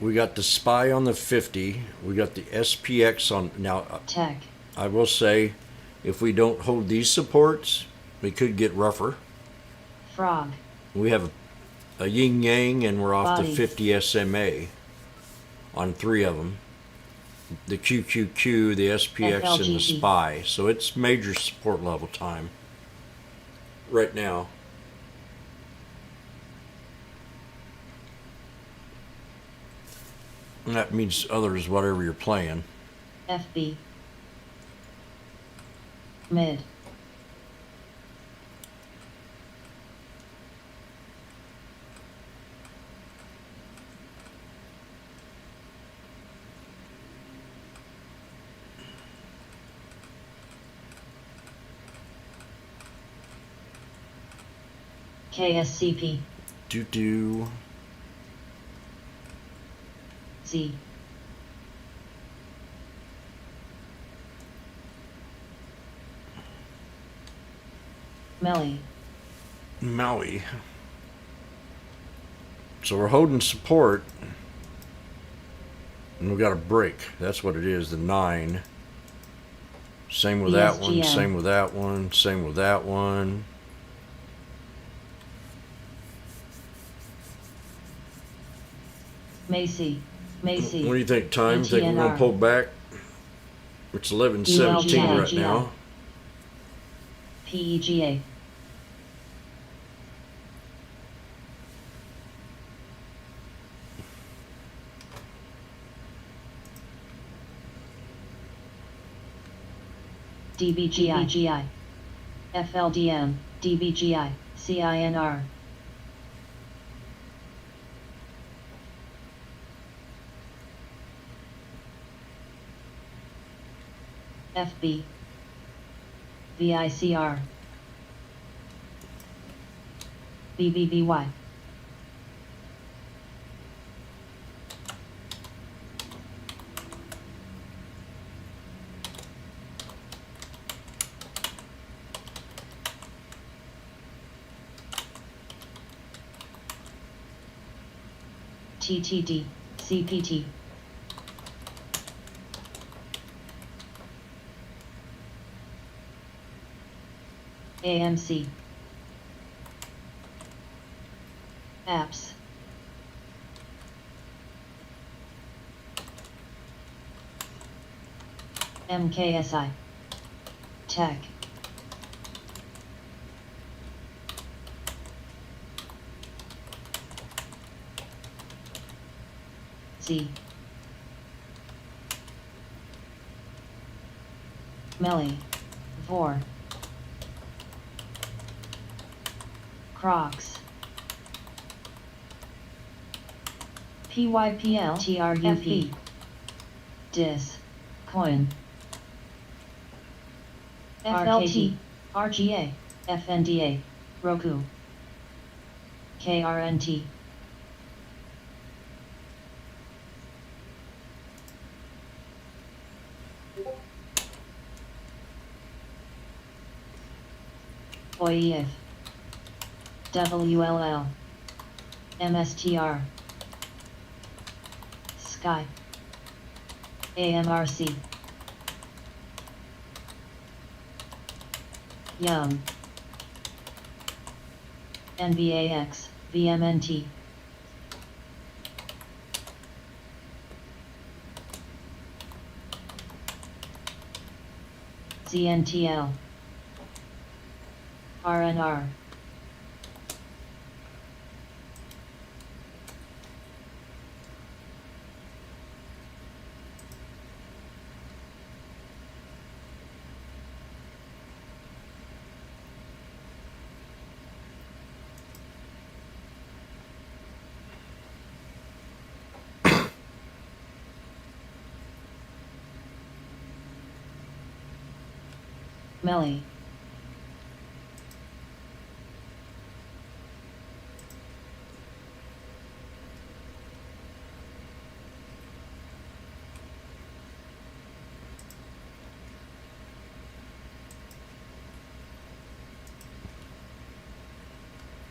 We got the SPY on the 50. We got the SPX on. Now, Tech. I will say, if we don't hold these supports, we could get rougher. Frog. We have a yin yang, and we're off Body. the 50 SMA on 3 of them. The QQQ, the SPX, and the FLGT. SPY. So it's major support level time right now. And that means others, whatever you're playing. FB. Mid. KSCP. Do do. Z. Melly. Maui. So we're holding support. And we got a break. That's what it is, the 9. Same with that one, BSGM. same with that one, same with that one. Macy. Macy. What do you think, time? Think we're going ATNR. to pull back? It's 11:17 right now. PEGA. DBGI. FLDM. DBGI. CINR. FB. VICR. BBBY. TTD. CPT. AMC. Apps. MKSI. Tech. Z. Melly. Vor. Crocs. PYPLTRUP. Dis. Coin. FLT. RGA. FNDA. Roku. KRNT. OEF. WLL. MSTR. Sky. AMRC. Yum. NBAX, VMNT. ZNTL. RNR. Melly.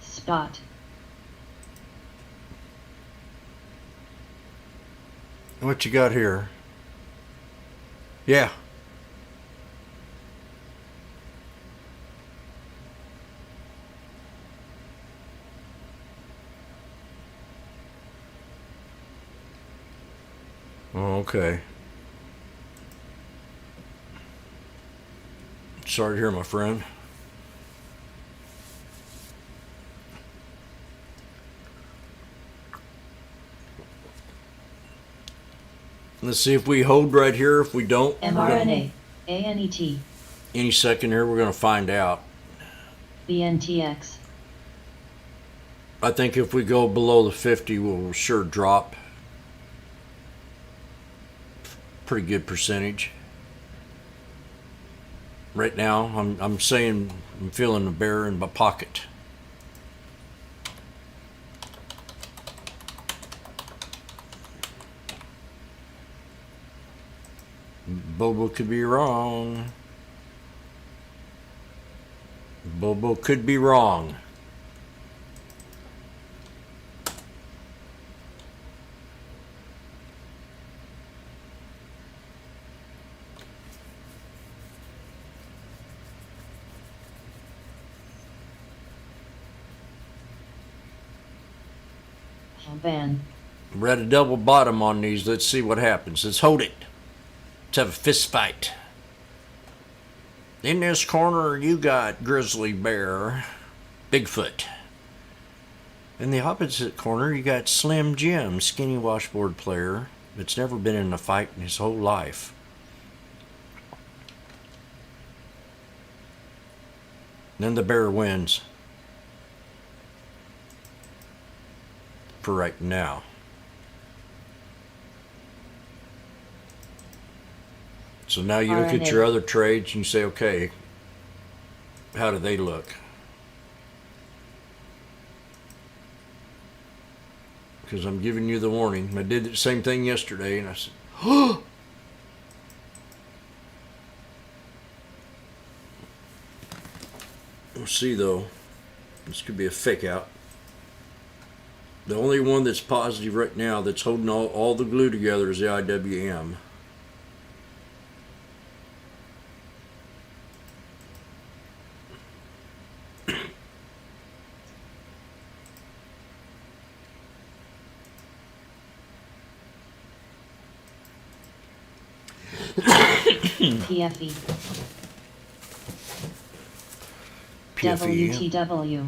Spot. What you got here? Yeah. Oh, okay. Sorry to hear, my friend. Let's see if we hold right here. If we don't, mRNA. ANET. any second here, we're going to find out. BNTX. I think if we go below the 50, we'll sure drop. Pretty good percentage. Right now, I'm saying I'm feeling a bear in my pocket. Bobo could be wrong. Bobo could be wrong. Van. We're at a double bottom on these. Let's see what happens. Let's hold it. Let's have a fist fight. In this corner, you got Grizzly Bear, Bigfoot. In the opposite corner, you got Slim Jim, skinny washboard player that's never been in a fight in his whole life. Then the bear wins. For right now. So now you look at your other trades and you say, okay, how do they look? Because I'm giving you the warning. I did the same thing yesterday and I said, oh! We'll see though. This could be a fake out. The only one that's positive right now that's holding all the glue together is the IWM. PFE. PFE. WTW.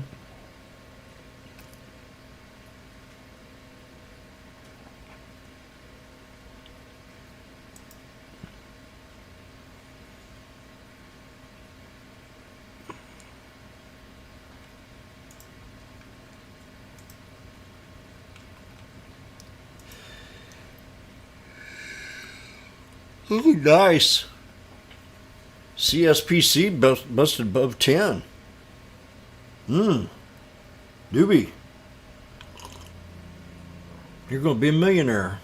Ooh, nice. CSPC busted above 10. Doobie. You're going to be a millionaire.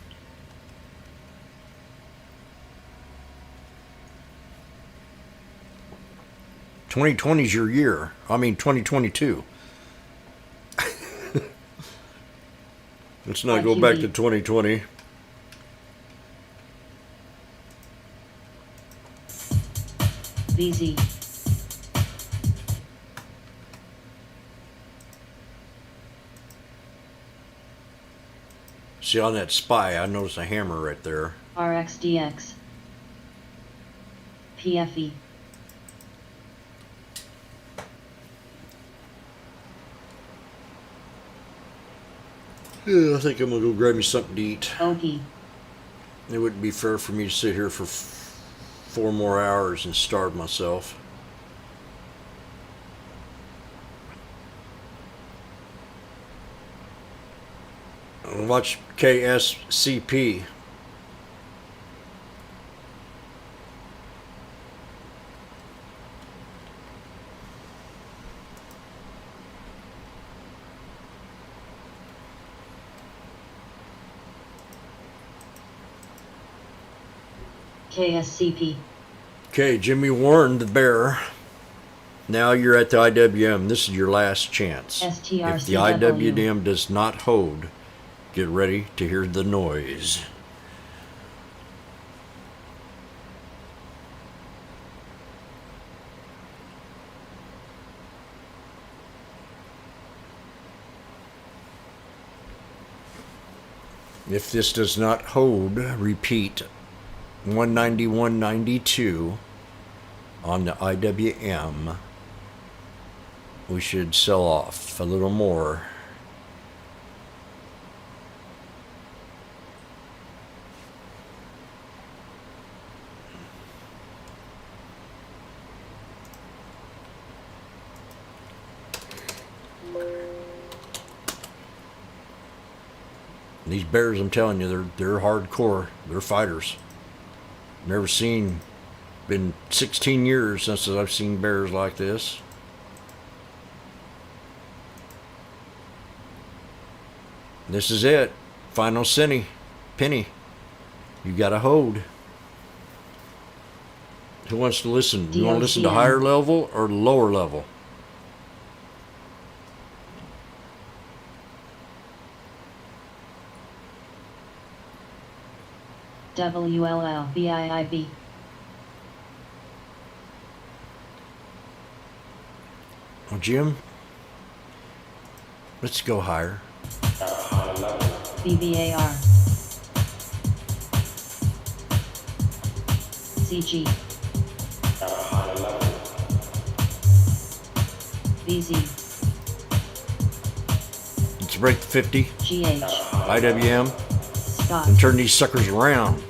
"2020's your year." I mean, 2022. Let's not go back to 2020. VZ. See, on that spy, I noticed a hammer right there. RXDX. PFE. Yeah, I think I'm gonna go grab me something to eat. OP. It wouldn't be fair for me to sit here for 4 more hours and starve myself. Watch KSCP. KSCP. Okay, Jimmy warned the bear. Now you're at the IWM. This is your last chance. If the STRCW. IWM does not hold, get ready to hear the noise. If this does not hold, repeat 191.92 on the IWM. We should sell off a little more. These bears, I'm telling you, they're hardcore. They're fighters. Never seen, been 16 years since I've seen bears like this. This is it. Final penny. You gotta hold. Who wants to listen? You want to listen to higher level or lower level? WLLBIIB. Oh, Jim, let's go higher. BBAR. CG. VZ. Let's break the 50. GH. IWM. Scott. And turn these suckers around.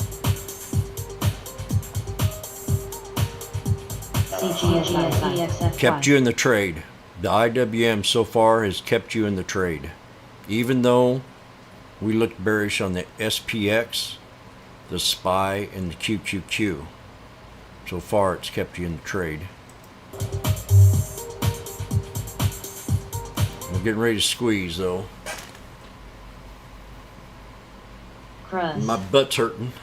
CGSIEXF5. Kept you in the trade. The IWM so far has kept you in the trade. Even though we looked bearish on the SPX, the SPY, and the QQQ. So far it's kept you in the trade. We're getting ready to squeeze though. Crust. My butt's hurting.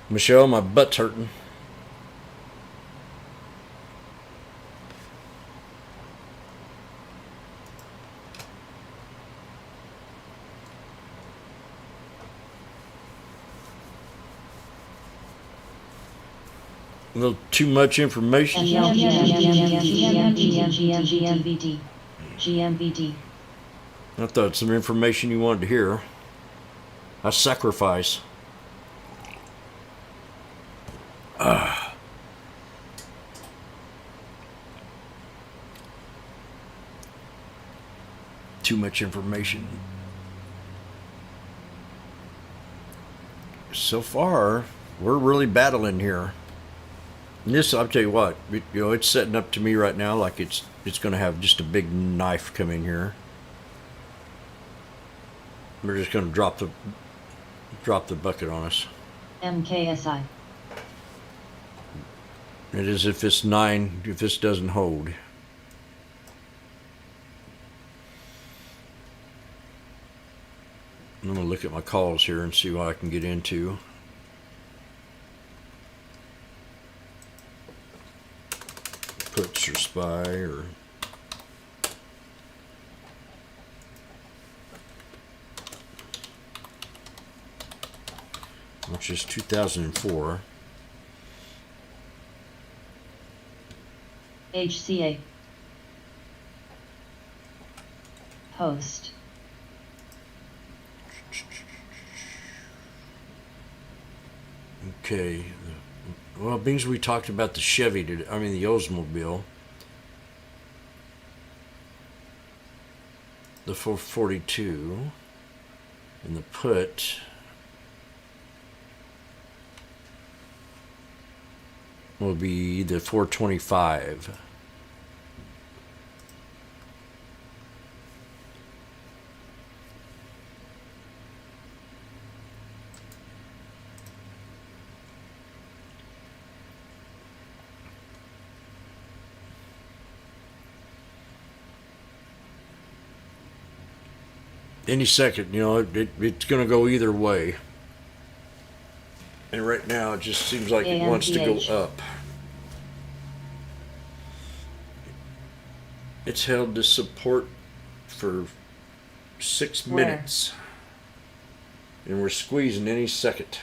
Michelle, my butt's hurting. A little too much information. GMBD. I thought some information you wanted to hear. I sacrifice. Too much information. So far, we're really battling here. And this, I'll tell you what, it's setting up to me right now like it's going to have just a big knife come in here. We're just going to drop the drop the bucket on us. MKSI. It is if it's 9, if this doesn't hold. I'm going to look at my calls here and see what I can get into. Puts or SPY or... which is 2004. HCA. Post. Okay. Well, being we talked about the Chevy, the Oldsmobile. The 442. And the put. Will be the 425. Any second, it's going to go either way. And right now, it just seems like it wants to go up. It's held to support for 6 minutes. And we're squeezing any second.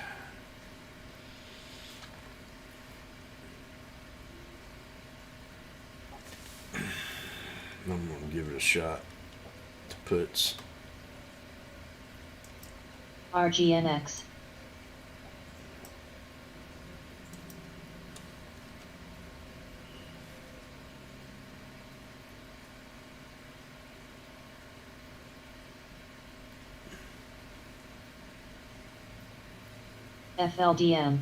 I'm going to give it a shot. The puts. RGNX. FLDM.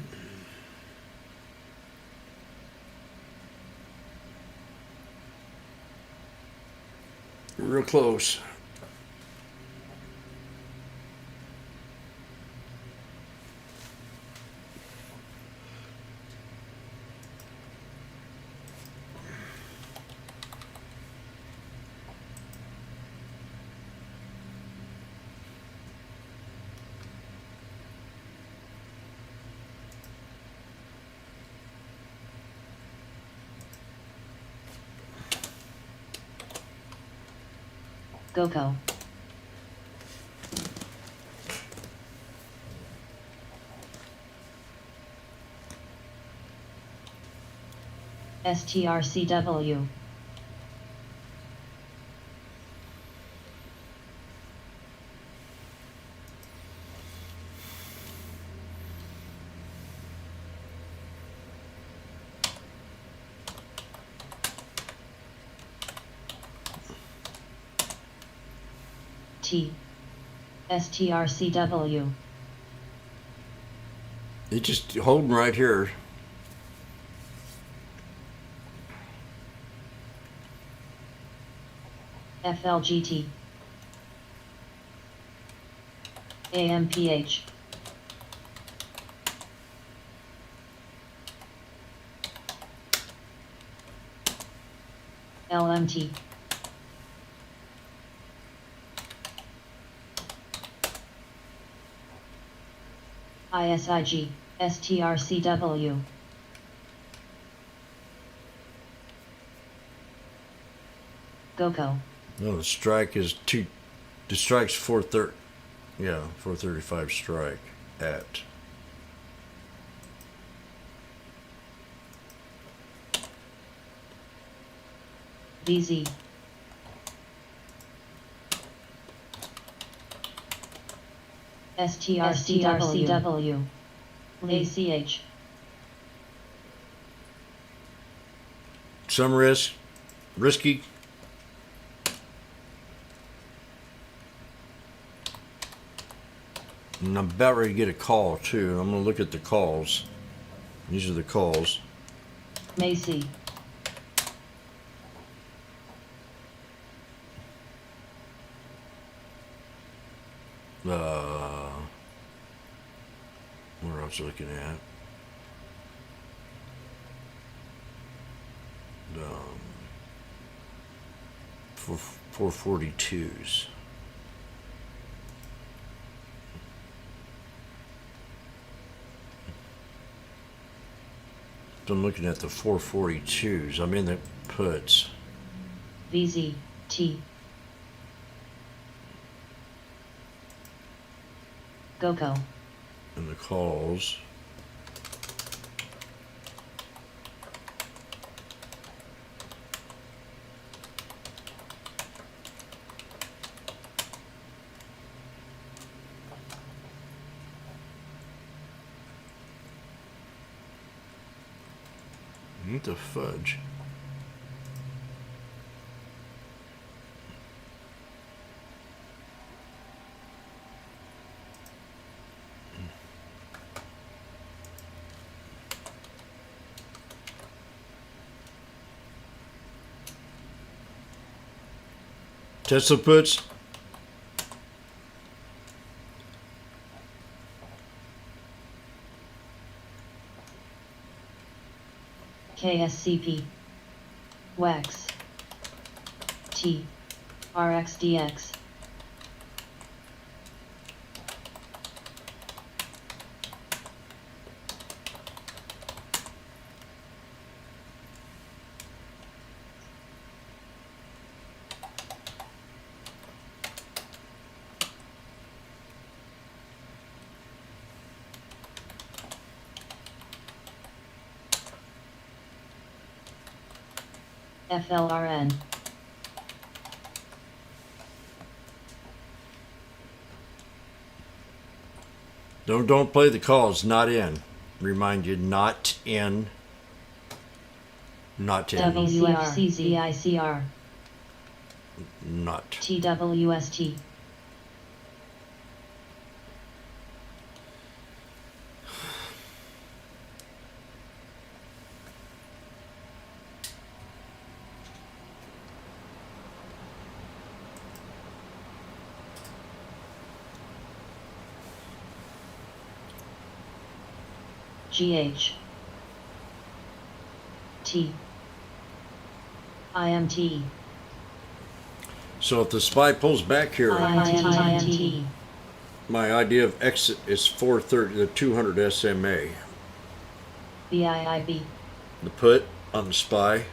Real close. GoCo. STRCW. T. STRCW. It's just holding right here. FLGT. AMPH. LMT. ISIG. STRCW. GoCo. No, the strike is two. The strike's 430. Yeah, 435 strike at. VZ. STRCW. ACH. Some risk. Risky. And I'm about ready to get a call too. I'm going to look at the calls. These are the calls. Macy. Where I was looking at. For 442s. So I'm looking at the 442s. I'm in the puts. VZ, T. GoCo. And the calls. What the fudge? Tesla puts. KSCP. WEX. T. RXDX. FLRN. Don't play the calls. Not in. Remind you, not in. Not in. WFCZICR. Not. TWST. GH. T. IMT. So if the SPY pulls back here, IMT. my idea of exit is 430, the 200 SMA. BIIB. The put on the SPY.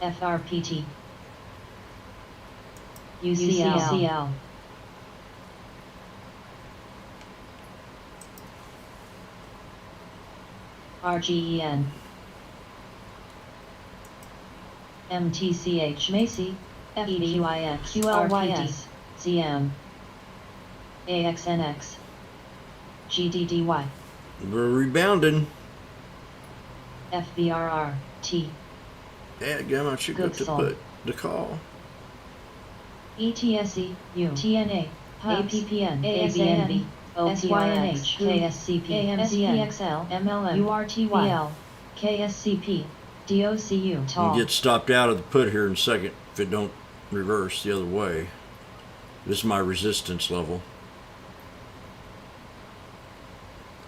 FRPT. UCL. RGEN. MTCH. Macy. FEQIX. QLYS. ZM. AXNX. GDDY. We're rebounding. FBRR. T. Yeah, again, I should go to Gooksel. put the call. ETSE, U, TNA, APPN, ASANB, SYNH, KSCP, SPXL, MLM, URTYL, KSCP, DOCU, You TAL. get stopped out of the put here in a second if it don't reverse the other way. This is my resistance level.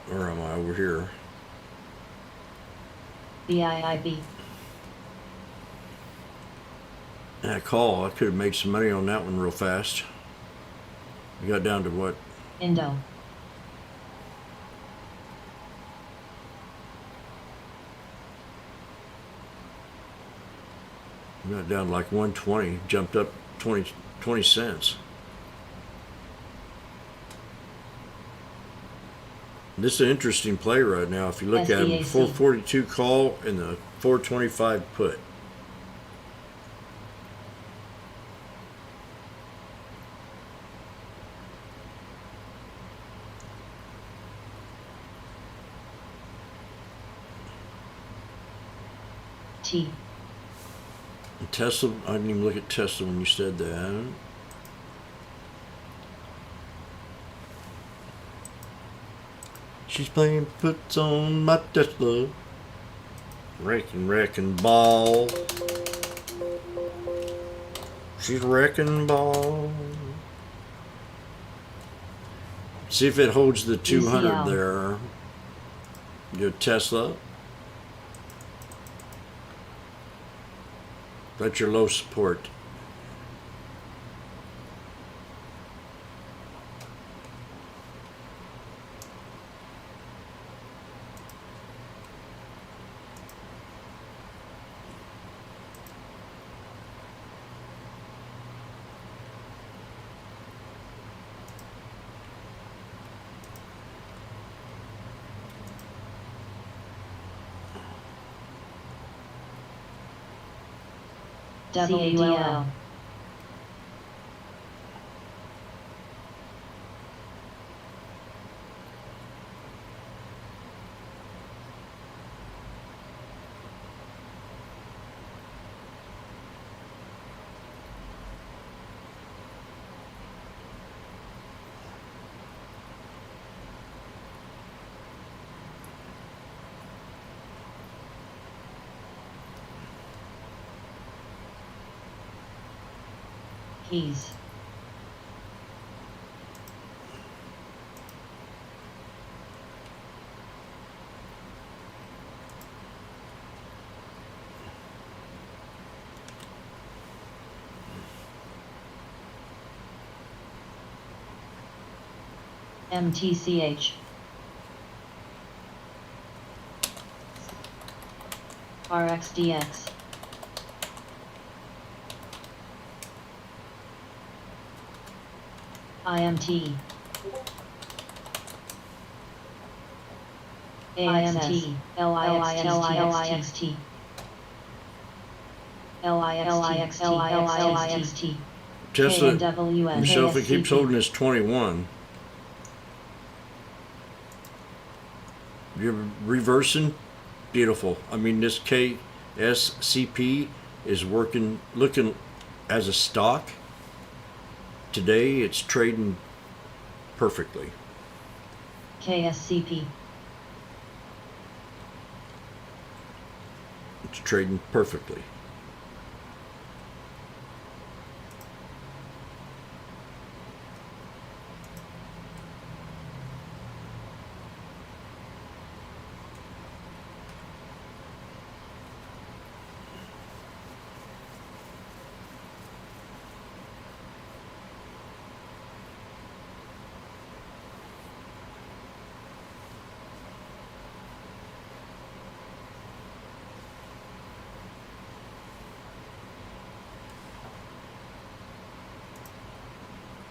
Where am I? Over here. BIIB, That call, I could have made some money on that one real fast. We got down to what? Indo, We got down to like 120, jumped up 20 cents. This is an interesting play right now. If you look at it, SBAC. 442 call and the 425 put. T, Tesla, I didn't even look at Tesla when you said that. She's playing puts on my Tesla. Wrecking ball. She's wrecking ball. See if it holds the 200 UCL. there. Your Tesla. That's your low support. WL. Keys. MTCH. RXDX. IMT. AXT. LIXT. LIXT. Tesla, KNWN. Michelle, if it keeps holding this 21, you're reversing. Beautiful. I mean, this KSCP is working, looking as a stock. Today, it's trading perfectly. KSCP. It's trading perfectly.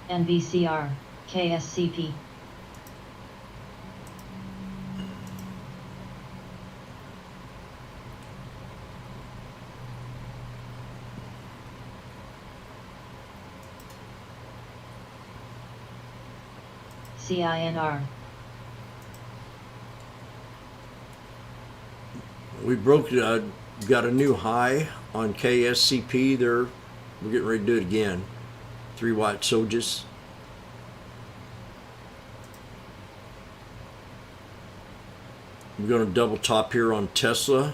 NVCR. KSCP. CINR. We broke, got a new high on KSCP there. We're getting ready to do it again. 3 white sojas. We're going to double top here on Tesla.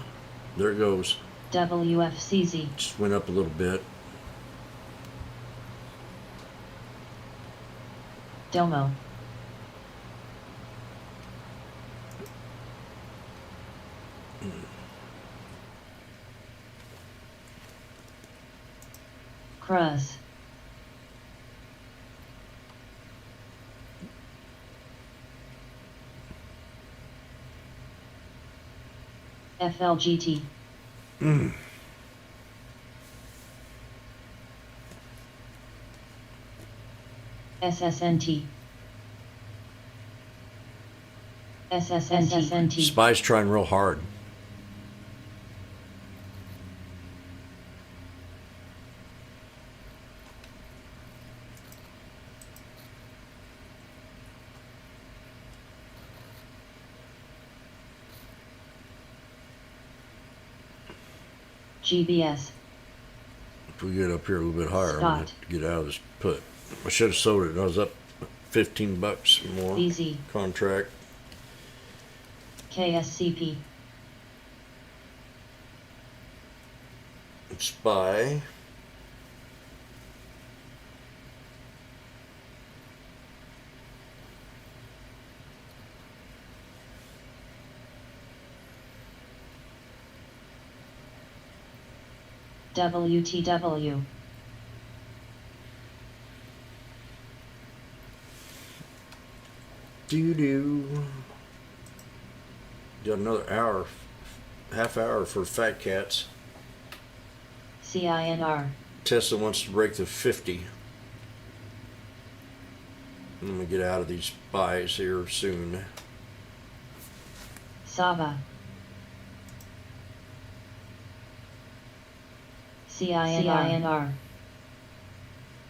There it goes. WFCZ. Just went up a little bit. Domo. Cruz. FLGT. SSNT. SSNT. SPY's trying real hard. GBS. if we get up here a little bit higher, I'm gonna Scott. have to get out of this put. I should have sold it. I was up $15 more. BZ. Contract. KSCP. Spy. WTW. Doo-doo. Got another hour, half hour for fat cats. CINR. Tesla wants to break the 50. I'm gonna get out of these buys here soon. Sava. CINR.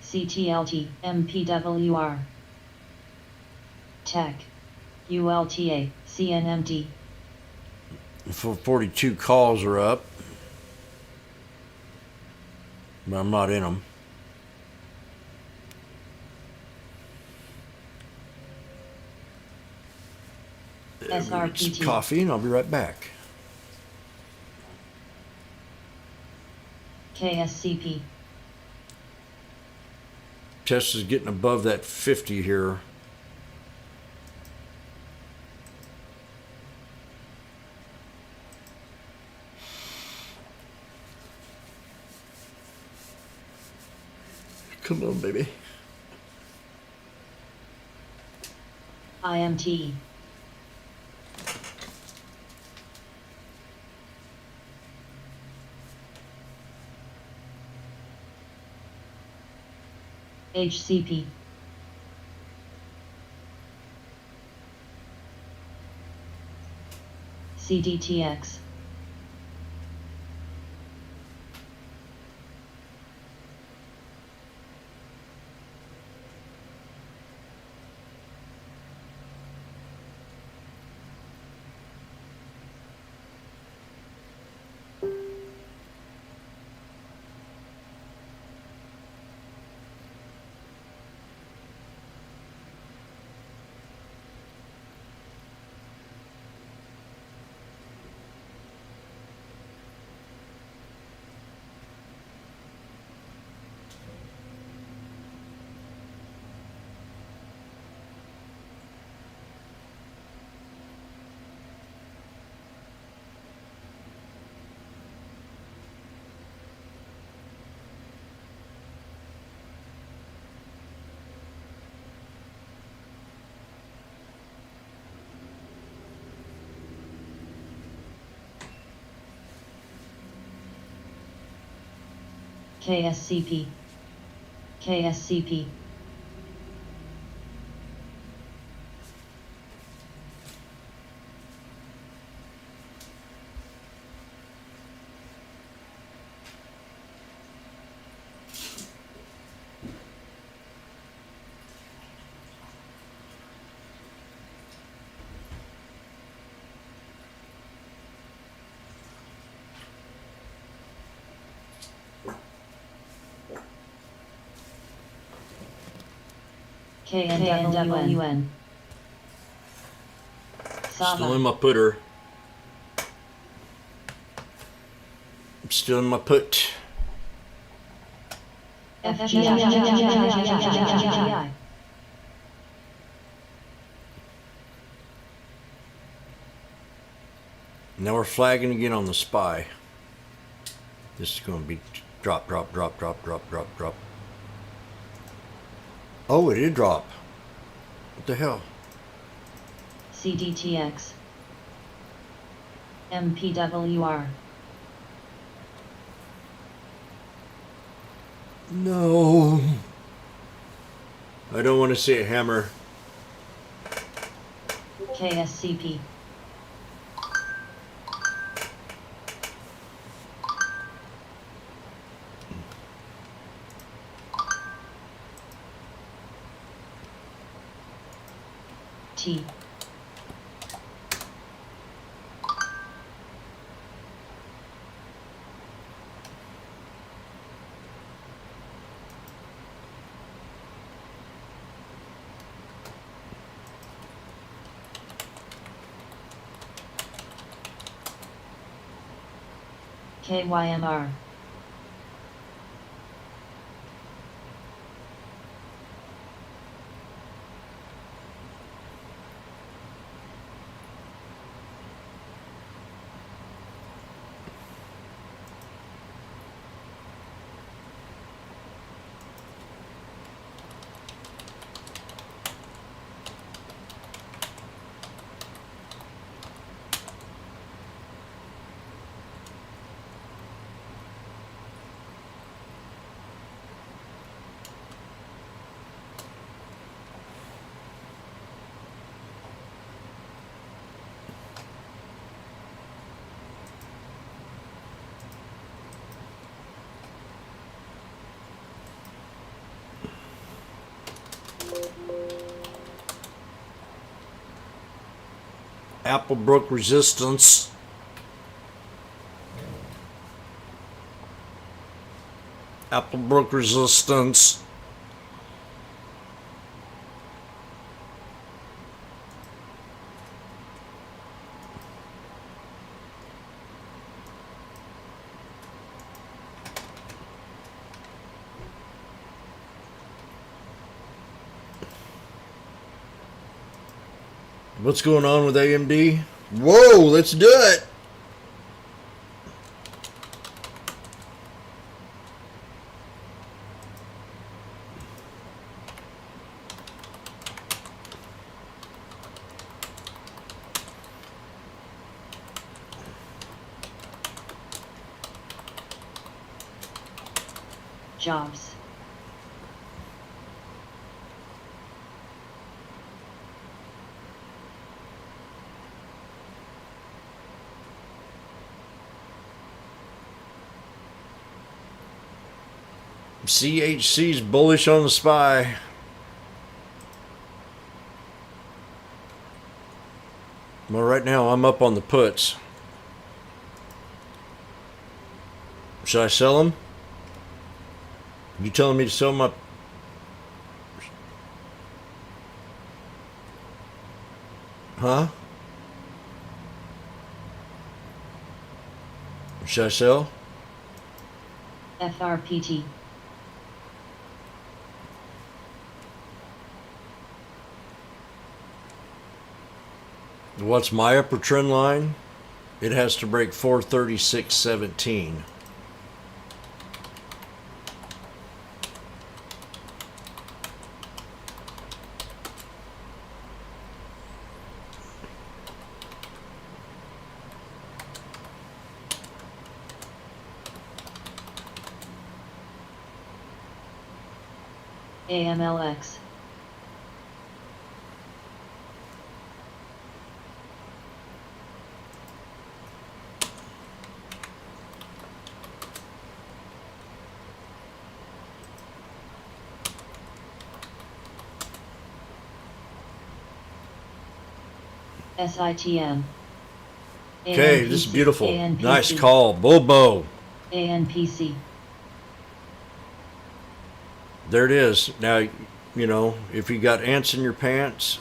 CTLT. MPWR. Tech. ULTA. CNMT. 42 calls are up, but I'm not in them. SRPT. Some coffee, and I'll be right back. KSCP. Tesla's getting above that 50 here. Come on, baby. IMT. HCP. CDTX. KSCP. KSCP. KNWN. Still in my putter. I'm still in my put. FGI. Now we're flagging again on the spy. This is going to be drop, drop, drop, drop, drop, drop, drop. Oh, it did drop. What the hell? CDTX. MPWR. No. I don't want to see a hammer. KSCP. T. KYMR. Applebrook resistance. Applebrook resistance. What's going on with AMD? Whoa, let's do it. Jobs. CHC's bullish on the SPY. Well, right now I'm up on the puts. Should I sell them? You telling me to sell my... Huh? Should I sell? FRPT. What's my upper trend line? It has to break 436.17. AMLX. SITM. Okay, this is ANPC. beautiful. ANPC. Nice call, Bobo. ANPC. There it is. Now, you know, if you got ants in your pants,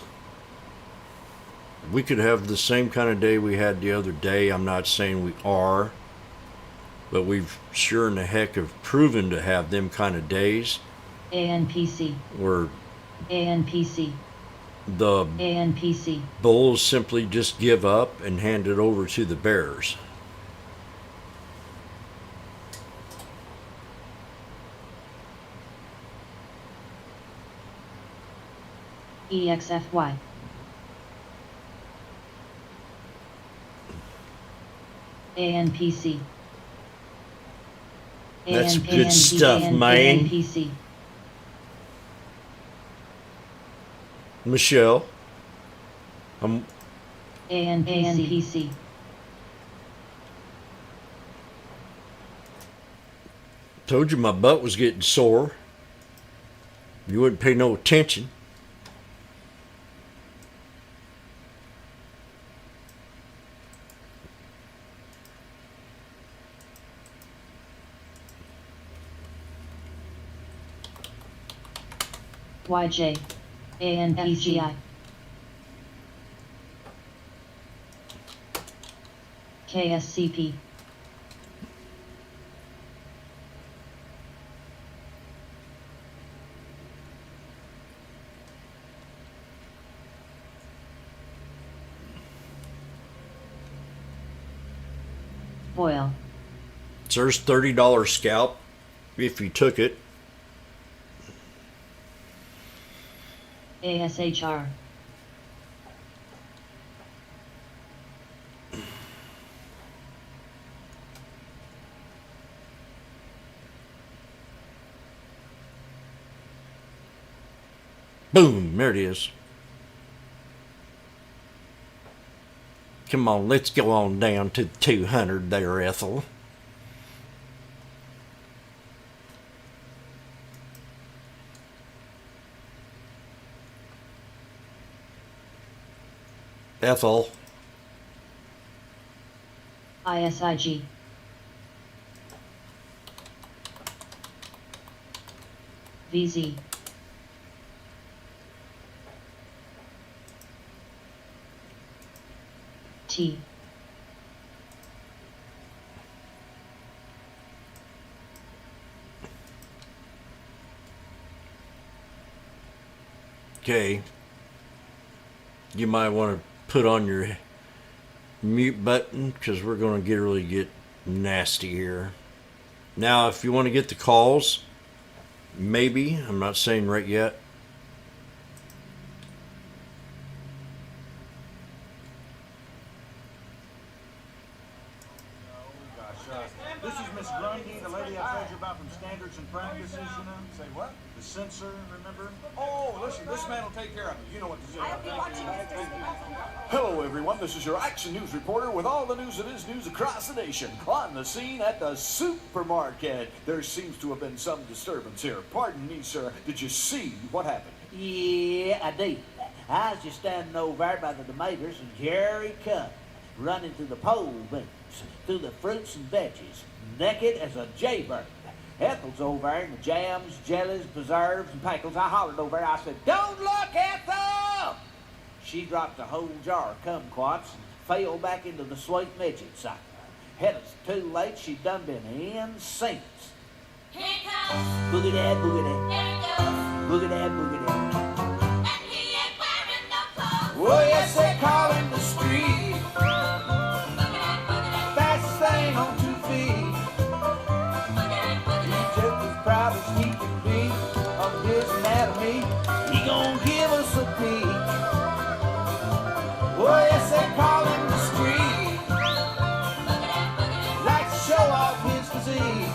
we could have the same kind of day we had the other day. I'm not saying we are, but we've sure in the heck have proven to have them kind of days ANPC. where ANPC. the ANPC. bulls simply just give up and hand it over to the bears. EXFY. ANPC. That's good stuff, man. ANPC. Michelle, I'm ANPC. told you my butt was getting sore. You wouldn't pay no attention. YJ. ANPCI. KSCP. Foil. So there's $30 scalp if you took it. ASHR. Boom, there it is. Come on, let's go on down to 200 there, Ethel. Ethel. ISIG. VZ. T. Okay. You might want to put on your mute button because we're going to really get nasty here. Now, if you want to get the calls, maybe, I'm not saying right yet. This is Miss Grundy, the lady I told you about from Standards and Practices, you know? Say what? The censor, remember? Oh, listen, this man will take care of it. You know what to do. Hello, everyone. This is your Action News reporter with all the news that is news across the nation. On the scene at the supermarket. There seems to have been some disturbance here. Pardon me, sir. Did you see what happened? Yeah, I did. I was just standing over there by the tomatoes, and Jerry come running through the pole beans, through the fruits and veggies, naked as a jaybird. Ethel's over there in the jams, jellies, preserves, and pickles. I hollered over there. I said, "Don't look, Ethel!" She dropped a whole jar of kumquats and fell back into the sweet midget cycle. It was too late. She'd done been in since. Here it comes. Boogie dad, boogie dad, There it goes. boogie dad, boogie dad. And he ain't wearing no clothes. Well, yes, they call him the street. Boogity, boogity, Fastest thing on 2 feet. boogity, boogity. He's just as proud as he can be of his anatomy. He gon' give us a peek. Well, yes, they call him the street. Like to show off his physique.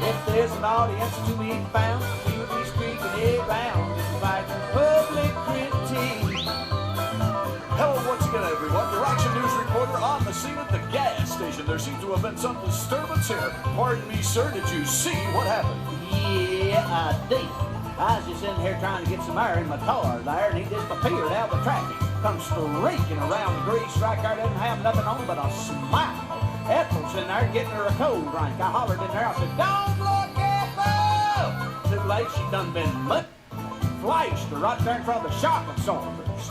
If there's an audience to be found, he'll be streaking it round and fighting public critique. Hello once again, everyone. Your Action News reporter on the scene at the gas station. There seems to have been some disturbance here. Pardon me, sir. Did you see what happened? Yeah, I did. I was just in here trying to get some air in my car there, and he just appeared out of the traffic. Comes streaking around the grease right there, didn't have nothing on but a smile. Ethel's in there getting her a cold drink. I hollered in there, I said, "Don't look, Ethel!" Too late, she done been lit. Flashed her right there in front of the shock absorbers.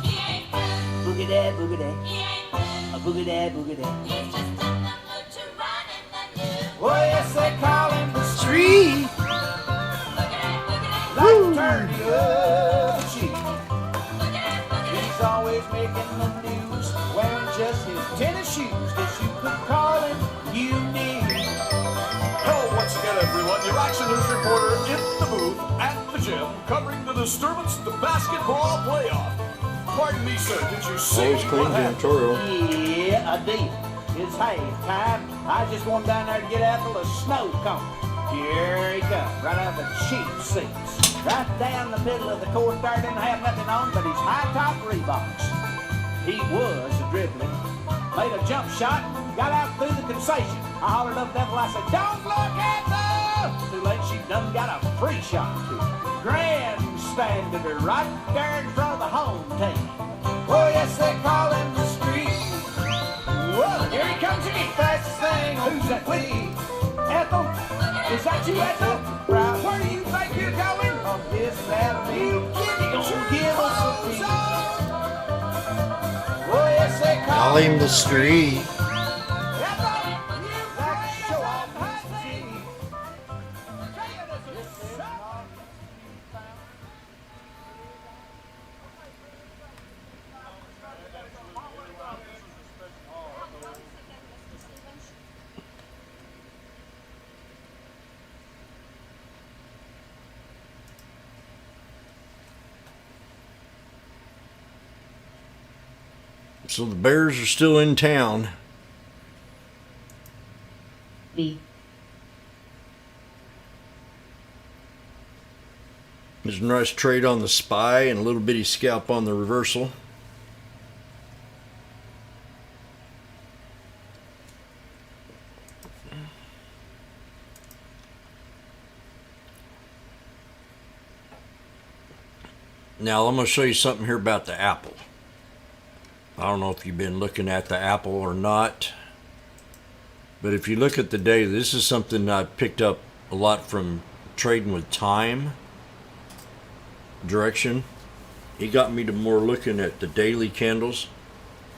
He ain't good. Boogie dad, boogie dad, He ain't good. a boogie dad, boogie dad. He's just in the mood to run in the news. Well, yes, they call him the street. Boogity, boogity, Like to turn the other cheek. boogity, boogity. He's always making the news, wearing just his tennis shoes. Guess you could call him unique. Hello once again, everyone. Your Action News reporter in the booth at the gym, covering the disturbance at the basketball playoff. Pardon me, sir. Did you see Always clean what happened? janitorial. Yeah, I did. It's halftime. I just went down there to get Ethel a snow cone. Here he comes, right out of the cheap seats. Right down the middle of the court there, didn't have nothing on but his high-top Reeboks. He was dribbling, made a jump shot, got out through the concession. I hollered up at Ethel, I said, "Don't look, Ethel!" Too late, she done got a free shot too. Grandstanded her right there in front of the home team. Oh, yes, they call him the street. Well, here he comes again. Fastest thing on who's that lead? Ethel? Is that you, Ethel? Right. Where do you think you're going? On this anatomy. You gonna give us a piece. Oh, yes, they Call him the street. Ethel, you like to show off his physique. So the Bears are still in town. B. There's a nice trade on the SPY and a little bitty scalp on the reversal. Now I'm going to show you something here about the Apple. I don't know if you've been looking at the Apple or not, but if you look at the day, this is something I picked up a lot from trading with time direction. He got me to more looking at the daily candles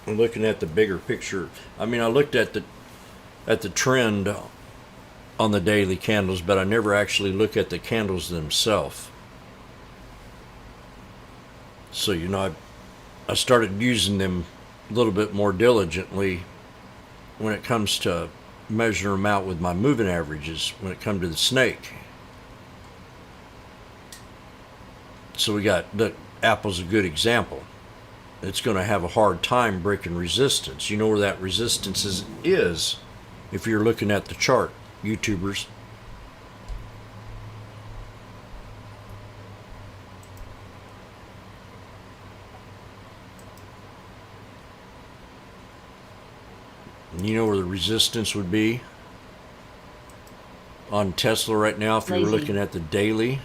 and looking at the bigger picture. I mean, I looked at the trend on the daily candles, but I never actually look at the candles themselves. So, you know, I started using them a little bit more diligently when it comes to measuring them out with my moving averages when it comes to the snake. So we got, the Apple's a good example. It's going to have a hard time breaking resistance. You know where that resistance is if you're looking at the chart, YouTubers. You know where the resistance would be on Tesla right now if you were Lazy. looking at the daily.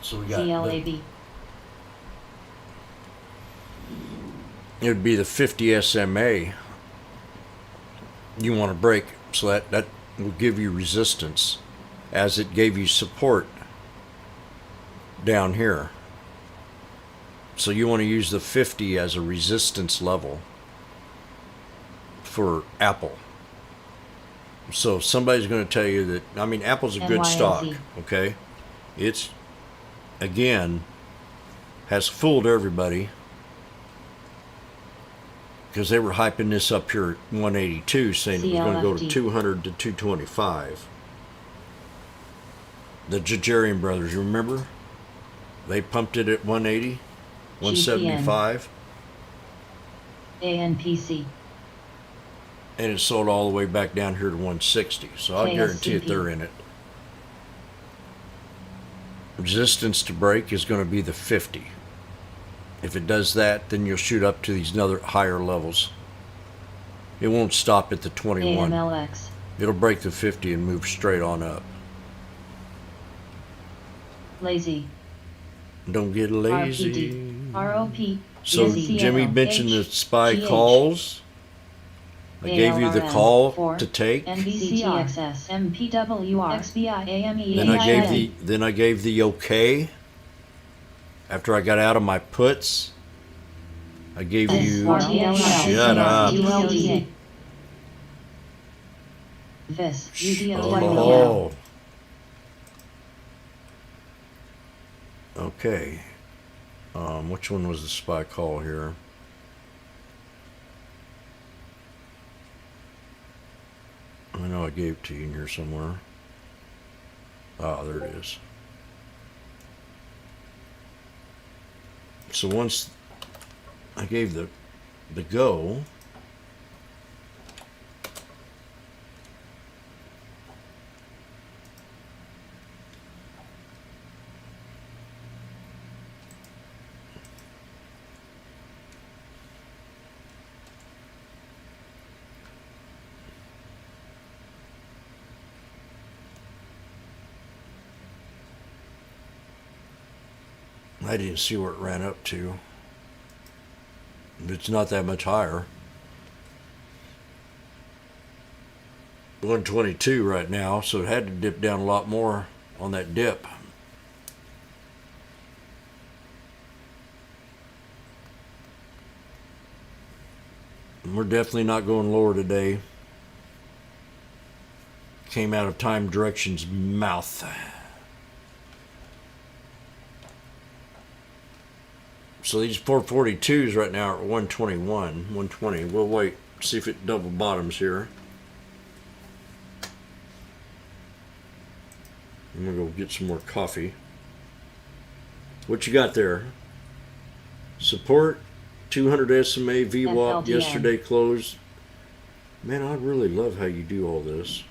So we got CLAB. it would be the 50 SMA you want to break, so that will give you resistance as it gave you support down here. So you want to use the 50 as a resistance level for Apple. So somebody's going to tell you that, I mean, Apple's a good NYLZ. stock, okay? It's, again, has fooled everybody because they were hyping this up here at 182, saying it was going to go to CLFD. 200 to 225. The Jajarian brothers, you remember? They pumped it at 180, 175. ANPC. And it sold all the way back down here to 160. So I'll guarantee it KSCP. they're in it. Resistance to break is going to be the 50. If it does that, then you'll shoot up to these other higher levels. It won't stop at the 21. AMLX. It'll break the 50 and move straight on up. Lazy. Don't get lazy. RPD. ROP. So BSCLH, Jimmy mentioned the SPY GH. calls. I gave you the ALRM, call 4, to take. NBCR, MPWR, XBI, AME, Then I gave the okay. After I got out of my puts, I gave you shut up. VIS, Oh. Okay. Which one was the SPY call here? I know I gave it to you in here somewhere. Ah, there it is. So once I gave the go, I didn't see where it ran up to. It's not that much higher. 122 right now, so it had to dip down a lot more on that dip. And we're definitely not going lower today. Came out of time direction's mouth. So these 442s right now are at 121, 120. We'll wait, see if it double bottoms here. I'm gonna go get some more coffee. What you got there? Support 200 SMA VWAP FLDN. yesterday closed. Man, I really love how you do all this.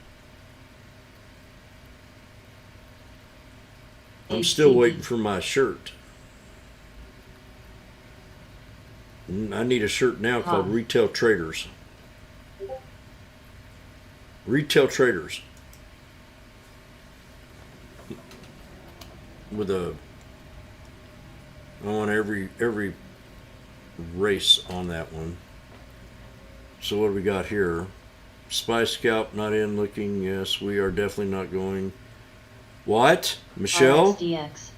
I'm still HCP. waiting for my shirt. I need a shirt now called Huh. Retail Traders. Retail Traders. With a, I want every race on that one. So what do we got here? Spy Scout not in looking. Yes, we are definitely not going. What? Michelle? RXDX.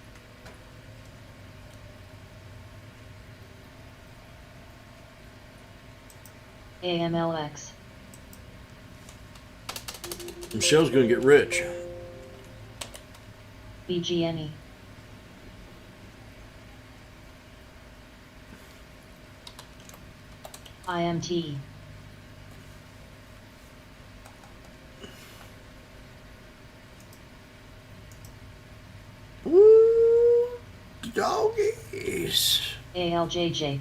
AMLX. Michelle's going to get rich. BGNE. IMT. Woo! Doggies. ALJJ.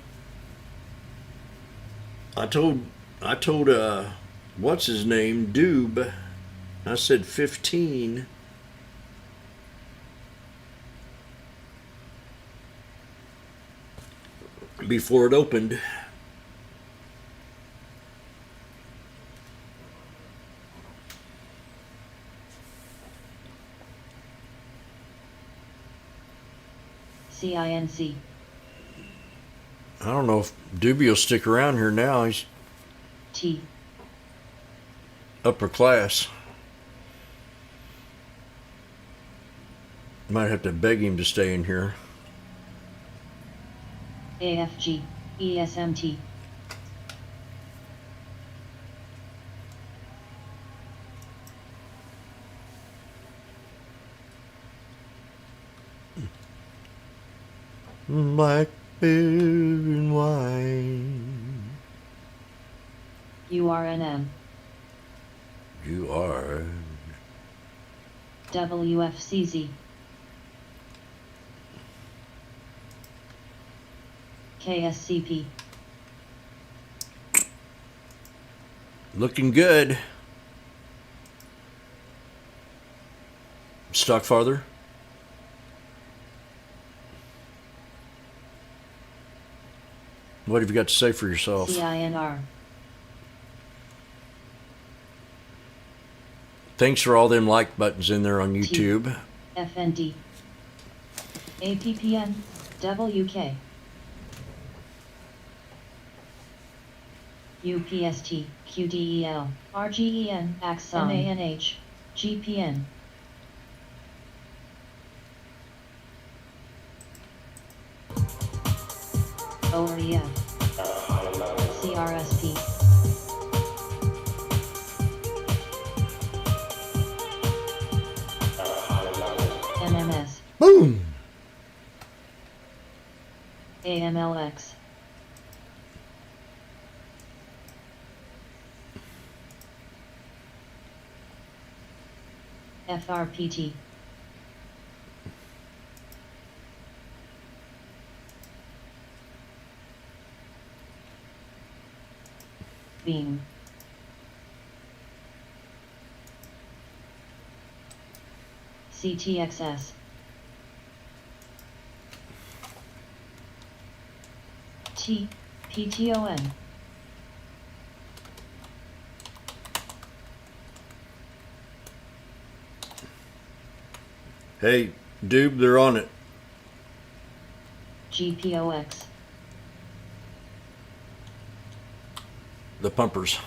I told what's his name, Doob. I said 15. Before it opened. CINC. I don't know if Doobie will stick around here now. He's T. upper class. Might have to beg him to stay in here. AFG. ESMT. Black beer and wine. URNM. You are. WFCZ. KSCP. Looking good. Stock farther. What have you got to say for yourself? CINR. Thanks for all them like buttons in there on YouTube. FND. APPN. WK. UPST. QDEL. RGEN. Axon. MANH. GPN. OREF. CRSP. MMS. Boom! AMLX. FRPT. Beam. CTXS. T. PTON. Hey, Doob, they're on it. GPOX. The pumpers.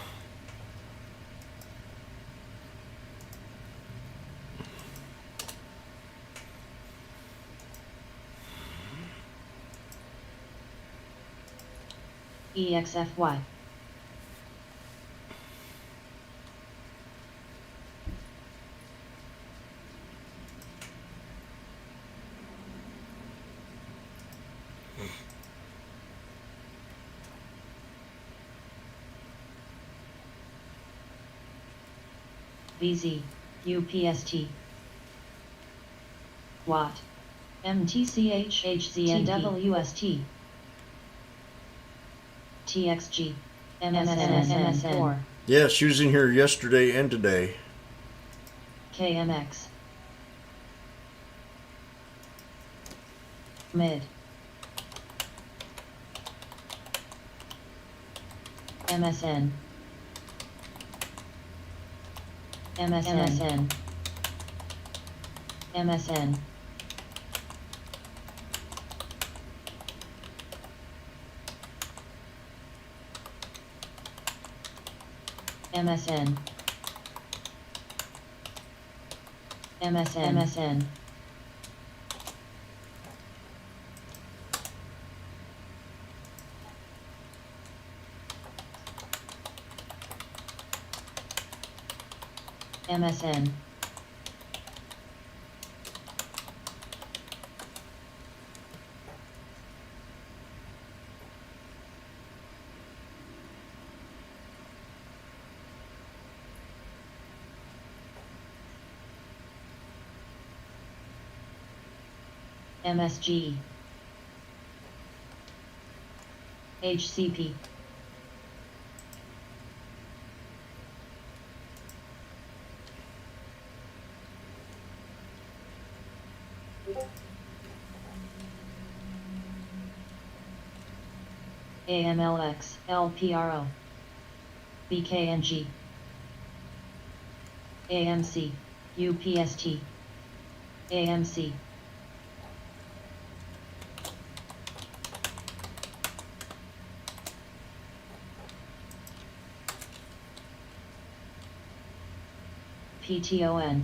EXFY. VZ. UPST. Watt. MTCH HZNWST. TXG. MSN 4. Yeah, she was in here yesterday and today. KMX. Mid. MSN. MSN. MSN. MSN. MSN. MSN. MSG. HCP. AMLX, LPRO, BKNG, AMC, UPST, AMC. PTON.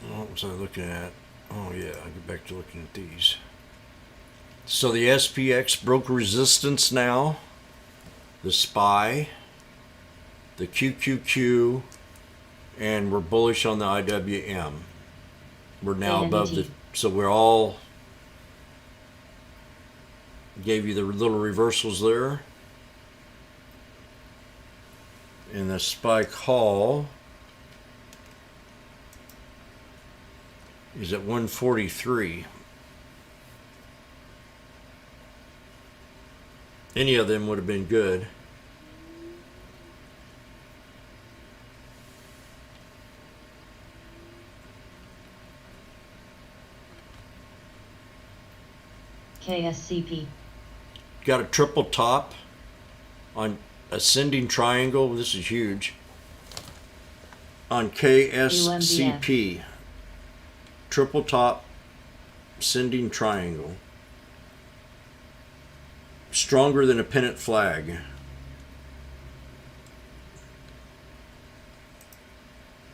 What was I looking at? Oh yeah, I'll get back to looking at these. So the SPX broke resistance now. The SPY, the QQQ, and we're bullish on the IWM. We're now above the, so we're all, gave you the little reversals there. And the SPY call is at 143. Any of them would have been good. KSCP. Got a triple top on ascending triangle. This is huge. On KSCP. Triple top, ascending triangle. Stronger than a pennant flag.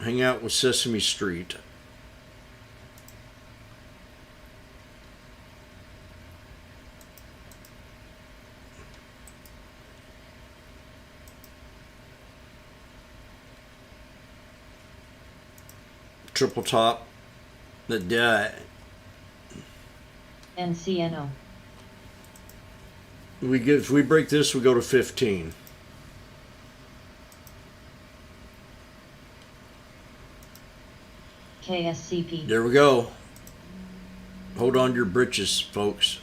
Hang out with Sesame Street. Triple top. NCNO. If we break this, we go to 15. KSCP. There we go. Hold on to your britches, folks.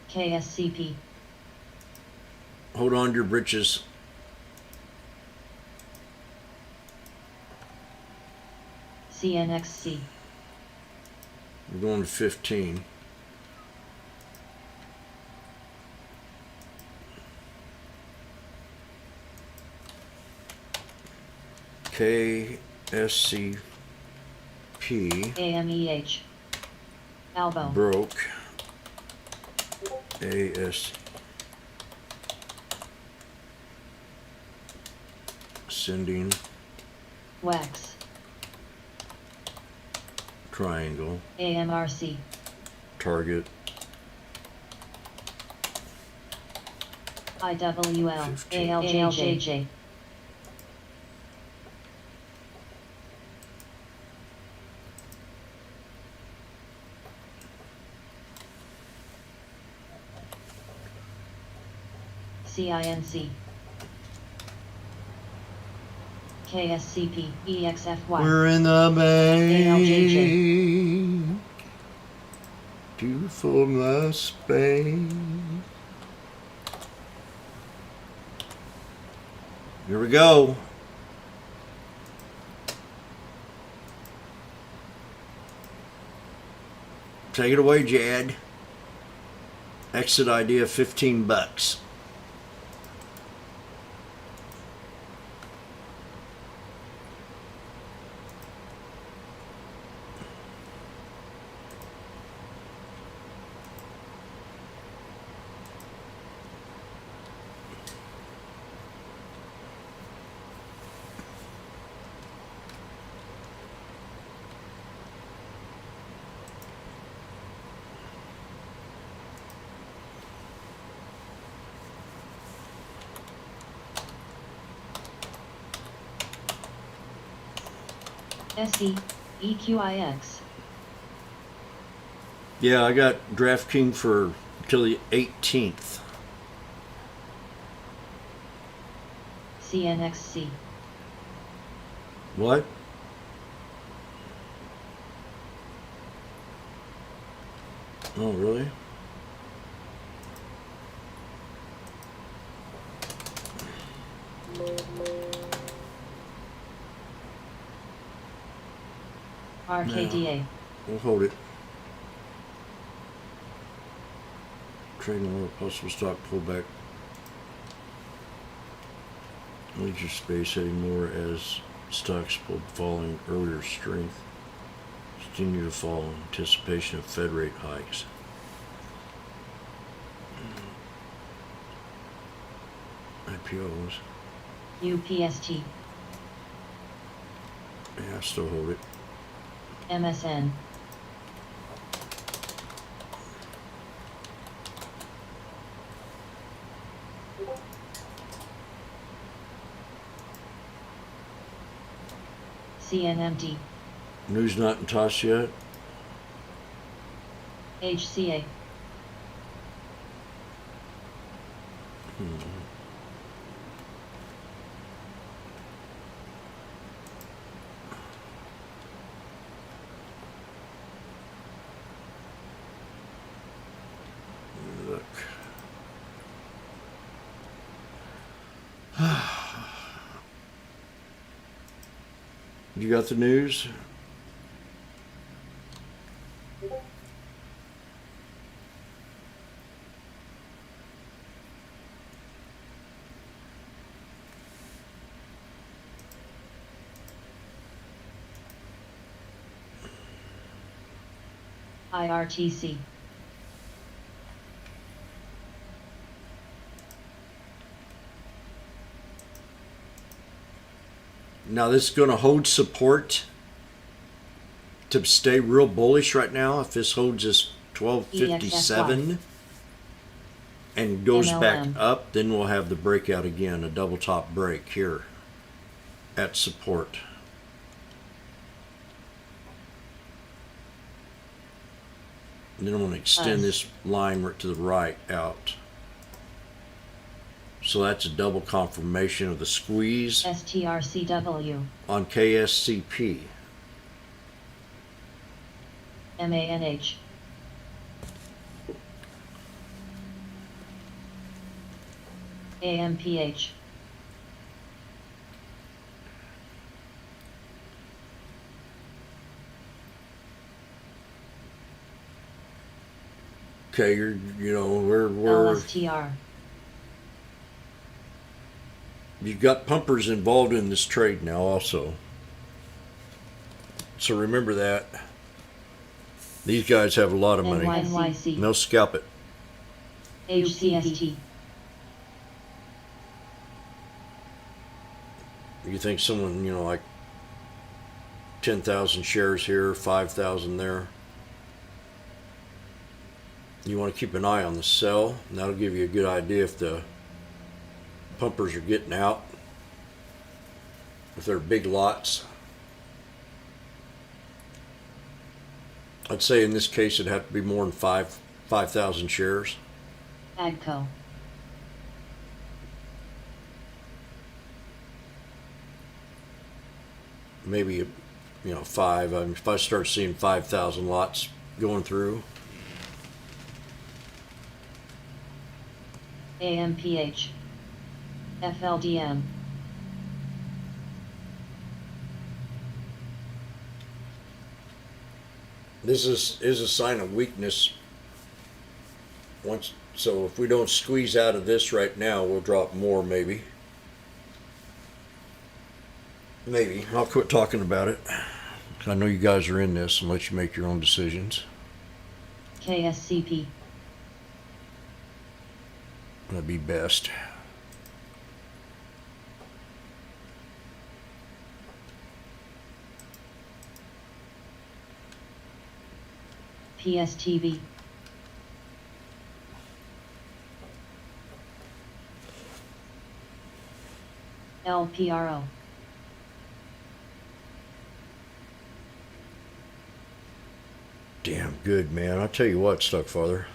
KSCP. Hold on to your britches. CNXC. We're going to 15. KSCP. AMEH. Albo. Broke. AS. Sending. WEX. Triangle. AMRC. Target. IWL. 15. ALJJ. CINC. KSCP, EXFY. We're in the bay. ALJJ. To form the space. Here we go. Take it away, Jad. Exit idea, $15. SE, EQIX. Yeah, I got DraftKings for till the 18th. CNXC. What? Oh, really? RKDA. We'll hold it. Trading lower possible stock pullback. Leisure space heading more as stocks pulled following earlier strength. Continue to fall in anticipation of Fed rate hikes. IPOs. UPST. Yeah, I still hold it. MSN. CNMT. News not in toss yet. HCA. Look. You got the news? IRTC. Now this is going to hold support to stay real bullish right now. If this holds this 1257 and goes back MLM. up, then we'll have the breakout again, a double top break here at support. And then I'm going to extend this line right to the right out. So that's a double confirmation of the squeeze STRCW. on KSCP. MANH. AMPH. Okay, we're LSTR. you've got pumpers involved in this trade now also. So remember that. These guys have a lot of money. NYC. And they'll scalp it. HCST. You think someone, like 10,000 shares here, 5,000 there. You want to keep an eye on the sell, and that'll give you a good idea if the pumpers are getting out, if they're big lots. I'd say in this case it'd have to be more than 5,000 shares. AGCO. maybe, 5. I mean, if I start seeing 5,000 lots going through, AMPH. FLDM. this is a sign of weakness. So if we don't squeeze out of this right now, we'll drop more maybe. Maybe. I'll quit talking about it. I know you guys are in this and let you make your own decisions. KSCP. That'd be best. PSTV. LPRO. Damn good, man. I'll tell you what, stuck father.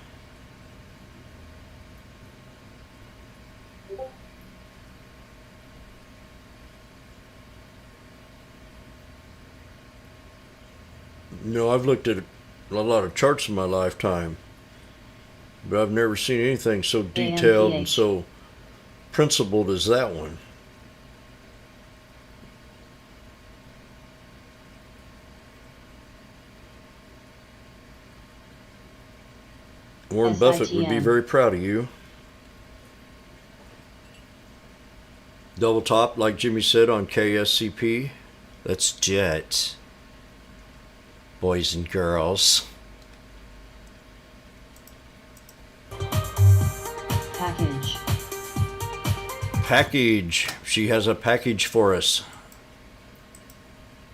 I've looked at a lot of charts in my lifetime, but I've never seen anything so detailed and so principled as that one. Warren Buffett would be very proud of you. Double top, like Jimmy said, on KSCP. That's jet. Boys and girls. Package. Package. She has a package for us.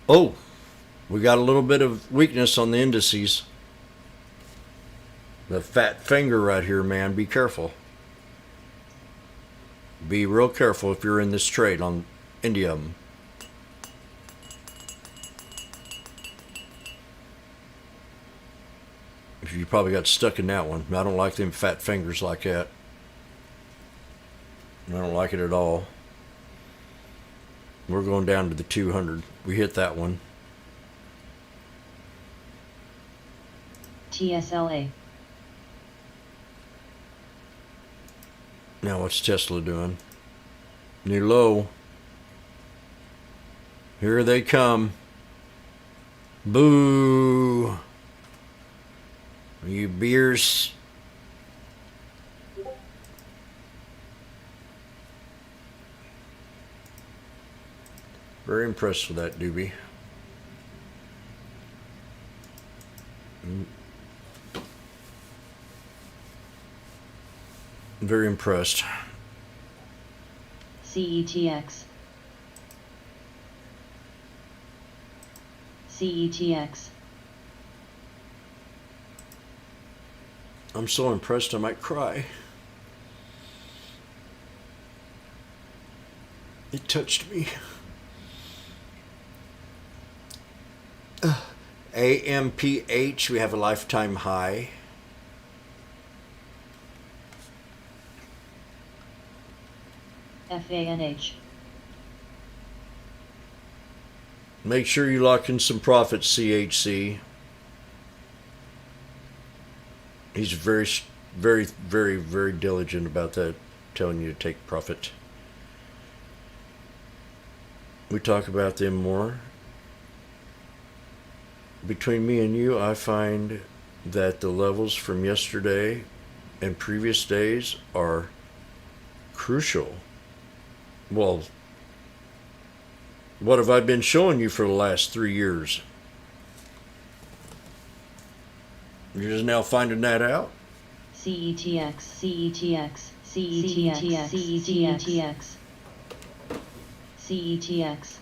Oh, we got a little bit of weakness on the indices. The fat finger right here, man. Be careful. Be real careful if you're in this trade on Indium. If you probably got stuck in that one. I don't like them fat fingers like that. I don't like it at all. We're going down to the 200. We hit that one. TSLA. Now what's Tesla doing? New low. Here they come. Boo. You beers. Very impressed with that doobie. Very impressed. CETX. CETX. I'm so impressed I might cry. It touched me. AMPH, we have a lifetime high. FANH. Make sure you lock in some profits, CHC. He's very, very, very, very diligent about that, telling you to take profit. We talk about them more. Between me and you, I find that the levels from yesterday and previous days are crucial. Well, what have I been showing you for the last 3 years? You're just now finding that out? CETX. CETX. CETX. CETX. CETX.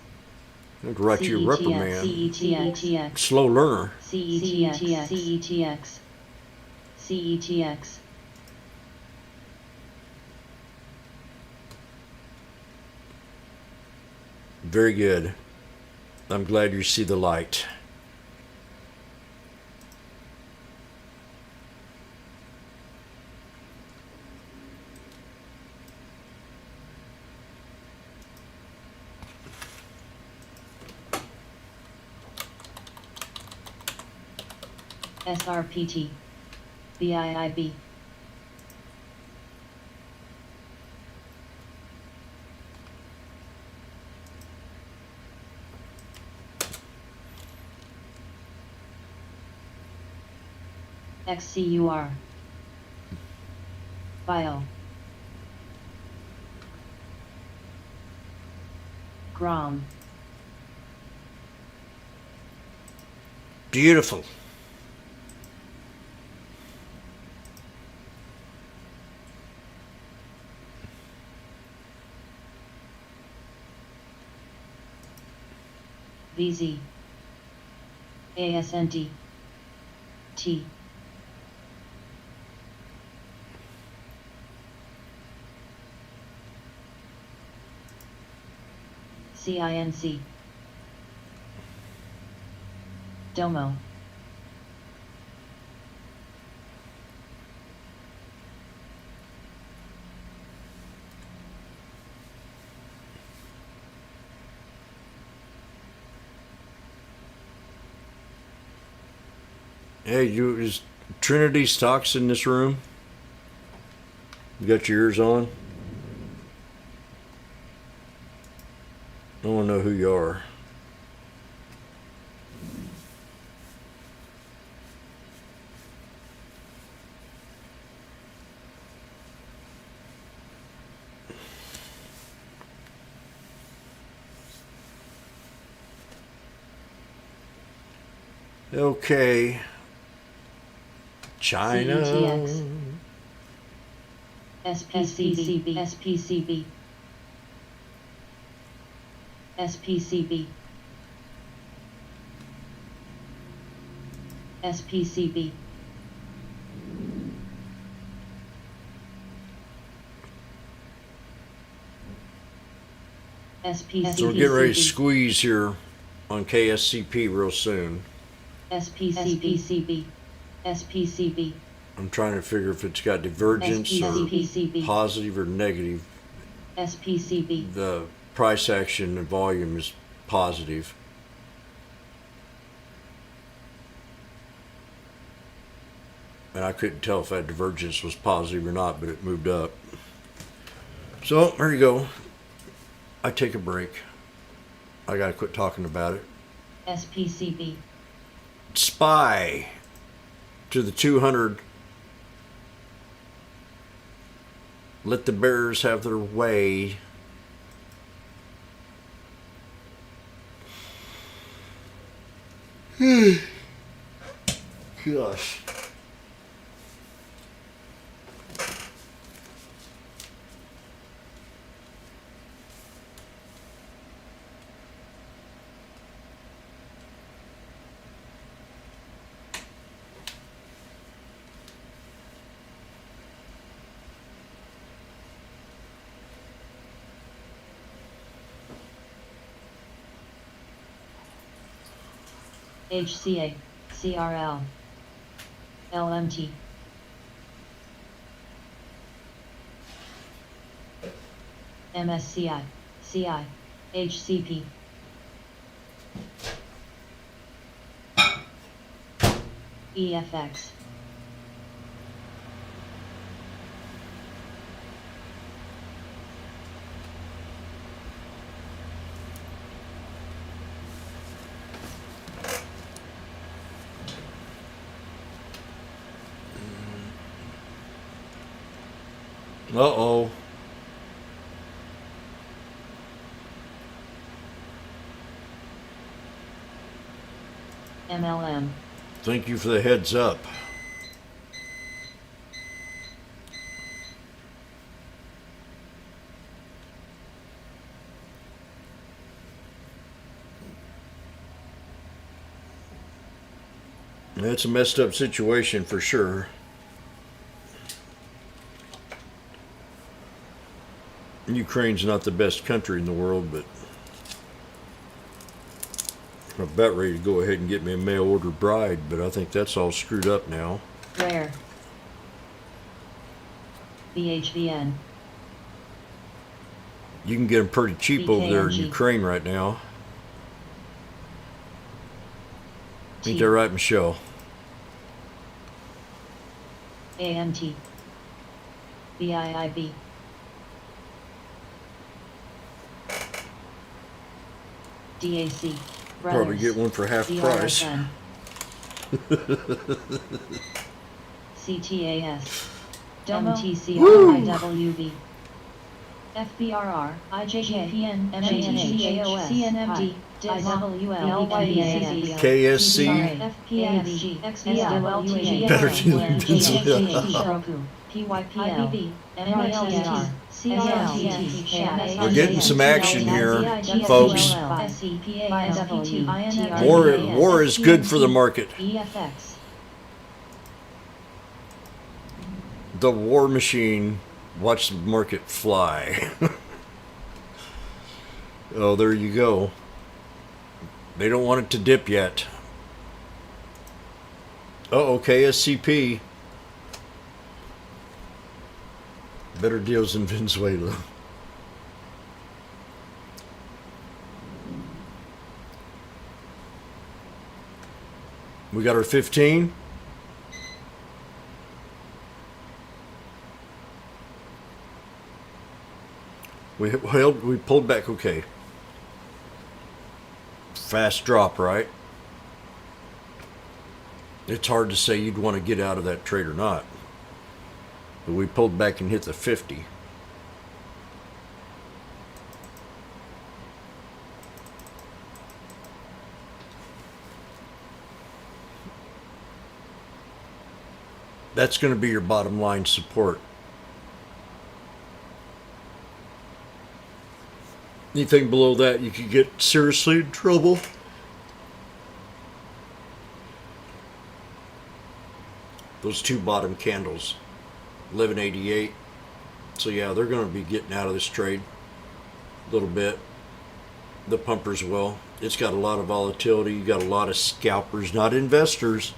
I'd write you a reprimand. CETX. Slow learner. CETX. CETX. CETX. Very good. I'm glad you see the light. SRPT. BIIB. XCUR. Bio. Grom. Beautiful. VZ. ASNT. T. CINC. Domo. Hey, is Trinity Stocks in this room? You got your ears on? I want to know who you are. Okay. China. CETX. SPCB. SPCB. SPCB. SPCB. SPCB. So we're getting ready to squeeze here on KSCP real soon. SPCB. SPCB. I'm trying to figure if it's got divergence SPCB. or positive or negative. SPCB. The price action and volume is positive. And I couldn't tell if that divergence was positive or not, but it moved up. So there you go. I take a break. I gotta quit talking about it. SPCB. SPY to the 200. Let the bears have their way. Gosh. HCA. CRL. LMT. MSCI. CI. HCP. EFX. Uh-oh. MLM. Thank you for the heads up. That's a messed up situation for sure. Ukraine's not the best country in the world, but I'm about ready to go ahead and get me a mail order bride, but I think that's all screwed up now. Rare. BHVN. You can get them pretty cheap over there in BKNG. Ukraine right now. Ain't that right, Michelle? AMT, BIIB, DAC, Probably Brothers, get one for half price. DRSN, CTAS, Domo. MTCRIWB, FBRR, IJGPN, MANH, CNMD, IWL, KSC. FPAFG, XVLTG, Better than Roku, PYPL, MRLSR, CRLT, We're getting some action here, folks. War is good for the market. EFX, The war machine. Watch the market fly. Oh, there you go. They don't want it to dip yet. KSCP. Better deals in Venezuela. We got our 15. We pulled back okay. Fast drop, right? It's hard to say you'd want to get out of that trade or not. But we pulled back and hit the 50. That's going to be your bottom line support. Anything below that, you could get seriously in trouble. Those two bottom candles, 1188. So yeah, they're going to be getting out of this trade a little bit. The pumpers will. It's got a lot of volatility. You got a lot of scalpers, not investors.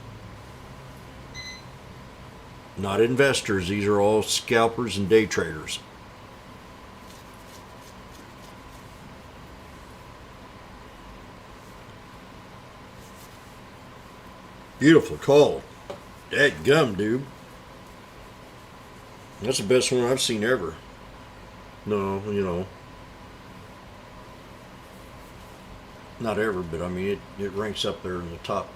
Not investors. These are all scalpers and day traders. Beautiful call. Dadgum, dude. That's the best one I've seen ever. No, not ever, but I mean, it ranks up there in the top.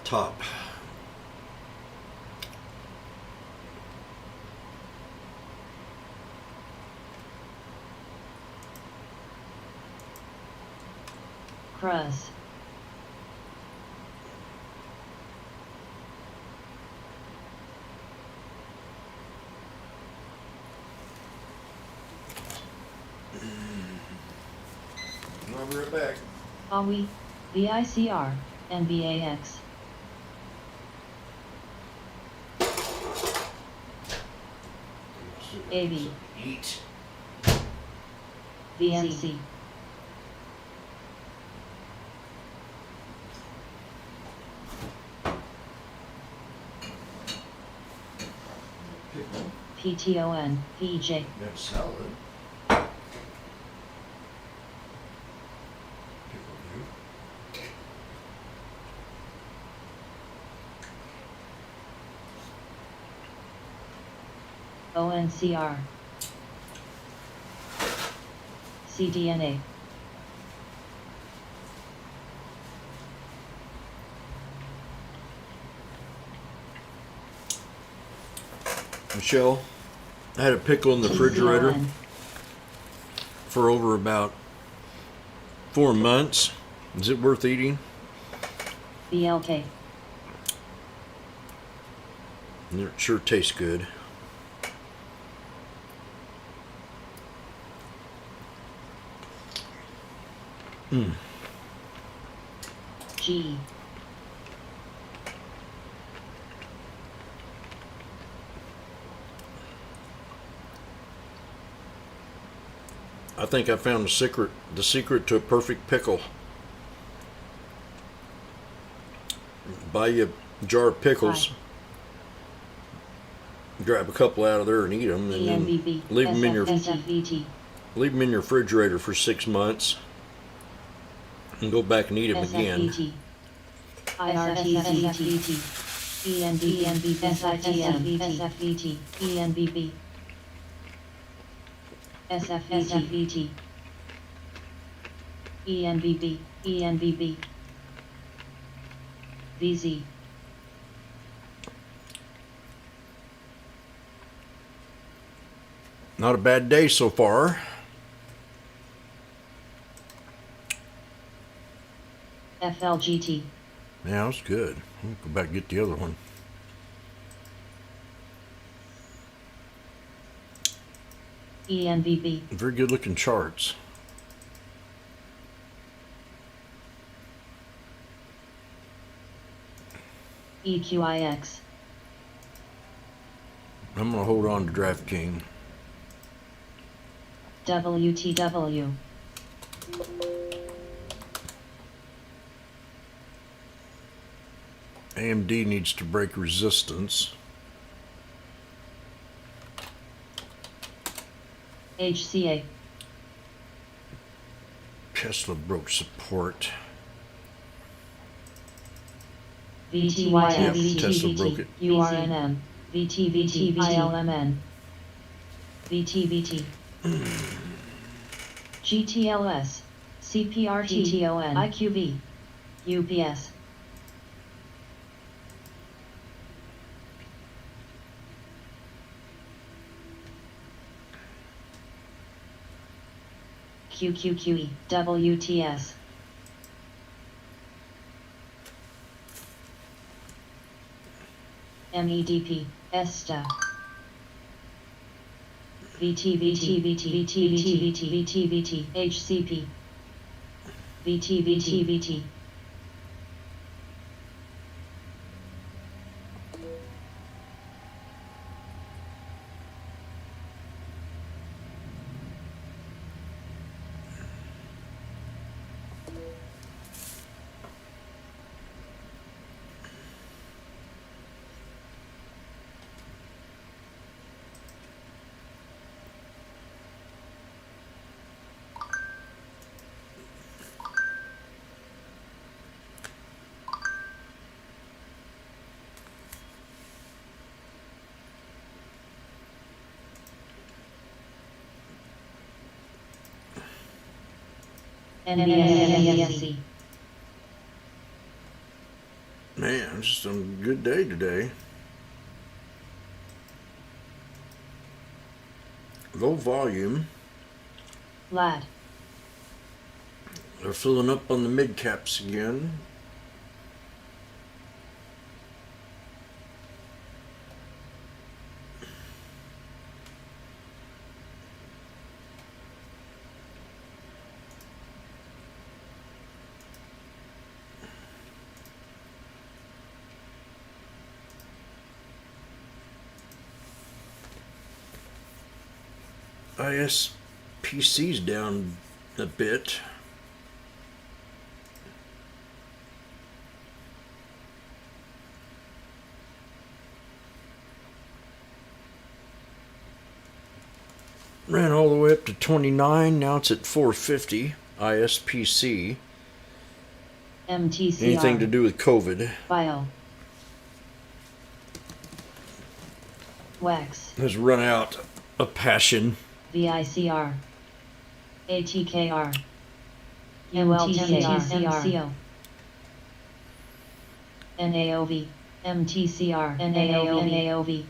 Top. Cruz, I'll be right back. AWI, BICR, and BAX. AB, Eat. VNC, PTON, PJ, Got salad. ONCR, CDNA, Michelle, I had a pickle in the refrigerator TCON, for over about 4 months. Is it worth eating? BLK, It sure tastes good. G, I think I found the secret to a perfect pickle. Buy you a jar of pickles, grab a couple out of there and eat them, and then ENBB, leave them in your SFVT, refrigerator for 6 months. And go back and eat them again. SFBT, IRTCBT, ENBB, SITM, SFBT, ENBB, SFBT, ENBB, ENBB, VZ, Not a bad day so far. FLGT, Yeah, that's good. I'll go back and get the other one. ENBB, Very good looking charts. EQIX, I'm gonna hold on to DraftKings. WTW, AMD needs to break resistance. HCA, Tesla broke support. VTYS, Yep, Tesla broke it. URNM, VTVT, ILMN, VTVT, GTLS, CPRT, TON, IQV, UPS, QQQE, WTS, MEDP, ESTA, VTVT, HCP, VTVT, NBSC. Man, it's just a good day today. Low volume. LAD, They're filling up on the mid caps again. ISPC's down a bit. Ran all the way up to 29, now it's at 450. ISPC. MTCR, Anything to do with COVID. Bio, WEX, Has run out of passion. VICR, ATKR, MTCR, NAOV, MTCR, NAOV,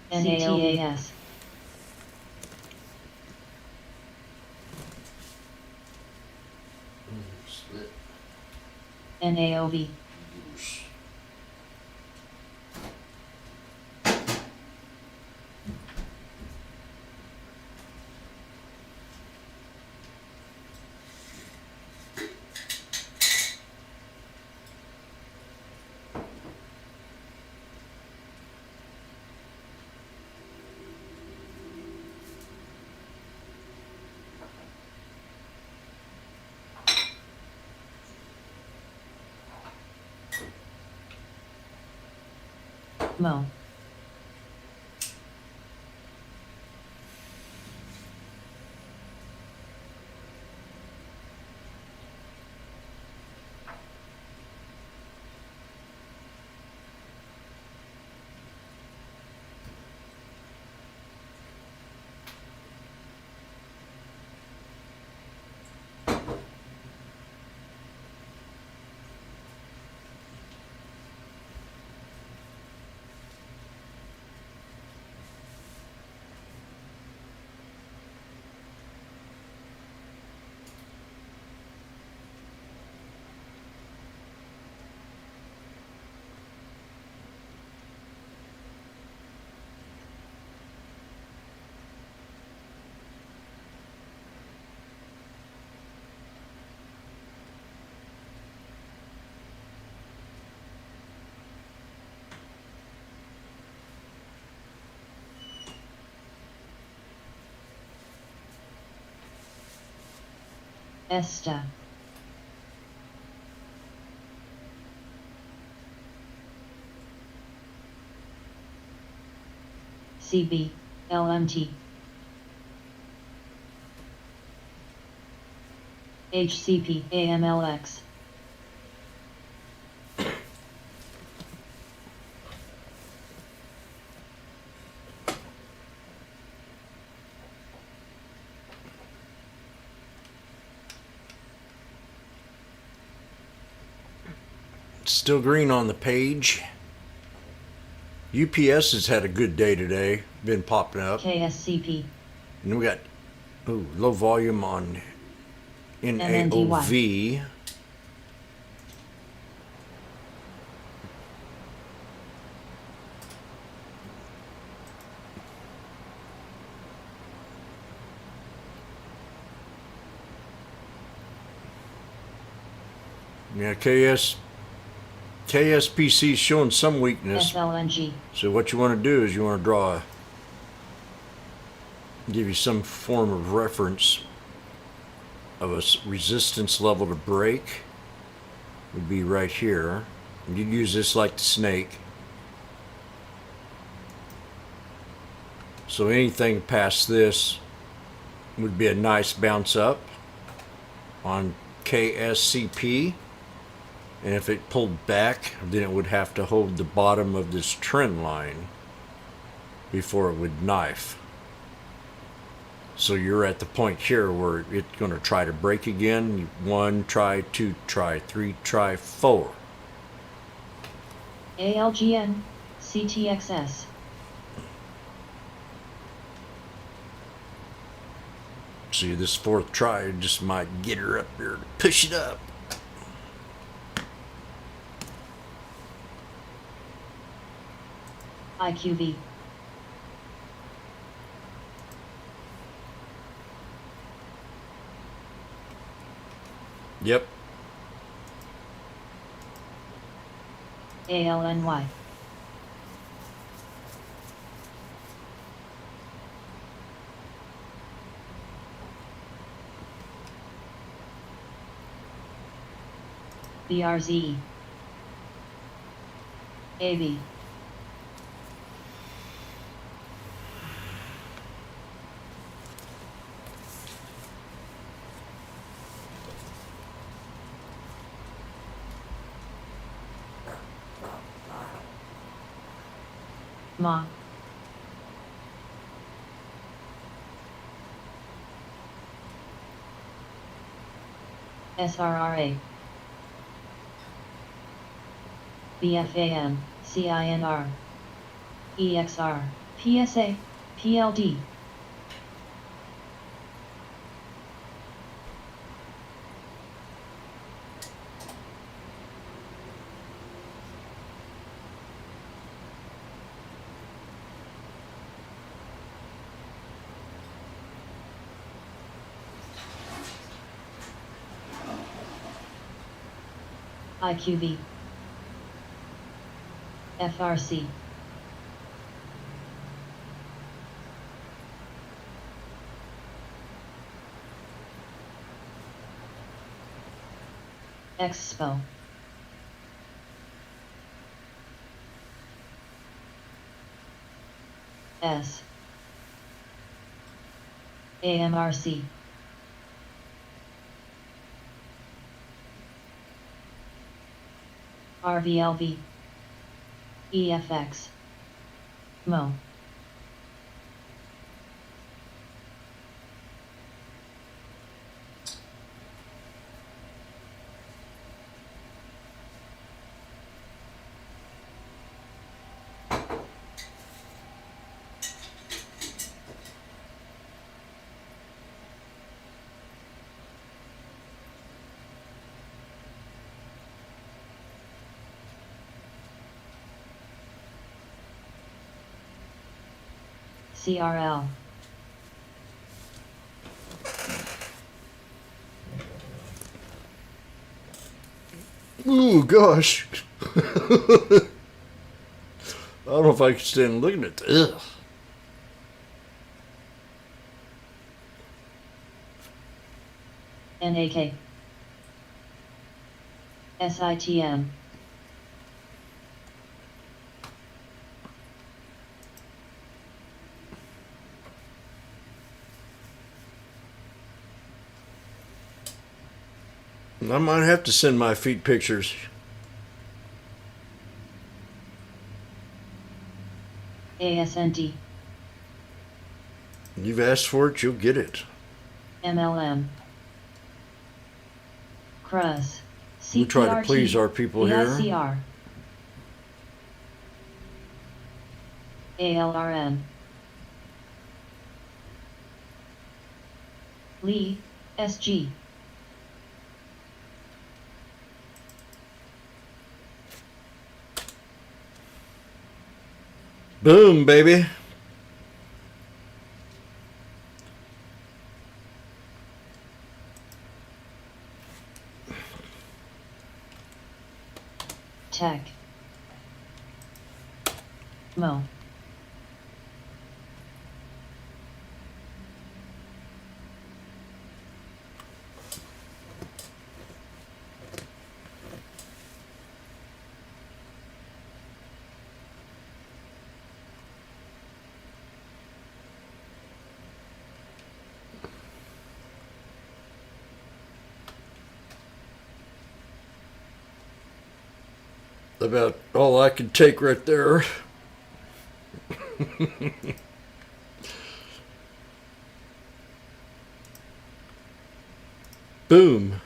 CTAS, NAOV, Mo, Esta. CB, LMT. HCP, AMLX. Still green on the page. UPS has had a good day today. Been popping up. KSCP. And we got low volume on NAOV. Yeah, KSPC is showing some weakness. SLNG. So what you want to do is you want to give you some form of reference of a resistance level to break. Would be right here. And you'd use this like the snake. So anything past this would be a nice bounce up on KSCP. And if it pulled back, then it would have to hold the bottom of this trend line before it would knife. So you're at the point here where it's going to try to break again. 1, try, 2, try, 3, try, 4. ALGN, CTXS. See, this fourth try just might get her up there to push it up. IQV. Yep. ALNY. BRZ. AB. Ma. SRRA. BFAM, CINR. EXR, PSA, PLD. IQV. FRC. Expo. S. AMRC. RVLV. EFX. Mo. CRL. Ooh, gosh. I don't know if I can stand looking at this. Ugh. NAK SITM I might have to send my feet pictures. ASND You've asked for it, you'll get it. MLM CRUS We try to CPRT please our people here. VICR ALRN Lee SG Boom, baby. Tech Mo About all I can take right there. Boom.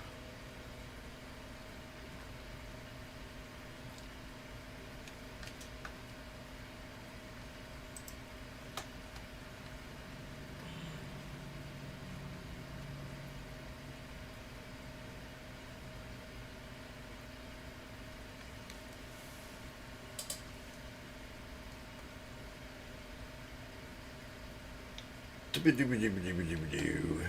Doo-ba-doo-ba-doo-ba-doo-ba-doo.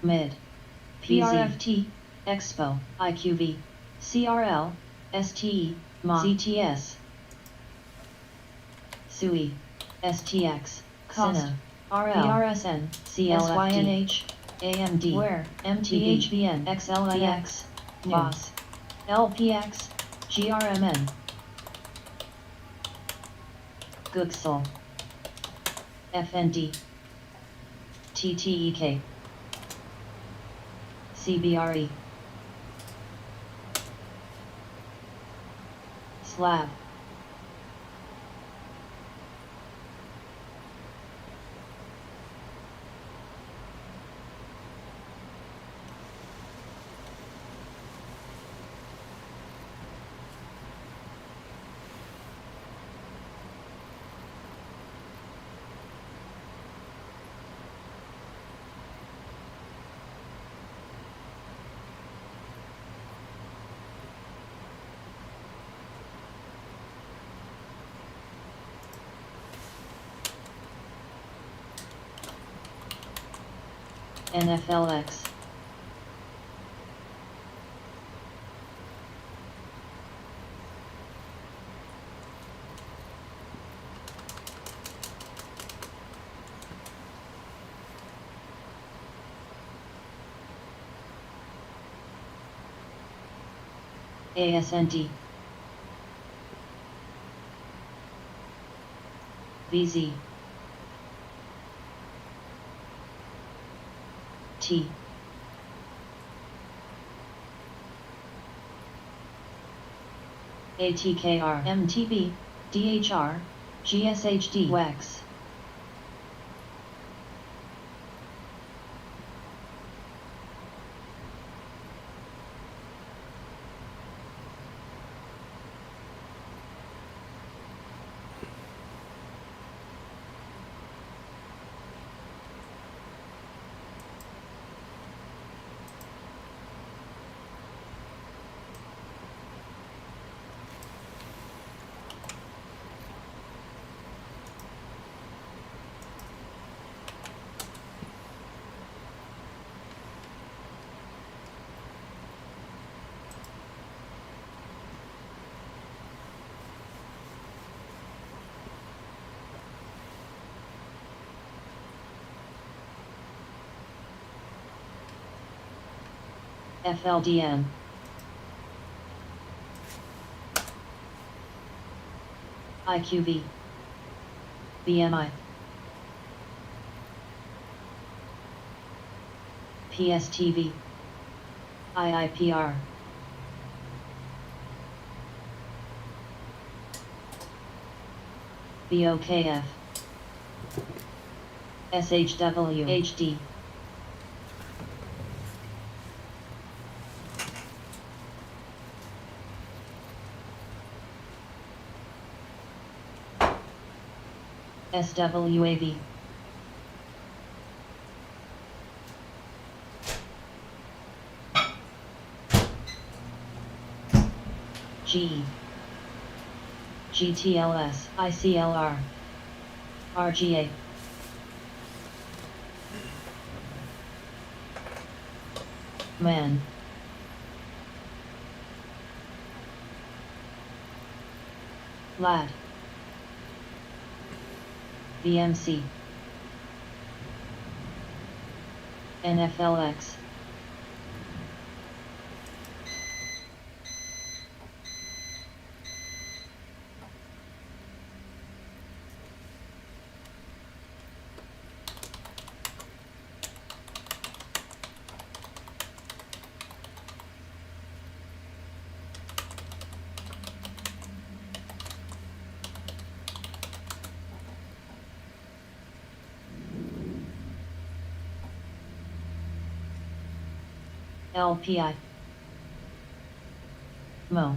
Mid PRFT Expo IQV CRL STE MA ZTS SUI STX COSTA RL BRSN CLFT AMD Where MTHBN XLIX BOSS LPX GRMN Googsel FND TTEK CBRE Slab NFLX ASND VZ T ATKR MTB DHR GSHD WEX FLDM. IQV. BMI. PSTV. IIPR. BOKF. SHW HD. SWAV. G. GTLS, ICLR, RGA. Man. Lad. BMC. NFLX. LPI. Mo.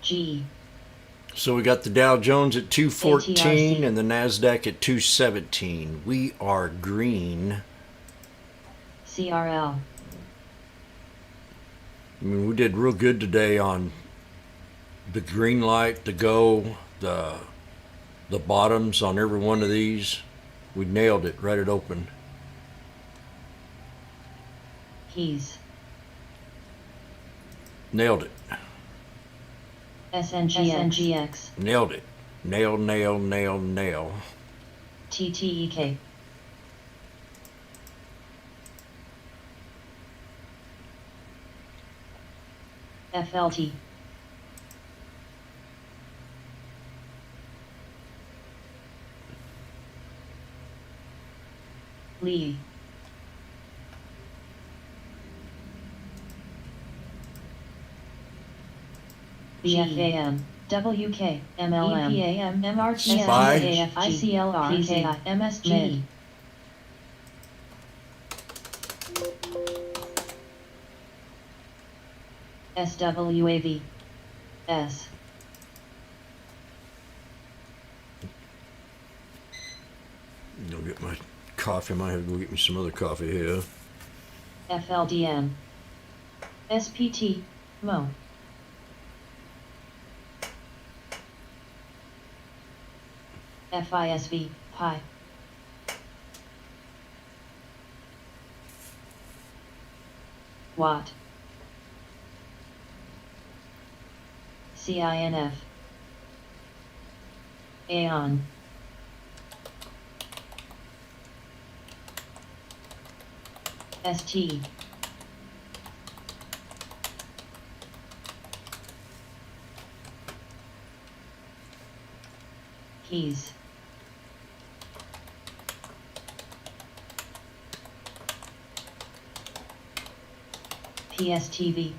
G. So we got the Dow Jones at 214 ATRC. and the NASDAQ at 217. We are green. CRL. I mean, we did real good today on the green light, the go, the bottoms on every one of these. We nailed it right at open. Keys. Nailed it. SNGX. Nailed it. Nail, nail, nail, nail. TTEK. FLT. Lee. BFAM. WK. MLM. EPAM. MRT. Spy. ICLR. PKI. MSG. SWAV. S. Go get my coffee. I might have to go get me some other coffee here. FLDM. SPT. Mo. FISV. Pi. Watt. CINF. Aeon. ST. Keys. PSTV.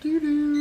Doo-doo.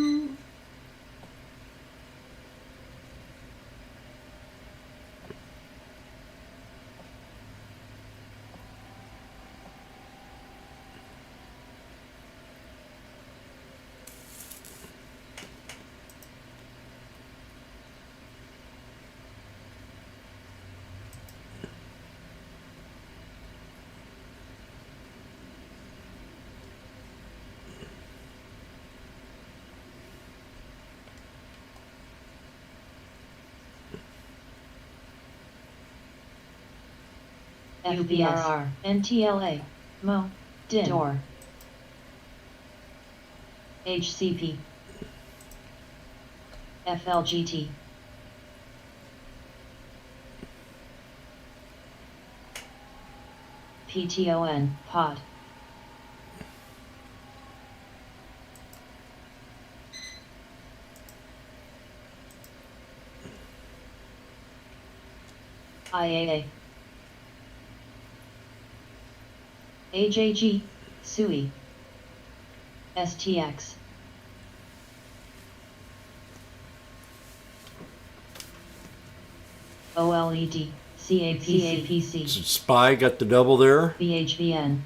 FBRR. NTLA. Mo. DIN. Door. HCP, FLGT, PTON, POT, IAA, AJG, SUI, STX, OLED, CAPC, Spy got the double there. BHVN,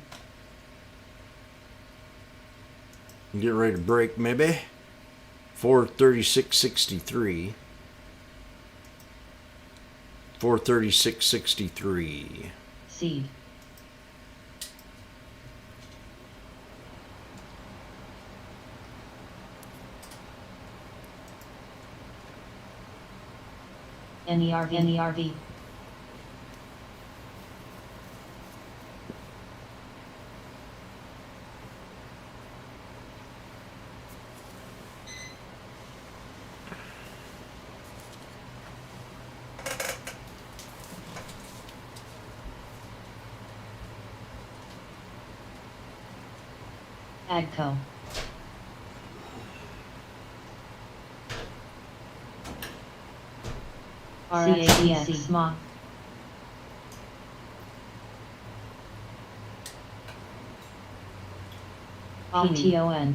Get ready to break maybe. 436.63. 436.63. Seed, NERV, AGCO, RXCX, SMA, PTON,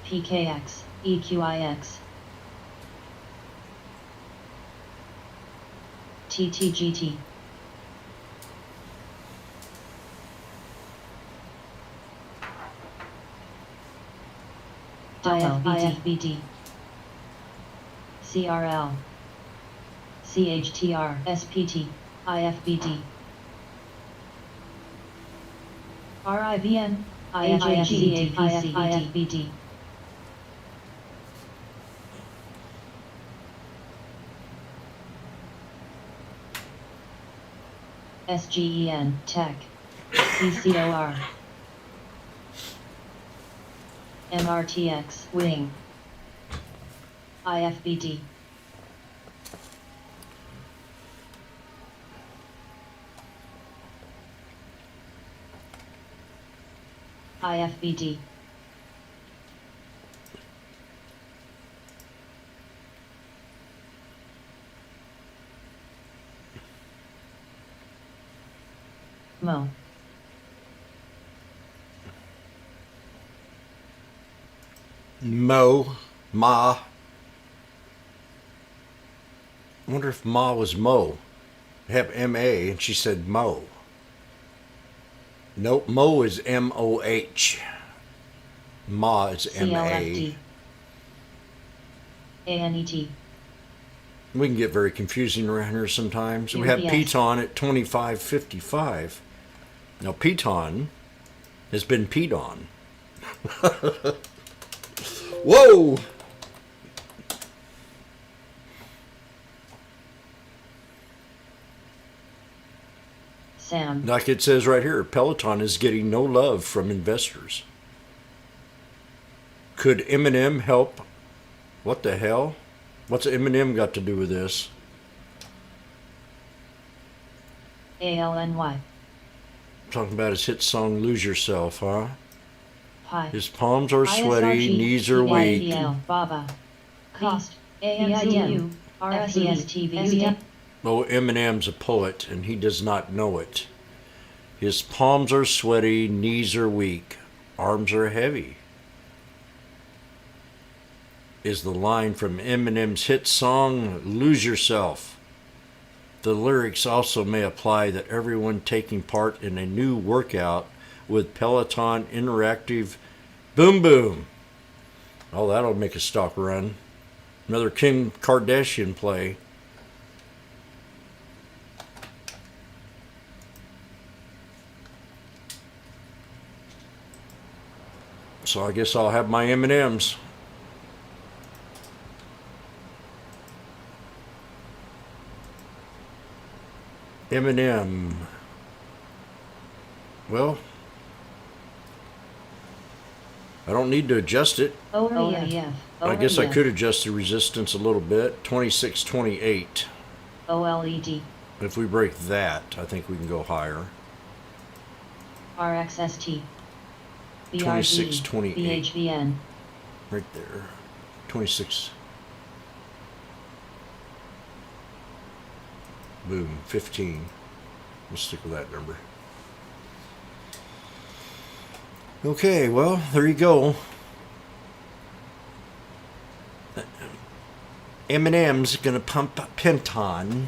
PKX, EQIX, TTGT, IFBD, CRL, CHTR, SPT, IFBD, RIVN, IFG, IFBD, SGEN, Tech, ECOR, MRTX, Wing, IFBD, IFBD, Mo, Ma. I wonder if Ma was Mo. I have M-A and she said Mo. Nope, Mo is M-O-H. Ma is M-A. CLFD, ANET, We can get very confusing around here sometimes. We have UPS. Piton at 25.55. Now Piton has been peed on. Whoa! SAM, Like it says right here, Peloton is getting no love from investors. Could Eminem help? What the hell? What's Eminem got to do with this? ALNY, Talking about his hit song Lose Yourself, huh? Pi, His palms are sweaty, ISRG, knees are weak. PYDL, BABA, Cost, AMZU, RSESTV, Oh, Eminem's a poet, and he does not know it. His palms are sweaty, knees are weak, arms are heavy. Is the line from Eminem's hit song, Lose Yourself. The lyrics also may apply that everyone taking part in a new workout with Peloton Interactive Boom Boom. Oh, that'll make a stock run. Another Kim Kardashian play. So I guess I'll have my M&Ms. M&M. Well, I don't need to adjust it. OREF. I guess I could adjust the resistance a little bit. 2628. OLED. If we break that, I think we can go higher. RXST. 2628. BHVN. Right there. 26. Boom. 15. We'll stick with that number. Okay, well, there you go. M&M's gonna pump Penton.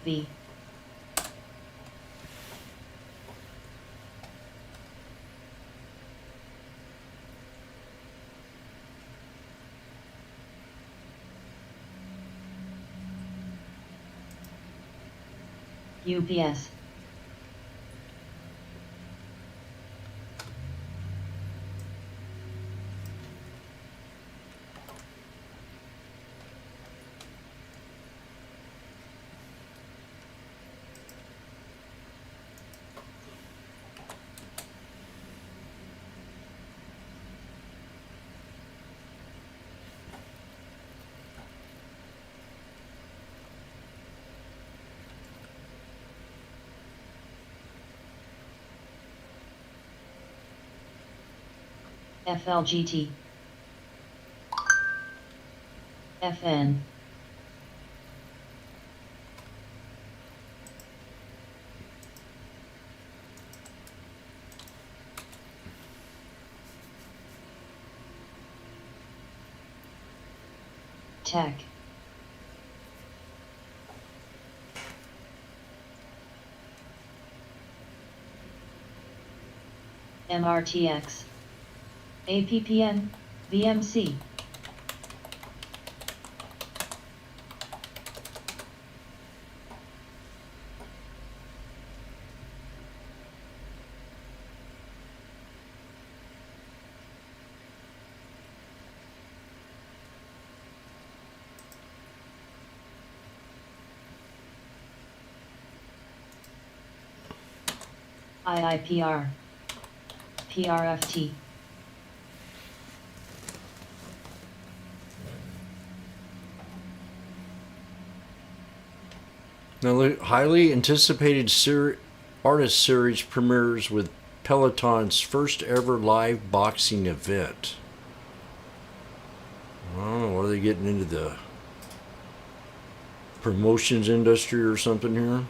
V. UPS. FLGT. FN. Tech. MRTX. APPN, VMC. IIPR. PRFT. Now, the highly anticipated artist series premieres with Peloton's first ever live boxing event. I don't know, what are they getting into the promotions industry or something here?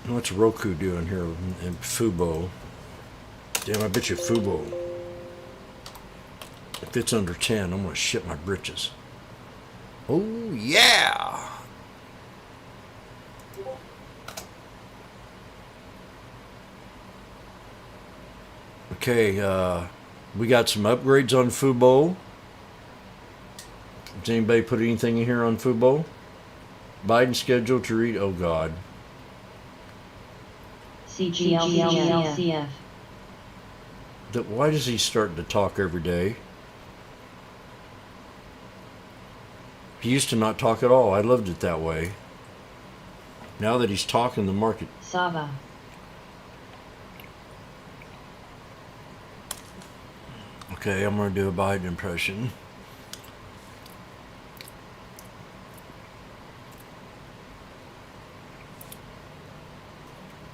What's Roku doing here in Fubo? Damn, I bet you Fubo. If it's under 10, I'm gonna shit my britches. Oh yeah! Okay, we got some upgrades on Fubo. Does anybody put anything in here on Fubo? Biden scheduled to read. Oh God. CGLCF. Why does he start to talk every day? He used to not talk at all. I loved it that way. Now that he's talking, the market. Sava. Okay, I'm going to do a Biden impression.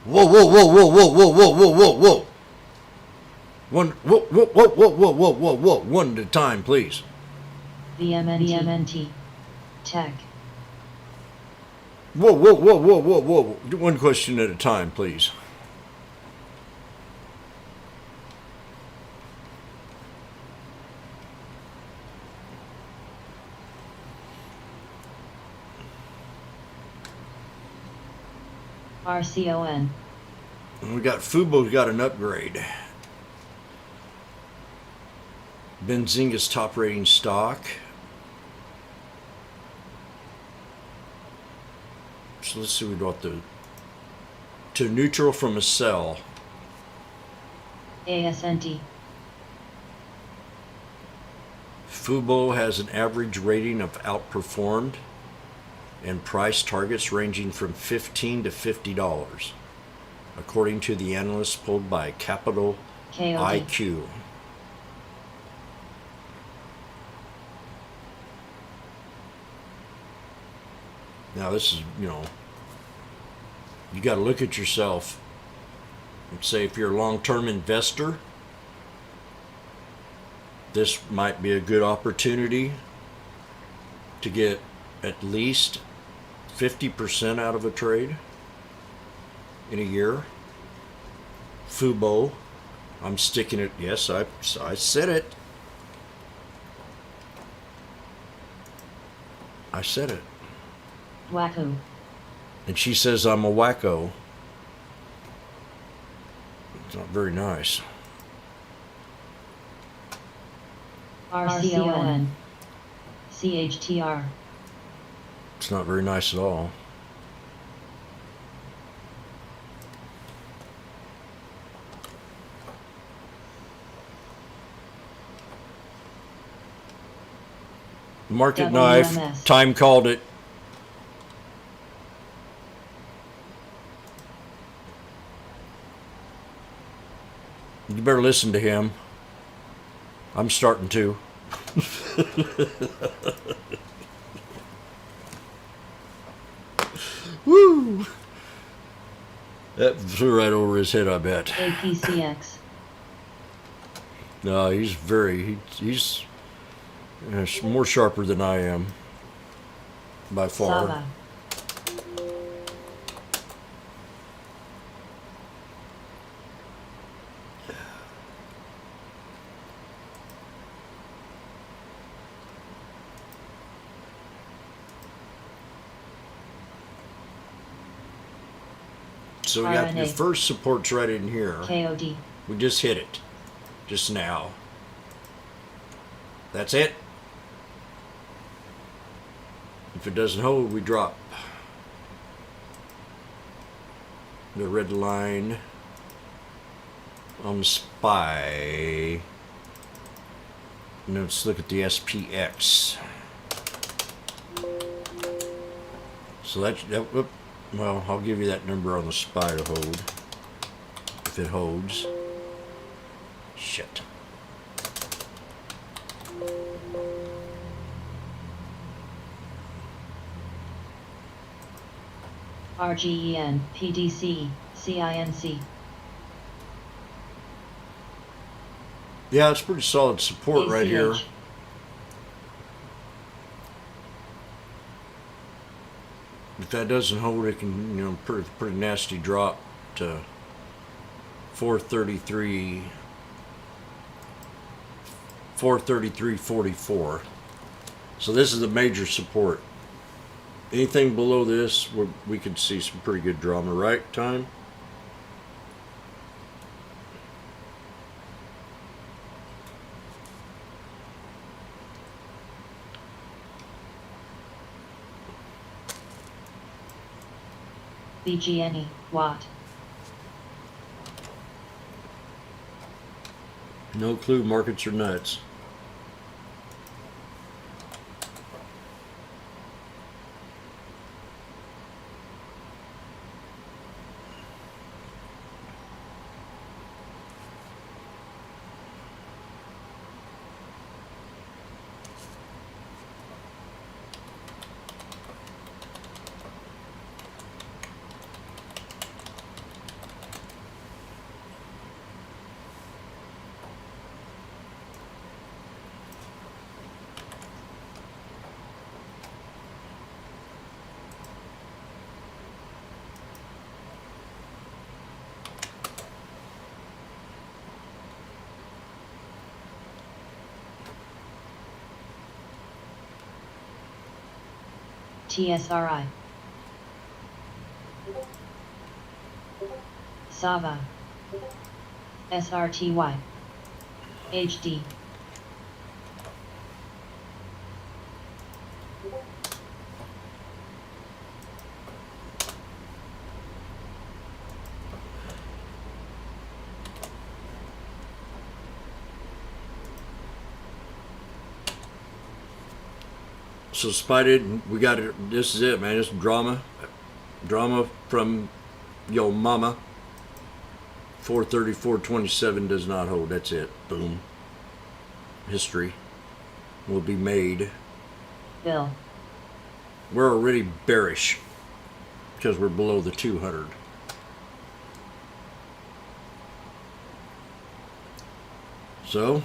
Whoa, whoa, whoa, whoa, whoa, whoa, whoa, whoa, whoa, whoa. One, whoa, whoa, whoa, whoa, whoa, whoa, whoa, whoa. One at a time, please. VMNT. Tech. Whoa, whoa, whoa, whoa, whoa, whoa. One question at a time, please. RCON. And we got Fubo's got an upgrade. Benzinga's top rating stock. So let's see, we got the to neutral from a sell. ASNT. Fubo has an average rating of outperformed and price targets ranging from $15 to $50, according to the analysts polled by Capital KOD. IQ. Now this is, you know, you got to look at yourself and say, if you're a long-term investor, this might be a good opportunity to get at least 50% out of a trade in a year. Fubo, I'm sticking it. Yes, I said it. I said it. Wacko. And she says I'm a wacko. It's not very nice. RCON. CHTR. It's not very nice at all. Market knife. WMS. Time called it. You better listen to him. I'm starting to. Woo! That flew right over his head, I bet. APCX. No, he's he's more sharper than I am. By far. Saba. So we got the RNA. first support's right in here. KOD. We just hit it. Just now. That's it. If it doesn't hold, we drop. The red line on the SPY. Now let's look at the SPX. So whoop, well, I'll give you that number on the SPY to hold. If it holds. Shit. RGEN. PDC. CINC. Yeah, it's pretty solid support right here. ACH. If that doesn't hold, it can, you know, pretty nasty drop to 433, 433.44. So this is the major support. Anything below this, we could see some pretty good drama, right, Time? BGNE. Watt. No clue, markets are nuts. TSRI. Sava. SRTY. HD. So Spidey, we got it. This is it, man. It's drama from yo mama. 434.27 does not hold. That's it. Boom. History will be made. Bill. We're already bearish because we're below the 200. So,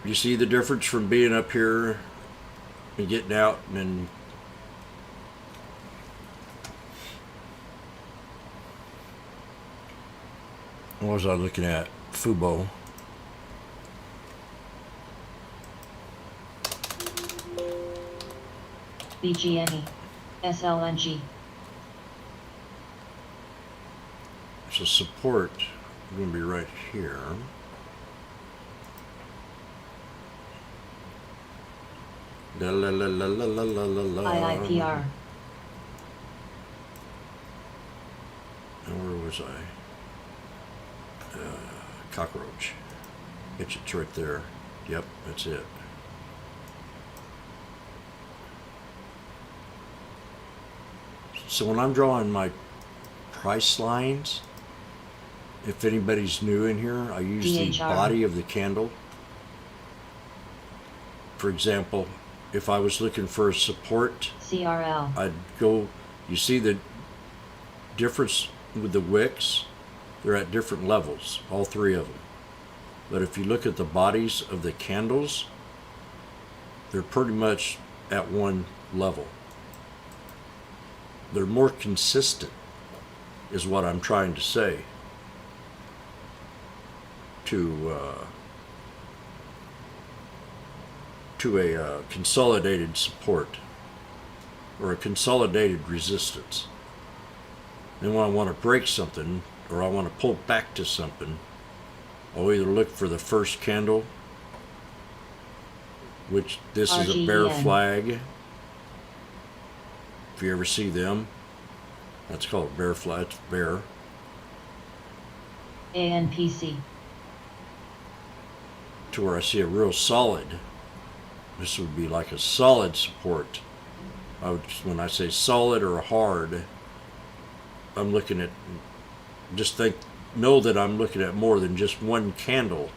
you see the difference from being up here and getting out and then what was I looking at? Fubo. BGNE. SLNG. So support is going to be right here. La la la la la la la la. IIPR. And where was I? Cockroach. It's right there. Yep, that's it. So when I'm drawing my price lines, if anybody's new in here, I use the DHR. body of the candle. For example, if I was looking for a support, CRL. I'd go, you see the difference with the wicks? They're at different levels, all three of them. But if you look at the bodies of the candles, they're pretty much at one level. They're more consistent, is what I'm trying to say, to a consolidated support or a consolidated resistance. And when I want to break something or I want to pull back to something, I'll either look for the first candle, which this is a bear RGN. flag. If you ever see them, that's called bear flag. It's bear. ANPC. To where I see a real solid. This would be like a solid support. When I say solid or hard, I'm looking at, know that I'm looking at more than just one candle,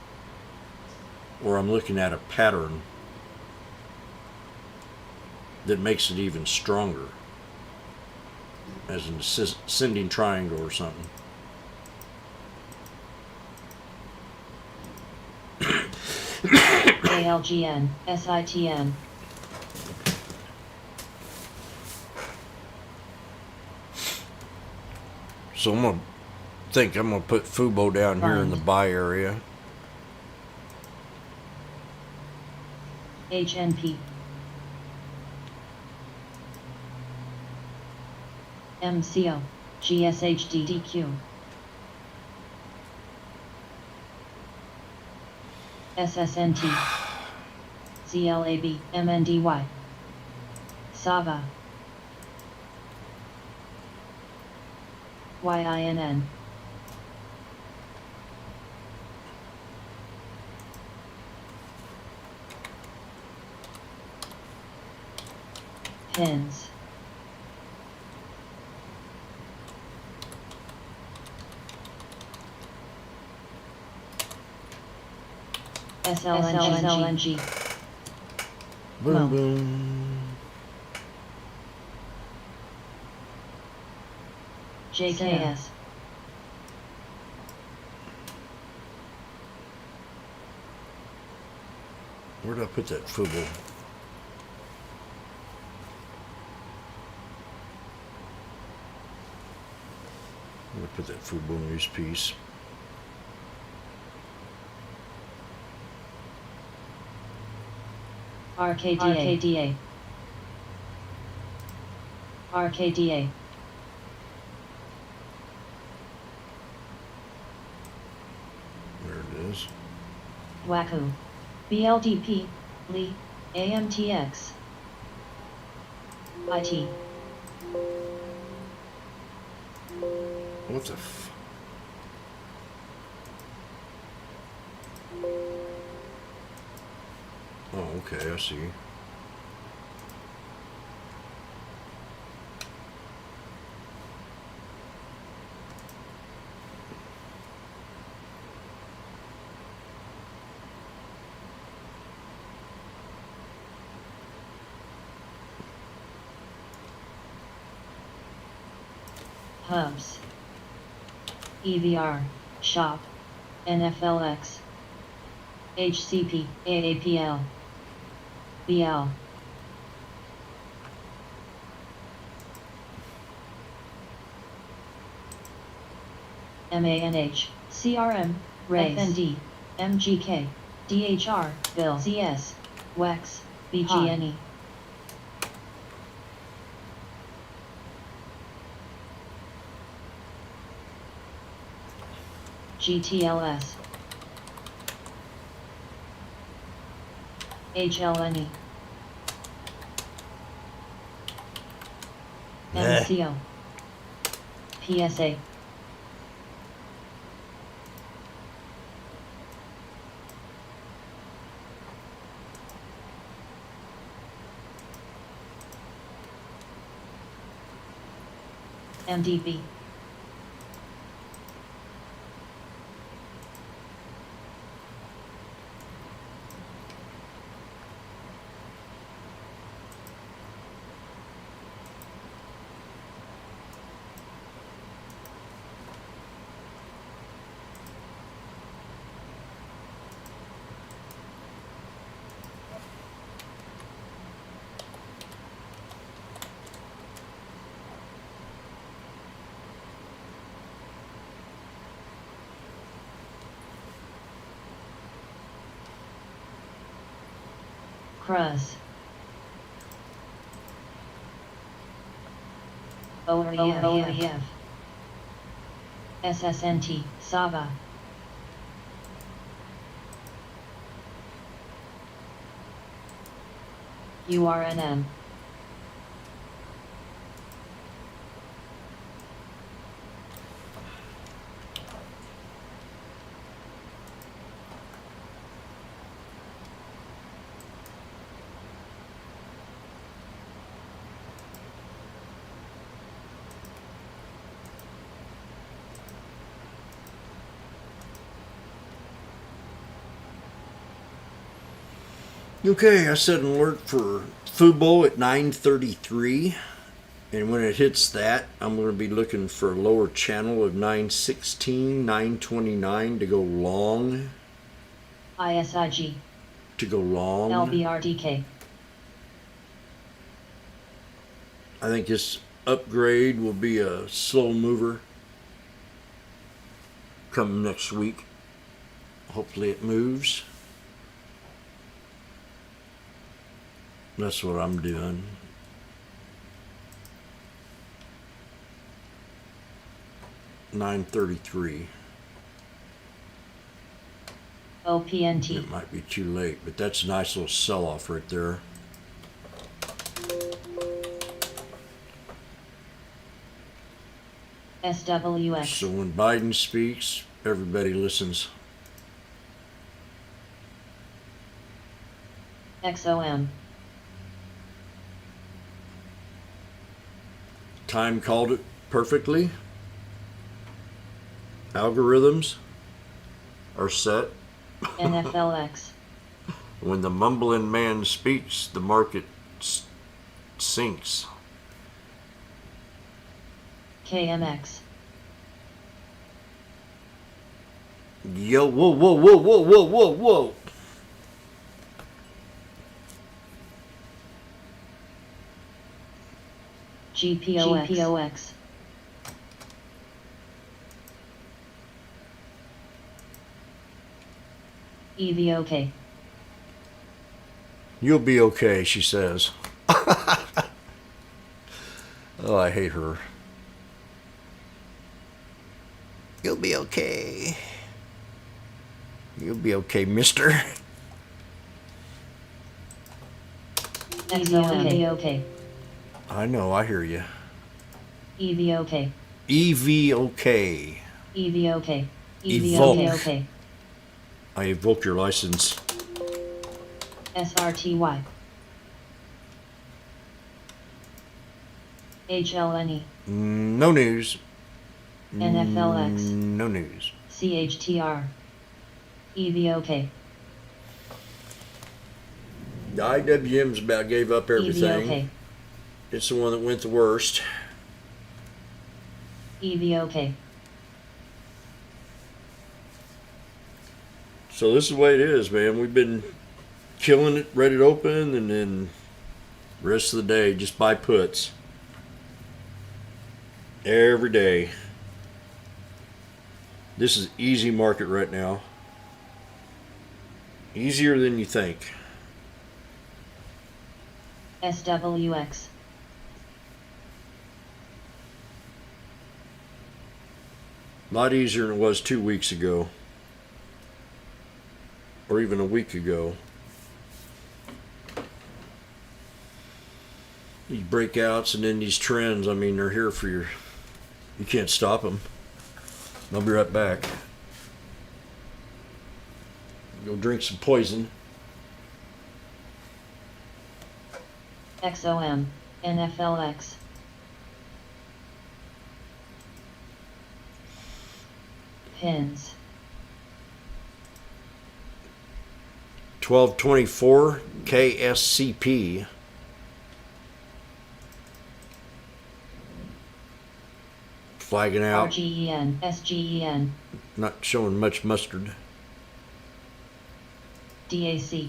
or I'm looking at a pattern that makes it even stronger, as an ascending triangle or something. ALGN. SITN. So I'm gonna put Fubo down here in the buy area. HNP. MCO. GSHDDQ. SSNT. CLAB. MNDY. SAVA. YINN. Pins. SLNG. Boom, Well. boom. JKS. Where did I put that Fubo? I'm gonna put that Fubo news piece. RKDA. RKDA. is. Waku. BLDP, Lee, AMTX. IT. What the f... Oh, okay, I see. Hubs. EVR, Shop, NFLX. HCP, AAPL. BL. MANH, CRM, Race. FND, MGK, DHR, Bill, CS, WEX, BGNE. GTLS. HLNE. MCO. PSA. MDB. Cruz. OREF. SSNT, Sava. URNM. Okay, I set an alert for Fubo at 9:33, and when it hits that, I'm going to be looking for a lower channel of 916, 929 to go long. ISIG. To go long. LBRDK. I think this upgrade will be a slow mover come next week. Hopefully it moves. That's what I'm doing. $9.33. OPNT. It might be too late, but that's a nice little sell-off right there. SWX. So when Biden speaks, everybody listens. XOM. Time called it perfectly. Algorithms are set. NFLX. When the mumbling man speaks, the market sinks. KMX. Yo, whoa, whoa, whoa, whoa, whoa, whoa, whoa. GPOX. EVOK. You'll be okay, she says. Oh, I hate her. You'll be okay. You'll be okay, mister. EVOK. I know, I hear you. EVOK. EVOK. EVOK. Evoke. EVOK. I evoke your license. SRTY. HLNE. No news. NFLX. No news. CHTR. EVOK. The IWM's about gave up everything. EVOK. It's the one that went the worst. EVOK. So this is the way it is, man. We've been killing it, ready to open, and then rest of the day just buy puts. Every day. This is easy market right now. Easier than you think. SWX. A lot easier than it was 2 weeks ago. Or even a week ago. These breakouts and then these trends, I mean, they're here for your... You can't stop them. I'll be right back. Go drink some poison. XOM. NFLX. Pins. 1224 KSCP. Flagging out. RGEN. SGEN. Not showing much mustard. DAC.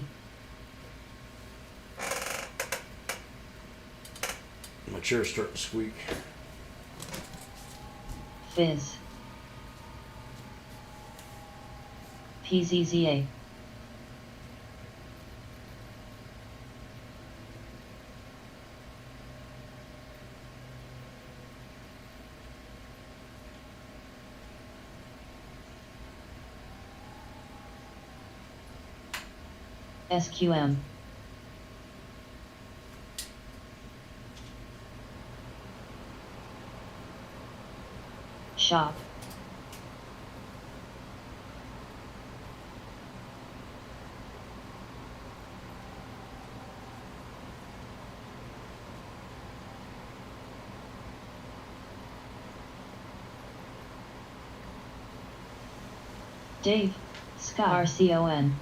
My chair's starting to squeak. Fizz. PZZA. SQM. Shop. Dave. Sky. RCON.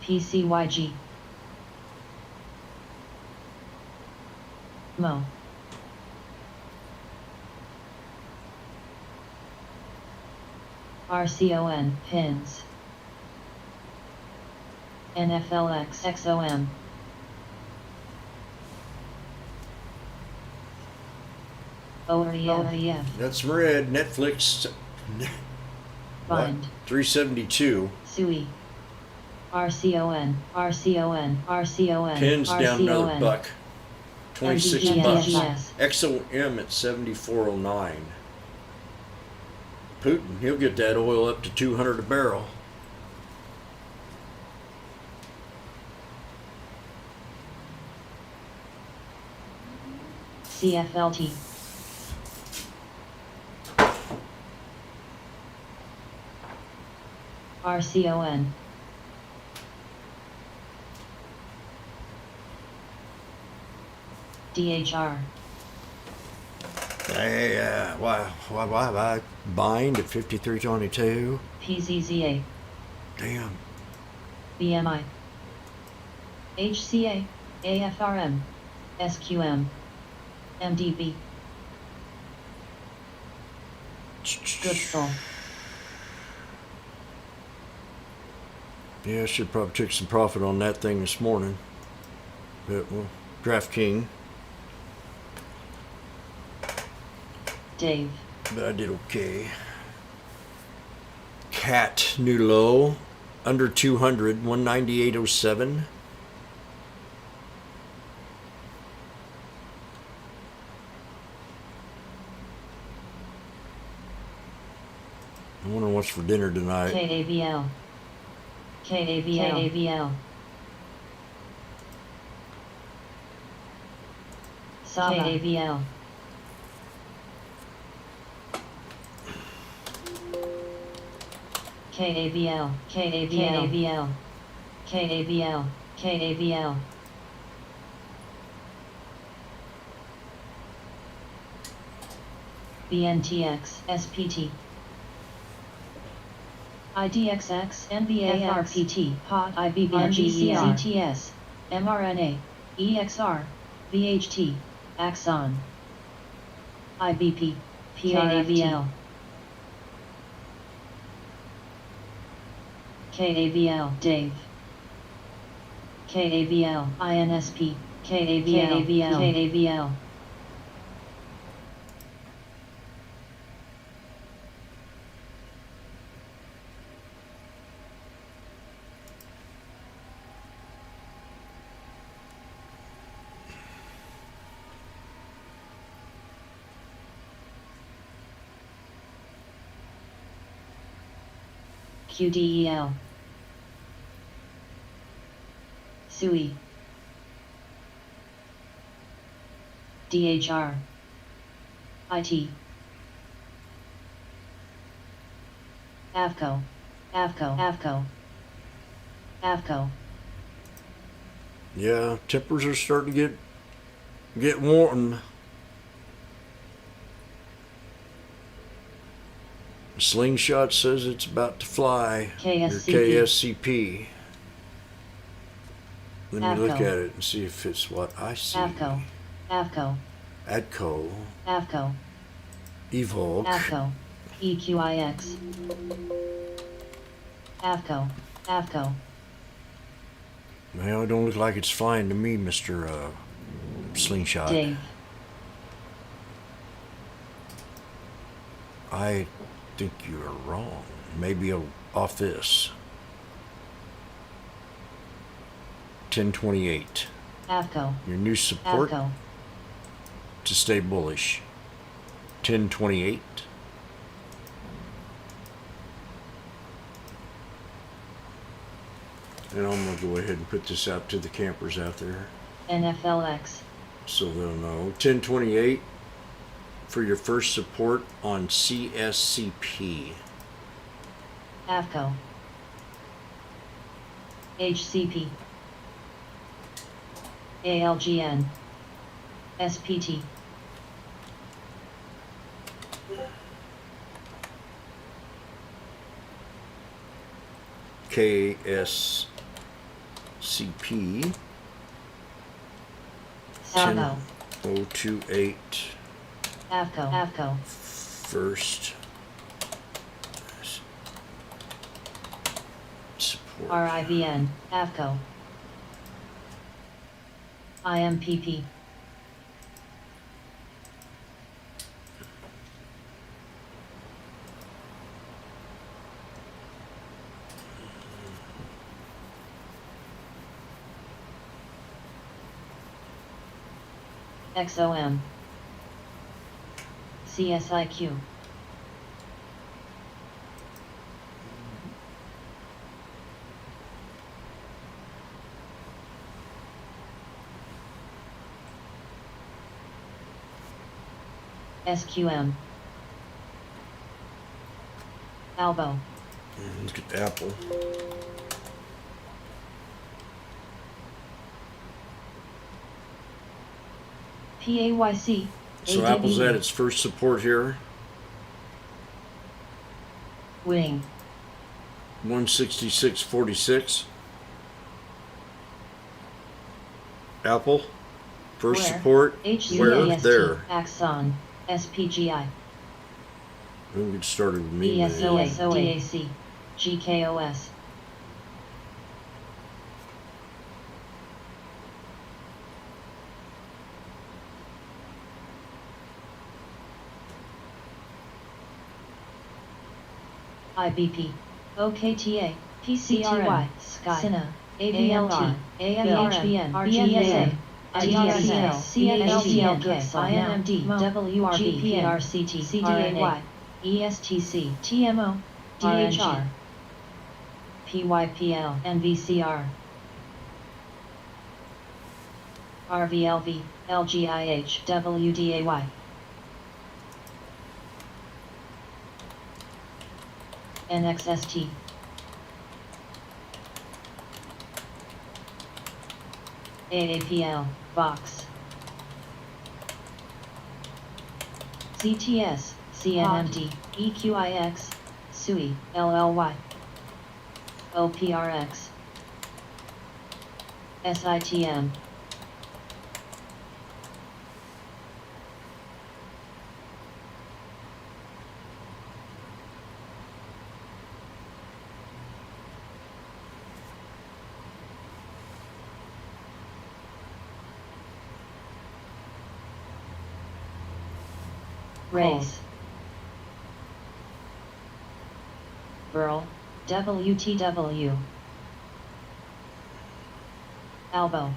PCYG. Mo. RCON. Pins. NFLX. XOM. OREF. That's red. Netflix. Bind. 372. SUI. RCON. RCON. RCON. Pins down another buck. 26 bucks. Yes. XOM at 74.09. Putin, he'll get that oil up to 200 a barrel. CFLT. RCON. DHR. Hey, why bind at 53.22? PZZA. Damn. BMI. HCA. AFRM. SQM. MDB. Good soul. Yeah, I should probably took some profit on that thing this morning. But, well, DraftKings. Dave. But I did okay. Cat, new low. Under 200, 198.07. I'm wondering what's for dinner tonight. KABL. KABL. Saba. KABL. KABL. KABL. KABL. KABL. BNTX SPT IDXX NBARPT POT IBBNGCTS mRNA EXR VHT Axon IBP PRAVL KABL Dave KABL INSP KABL KABL QDEL SUI DHR IT AVCO Yeah, tempers are starting to get warm. Slingshot says it's about to fly. Your KSCP. Let me look at it and see if it's what I see. AVCO ADCO. Evolk. AVCO EQIX AVCO Well, it don't look like it's flying to me, Mr. Slingshot. Dave I think you're wrong. Maybe off this. 1028. AVCO Your new support AVCO to stay bullish. 1028. And I'm going to go ahead and put this out to the campers out there NFLX so they'll know. 1028 for your first support on CSCP. AVCO HCP ALGN SPT KSCP SAGO 1028 AVCO first support. RIVN AVCO IMPP XOM CSIQ SQM Albo Look at Apple. PAYC So Apple's at its first support here. Wing 166.46. Apple first Where? support. Where? There. Axon SPGI We'll get started with me. ESOA DAC GKOS IBP OKTA PCRY Sky Sina AVLT AFHBN BSA IDRCL CNLDLK INMD WRB GPRCT CDAY ESTC TMO DHR, PYPL, NVCR, RVLV, LGIH, WDAY, NXST, AAPL, Vox, CTS, CNMD, EQIX, SUI, LLY, OPRX, SITM, Race, Burl, WTW, Elbow,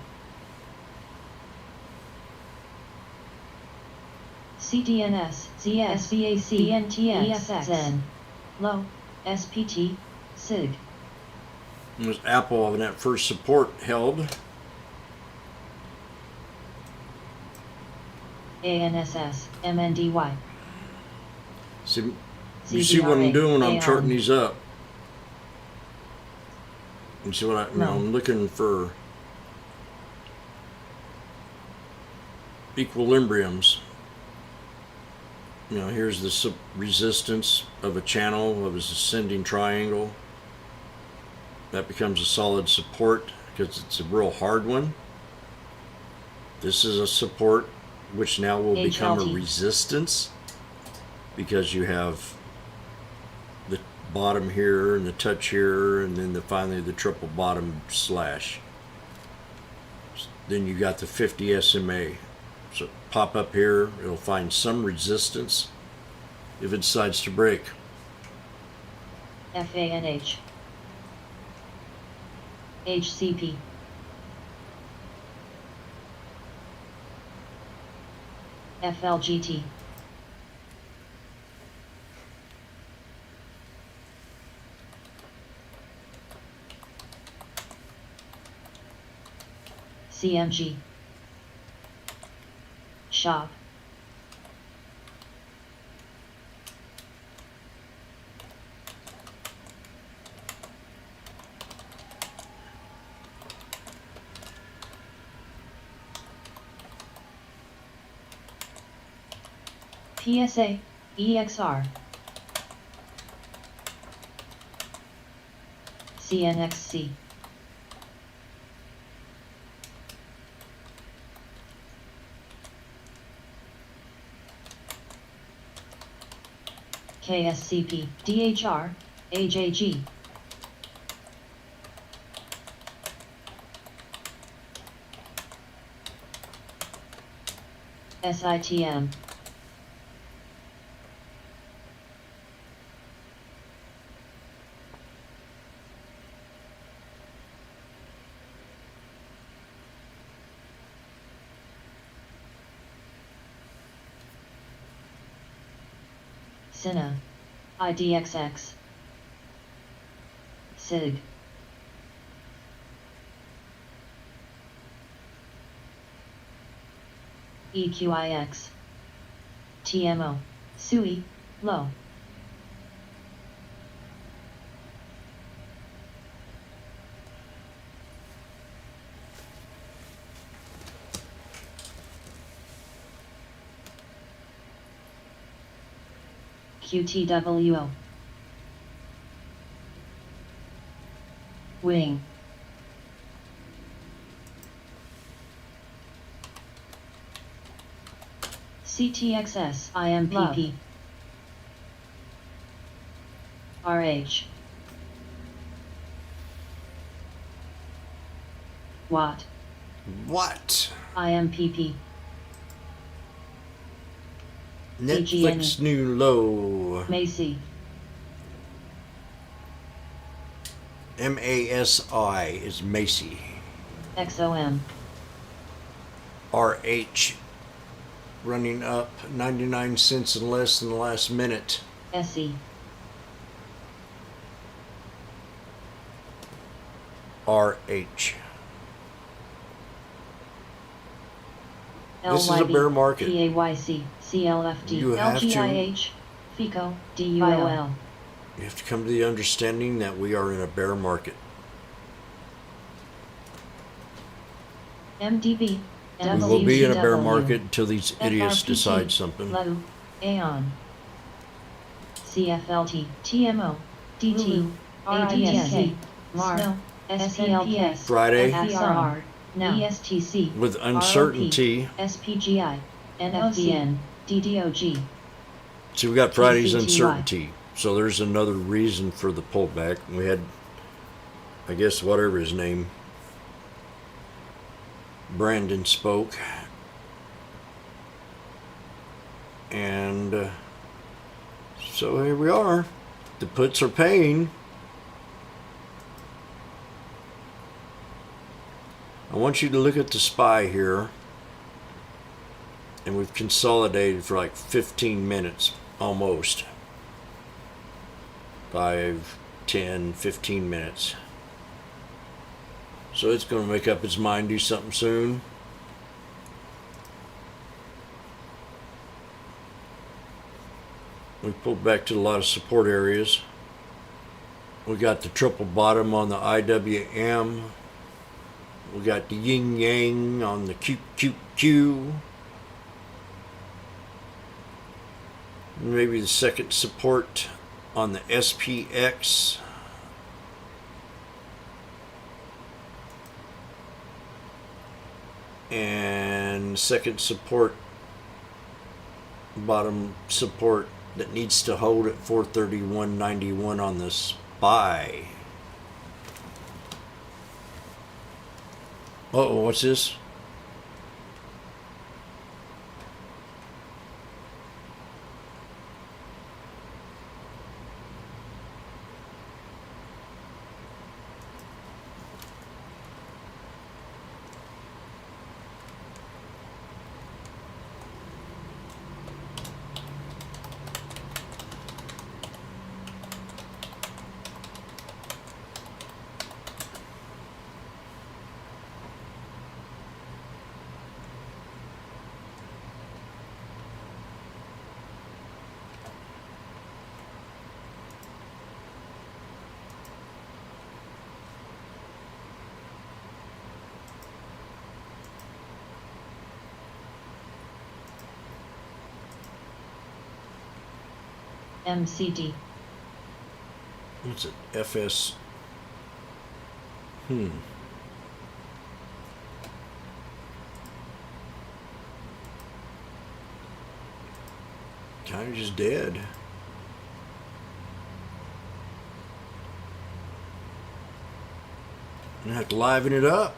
CDNS, ZSVAC, NTX, Zen, Low, SPT, SIG, It was Apple on that first support held. ANSS, MNDY, See, you see what I'm doing when I'm charting these up. You see what I'm looking for equilibriums. Here's the resistance of a channel of its ascending triangle. That becomes a solid support because it's a real hard one. This is a support which now will become a resistance because you have the bottom here and the touch here and then finally the triple bottom slash. Then you got the 50 SMA. So pop up here, it'll find some resistance if it decides to break. FANH, HCP, FLGT, CMG, Shop, PSA, EXR, CNXC, KSCP, DHR, AJG, SITM, Cinna, IDXX, SIG, EQIX, TMO, SUI, Low, QTWO, Wing, CTXS, IMPP, RH, Watt, What? IMPP, Netflix new low. Macy, MASI is Macy. XOM, RH running up 99 cents and less in the last minute. SE, RH. This is a bear market. PAYC, CLFD, You have to- LGIH, FICO, DUOL. You have to come to the understanding that we are in a bear market. MDB, We will be in a bear WCW, market until these idiots FRPT, decide something. LU, Aeon, CFLT, TMO, DT, ADSC, SNO, SPLK, Friday, SCRR, ESTC, with uncertainty. SPGI, NFBN, DDOG. See, we got Friday's TCTY. uncertainty. So there's another reason for the pullback. We had, I guess, whatever his name, Brandon spoke. And so here we are. The puts are paying. I want you to look at the SPY here. And we've consolidated for like 15 minutes almost. 5, 10, 15 minutes. So it's going to make up its mind, do something soon. We pulled back to a lot of support areas. We got the triple bottom on the IWM. We got the yin yang on the QQQ. Maybe the second support on the SPX. And second support, bottom support that needs to hold at 431.91 on the SPY. Uh-oh, what's this? MCD, What's it? FS. Kind of just dead. I have to liven it up.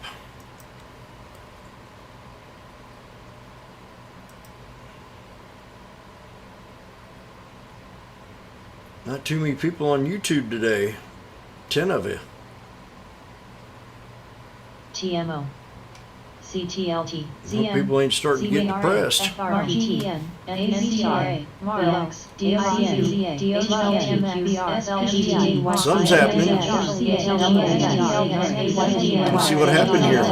Not too many people on YouTube today. 10 of you. TMO, CTLT, Well, people ain't starting to get depressed. FRPTN, NCRA, MARLX, DICN, DHLTQS, Something's happening. Let's see what happened here.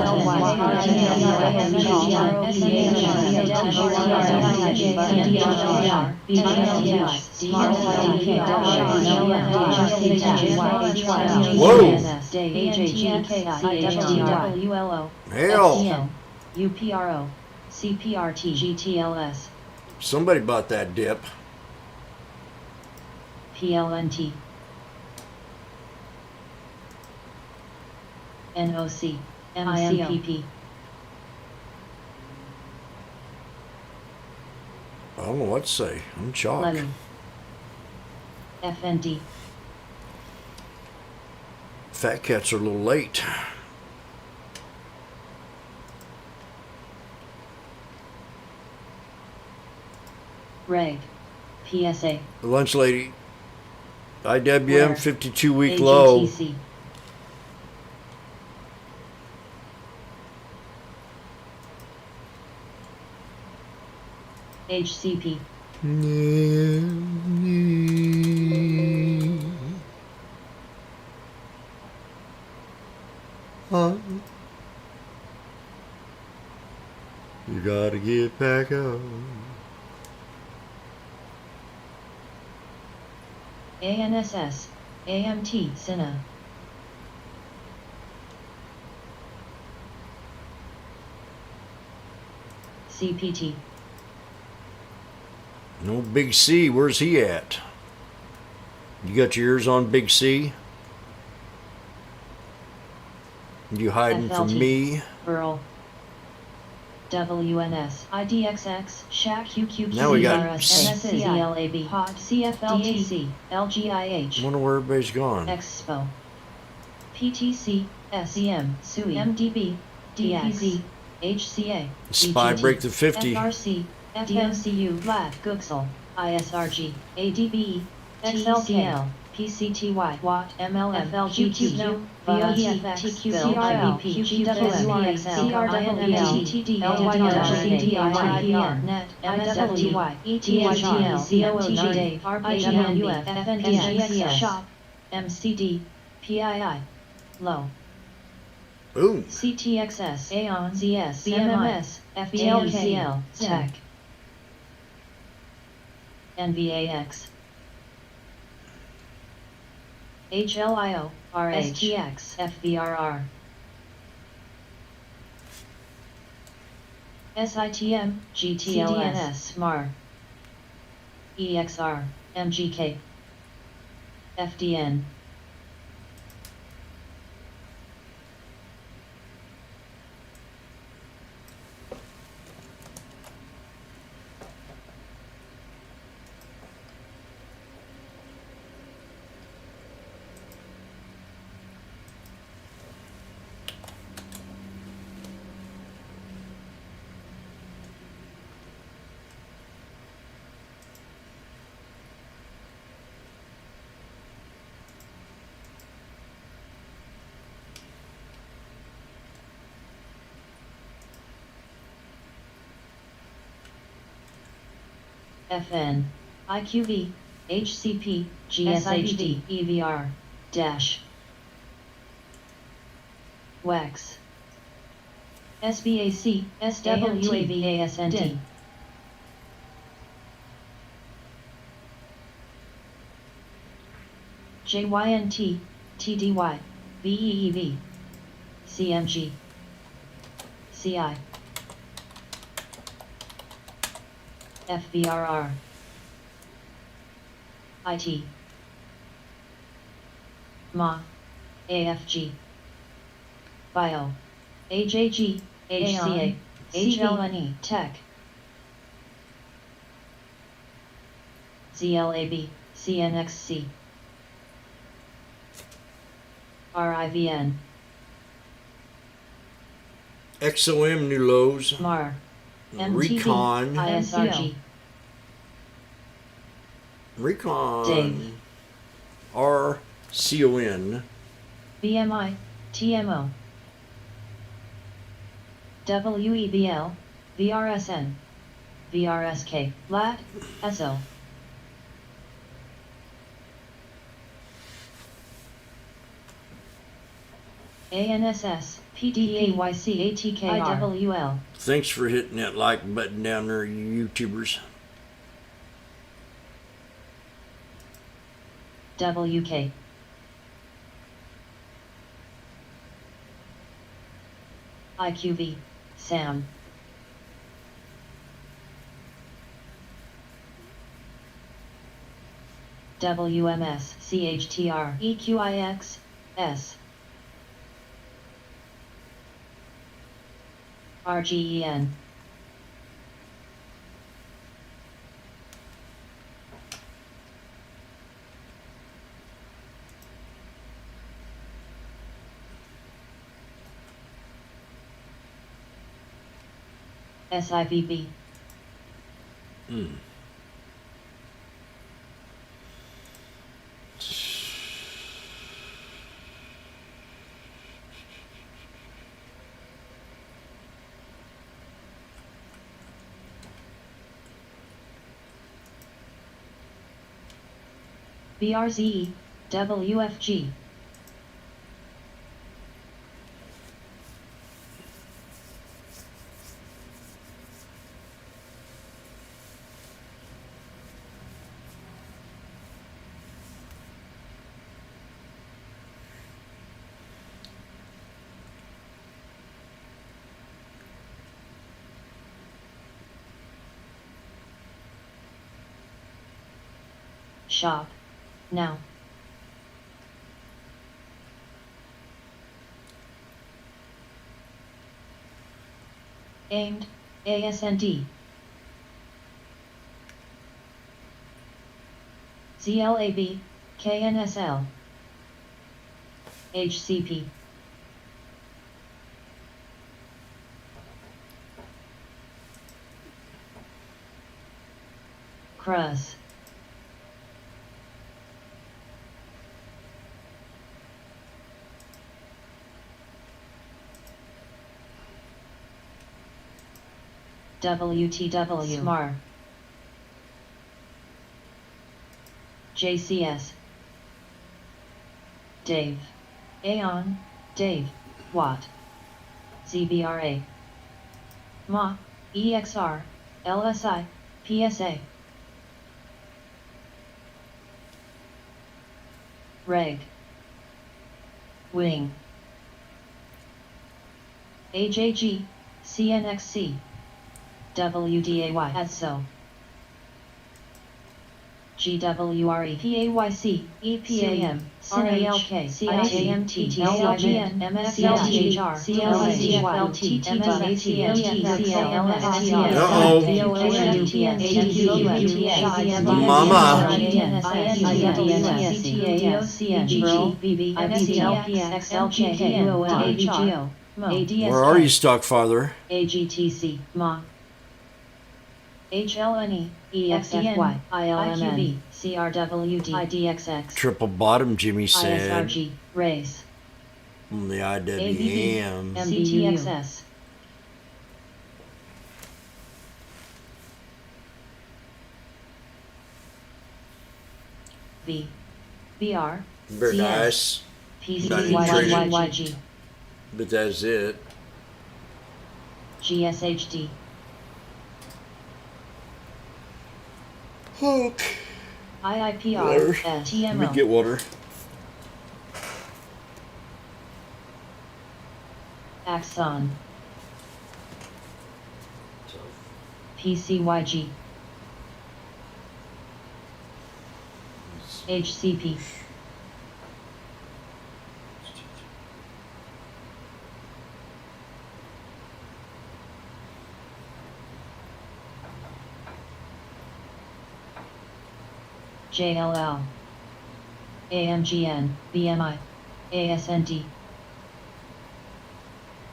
Whoa! Hell. UPRO, CPRT, GTLS, Somebody bought that dip. PLNT, NOC, MIMPP, I don't know what to say. I'm shocked. LEDU, FND, Fat cats are a little late. REG, PSA, The lunch lady. IWM 52-week low. AGTC, HCP, You gotta get back up. ANSS, AMT, Sina. CPT. No Big C, where's he at? You got your ears on Big C? You hiding from FLT. me? Burl. WNS, IDXX, SHAC, QQQ, Now we got MSCI, CLAB, HOT, CFLTC, LGIH, Wonder where everybody's gone. Expo, PTC, SEM, SUI, MDB, DPZ, HCA, Spy EGT, break the 50. FRC, FMCU, LAT, Gooksel, ISRG, ADBE, XLTL, PCTY, WAT, MLM, FLGQ, VOTF, TQCRL, QGWM, CRWL, TTD, LYR, NET, MSFTY, ETHR, COOG, RPWF, FNDX, SHOP, MCD, PII, LOW. Boom. CTXS, Aon, ZS, BMMS, FBLKL, Tech, NVAX, HLIO, RSTX, FVRR, SITM, GTLS, MAR, EXR, MGK, FDN. FN, IQV, HCP, GSHD, EVR, Dash, WEX, SBAC, SWAVASNT, JYNT, TDY, VEEV, CMG, CI, FVRR, IT, MA, AFG, Bio, AJG, HCA, HLNE, Tech, ZLAB, CNXC, RIVN, XOM New Lows. MAR, MTV, Recon. ISRG, Recon. Dave. RCON. BMI, TMO, WEBL, VRSN, VRSK, LAT, SO. ANSS, PDAYC, ATKR, IWL, Thanks for hitting that like button down there, you YouTubers. WK, IQV, SAM, WMS, CHTR, EQIX, S, RGEN, SIVB, Hmm. BRZE, WFG, Shop. Now. Aimed. ASND. ZLAB. KNSL. HCP. Cruz. WTW. SMAR. JCS. Dave. Aeon. Dave. Watt. ZBRA. MA. EXR. LSI. PSA. Reg. Wing. HAG. CNXC. WDAY. ASO. GWRE. PAYC. EPAM. RALK. CIAMT. LCGN. MSCHR. CLCFLT. Where are you, Stockfather? AGTC. MA. HLNE, EXFY, ILMN, CRWD, IDXX, Triple bottom, Jimmy said. ISRG, Race, On the IWM. CTXS, V, BR, Very nice. PCYYYG, But that's it. GSHD, Okay. IIPR, Let me TMO, get water. Axon, PCYG, HCP, JLL, AMGN, BMI, ASND,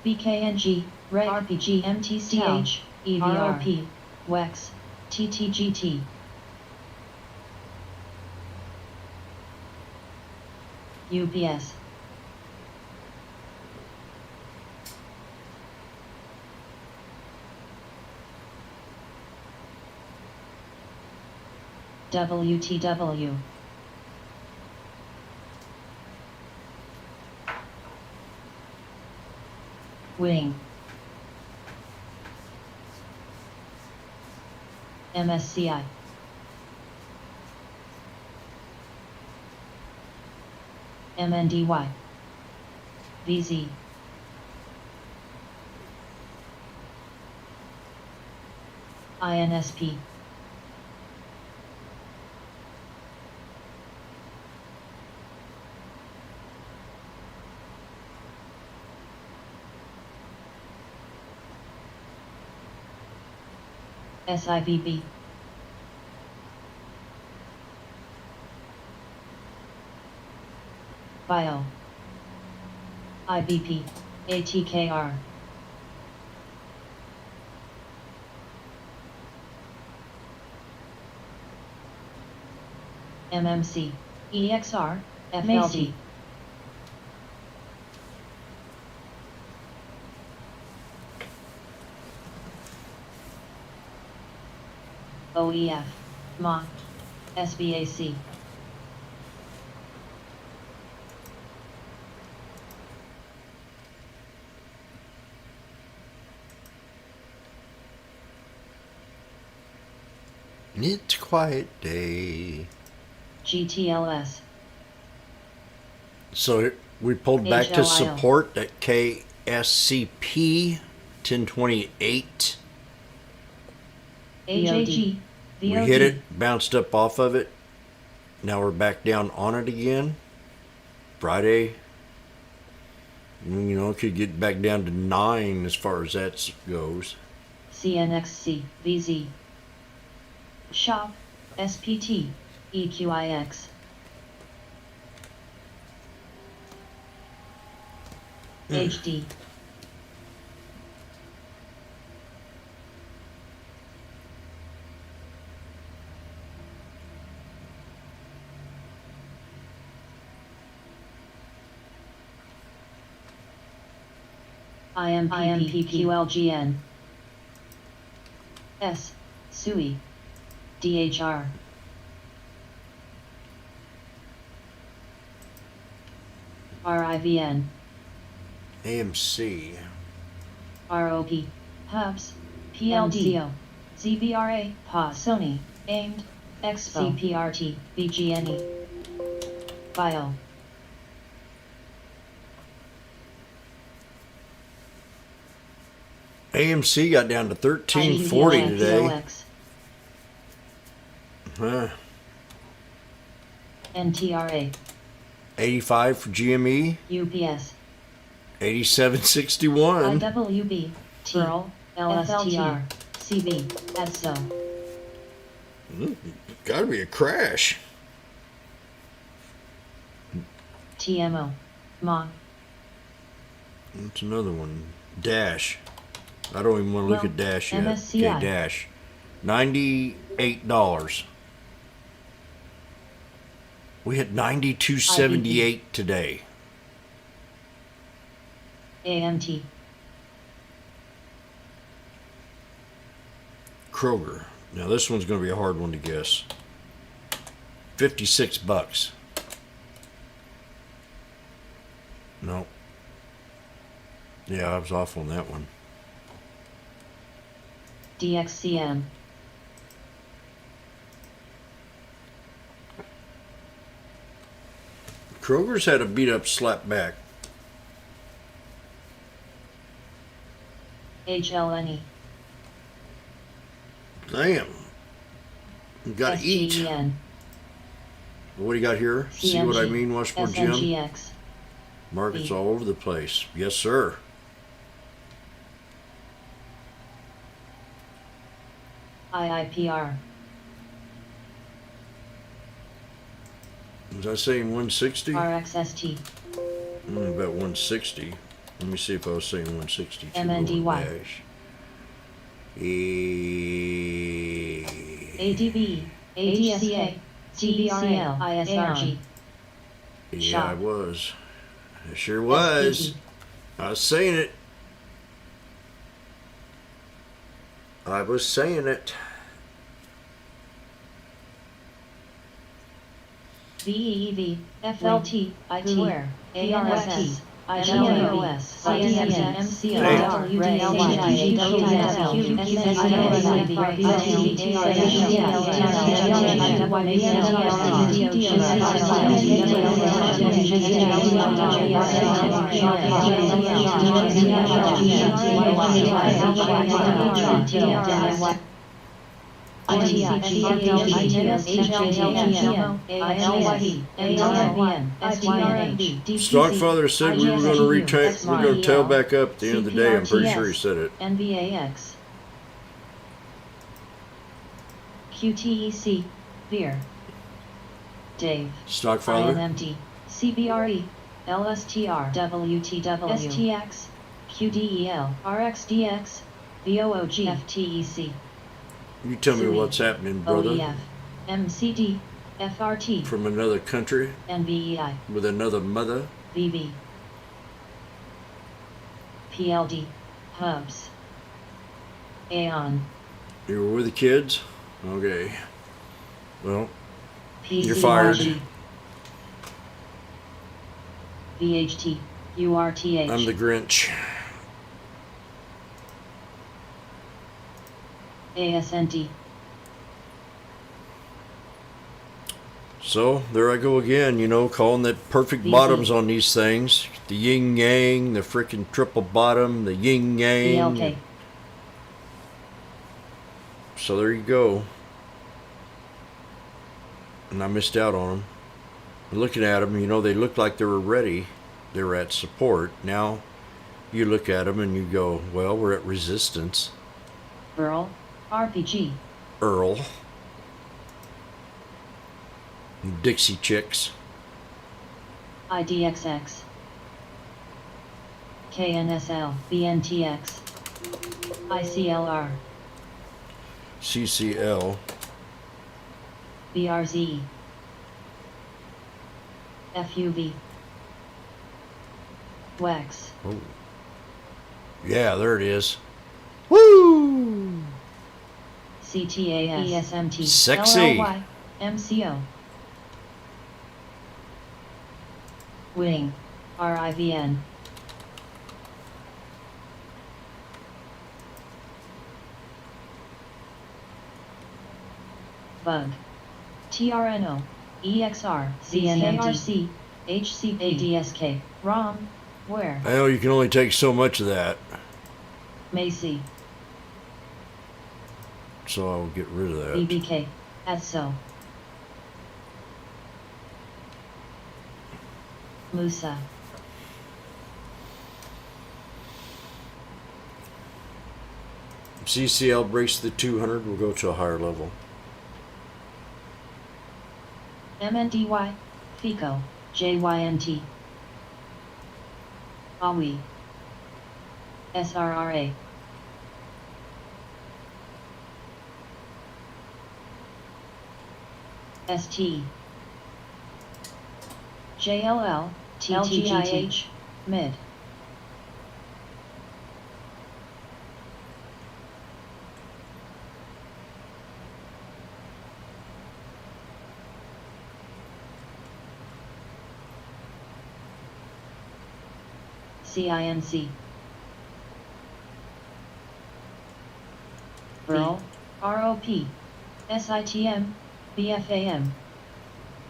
BKNG, REG, RPG, MTCH, EVRP, WEX, TTGT, UPS, WTW, Wing, MSCI, MNDY, VZ, INSP, SIVB, Bio, IBP, ATKR, MMC, EXR, FLT, OEF, MA, SBAC, It's a quiet day. GTLS, So we pulled back to HLIL. support at KSCP 1028. HAG, We hit it, bounced up off of it, Now we're back down on it again. Friday, you know, could get back down to 9 as far as that goes. CNXC, VZ. Shop, SPT, EQIX. HD. IMPPQLGN. S. SUI. DHR. RIVN. AMC. ROP. Hubs. PLD. ZBRA. PA. Sony. AIMED. Expo. CPRT. BGNE. Bio. AMC got down to 1340 today. Huh. NTRA. 85 for GME. UPS. 8761. IWB. Pearl. LSTR. CB. ESO. Gotta be a crash. TMO. MA. That's another one. Dash. I don't even want to look at Dash yet. MSCI. Okay, Dash. $98. We had 92.78 today. AMT. Kroger. Now this one's going to be a hard one to guess. $56. No. Yeah, I was off on that one. DXCM. Kroger's had a beat up slap back. HLNE. Damn. You gotta eat. SGEN. What do you got here? See what I mean, Washboard Jim? SNGX. Markets B. all over the place. Yes, sir. IIPR. Was I saying 160? RXST. About 160. Let me see if I was saying 162. MNDY. ADB. ADCA. TBRL. ISRG. Yeah, I was. I sure was. I was saying it. I was saying it. VEEV. FLT. ITWare. ARSS. IGNOS. CSN. MCO. Stockfather said we were going to we're going to tail back up at the end of the day. I'm pretty sure he said it. NVAX. QTEC. Veer. Dave. Stockfather. INMT. CBRE. LSTR. WTW. STX. QDEL. RXDX. VOOG. FTEC. You tell me what's happening, brother. OEF. MCD. FRT. From another country NBEI. with another mother. VB. PLD. Hubs. Aeon. You were with the kids? Okay. Well, PCRG. you're fired. VHT. URTH. I'm the Grinch. ASNT. So there I go again, you know, calling that perfect VZ. bottoms on these things. The yin yang, the freaking triple bottom, the yin yang. BLK. So there you go. and I missed out on them. Looking at them, you know, they looked like they were ready. They were at support. Now you look at them and you go, well, we're at resistance. Earl, RPG. Earl. Dixie Chicks. IDXX. KNSL, BNTX. ICLR, CCL. BRZ. FUV. WEX. Oh. Yeah, there it is. Woo! CTAS. ESMT. Sexy. LLY. MCO. Wing. RIVN. Bug. TRNO. EXR. ZNMT. HCP. ADSK. ROM. Where? I know you can only take so much of that, Macy. so I'll get rid of that. BBK. ESO. Musa. CCL breaks the 200, we'll go to a higher level. MNDY. FICO. JYNT. AWI. SRRA. ST. JLL. LGIH. Mid. CINC. Earl. ROP. SITM. BFAM.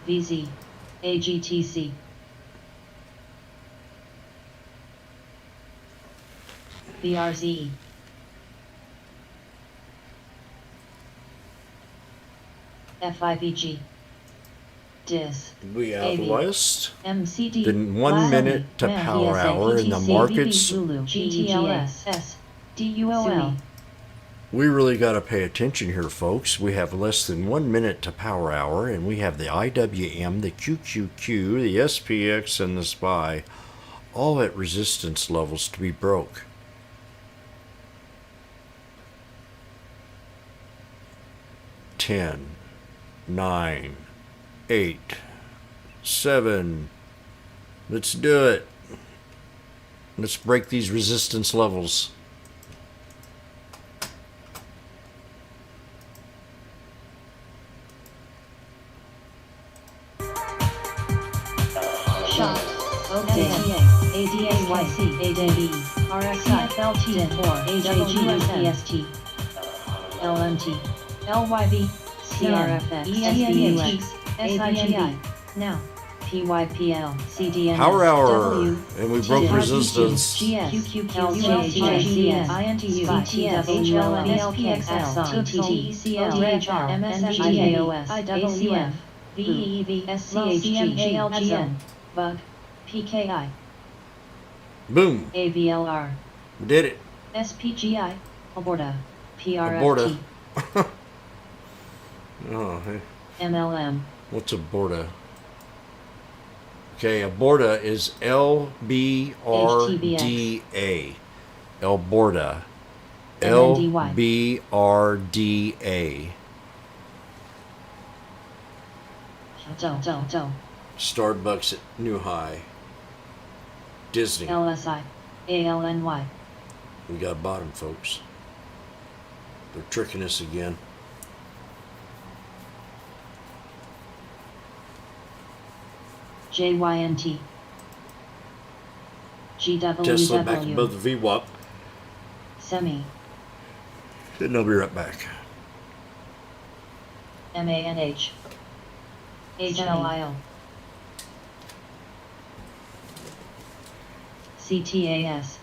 VZ. AGTC. BRZ. FIBG. DIS. We out AV. west. MCD. Then 1 minute to power hour in the markets. GTLS. DULL. We really got to pay attention here, folks. We have less than 1 minute to power hour, and we have the IWM, the QQQ, the SPX, and the SPY, all at resistance levels to be broke. Ten, 9, 8, 7. Let's do it. Let's break these resistance levels. Shot. OKTA. ADAYC. ADB. RXI. FLT. 4. AWST. LMT. LYV. CRFX. ENUX. SIGI. Now. PYPL. CDNS. Power hour. W. And we broke resistance. GS. QQQ. INTU. TTW. SPXL. TTECL. DHR. MSFGAOS. ACF. VEEV. SCHG. ALGN. Bug. PKI. Boom. AVLR. We did it. SPGI. Aborta. PRFT. Aborta. Oh, hey. MLM. What's aborta? Okay, aborta is LBRDA. Alberta. MNDY. LBRDA. Starbucks at new high. Disney. LSI. ALNY. We got bottom, folks. They're tricking us again. JYNT. Tesla back GWW. above the VWAP. Semi. And I'll be right back. MANH. HLIL. CTAS.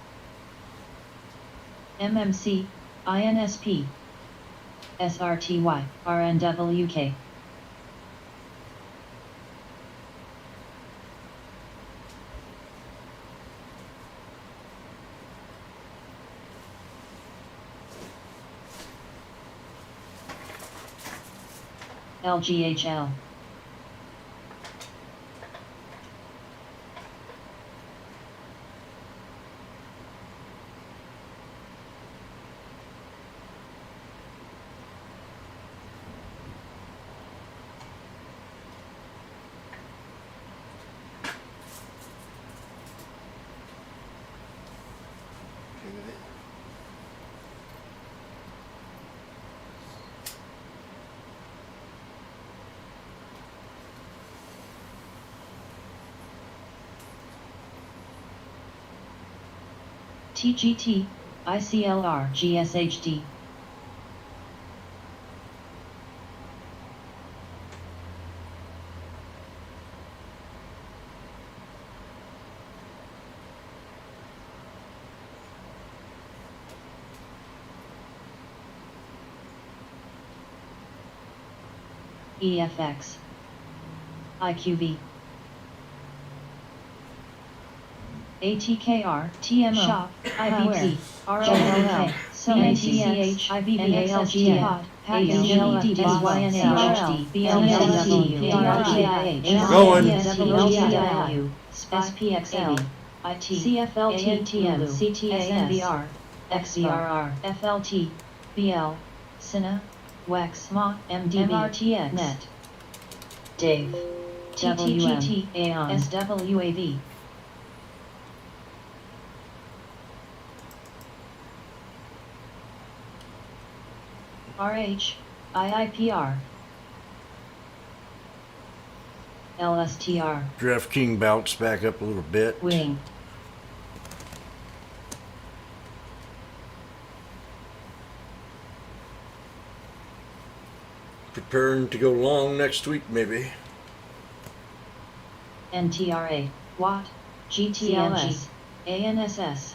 MMC. INSP. SRTY. RNWK. LGHL. TGT, ICLR, GSHD. EFX. IQV. ATKR, TMO, Shop, IBT, RLK, CATCH, IBBALG, Pod, ALGD, SYNHD, BLGW, PRGIH, Going. SPXW, SPXL, IT, CFLT, ANTM, CTASNBR, XBRR, FLT, BL, SINA, WEX, MA, MDB, MRTX, NET, Dave, TTGT, AON, SWAV. RH, IIPR, LSTR, Draft King bounced back up a little bit. Wing, Preparing to go long next week, maybe. NTRA, Watt, GTLS, ANSS,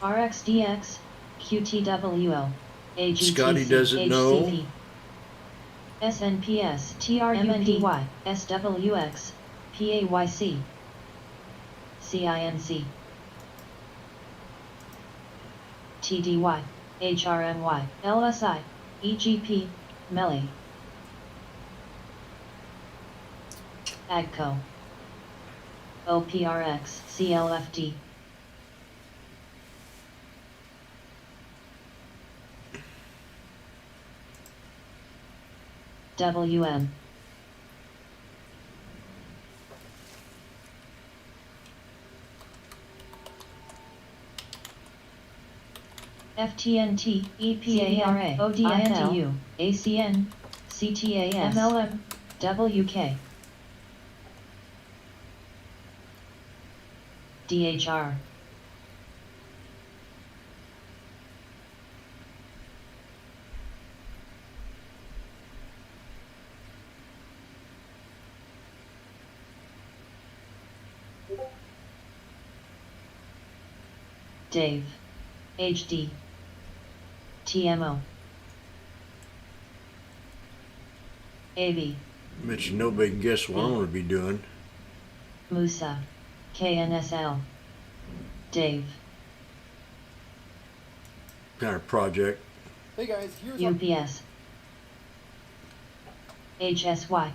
RXDX, QTWL, AGTC, Scotty doesn't know. HCP, SNPS, TRUPY, SWX, PAYC, CINC, TDY, HRMY, LSI, EGP, MELI, AGCO, OPRX, CLFD, WM, FTNT, EPARA, ODINTU, ACN, CTAS, MLM, WK, DHR, Dave, HD, TMO, AB, Bet you nobody can guess what I'm going to be doing. Musa, KNSL, Dave, Kind of project. Hey guys, here's UPS, HSY,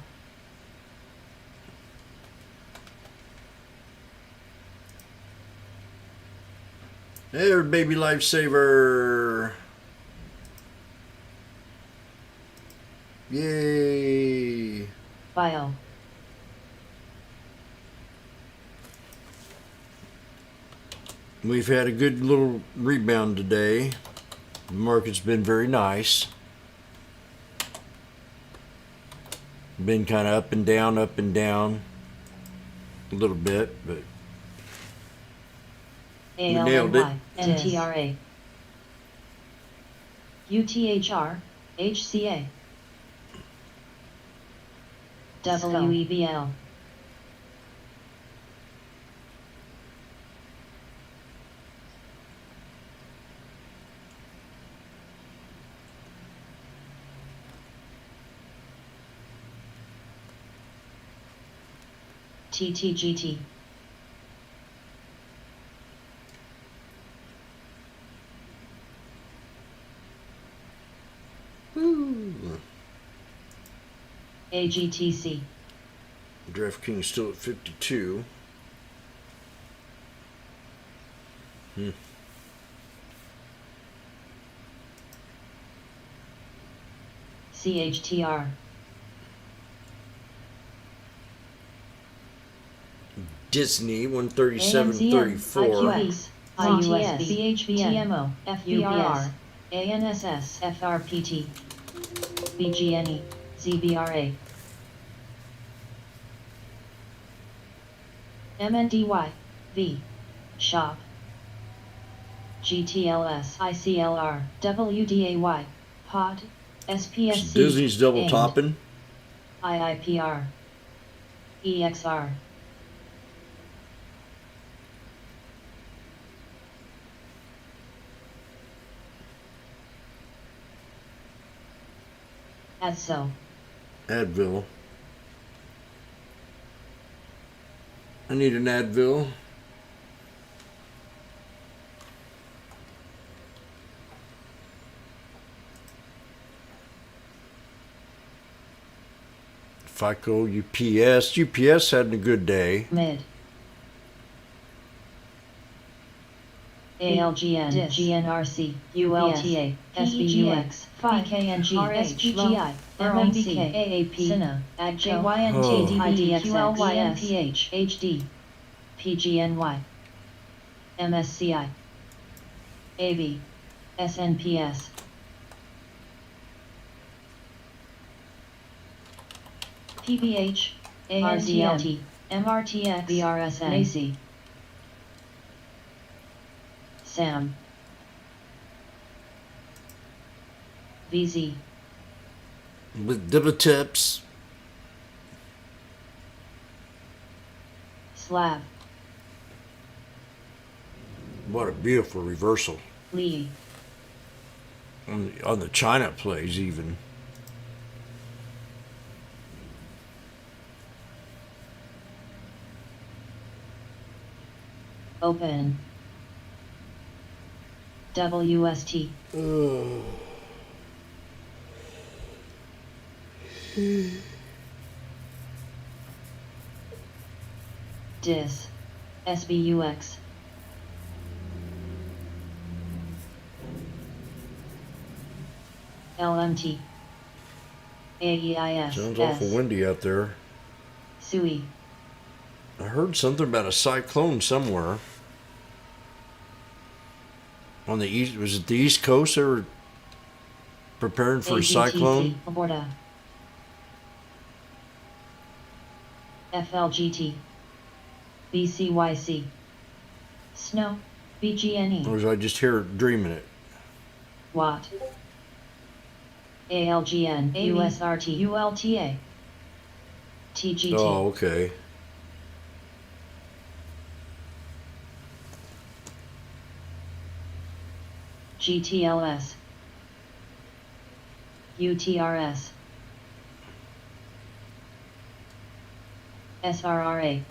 There, baby lifesaver. Yay. Bio, We've had a good little rebound today. The market's been very nice. Been kind of up and down a little bit, but nailed it. ALNY, NTRA, UTHR, HCA, WEBL, TTGT, Woo. AGTC. DraftKings still at 52. CHTR. Disney 137.34. IQX, IUS, BHBN, TMO, FBRR, ANSS, FRPT, BGNE, ZBRA, MNDY, V, Shop, GTLS, ICLR, WDAY, POD, SPSC, Disney's double AIMD, topping. IIPR, EXR. As so. Advil. I need an Advil. FICO, UPS. UPS had a good day. Mid. ALGN, GNRC, ULTA, SBUX, PKNG, SPGI, MMBK, AAP, SINA, AGJYNT, IDXX, HD, PGNY, MSCI, AB, SNPS, PBH, RZLT, MRTX, BRSN, AC, SAM, VZ, With double tips. Slav, What a beautiful reversal. Lee, On the China plays even. Open, WST, DIS, SBUX, LMT, AEIS, Sounds awful windy out there. SUI, I heard something about a cyclone somewhere. On the east, was it the East Coast? They were preparing for a cyclone. Aborta, FLGT, BCYC, Snow, BGNE, Or was I just here dreaming it? Watt, ALGN, USRT, ULTA, TGT, Oh, okay. GTLS, UTRS, SRRA,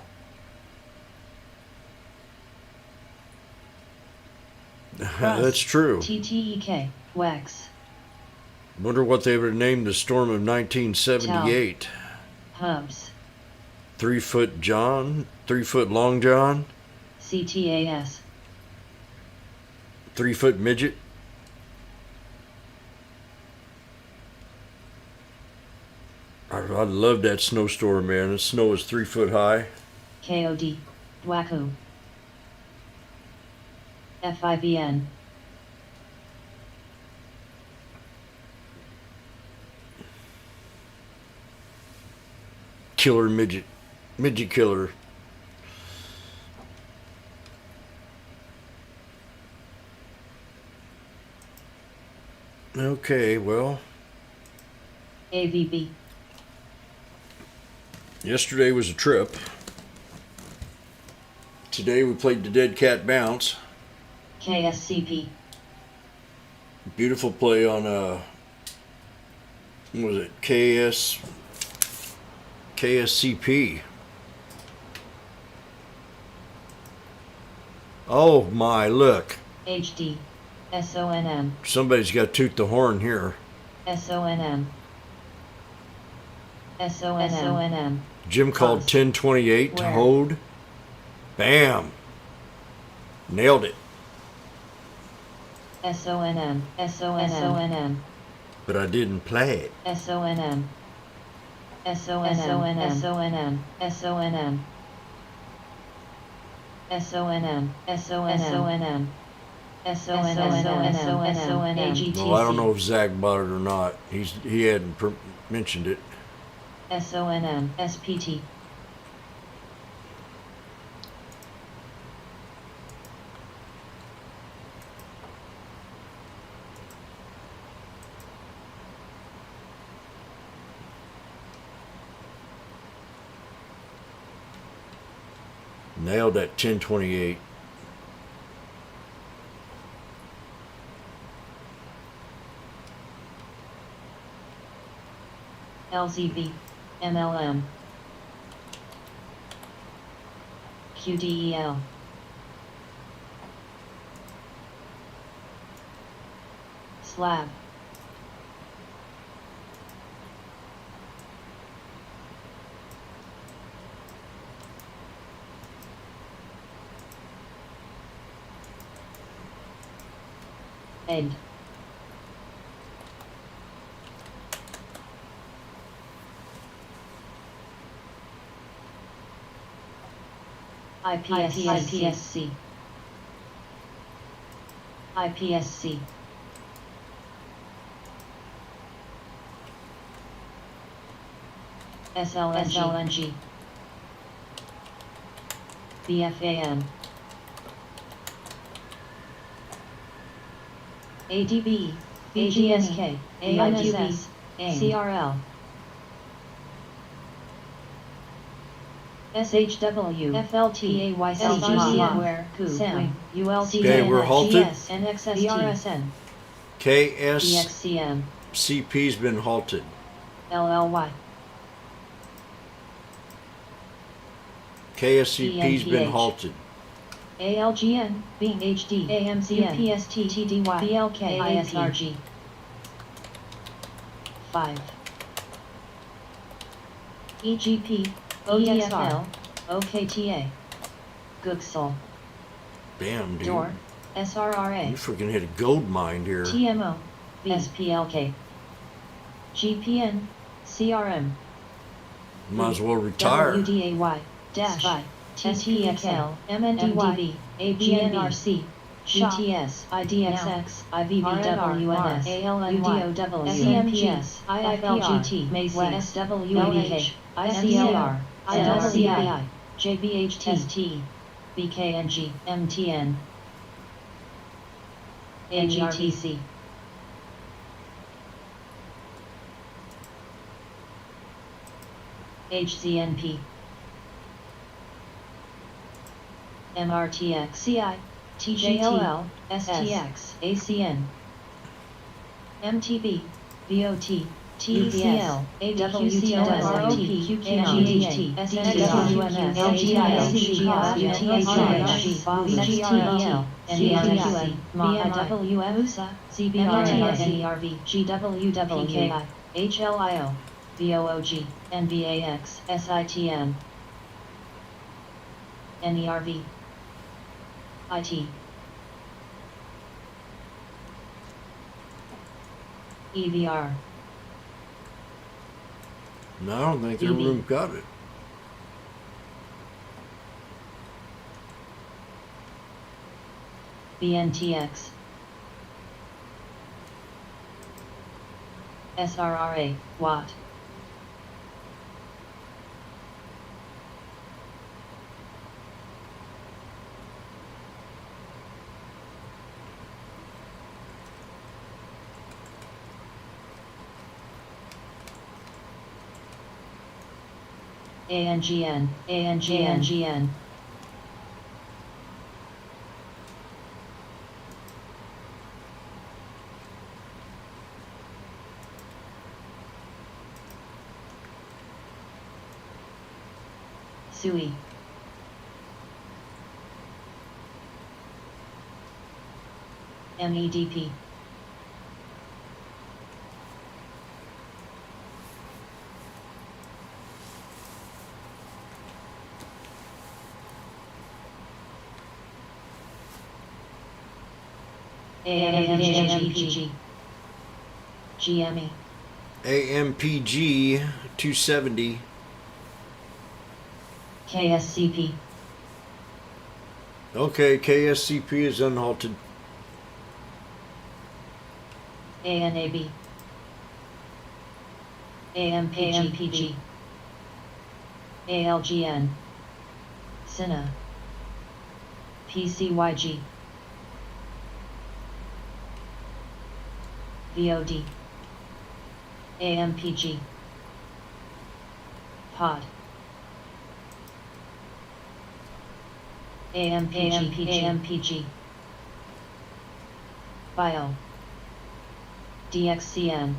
That's true. TTEK, WEX, Wonder what they would have named the storm of 1978. Hubs, 3 foot John, 3 foot Long John, CTAS, 3 foot midget. I love that snowstorm, man. The snow is 3 foot high. KOD, Dwaku, FIVN, Killer midget. Midget killer. Okay, well, AVB, yesterday was a trip. Today we played the Dead Cat Bounce. KSCP, Beautiful play on what was it? KSCP. Oh my, look. HD, SONM, Somebody's got to toot the horn here. SONM, SONM. Jim called Cause. 1028 to Where? hold. Bam. Nailed it. SONM. SONM. But I didn't play it. SONM. SONM. SONM. SONM. SONM. SONM. SONM. No, I don't know if Zach bought it or not. He hadn't mentioned it. SONM. SPT. Nailed that 1028. LZV. MLM. QDEL. Slab. End. IPSC. IPSC. SLNG. BFAN. ADB. BGSK. AIQB. CRL. SHW, FLT, AYCG, SAM, ULC, Okay, we're halted. NXST, BRSN, KSCP's BXCM, been halted. LLY, KSCP's been PNPH. halted. ALGN, BHD, AMCN, UPST, TDY, BLK, ISRG. 5. EGP, OTFL, OKTA. Googsol. Damn, dude. DOR, You SRRA. freaking hit a gold mine here. TMO, SPLK. GPN, CRM. Might as well retire. WDAY, Dash, TTXL, MNDY, ABNRC, GTS, IDXX, IVVWNS, ALNDOW, CMPS, IFLGT, West, SWAH, ICLR, ILCI, JBHT, BKNG, MTN, AGTC. HCNP. MRTX, CI, TJLL, STX, ACN, MTB, BOT, TECL, AWCL, ROP, QKGHT, SNWMS, LGIS, VGRL, NERC, BMWM, CBRTS, NERV, GWW, PKI, HLIO, VOOG, NBAX, SITM, NERV, IT, EVR, No, I don't think their EV. room got it. BNTX, SRRA, Watt, ANGN, ANGN, SUI, MEDP, AMPG, GME, AMPG 270. KSCP, Okay, KSCP is unhalted. ANAB, AMPG, ALGN, CINA, PCYG, VOD, AMPG, POD, AMPG, Bio, DXCN,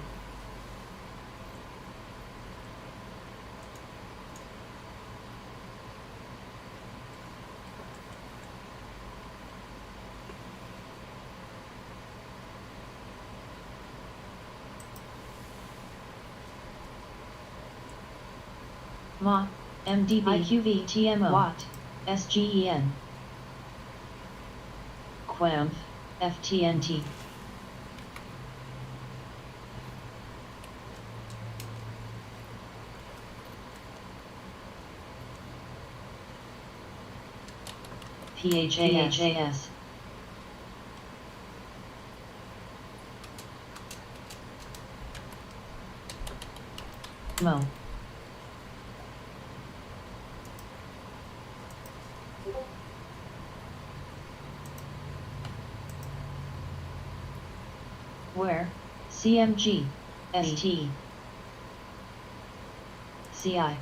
MA, MDB, IQV, TMO, Watt, SGEN, QAMF, FTNT, PHAS, MO, where, CMG, ST, CI,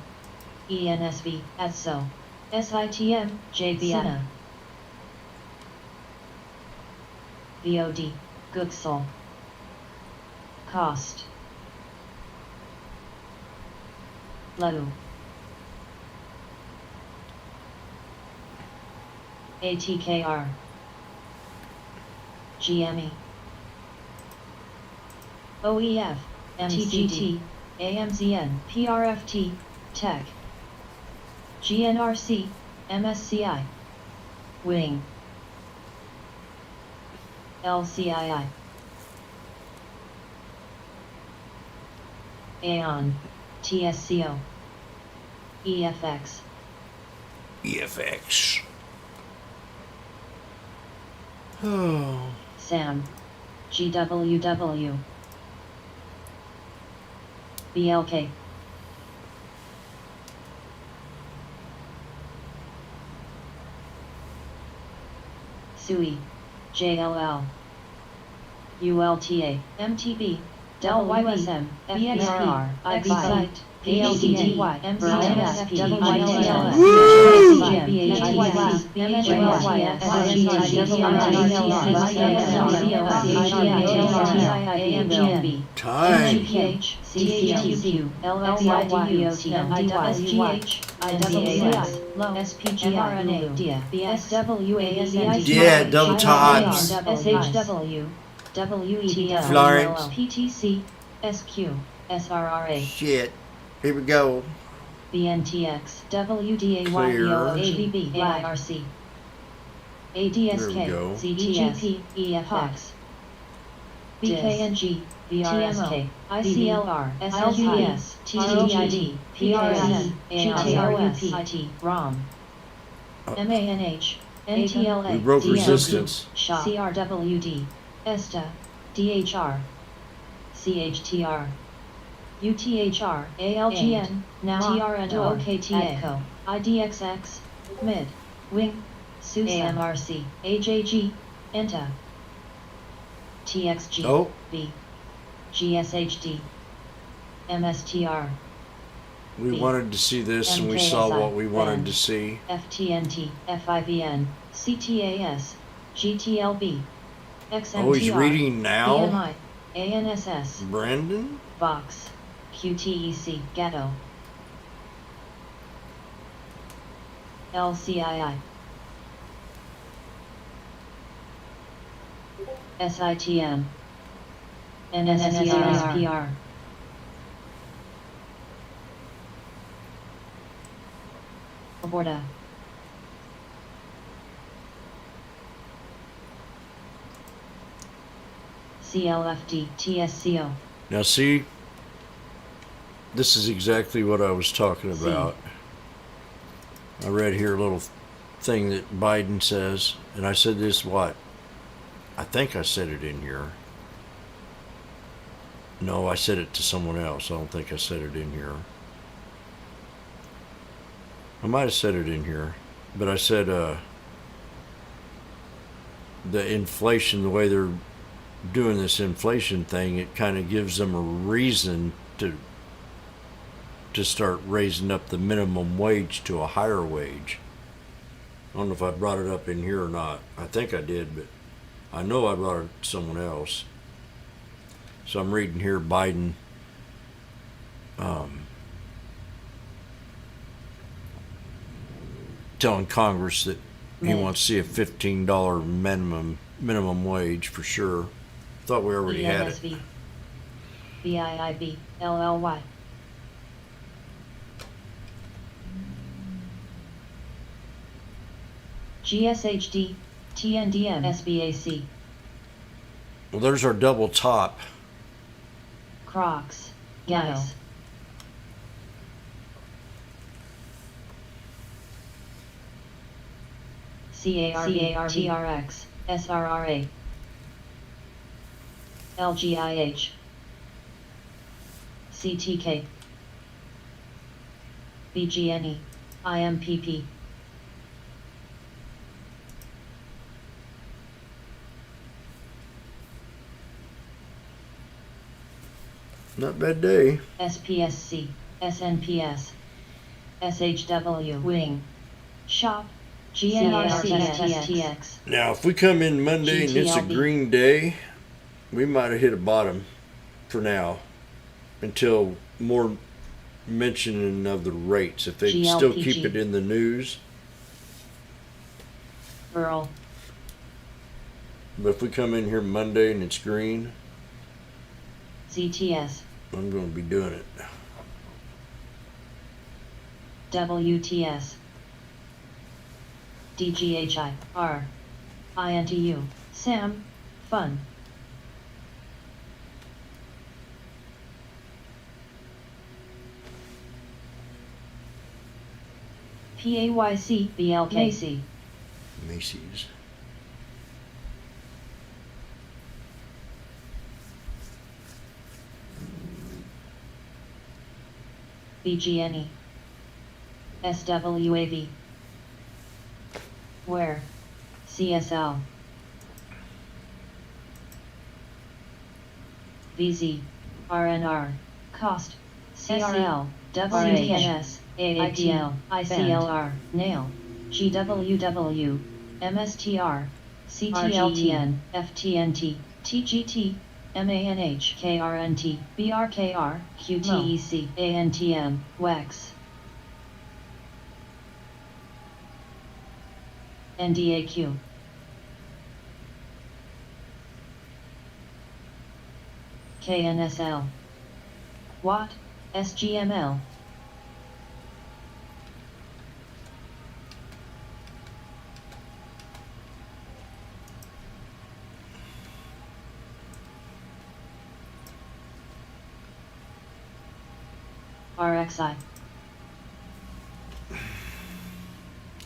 ENSV, ASO, SITM, JBI, VOD, Googsol, Cost, LEU, ATKR, GME, OEF, MTGT, AMZN, PRFT, TEC, GNRC, MSCI, Wing, LCII, Aeon, TSCO, EFX, EFX. Oh. SAM, GWW, BLK, SUI, JLL, ULTA, MTB, Del YSM, BXP, XSite, PLCT, MCMSP, Time. CHTQ, LLYDU, IWSGH, IWAS, SPGRNA, DIA, BSWASND, Yeah, double tops. SHW, WETL, Florence. PTC, SQ, SRRA, Shit. Here we go. BNTX, WDAYEO, Clear. ABB, AIRC, ADSK, There we go. ZTGP, EFX, BKNG, VRSK, ICLR, SLGS, TTID, PRS, GTOS, IT, ROM, MANH, NTLA, We broke DMP, resistance. SHA, CRWD, ESTA, DHR, CHTR, UTHR, ALGN, now TRNO, OKTA, IDXX, MID, WING, SUSE, AMRC, AJG, ENTA, TXG, Oh. B, GSHD, MSTR, We B. wanted to see this and we saw MKSI, what we wanted Ben. to see. FTNT, FIVN, CTAS, GTLB, XMTR, Oh, he's reading now? BMI, ANSS, Brendan? Vox, QTEC, Gatto, LCII, SITM, NSSPR, Aborta, CLFD, TSCO. Now see, this is exactly what I was talking See. about. I read here a little thing that Biden says, and I said this, what? I think I said it in here. No, I said it to someone else. I don't think I said it in here. I might have said it in here, but I said the inflation, the way they're doing this inflation thing, it kind of gives them a reason to start raising up the minimum wage to a higher wage. I don't know if I brought it up in here or not. I think I did, but I know I brought it to someone else. So I'm reading here Biden telling Congress that he wants to see a $15 minimum wage for sure. Thought we already had it. BNSV. BIIB, LLY. GSHD, TNDM, SBAC. Well, there's our double top. Crocs, guys. CARTRX, SRRA. LGIH. CTK. BGNE, IMPP. Not a bad day. SPSC, SNPS. SHW, Wing. Shop. GNRCSTX. Now, if we come in Monday and it's a GTLB. green day, we might have hit a bottom for until more mentioning of the rates. If they still keep GLPG. it in the news. Burl. But if we come in here Monday and it's green, ZTS. I'm going to be doing it. WTS. DGHI, R. INTU, SAM, Fun. PAYC, BLKC. Macy's. BGNE. SWAV. Where? CSL. VZ. RNR. Cost. CRL. WNS. AAPL. ICLR. NAIL. GWW. MSTR. CTLTN. FTNT. TGT. MANH. KRNT. BRKR. QTEC. ANTM. WEX. NDAQ. KNSL. Watt. SGML. RXI.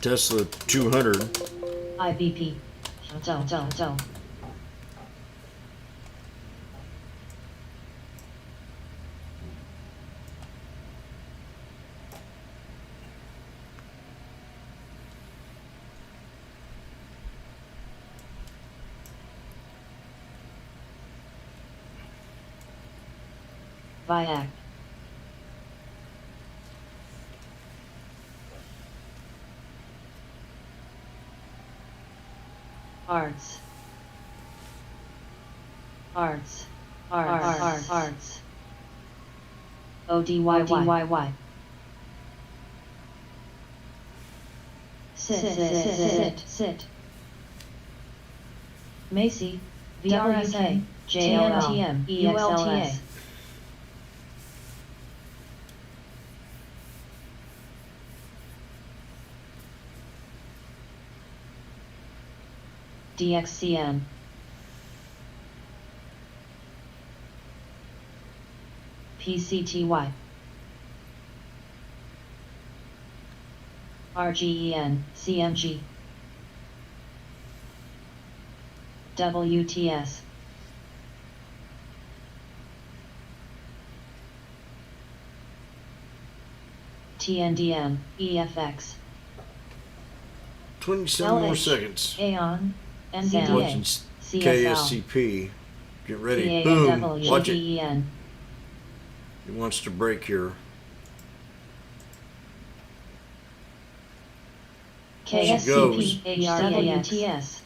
Tesla 200. IBP. Zo. Viac. Arts. ODYY. Sit. Macy. VRSA. JLTM. EXLS. DXCM. PCTY. RGEN, CMG. WTS. TNDM, EFX. 27 more LH, seconds. Aeon, Watching NVDA, KSCP. Get ready. Boom. Watch it. CANWGEN. It wants to break here. KSCP, HWTS.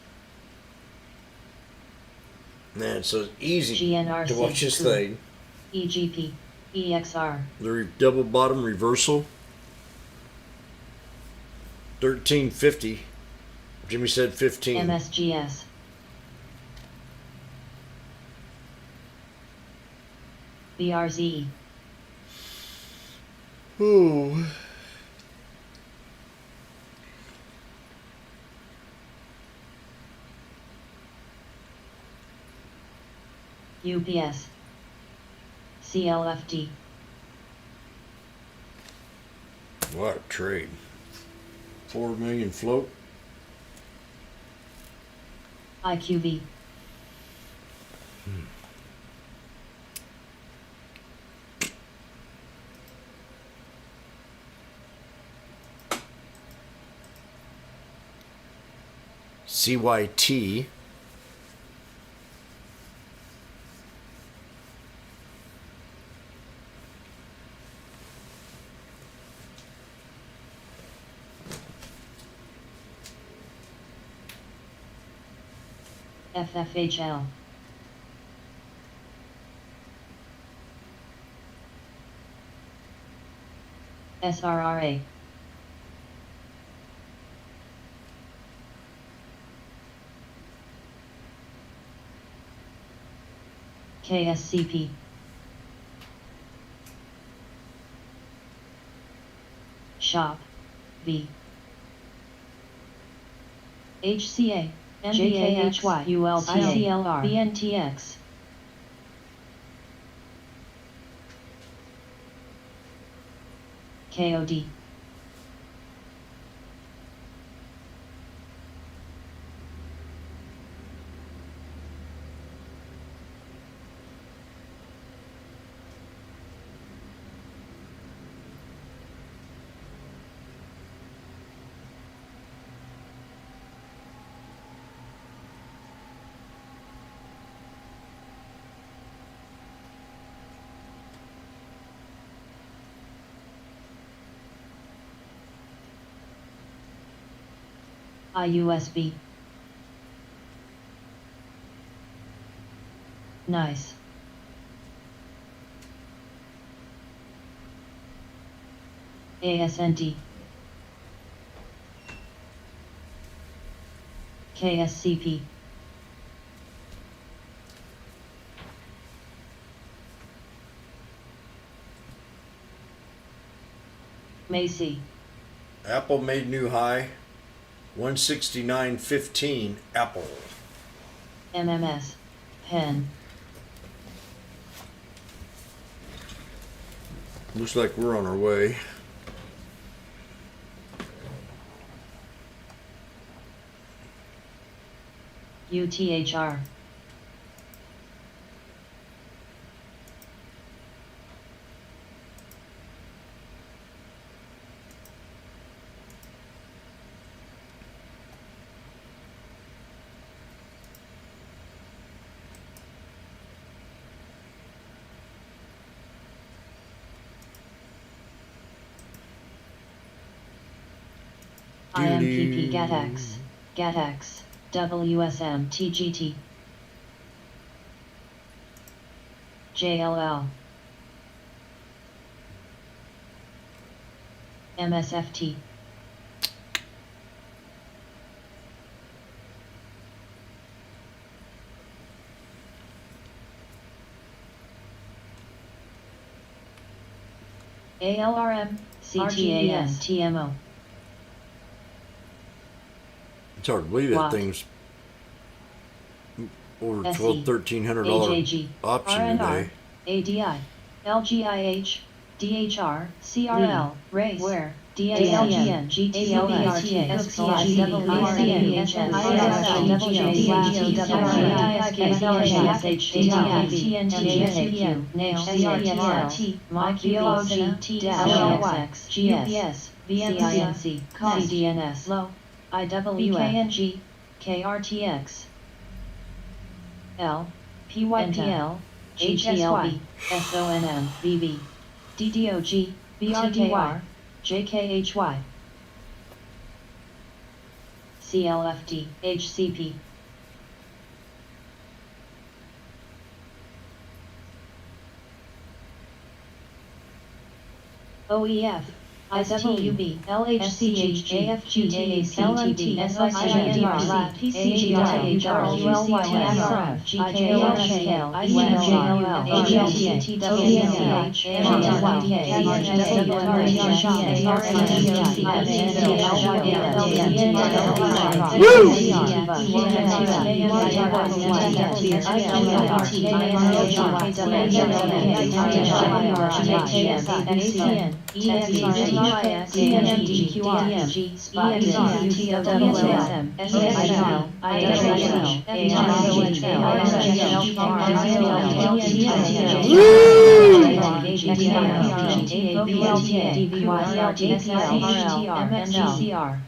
Man, it's so easy GNRC, to watch this Cool. thing. EGP, EXR. The double bottom reversal. 1350. Jimmy said 15. MSGS. BRZ. Ooh. UPS. CLFD. What a trade. 4 million float. IQV. CYT. FFHL. SRRA. KSCP. Shop. V. HCA. JKHY. ULTA. ICLR. BNTX. KOD. IUSB. Nice. ASND. KSCP. Macy. Apple made new high. 169.15. Apple. MMS. Pen. Looks like we're on our way. UTHR. IMPP GATX, GATX, WSM TGT, JLL, MSFT, ALRM, CTAS, TMO. It's hard to believe that Watt. thing's over SE, $1,200-$1,300 AJG, option RNR, today. ADI, LGIH, DHR, CRL, race, where, DLGN, GTLBRT, CDNS, Low, IWKNG, KRTX, L, PYPL, HSY, SONM, BB, DDOG, BRDY, JKHY, CLFD, HCP, OEF, IWB, LHCH, JFG, LNT, SICNDRC, PCG, RQLY, TSRF, GKLSKL, ICJLL, HLT, TWCH,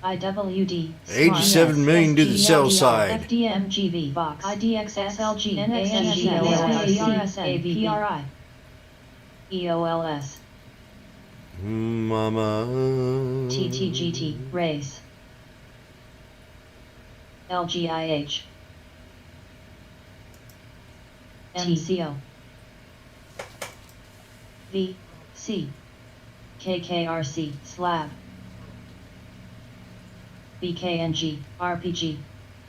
IWD, 87 million to the sell side. FDMGB, Box, IDXSLG, NXG, PRI, EOLS, Mama. TTGT, Race, LGIH, MCO, V, C, KKRC, Slab, BKNG, RPG,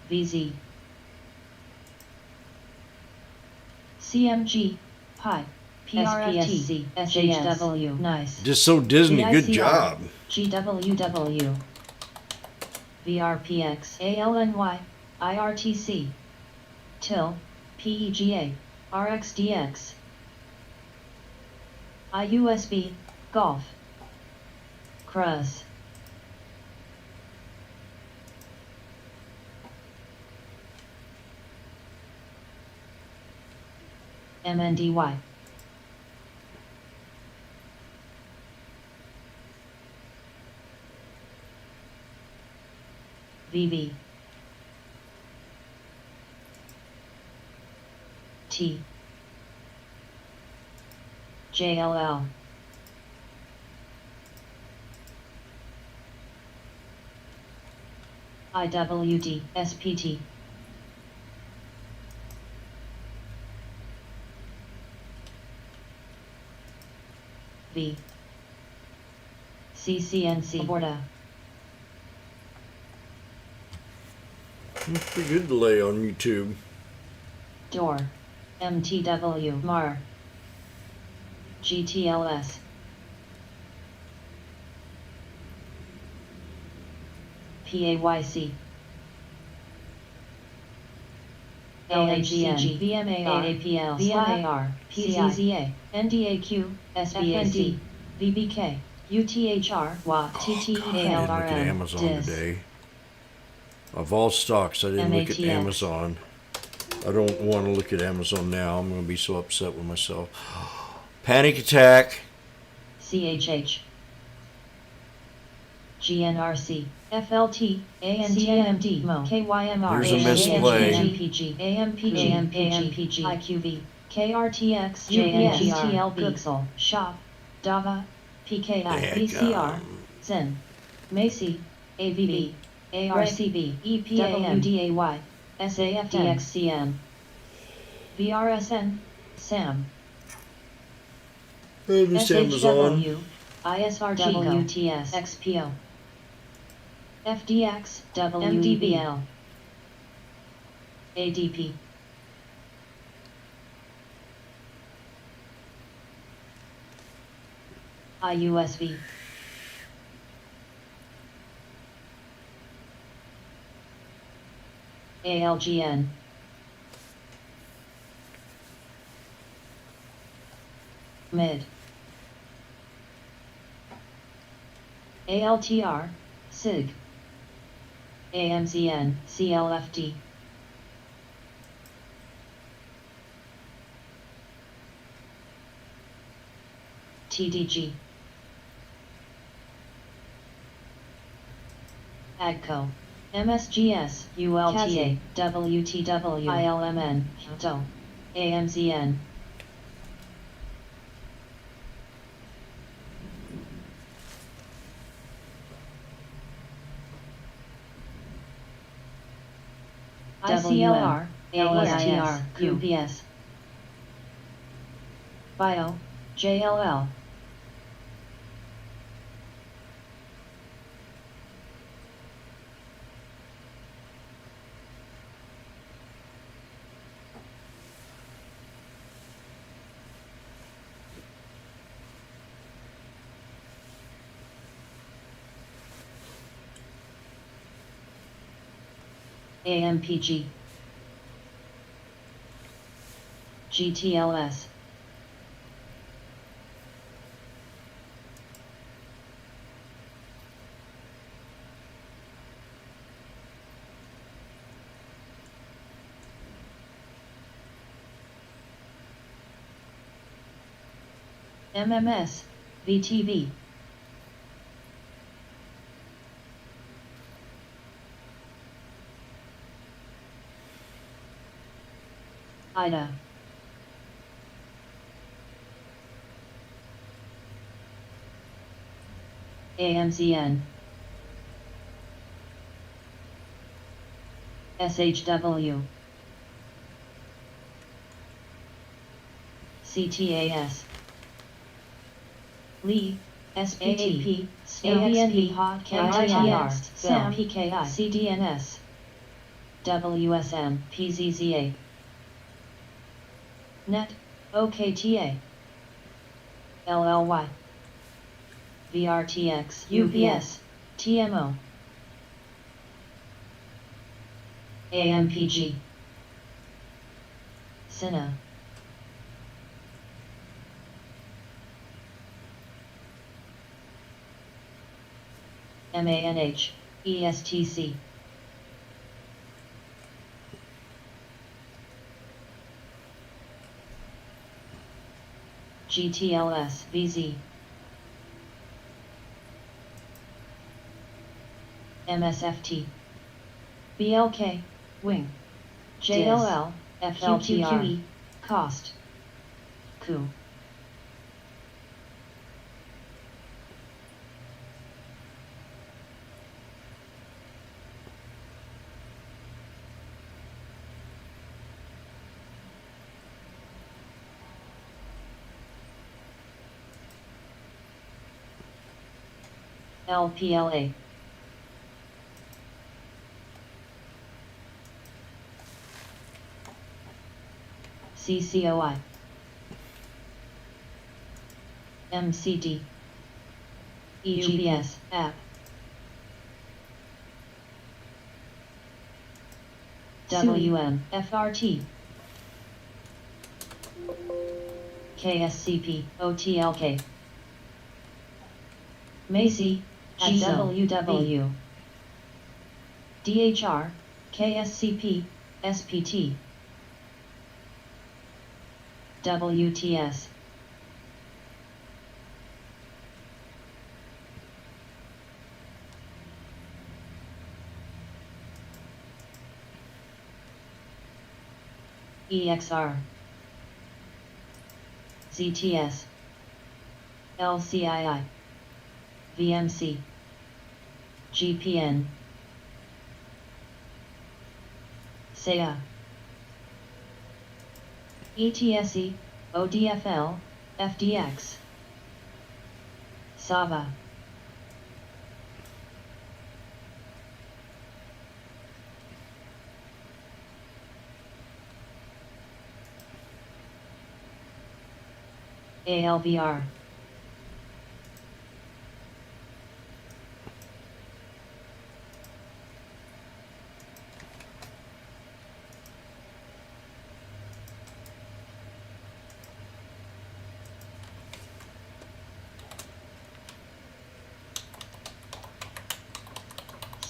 VZ, CMG, Pi, PRFT, SHW, Nice, Just so Disney, good VICR, job. GWW, VRPX, ALNY, IRTC, TIL, PEGA, RXDX, IUSB, Golf, CRUZ, MNDY, VB, T, JLL, IWD, SPT, V, CCNC, Borda, Pretty good delay on YouTube. Door, MTW, MAR, GTLS, PAYC, LHCG, VMAR, AAPL, VMAR, PCZA, NDAQ, SBAC, VBK, UTHR, WA, I didn't look at TTEALRM, Amazon DIS, today. Of all stocks, I didn't look at MATX. Amazon. I don't want to look at Amazon now. I'm going to be so upset with myself. Panic attack. CHH, GNRC, FLT, ANTMD, MO, KYMR, Here's a misplay. AMPG, AMPG, IQV, KRTX, JNG, TLB, Gooksel, SHOP, DAVA, PKI, PCR, ZIN, MACI, AVB, ARCB, EPAM, SAFDXCM, VRSN, SAM, This Amazon. SHW, ISRWTS, XPO, FDX, WDBL, ADP, IUSV, ALGN, Mid. ALTR, SIG. AMZN, CLFD. TDG. AGCO. MSGS, ULTA, WTW, ILMN, HTO, AMZN. ICLR, ALSTR, UPS. Bio, JLL. AMPG. GTLS. MMS, VTV. IDA. AMZN. SHW. CTAS. Lee, SPT, AXP, RTR, SAM, PKI, CDNS, WSM, PZZA, NET, OKTA, LLY, VRTX, UPS, TMO, AMPG, CINA. MANH, ESTC. GTLS, VZ. MSFT. BLK, Wing. JLL, FLTRE, Cost. Coup. LPLA. CCOI. MCD. EGPS, App. WM, FRT. KSCP, OTLK. Macy, GWW. DHR, KSCP, SPT. WTS. EXR. ZTS. LCII. VMC. GPN. SEA. ETSE, ODFL, FDX. SAVA. ALVR.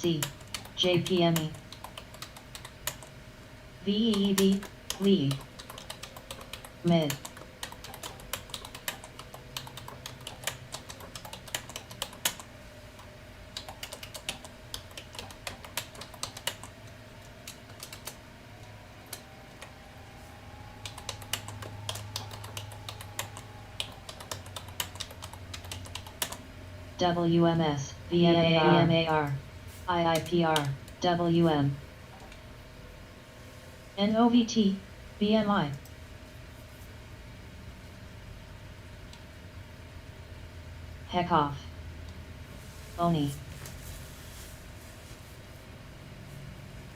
C, JPME, VEEV, lead, mid, WMS, VMAR, IIPR, WM, NOVT, BMI, Heckoff, ONI,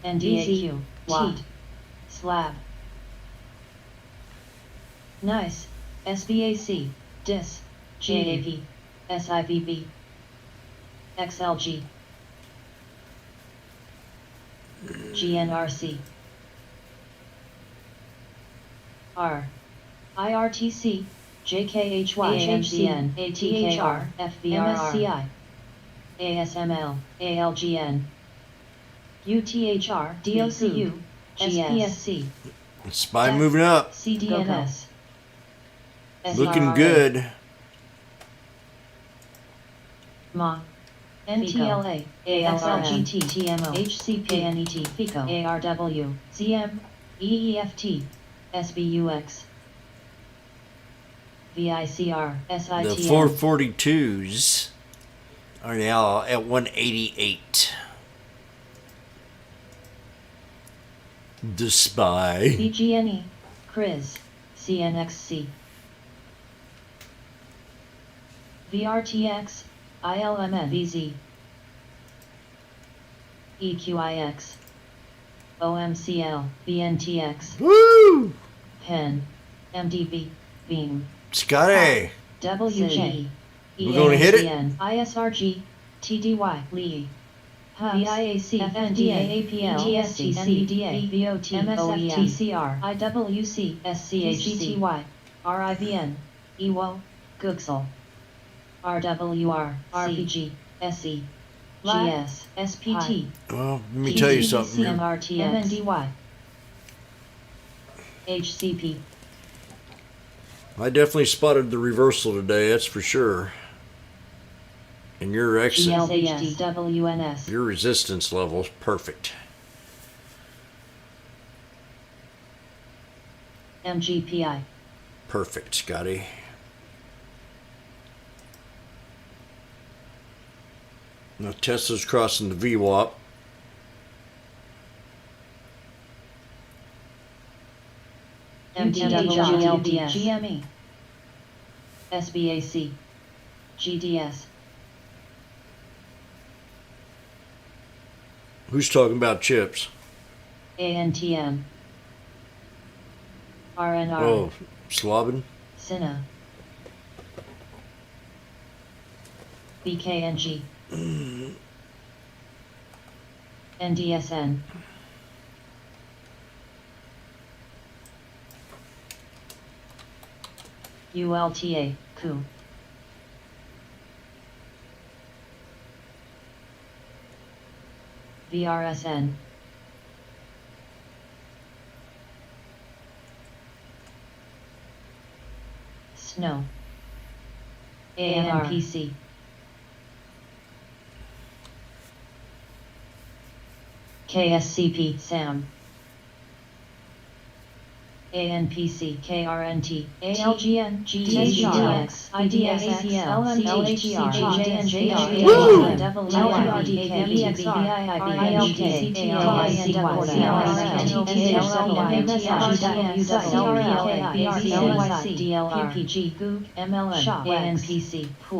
NDAQ, Teat, Slab, Nice, SBAC, DIS, GAP, SIVB, XLG, GNRC, R, IRTC, JKHY, AHCN, ATKR, FBRR, MSCI, ASML, ALGN, UTHR, DOCU, SPSC, Spy moving up. CDNS, Looking SRRA, good. MA, NTLA, AXLGT, TMO, HCP, NET, FICO, ARW, CM, EEFT, SBUX, VICR, The SITM, 442s are now at 188. The spy. BGNE, CRIS, CNXC, VRTX, ILMN, VZ, EQIX, OMCL, BNTX, Woo! PEN, MDB, BEAM, Scotty. WJ, We're gonna hit it? ISRG, TDY, Lee, VIAC, FNDA, APL, ETSTC, NVDA, VOT, MSF, TCR, IWC, SCHCTY, RIVN, EWO, Googsel, RWR, RPG, SE, GS, SPT, Well, let me tell you something. here. MRTX, MNDY, HCP, I definitely spotted the reversal today, that's for sure. And your exit, GLHD, WNS, your resistance level is perfect. MGPI, Perfect, Scotty. Now Tesla's crossing the VWAP. MDWGLDS, GME, SBAC, GDS, Who's talking about chips? ANTM, RNR, Oh, Slobin? Cinna, BKNG, NDSN, ULTA, COO, VRSN, Snow, ANPC, KSCP, SAM, ANPC, KRNT, ALGN, GTX, IDSX, LMHDR, JNJR, Woo!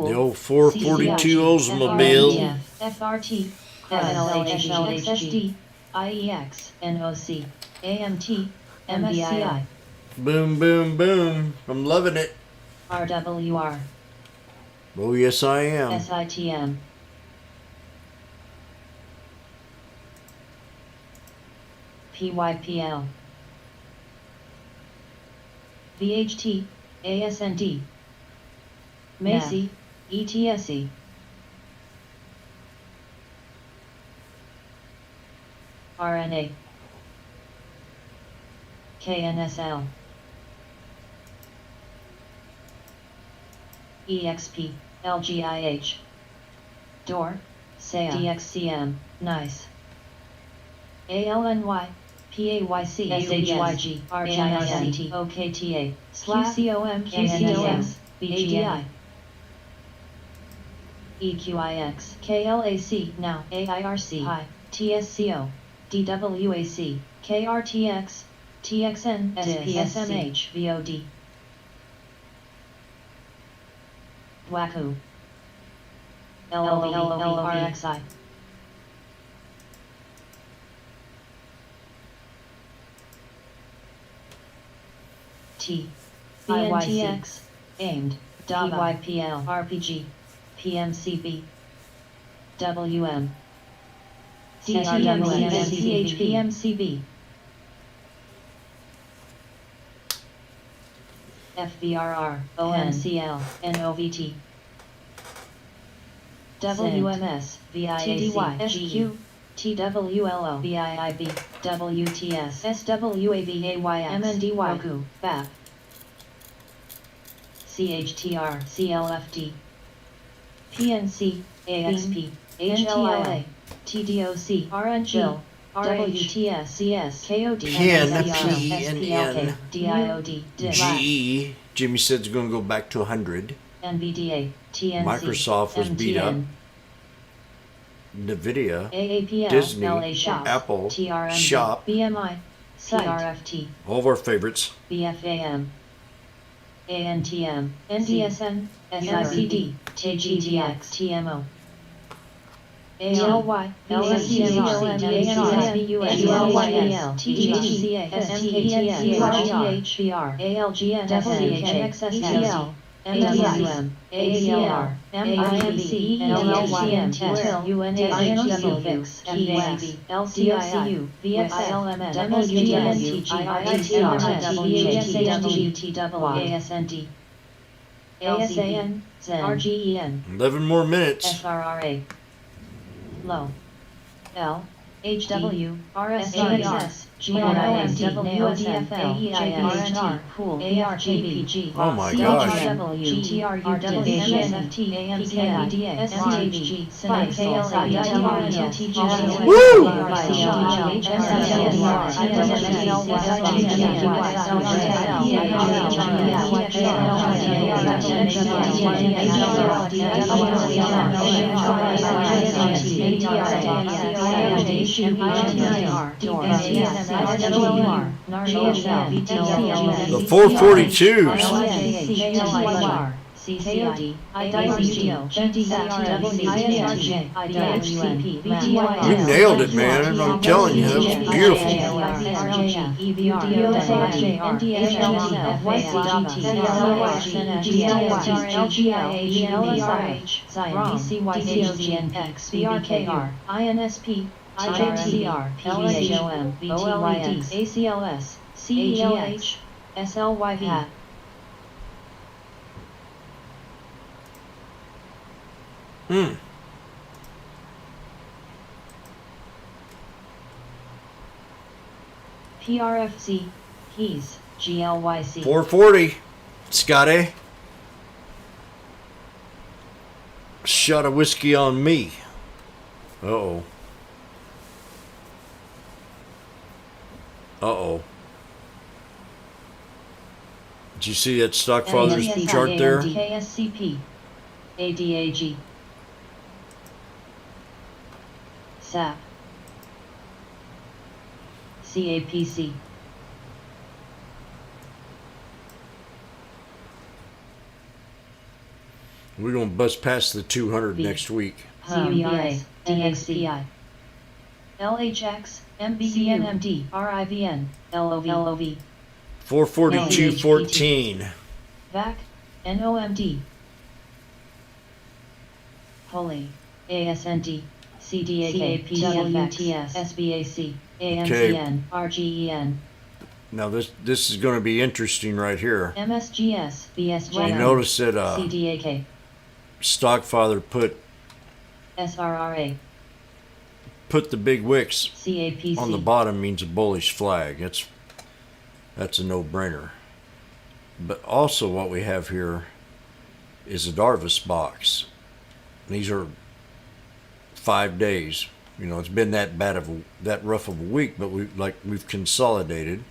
The old 442 Oldsmobile. FRT, SLHD, IEX, NOC, AMT, MSCI, Boom, boom, boom. I'm loving it. RWR, Oh, yes, I am. SITM, PYPL, VHT, ASND, Macy, ETSE, RNA, KNSL, EXP, LGIH, DOR, SEA, DXCM, NICE, ALNY, PAYC, SHYG, RGICT, OKTA, QCOM, QCOM, BGI, EQIX, KLAC, now AIRC, HI, TSCO, DWAC, KRTX, TXN, SPSMH, VOD, WACU, LOVRXI, T, BNTX, aimed, PYPL, RPG, PMCB, WM, CHPMCB, PMCB, FBRR, OMCL, NOVT, WMS, VIAC, SQ, TWLO, BIIB, WTS, SWAB, AYX, MND, WACU, BAP, CHTR, CLFD, PNC, AXP, HLIA, TDOC, RNG, WTS, CS, KOD, Ken, SPLK, DIOD, GE, Jimmy said it's going to go back to 100. NVDA, TNC, Microsoft was beat up. MTN, NVIDIA, AAPL, Disney, LA Shop, Apple, TRMG, Shop, BMI, CRFT, all of our favorites. BFAM, ANTM, NDSN, SICD, TGTX, TMO, ALY, LSCM, DANR, TGTCA, SMKTS, HBR, ALGN, SCHXSL, MWM, ACLR, MIMC, LLYM, UNHWX, FAX, LCIU, VXLMN, MSGN, ASND, ASAN, RGEN, 11 more minutes. SRRA, Low, L, HW, RSRS, GRIMD, WSFL, JPHR, Pool, ARJPG, Oh my gosh. GTRU, DSFT, AMKIDA, SCHG, SINIC, Woo! The 442s. CCOD, IWGO, GDCRWC, IWM, You nailed it, man. I'm telling you, that was beautiful. INSP, IJTR, LSHOM, VTYX, ACLS, CELH, SLYV. PRFC, Keys, GLYC. 440. Scotty. Shot of whiskey on me. Uh-oh. Uh-oh. Did you see that Stockfather's chart there? KSCP, ADAG, SAP, CAPC, We're going to bust past the 200 next week. CUBA, DXPI, LHX, MBCNMD, RIVN, LOV, 442.14. VAC, NOMD, Holy, ASND, CDAK, WTS, SBAC, AMCN, RGEN, Now this is going to be interesting right here. MSGS, BSJ, You notice that CDAK, Stockfather put SRRA, put the big wicks CAPC. on the bottom means a bullish flag. That's a no-brainer. But also what we have here is a Darvis box. These are 5 days. You know, it's been that rough of a week, but we've consolidated.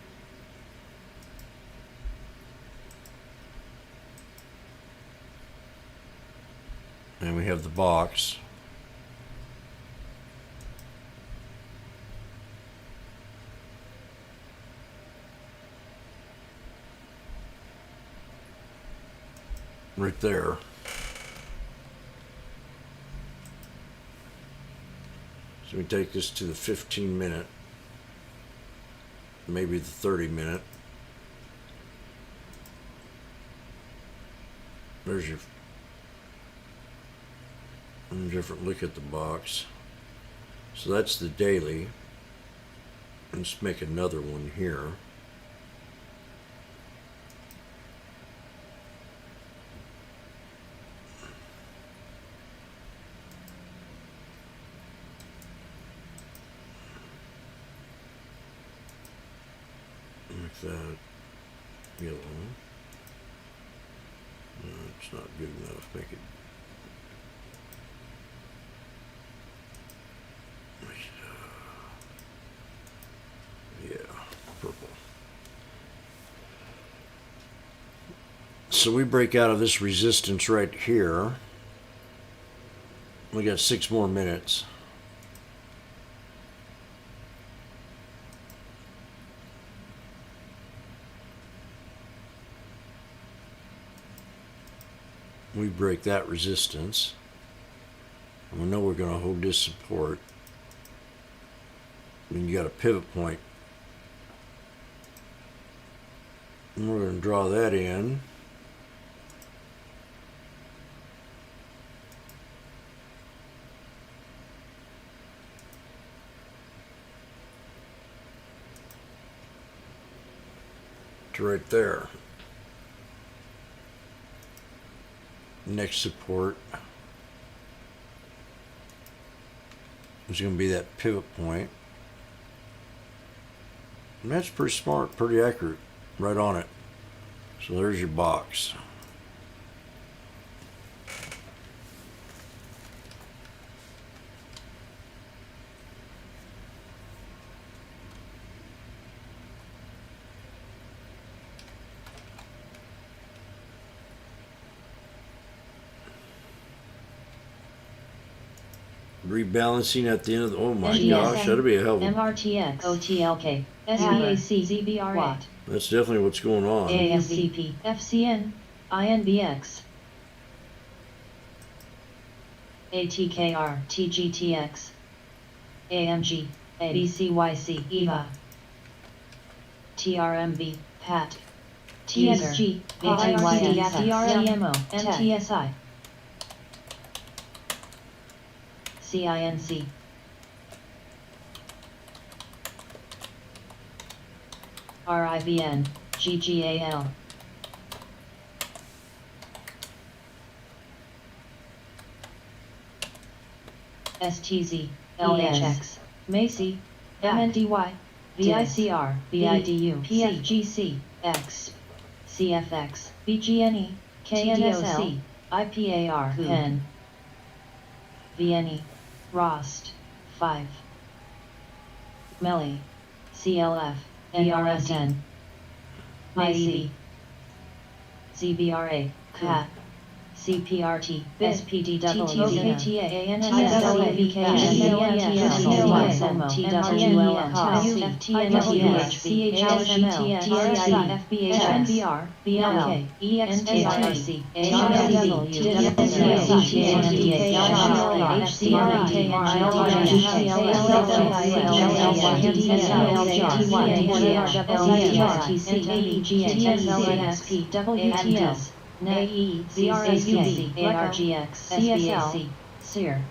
And we have the box. Right there. So we take this to the 15-minute, maybe the 30-minute. There's your different look at the box. So that's the daily. Let's make another one here. Like that. Yellow. No, it's not good enough. Make it. Yeah, purple. So we break out of this resistance right here. We got 6 more minutes. We break that resistance. And we know we're going to hold this support. Then you got a pivot point. And we're going to draw that in. To right there. Next support is going to be that pivot point. And that's pretty smart, pretty accurate, right on it. So there's your box. Rebalancing at the end of the, oh my NDSM, gosh, that'll be a hell of a, MRTX, OTLK, SBAC, ZBRA, Watt, that's definitely what's going on. ASCP, FCN, INBX, ATKR, TGTX, AMG, ABCYC, EVA, TRMB, PAT, TSG, ATYD, CRMO, MTSI, CINC, RIVN, GGAL, STZ, LHX, MACI, MNDY, VICR, VIDU, PFGC, X, CFX, BGNE, KNSL, IPAR, PEN, VNE, ROST, 5, MELI, CLF, NRSN, IEV, ZBRA, CAT, CPRT, SPDW, TKTA, ANSSLA, VKSLA, TWL, FBR, BLK, EXTRC, WTS, NAE, ZRAUV, ARGX, SBAC, SEER,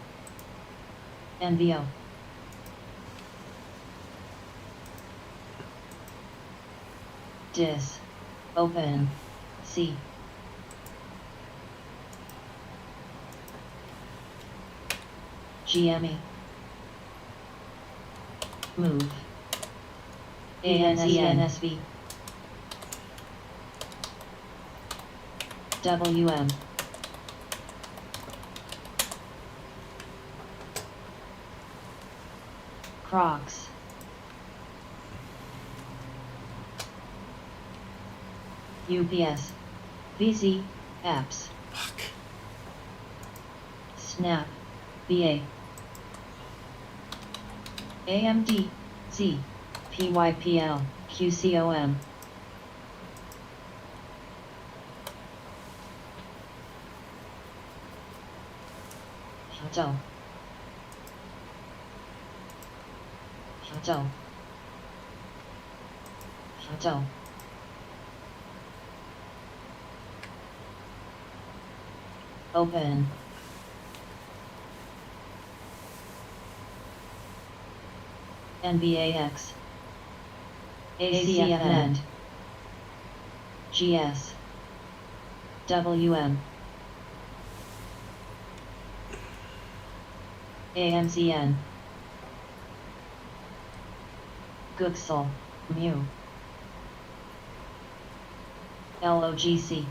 NVO. Dis, open, C. GME, Move. ANSV. WM. Crocs. UPS. VC. Apps. Fuck. Snap. BA. AMD. Z. PYPL. QCOM. Hotel. Hotel. Hotel. Open. NBAX. ACFN. GS. WM. AMCN. Gooksel. Mu. LOGC.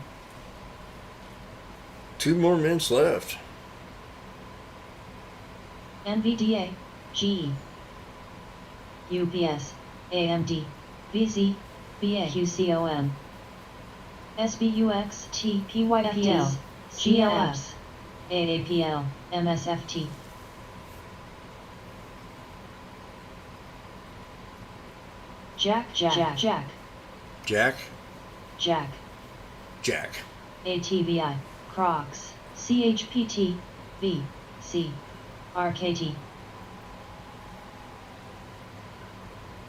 2 more minutes left. NVDA. GE. UPS. AMD. VC. BA. QCOM. SBUX. TPYPL. GLS. AAPL. MSFT. Jack. Jack. Jack. ATVI. Crocs. CHPT. V. C. RKT.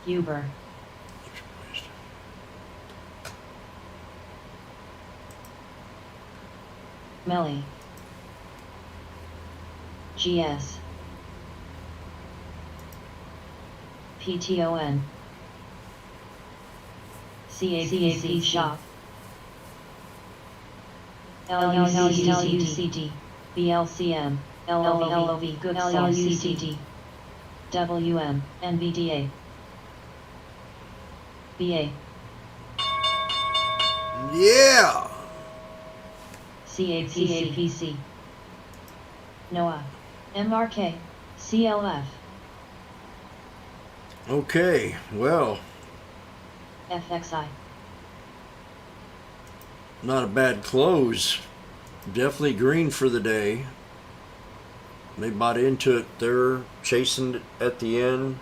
Uber. Melly. GS. PTON. CACC shop. LUCD. BLCM. LOV. Good LUCD. WM. NVDA. BA. Yeah. CAPC. NOAA. MRK. CLF. Okay, well, FXI. not a bad close. Definitely green for the day. They bought into it. They're chasing it at the end.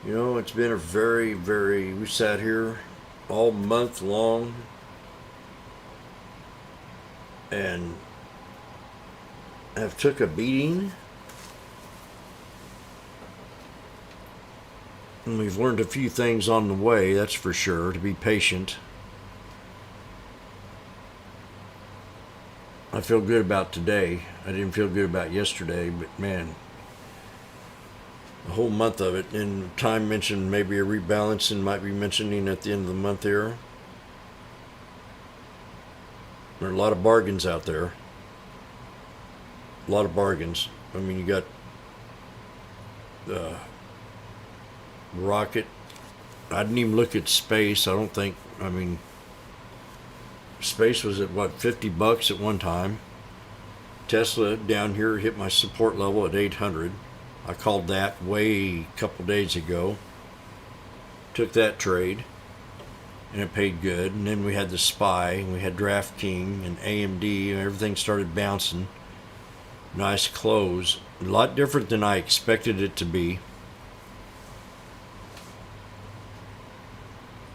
You know, it's been a we sat here all month long and have took a beating. And we've learned a few things on the way, that's for sure, to be patient. I feel good about today. I didn't feel good about yesterday, but man, the whole month of it. And Time mentioned maybe a rebalancing might be mentioning at the end of the month here. There are a lot of bargains out there. A lot of bargains. I mean, you got rocket. I didn't even look at space. I don't think. I mean, space was at what, $50 at one time. Tesla down here hit my support level at 800. I called that way a couple days ago. Took that trade, and it paid good. And then we had the SPY, and we had DraftKings and AMD, and everything started bouncing. Nice close. A lot different than I expected it to be.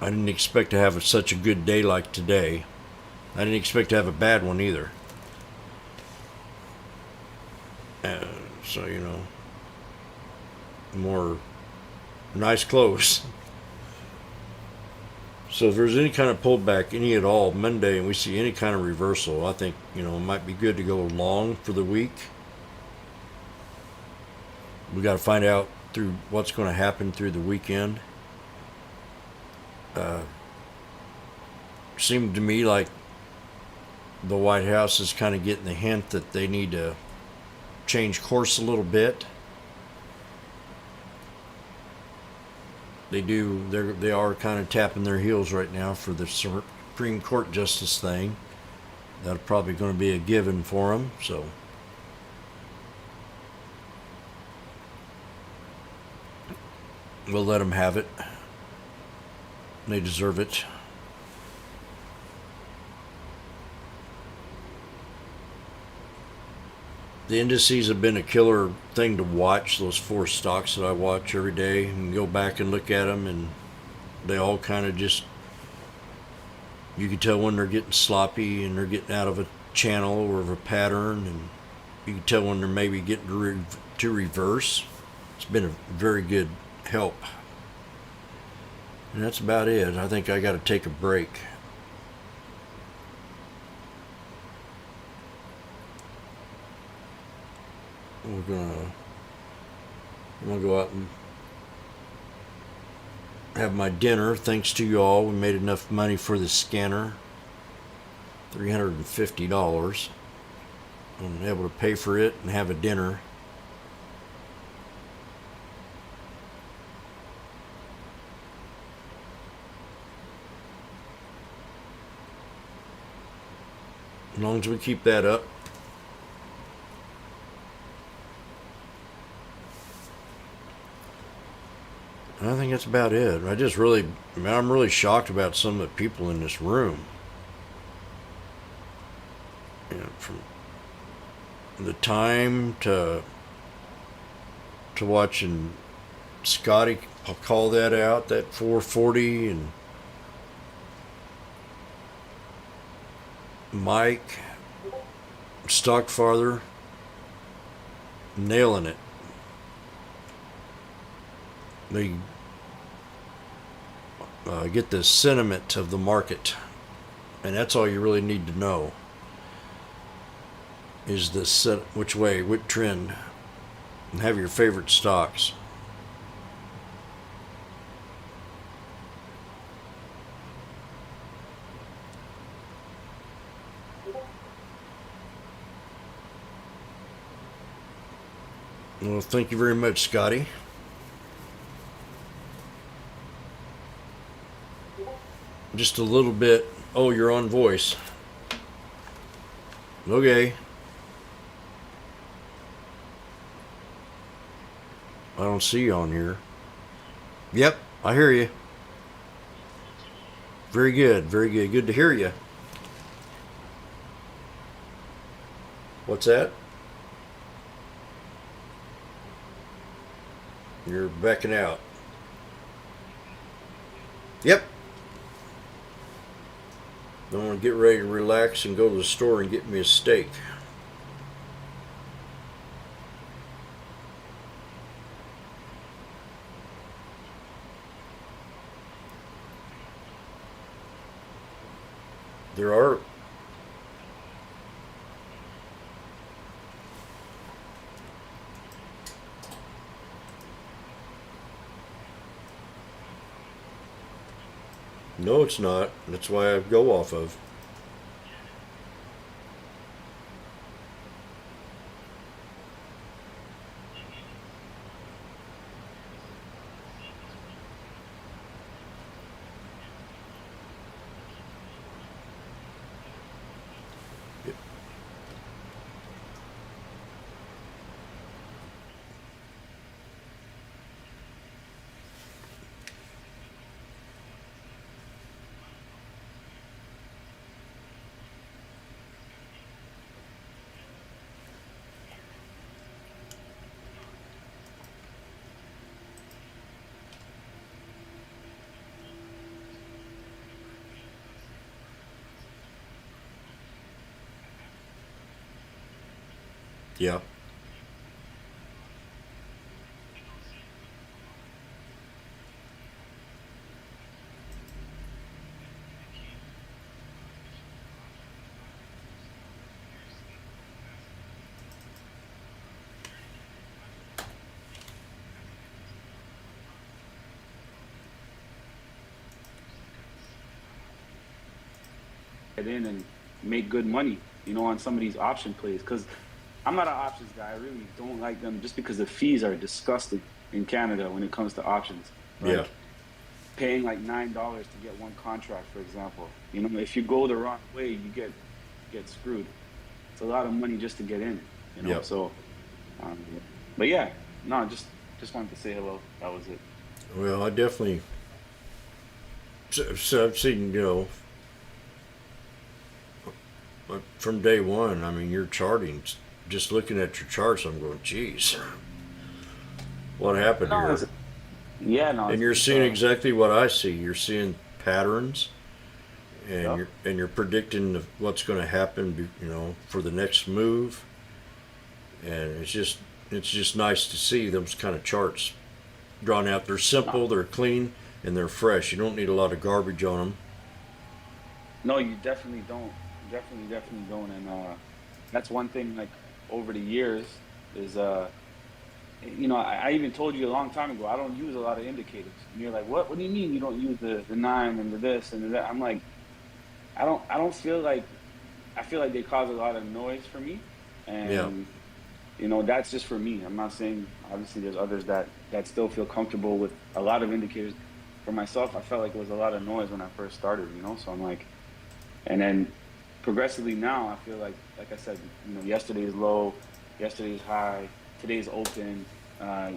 I didn't expect to have such a good day like today. I didn't expect to have a bad one either. So, you know, more nice close. So if there's any kind of pullback, any at all, Monday, and we see any kind of reversal, I think, you know, it might be good to go long for the week. We got to find out through what's going to happen through the weekend. Seemed to me like the White House is kind of getting the hint that they need to change course a little bit. they are kind of tapping their heels right now for the Supreme Court justice thing. That's probably going to be a given for them. So we'll let them have it. They deserve it. The indices have been a killer thing to watch. Those 4 stocks that I watch every day, and go back and look at them, and they all kind of just, you can tell when they're getting sloppy and they're getting out of a channel or of a pattern, and you can tell when they're maybe getting to reverse. It's been a very good help. And that's about it. I think I got to take a break. I'm gonna go out and have my dinner. Thanks to you all, we made enough money for the scanner. $350. I'm able to pay for it and have a dinner. As long as we keep that up. I think that's about it. I'm really shocked about some of the people in this room. You know, from the time to watching Scotty, I'll call that out, that 440, and Mike, Stockfather, nailing it. They get the sentiment of the market, and that's all you really need to know, is the which way, what trend, and have your favorite stocks. Well, thank you very much, Scotty. Just a little bit. Oh, you're on voice. Okay. I don't see you on here. Yep, I hear you. Very good, very good. Good to hear you. What's that? You're backing out. Yep. I want to get ready to relax and go to the store and get me a steak. There are No, it's not. That's why I go off of. Yeah. In and make good money, on some of these option plays. Because I'm not an options guy. I really don't like them just because the fees are disgusting in Canada when it comes to options. Like, Yeah. paying like $9 to get one contract, for example. You know, if you go the wrong way, you get screwed. It's a lot of money just to get in. You know, Yep. so. But yeah, no, just wanted to say hello. That was it. Well, I definitely. So I've seen, from day one. I mean, you're charting. Just looking at your charts, I'm going, geez, what happened No, here? Yeah, no. And you're it's, seeing exactly what I see. You're seeing patterns, and Yep. you're predicting what's going to happen, for the next move. And it's just nice to see those kind of charts drawn out. They're simple, they're clean, and they're fresh. You don't need a lot of garbage on them. No, you definitely don't. Definitely don't. And that's one thing. Like over the years, is I even told you a long time ago. I don't use a lot of indicators. And you're like, what? What do you mean you don't use the 9 and the this and the that? I'm like, I don't feel like. I feel like they cause a lot of noise for me, and Yeah. that's just for me. I'm not saying obviously there's others that still feel comfortable with a lot of indicators. For myself, I felt like it was a lot of noise when I first started, so I'm like, and then progressively now I feel like I said, yesterday's low, yesterday's high, today's open,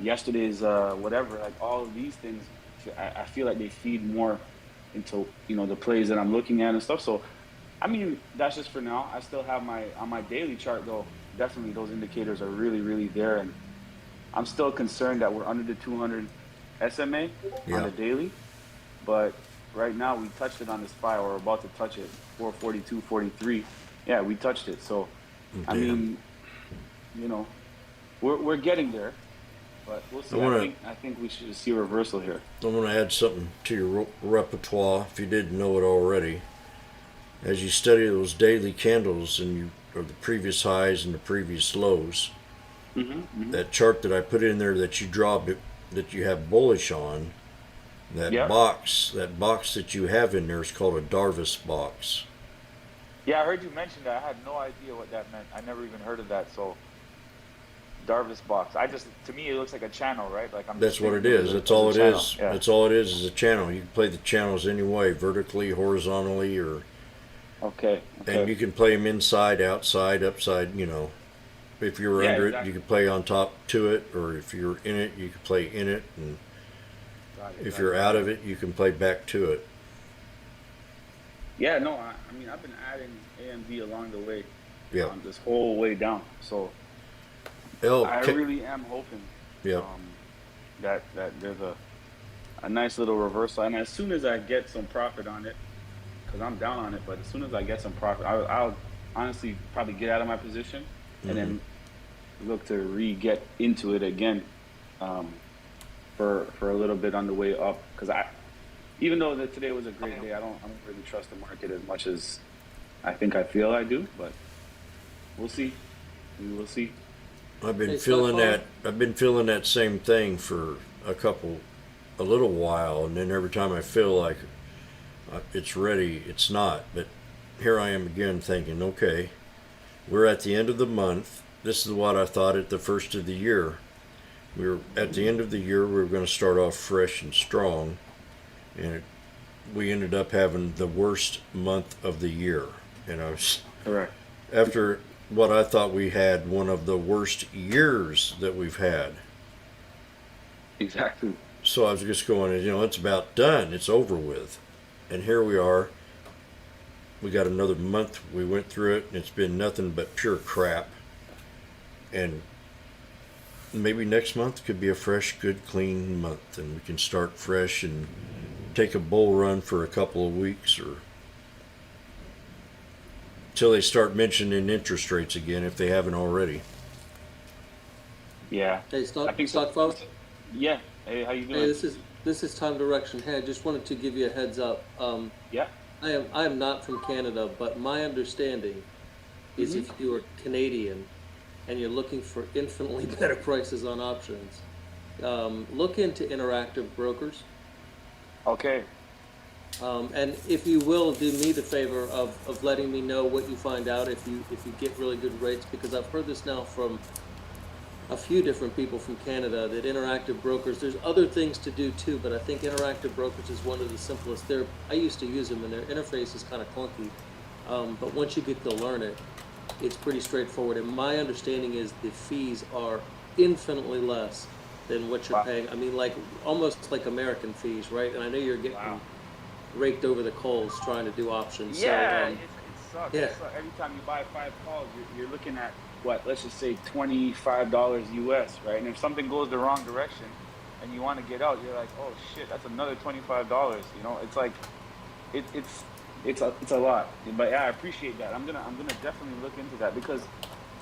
yesterday's whatever, like all of these things, I feel like they feed more into, the plays that I'm looking at and stuff. So, I mean, that's just for now. I still have on my daily chart though, definitely those indicators are really, really there. And I'm still concerned that we're under the 200 SMA on the daily, but right now we touched it on this file. We're about to touch it, 442.43. Yeah, we touched it. So, I mean, we're getting there, but we'll see. I think we should see a reversal here. I want to add something to your repertoire if you didn't know it already. As you study those daily candles or the previous highs and the previous lows, that chart that I put in there that you that you have bullish on, that box that you have in there is called a Darvis box. Yeah, I heard you mention that. I had no idea what that meant. I never even heard of that. So, Darvis box. To me, it looks like a channel, right? Like That's what it is. That's all it is. Yeah. That's all it is a channel. You can play the channels any way, vertically, horizontally, or. Okay. And you can play them inside, outside, upside. If you're under it, you can play on top to it, or if you're in it, you can play in it, and if you're out of it, you can play back to it. Yeah, no, I mean, I've been adding AMD along the way, Yeah. this whole way down. So I really am hoping that there's a nice little reversal. And as soon as I get some profit on it, because I'm down on it, but as soon as I get some profit, I'll honestly probably get out of my position and then look to get into it again for a little bit on the way up. Because even though today was a great day, I don't really trust the market as much as I think I feel I do, but we'll see. We will see. I've been feeling that same thing for a little while, and then every time I feel like it's ready, it's not. But here I am again thinking, okay, we're at the end of the month. This is what I thought at the first of the year. We were at the end of the year, we were going to start off fresh and strong, and we ended up having the worst month of the year. And I was correct after what I thought we had one of the worst years that we've had. Exactly. So I was just going, it's about done. It's over with. And here we are. We got another month. We went through it, and it's been nothing but pure crap. And maybe next month could be a fresh, good, clean month, and we can start fresh and take a bull run for a couple of weeks, or till they start mentioning interest rates again, if they haven't already. Yeah. Hey, Stock folks. Yeah. Hey, how you doing? Hey, this is Tom Direction. Hey, I just wanted to give you a heads up. Yeah. I am not from Canada, but my understanding is if you are Canadian and you're looking for infinitely better prices on options, look into Interactive Brokers. Okay. And if you will, do me the favor of letting me know what you find out if you get really good rates, because I've heard this now from a few different people from Canada that interactive brokers. There's other things to do too, but I think interactive brokers is one of the simplest. I used to use them, and their interface is kind of clunky. But once you get to learn it, it's pretty straightforward. And my understanding is the fees are infinitely less than what you're paying. I mean, like almost like American fees, right? And I know you're getting raked over the coals trying to do options. Yeah, So, it sucks. yeah. It sucks. Every time you buy 5 calls, you're looking at what? Let's just say $25 US, right? And if something goes the wrong direction, and you want to get out, you're like, oh shit, that's another $25. You know, it's like, it's a lot. But yeah, I appreciate that. I'm gonna definitely look into that because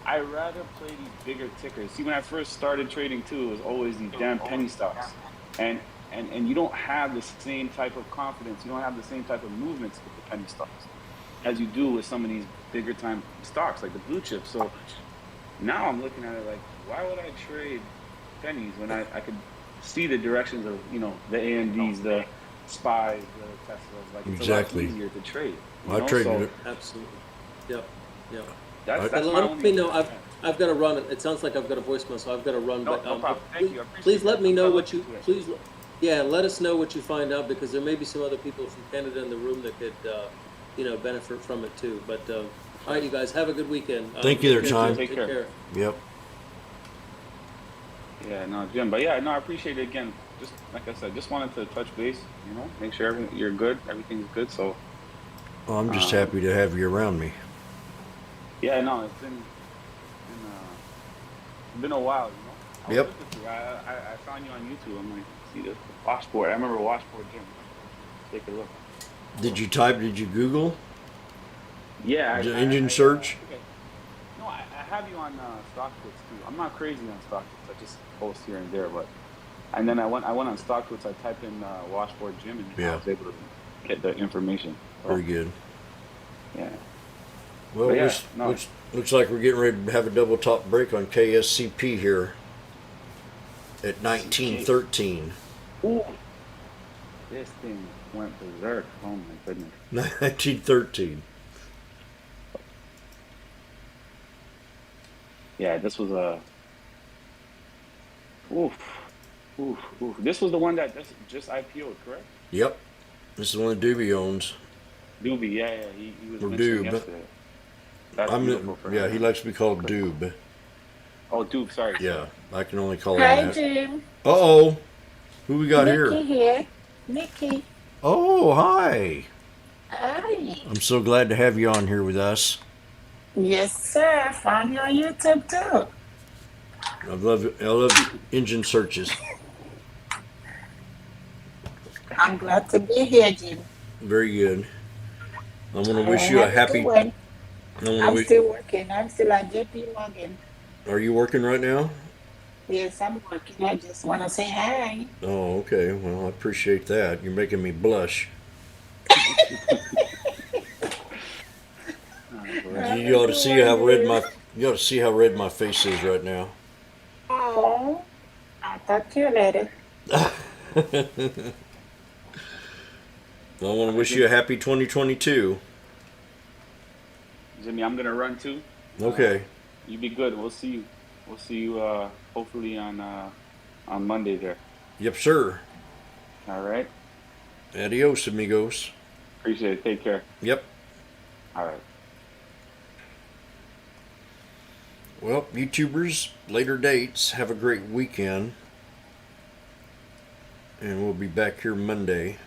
I rather play these bigger tickers. See, when I first started trading too, it was always these damn penny stocks, and you don't have the same type of confidence. You don't have the same type of movements with the penny stocks as you do with some of these bigger time stocks like the blue chips. So now I'm looking at it like, why would I trade pennies when I could see the directions of, you know, the AMDs, the SPYs, the Teslas? Like, it's Exactly. a lot easier to trade. I traded it. Absolutely. Yep. Yep. That's And my let only me know. concern. I've got to run. It sounds like I've got a voicemail, so I've got to run. No, but no problem. Thank you. I appreciate please let that. me I'm know gonna what you. look into it. Please, yeah, let us know what you find out because there may be some other people from Canada in the room that could, you know, benefit from it too. But all right, you guys have a good weekend. Thank you there, Time. Take care. Yep. Yeah, no, Jim. But yeah, no, I appreciate it again. Just like I said, just wanted to touch base, you know, make sure you're good, everything's good. So Well, I'm just happy to have you around me. yeah, no, it's been a while, you know. I Yep. was looking through- I found you on YouTube. I'm like, see the Washboard. I remember Washboardjim. Take a look. Did you Google? Yeah. The engine search? Okay. No, I have you on StockTwits too. I'm not crazy on StockTwits. I just post here and there, but and then I went on StockTwits. I typed in Washboardjim and I Yeah. was able to get the information. So, Very good. yeah. Well, But yeah, looks, no. looks like we're getting ready to have a double top break on KSCP here at 1913. Ooh, this thing went berserk. Oh my goodness. 1913. Yeah, this was a. Oof. This was the one that just IPO'd, correct? Yep. This is the one that Doobie owns. Doobie, yeah, he was Or mentioning Doob. yesterday. That's beautiful for yeah, him. he likes to be called Doob. Oh, Doob, sorry. Yeah, I can only call him Hi, that. Jim. Uh-oh. Who we got Nikki here? here. Nikki. Oh, hi. Hi. I'm so glad to have you on here with us. Yes, sir. Found you on YouTube too. I love engine searches. I'm glad to be here, Jim. Very good. I want to wish you a happy. I'm still working. I'm still at JP Morgan. Are you working right now? Yes, I'm working. I just want to say hi. Oh, okay. Well, I appreciate that. You're making me blush. You ought to see how red my face is right now. Oh, I'll talk to you later. I want to wish you a happy 2022. Jimmy, I'm gonna run too. Okay. You be good. We'll see you. We'll see you hopefully on Monday there. Yep, sir. All right. Adios, amigos. Appreciate it. Take care. Yep. All right. Well, YouTubers, later dates. Have a great weekend. And we'll be back here Monday.